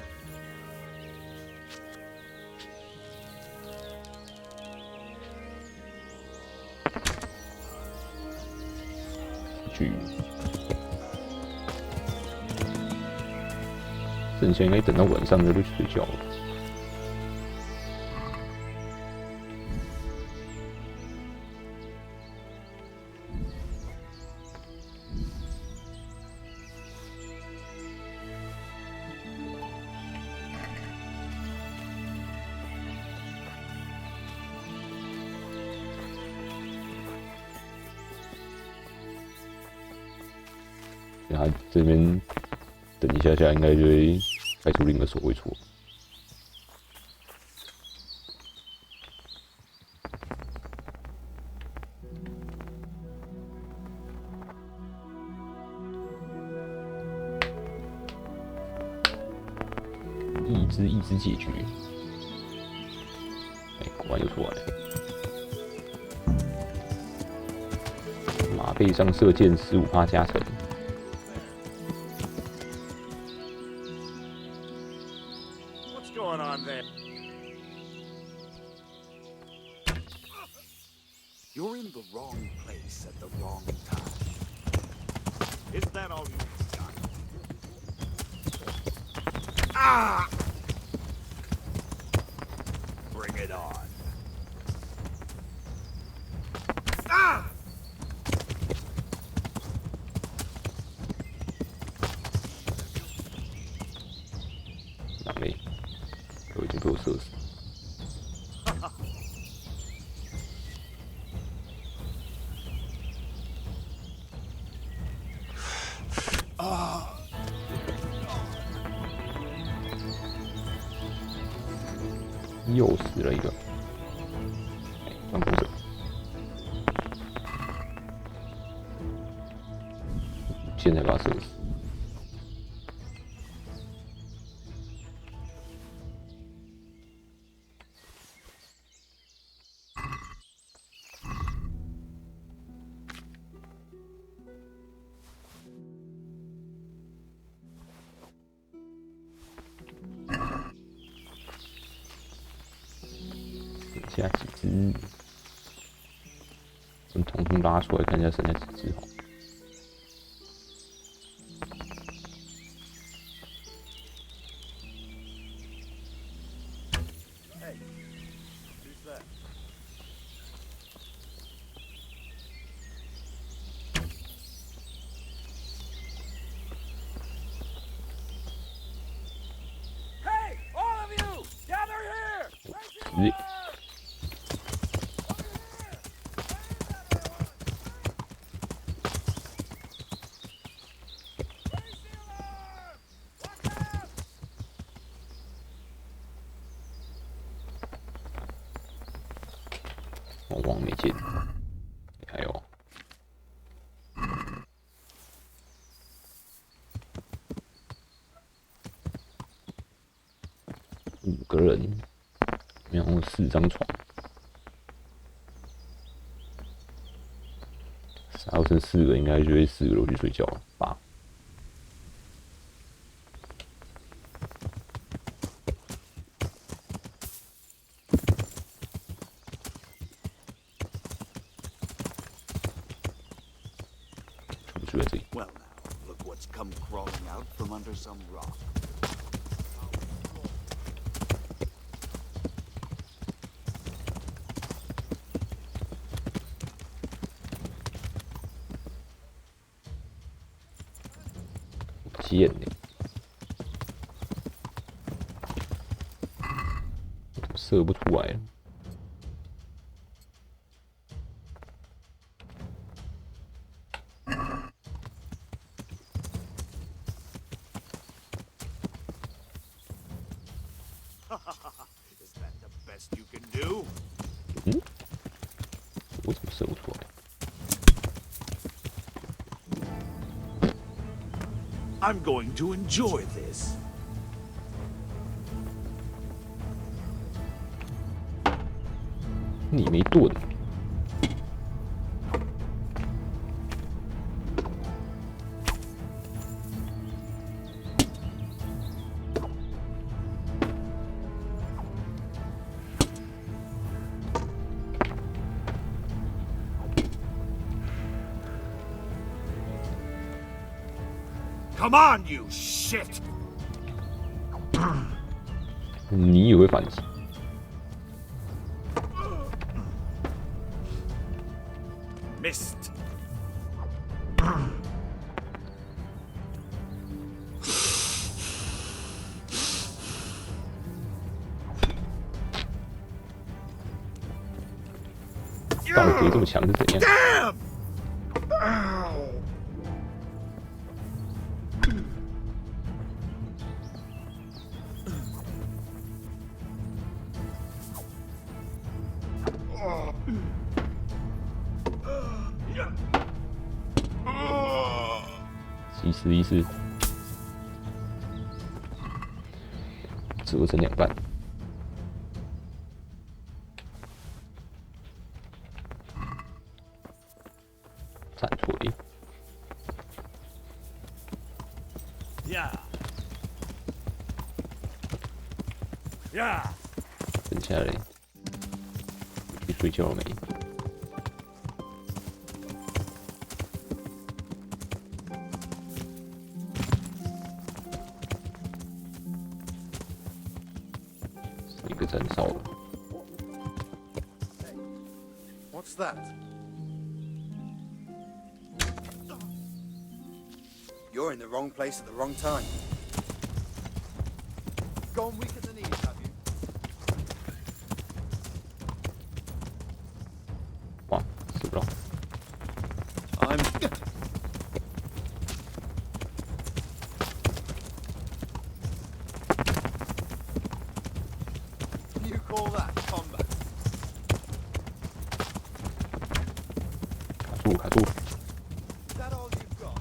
Speaker 1: 去，剩下应该等到晚上就去睡觉了。他这边等一下应该就会开出另一个守卫戳。一只解决，果然又出来了。马背上射箭15%加成。
Speaker 19: What's going on there? You're in the wrong place at the wrong time. Isn't that all you've got? Ah! Bring it on. Ah!
Speaker 1: 狼嘞，都已经被我射死。又死了一个，放毒者，现在把他射死。剩下几只，我们统统拉出来看一下剩下几只好。
Speaker 19: Hey, who's that?
Speaker 7: Hey, all of you, gather here!
Speaker 1: 我忘没见，还有5个人，然后4张床，要剩4个，应该就会4个楼去睡觉了吧。
Speaker 19: Well now, look what's come crawling out from under some rock.
Speaker 1: 贱呢，射不出来了。
Speaker 19: Is that the best you can do?
Speaker 1: 我怎么射不出来？
Speaker 19: I'm going to enjoy this.
Speaker 1: 你没盾。
Speaker 19: Come on, you shit!
Speaker 1: 你也会反击？
Speaker 19: Missed.
Speaker 1: Damn! 到底可以这么强是怎样？
Speaker 19: Damn!
Speaker 1: 11是折成2半。战锤。
Speaker 19: 呀呀！
Speaker 1: 等下嘞，你睡觉了没？是一个站哨了。
Speaker 2: What's that? You're in the wrong place at the wrong time. Gone weak at the knees, have you?
Speaker 1: 哇，死不了。
Speaker 2: I'm. You call that combat?
Speaker 1: 卡住，卡住。
Speaker 2: Is that all you've got?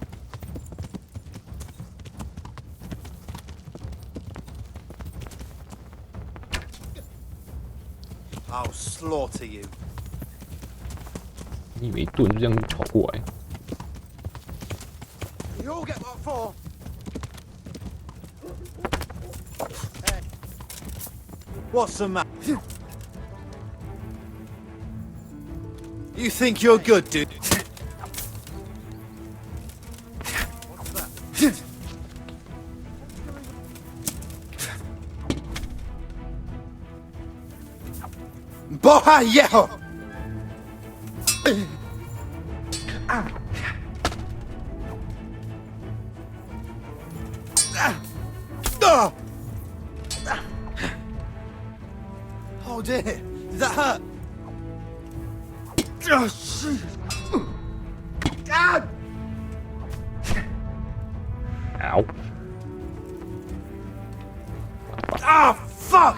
Speaker 2: I'll slaughter you.
Speaker 1: 你以为盾就这样跑过来？
Speaker 2: You all get what for? Hey. What's the matter? You think you're good, dude? What's that? Boha yeho! Oh dear, does that hurt? Oh shit! Ah!
Speaker 1: Ow!
Speaker 2: Ah, fuck!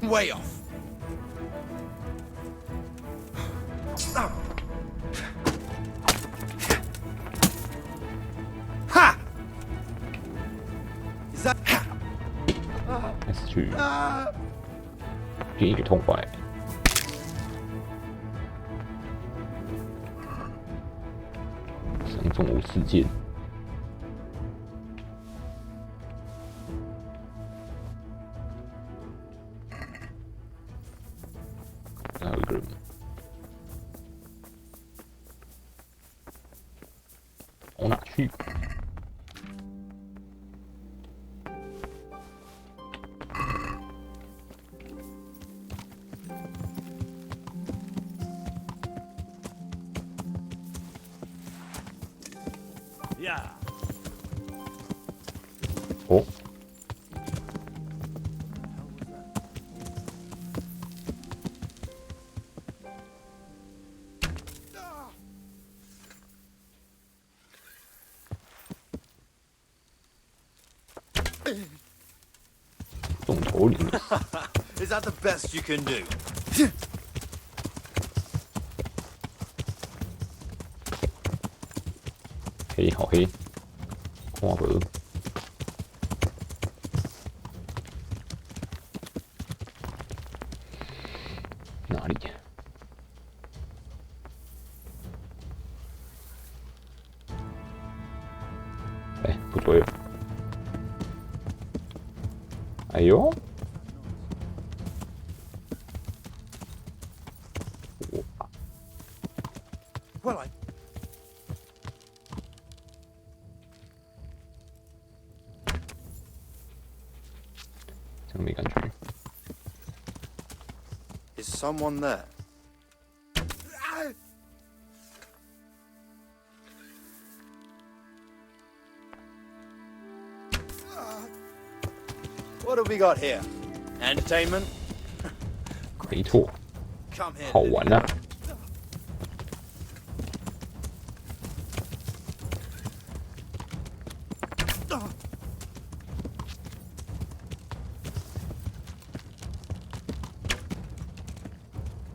Speaker 2: Way off. Ha! Is that?
Speaker 1: 开始去变一个痛快。伤中无事件。还有一个人。往哪去？
Speaker 19: Yeah.
Speaker 1: 哦， 动头领。
Speaker 2: Is that the best you can do?
Speaker 1: 黑，好黑，看无。哪里？哎，不对了。哎呦！
Speaker 2: Well, I.
Speaker 1: 这样没感觉。
Speaker 2: Is someone there? What have we got here? Entertainment?
Speaker 1: 没错，
Speaker 2: Come here.
Speaker 1: 好玩啊！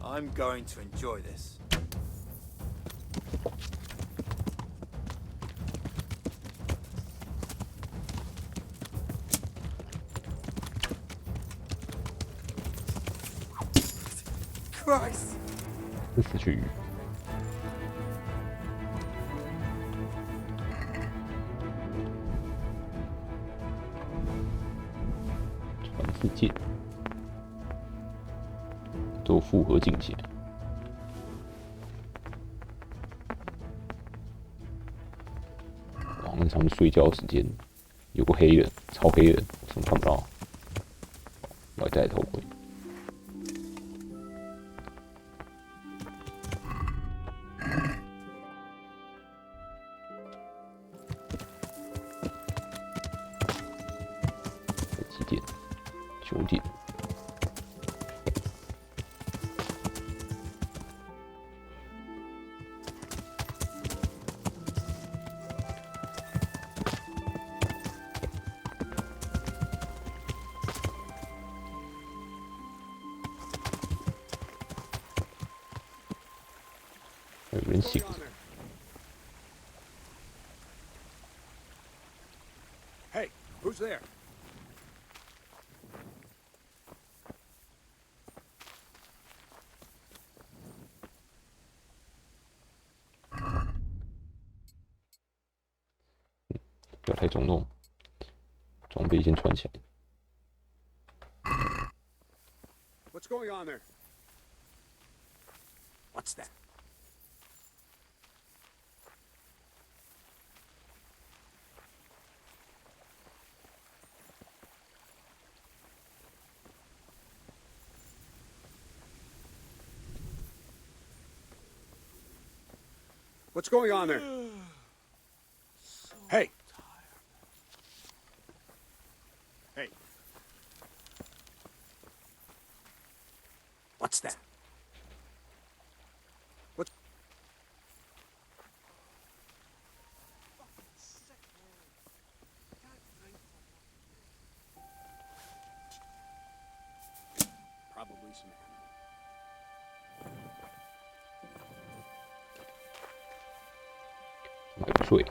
Speaker 2: I'm going to enjoy this.
Speaker 7: sacrifice.
Speaker 1: 是死去鱼。传世剑，都复合境界。晚上他们睡觉时间，有个黑人，超黑人，我什么看不到。我还戴头盔。几点？9点。还有人醒着。
Speaker 14: Hey, who's there?
Speaker 1: 不要太冲动，装备先穿起来。
Speaker 14: What's going on there? What's that? What's going on there? Hey! Hey. What's that? What? Probably some animal.
Speaker 1: 还不睡。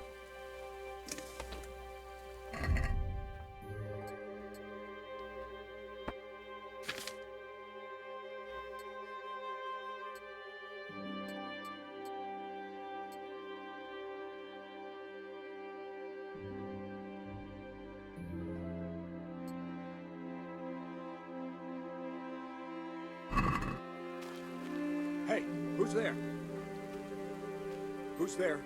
Speaker 14: Hey, who's there? Who's there?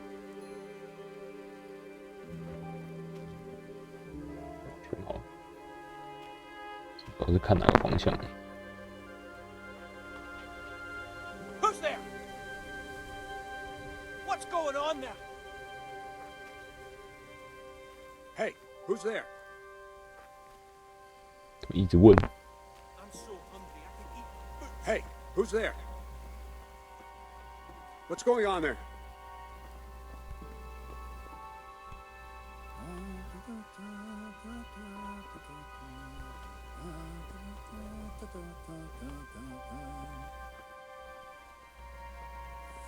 Speaker 1: 全好，不知道是看哪个方向。
Speaker 7: Who's there? What's going on there?
Speaker 14: Hey, who's there?
Speaker 1: 一直问。
Speaker 7: I'm so hungry I can eat food.
Speaker 14: Hey, who's there? What's going on there?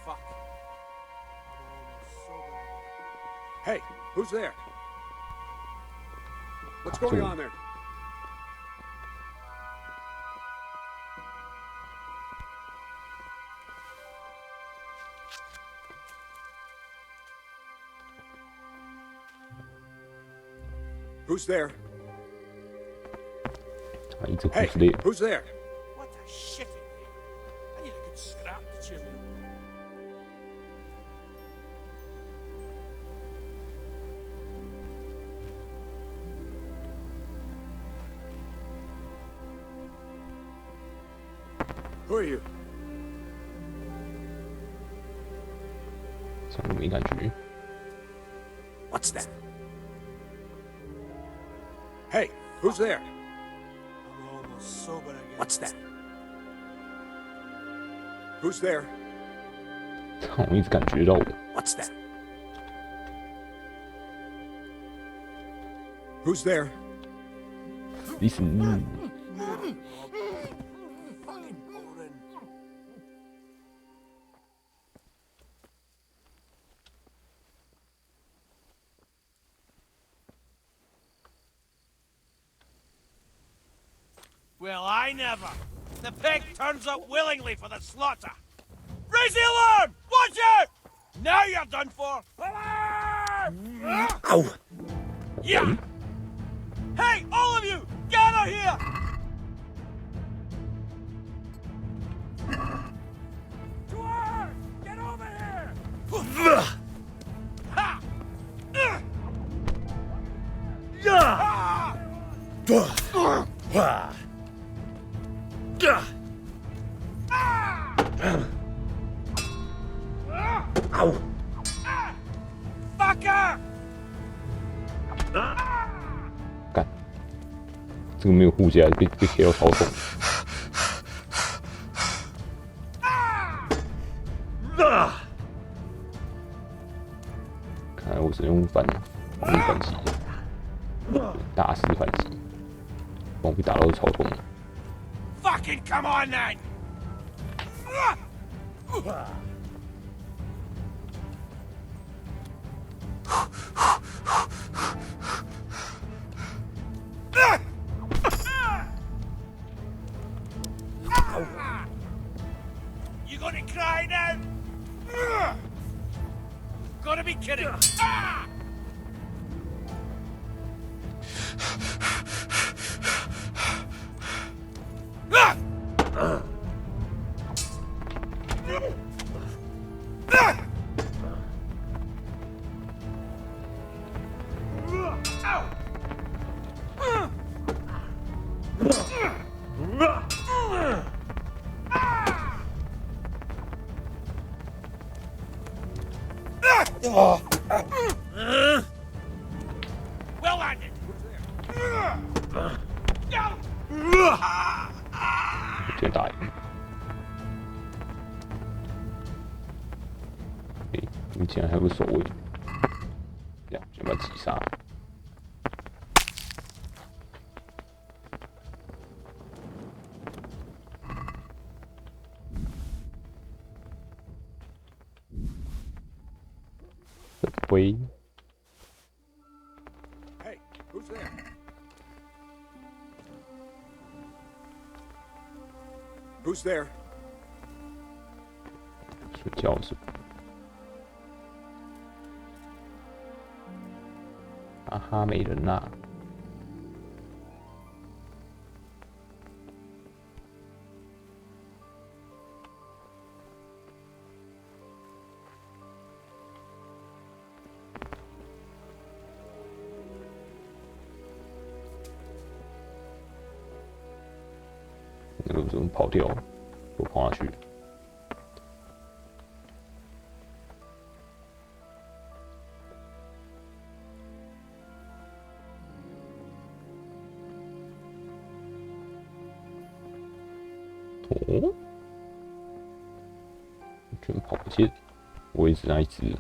Speaker 7: Fuck.
Speaker 14: Hey, who's there? What's going on there? Who's there?
Speaker 1: 他一直忽
Speaker 14: Hey,
Speaker 1: 视列。
Speaker 14: who's there?
Speaker 7: What a shit in here. I need a good scrap to cheer me up.
Speaker 14: Who are you?
Speaker 1: 上面没感觉。
Speaker 14: What's that? Hey, who's there?
Speaker 7: I'm almost sober again.
Speaker 14: What's that? Who's there?
Speaker 1: 他好像一直感觉到我。
Speaker 14: What's that? Who's there?
Speaker 1: Listen.
Speaker 7: Fucking boring. Well, I never. The pig turns up willingly for the slaughter. Raise the alarm! Watch out! Now you're done for. Alarm!
Speaker 11: Ow!
Speaker 7: Yeah! Hey, all of you! Gather here! Dwarves! Get over here! Ha!
Speaker 11: Ow!
Speaker 7: Fucker!
Speaker 1: 干，这个没有护甲，被 K 到超痛。看来我只能用反击，大师反击，我被打到超痛。
Speaker 7: Fucking come on then! You gonna cry now? Gotta be kidding! Well landed.
Speaker 1: 直接打赢。你竟然还有个守卫，这样先把他击杀。灰。
Speaker 14: Hey, who's there? Who's there?
Speaker 1: 睡觉是吧？啊哈，没人啦！那个怎么跑掉了？我跑下去。 哦，居然跑不见，我也只那一只，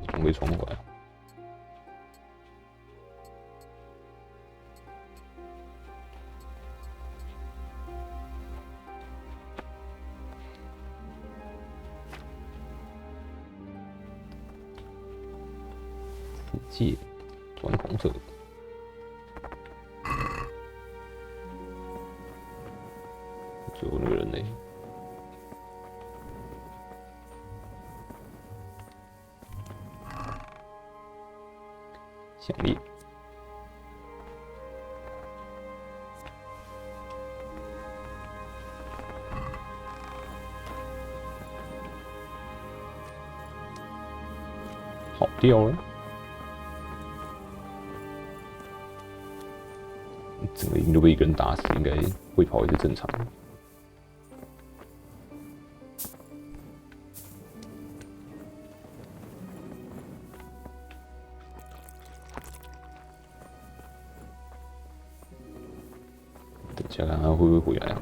Speaker 1: 从被冲回来。世界钻红色。 最后那个人呢？项链。跑掉了。整个营都被一个人打死，应该会跑也是正常的。 想看他会不会回来啊？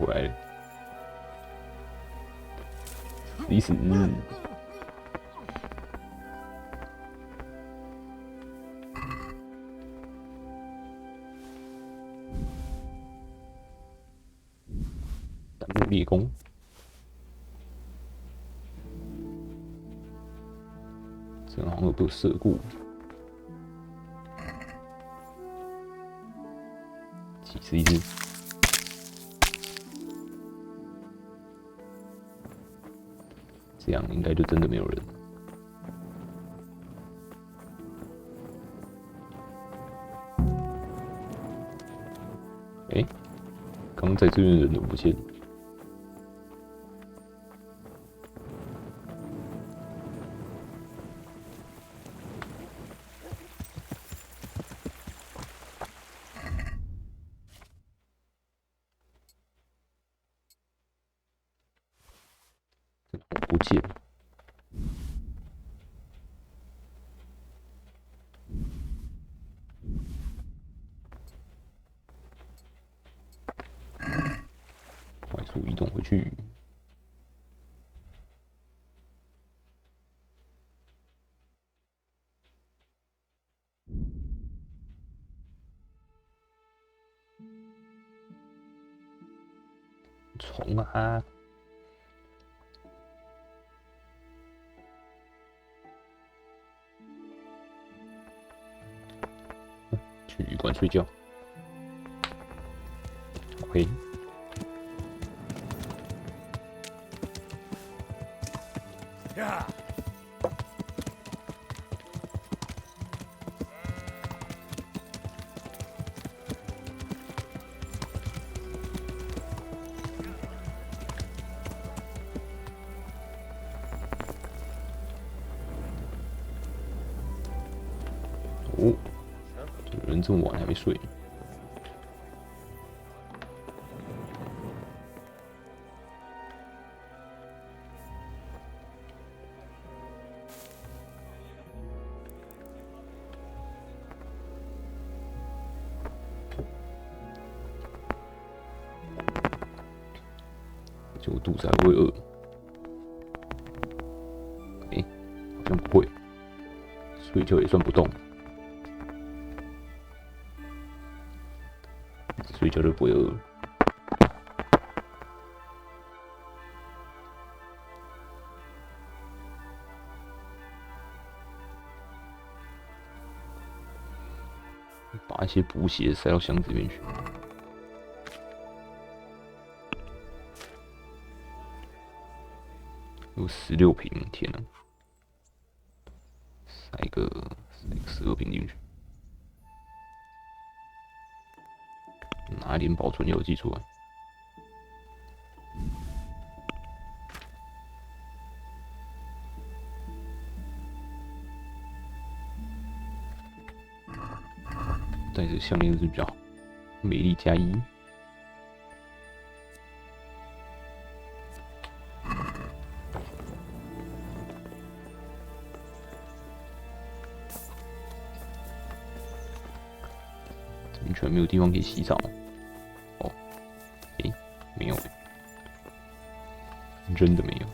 Speaker 1: 回来了，死死！弹幕立功。这好像有被我射过。几次一只？这样应该就真的没有人。哎，刚在这边的人都不见了。不见。快速移动回去。虫啊！去旅馆睡觉。OK。
Speaker 7: 呀！
Speaker 1: 哦，这人这么晚还没睡。就我肚子还不会饿。哎，好像不会。睡觉也算不动。睡觉就不会饿了。把一些补血塞到箱子里面去。有16瓶，天哪！塞个12瓶进去，拿一点保存药剂出来。戴着项链是比较好，美丽加1。完全没有地方可以洗澡。哦，诶，没有，真的没有。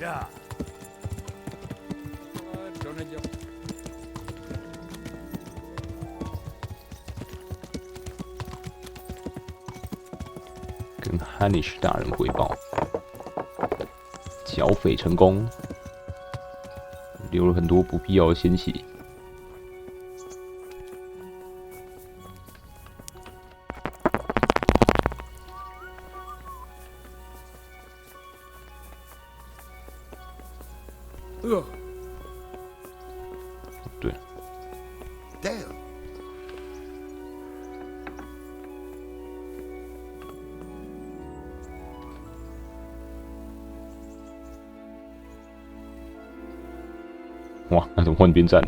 Speaker 7: 呀！
Speaker 1: 跟汉尼什大人汇报，剿匪成功，流了很多不必要的鲜血。对。
Speaker 2: Dale.
Speaker 1: 哇，那怎么换边站？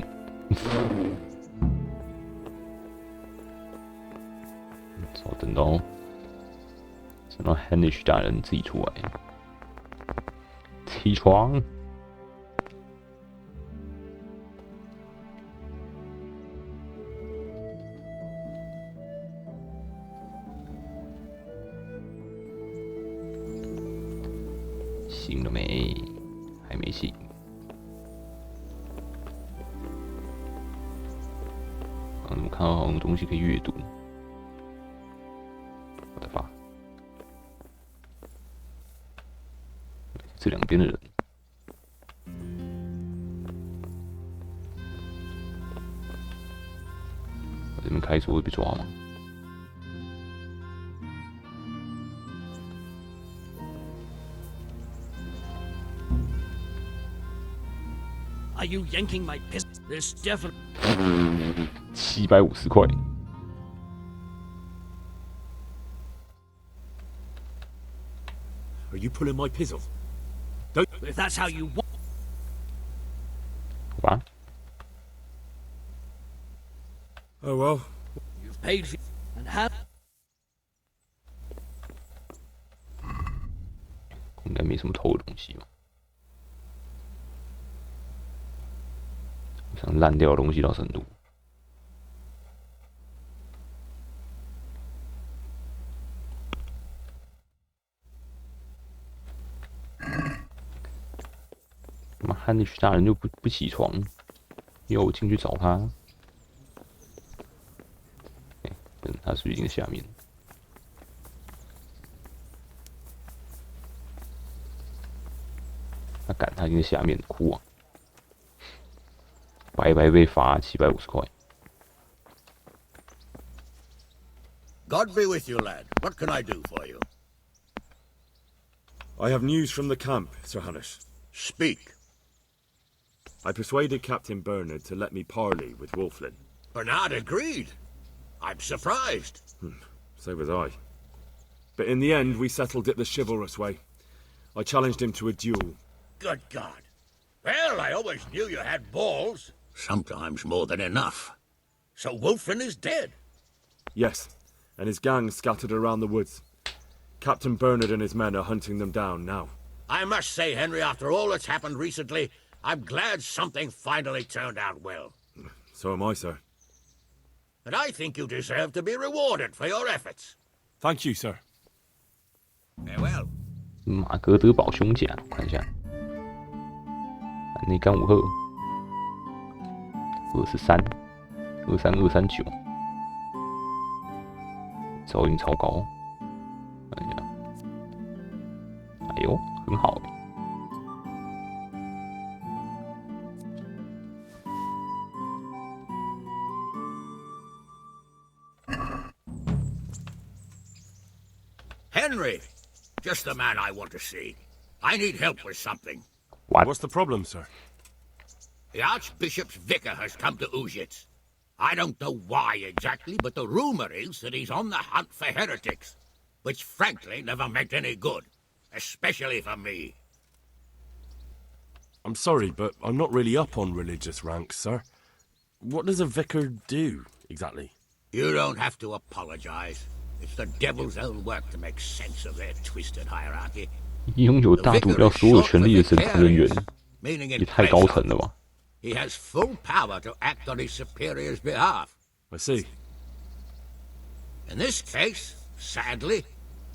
Speaker 1: 等到 Hanish 大人自己出来，起床。醒了没？还没醒。怎么看到好像东西可以阅读？我的发，这两边的人。我这边开锁会被抓吗？
Speaker 13: Are you yanking my pistol? There's definitely.
Speaker 1: 750块。
Speaker 3: Are you pulling my pistol? Don't.
Speaker 13: If that's how you want.
Speaker 1: 好吧。
Speaker 3: Oh well.
Speaker 13: You've paid for and have.
Speaker 1: 应该没什么偷的东西吧？像烂掉的东西到程度。他妈汉尼许大人就不起床，要我进去找他。他是不是已经在下面？他已经在下面哭啊！白白被罚750块。
Speaker 18: God be with you, lad. What can I do for you?
Speaker 3: I have news from the camp, Sir Hannes.
Speaker 18: Speak.
Speaker 3: I persuaded Captain Bernard to let me parley with Wulflin.
Speaker 18: Bernard agreed. I'm surprised.
Speaker 3: So was I. But in the end, we settled it the chivalrous way. I challenged him to a duel.
Speaker 18: Good God. Well, I always knew you had balls. Sometimes more than enough. So Wulflin is dead?
Speaker 3: Yes, and his gang scattered around the woods. Captain Bernard and his men are hunting them down now.
Speaker 18: I must say, Henry, after all that's happened recently, I'm glad something finally turned out well.
Speaker 3: So am I, sir.
Speaker 18: And I think you deserve to be rewarded for your efforts.
Speaker 3: Thank you, sir.
Speaker 18: Farewell.
Speaker 1: 马格德堡胸甲，看一下，内干5赫，23，23239，噪音超高，看一下，哎呦，很好。
Speaker 18: Henry, just the man I want to see. I need help with something.
Speaker 3: What's the problem, sir?
Speaker 18: The Archbishop's vicar has come to Uzhitz. I don't know why exactly, but the rumor is that he's on the hunt for heretics, which frankly never meant any good, especially for me.
Speaker 20: I'm sorry, but I'm not really up on religious ranks, sir. What does a vicar do, exactly?
Speaker 18: You don't have to apologize. It's the devil's own work to make sense of their twisted hierarchy.
Speaker 1: 拥有大主教所有权力的神职人员，也太高层了吧？
Speaker 18: He has full power to act on his superior's behalf.
Speaker 20: I see.
Speaker 18: In this case, sadly,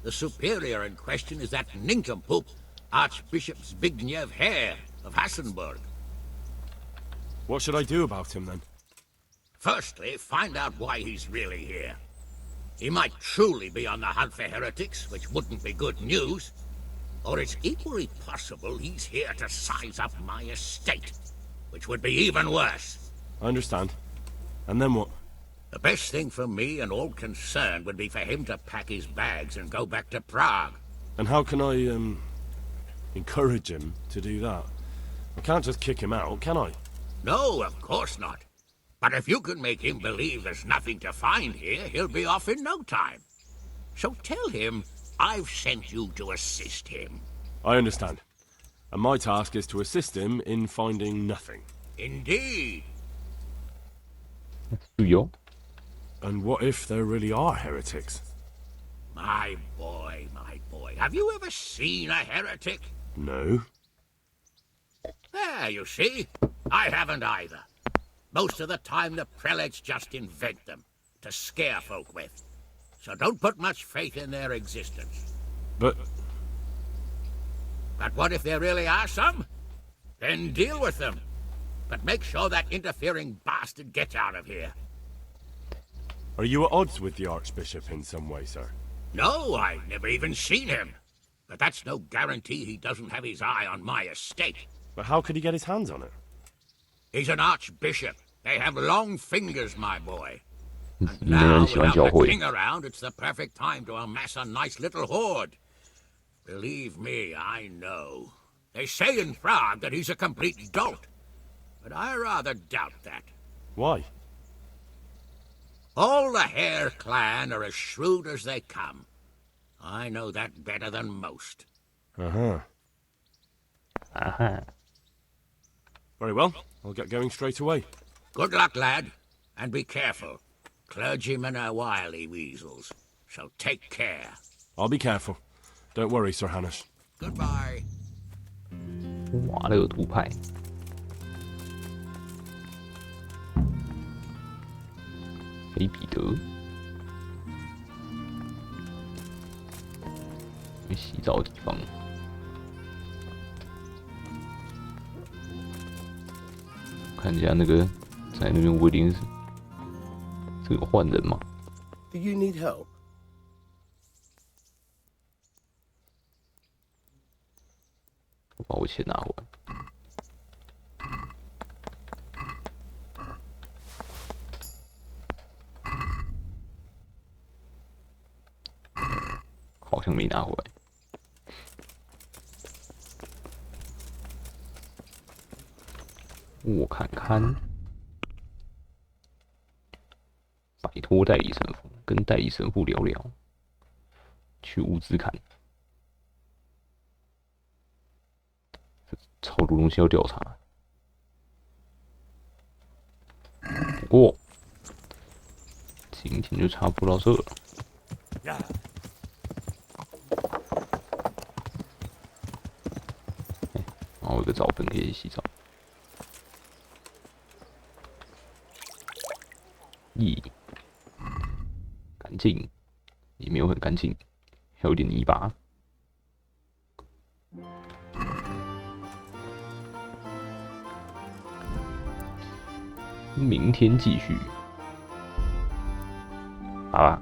Speaker 18: the superior in question is that nincompoop, Archbishop Zbigniew Hare of Hassenburg.
Speaker 20: What should I do about him, then?
Speaker 18: Firstly, find out why he's really here. He might truly be on the hunt for heretics, which wouldn't be good news. Or it's equally possible he's here to size up my estate, which would be even worse.
Speaker 20: I understand. And then what?
Speaker 18: The best thing for me and all concerned would be for him to pack his bags and go back to Prague.
Speaker 20: And how can I, encourage him to do that? I can't just kick him out, can I?
Speaker 18: No, of course not. But if you can make him believe there's nothing to find here, he'll be off in no time. So tell him I've sent you to assist him.
Speaker 20: I understand. And my task is to assist him in finding nothing.
Speaker 18: Indeed.
Speaker 20: And what if there really are heretics?
Speaker 18: My boy. Have you ever seen a heretic?
Speaker 20: No.
Speaker 18: There, you see. I haven't either. Most of the time, the prelates just invent them to scare folk with. So don't put much faith in their existence.
Speaker 20: But
Speaker 18: But what if there really are some? Then deal with them. But make sure that interfering bastard gets out of here.
Speaker 20: Are you at odds with the Archbishop in some way, sir?
Speaker 18: No, I've never even seen him. But that's no guarantee he doesn't have his eye on my estate.
Speaker 20: But how could he get his hands on it?
Speaker 18: He's an archbishop. They have long fingers, my boy. And
Speaker 1: 没人
Speaker 18: now,
Speaker 1: 喜欢
Speaker 18: without
Speaker 1: 教
Speaker 18: the
Speaker 1: 会。
Speaker 18: king around, it's the perfect time to amass a nice little hoard. Believe me, I know. They say in Prague that he's a complete dolt. But I rather doubt that.
Speaker 20: Why?
Speaker 18: All the Hare clan are as shrewd as they come. I know that better than most.
Speaker 20: Uh-huh.
Speaker 1: Uh-huh.
Speaker 20: Very well. I'll get going straight away.
Speaker 18: Good luck, lad. And be careful. Clergymen are wily weasels. So take care.
Speaker 20: I'll be careful. Don't worry, Sir Hannes.
Speaker 18: Goodbye.
Speaker 1: 瓦勒图派。黑彼得。有洗澡的地方。看一下那个在那边威廉是这个换人吗？
Speaker 4: Do you need help?
Speaker 1: 我把我钱拿回来。好像没拿回来。我看看，摆脱代理神父，跟代理神父聊聊，去物资看。超多东西要调查。不过今天就差不多到这了。然后有个澡盆可以洗澡。咦，干净，也没有很干净，还有点泥巴。明天继续，好吧。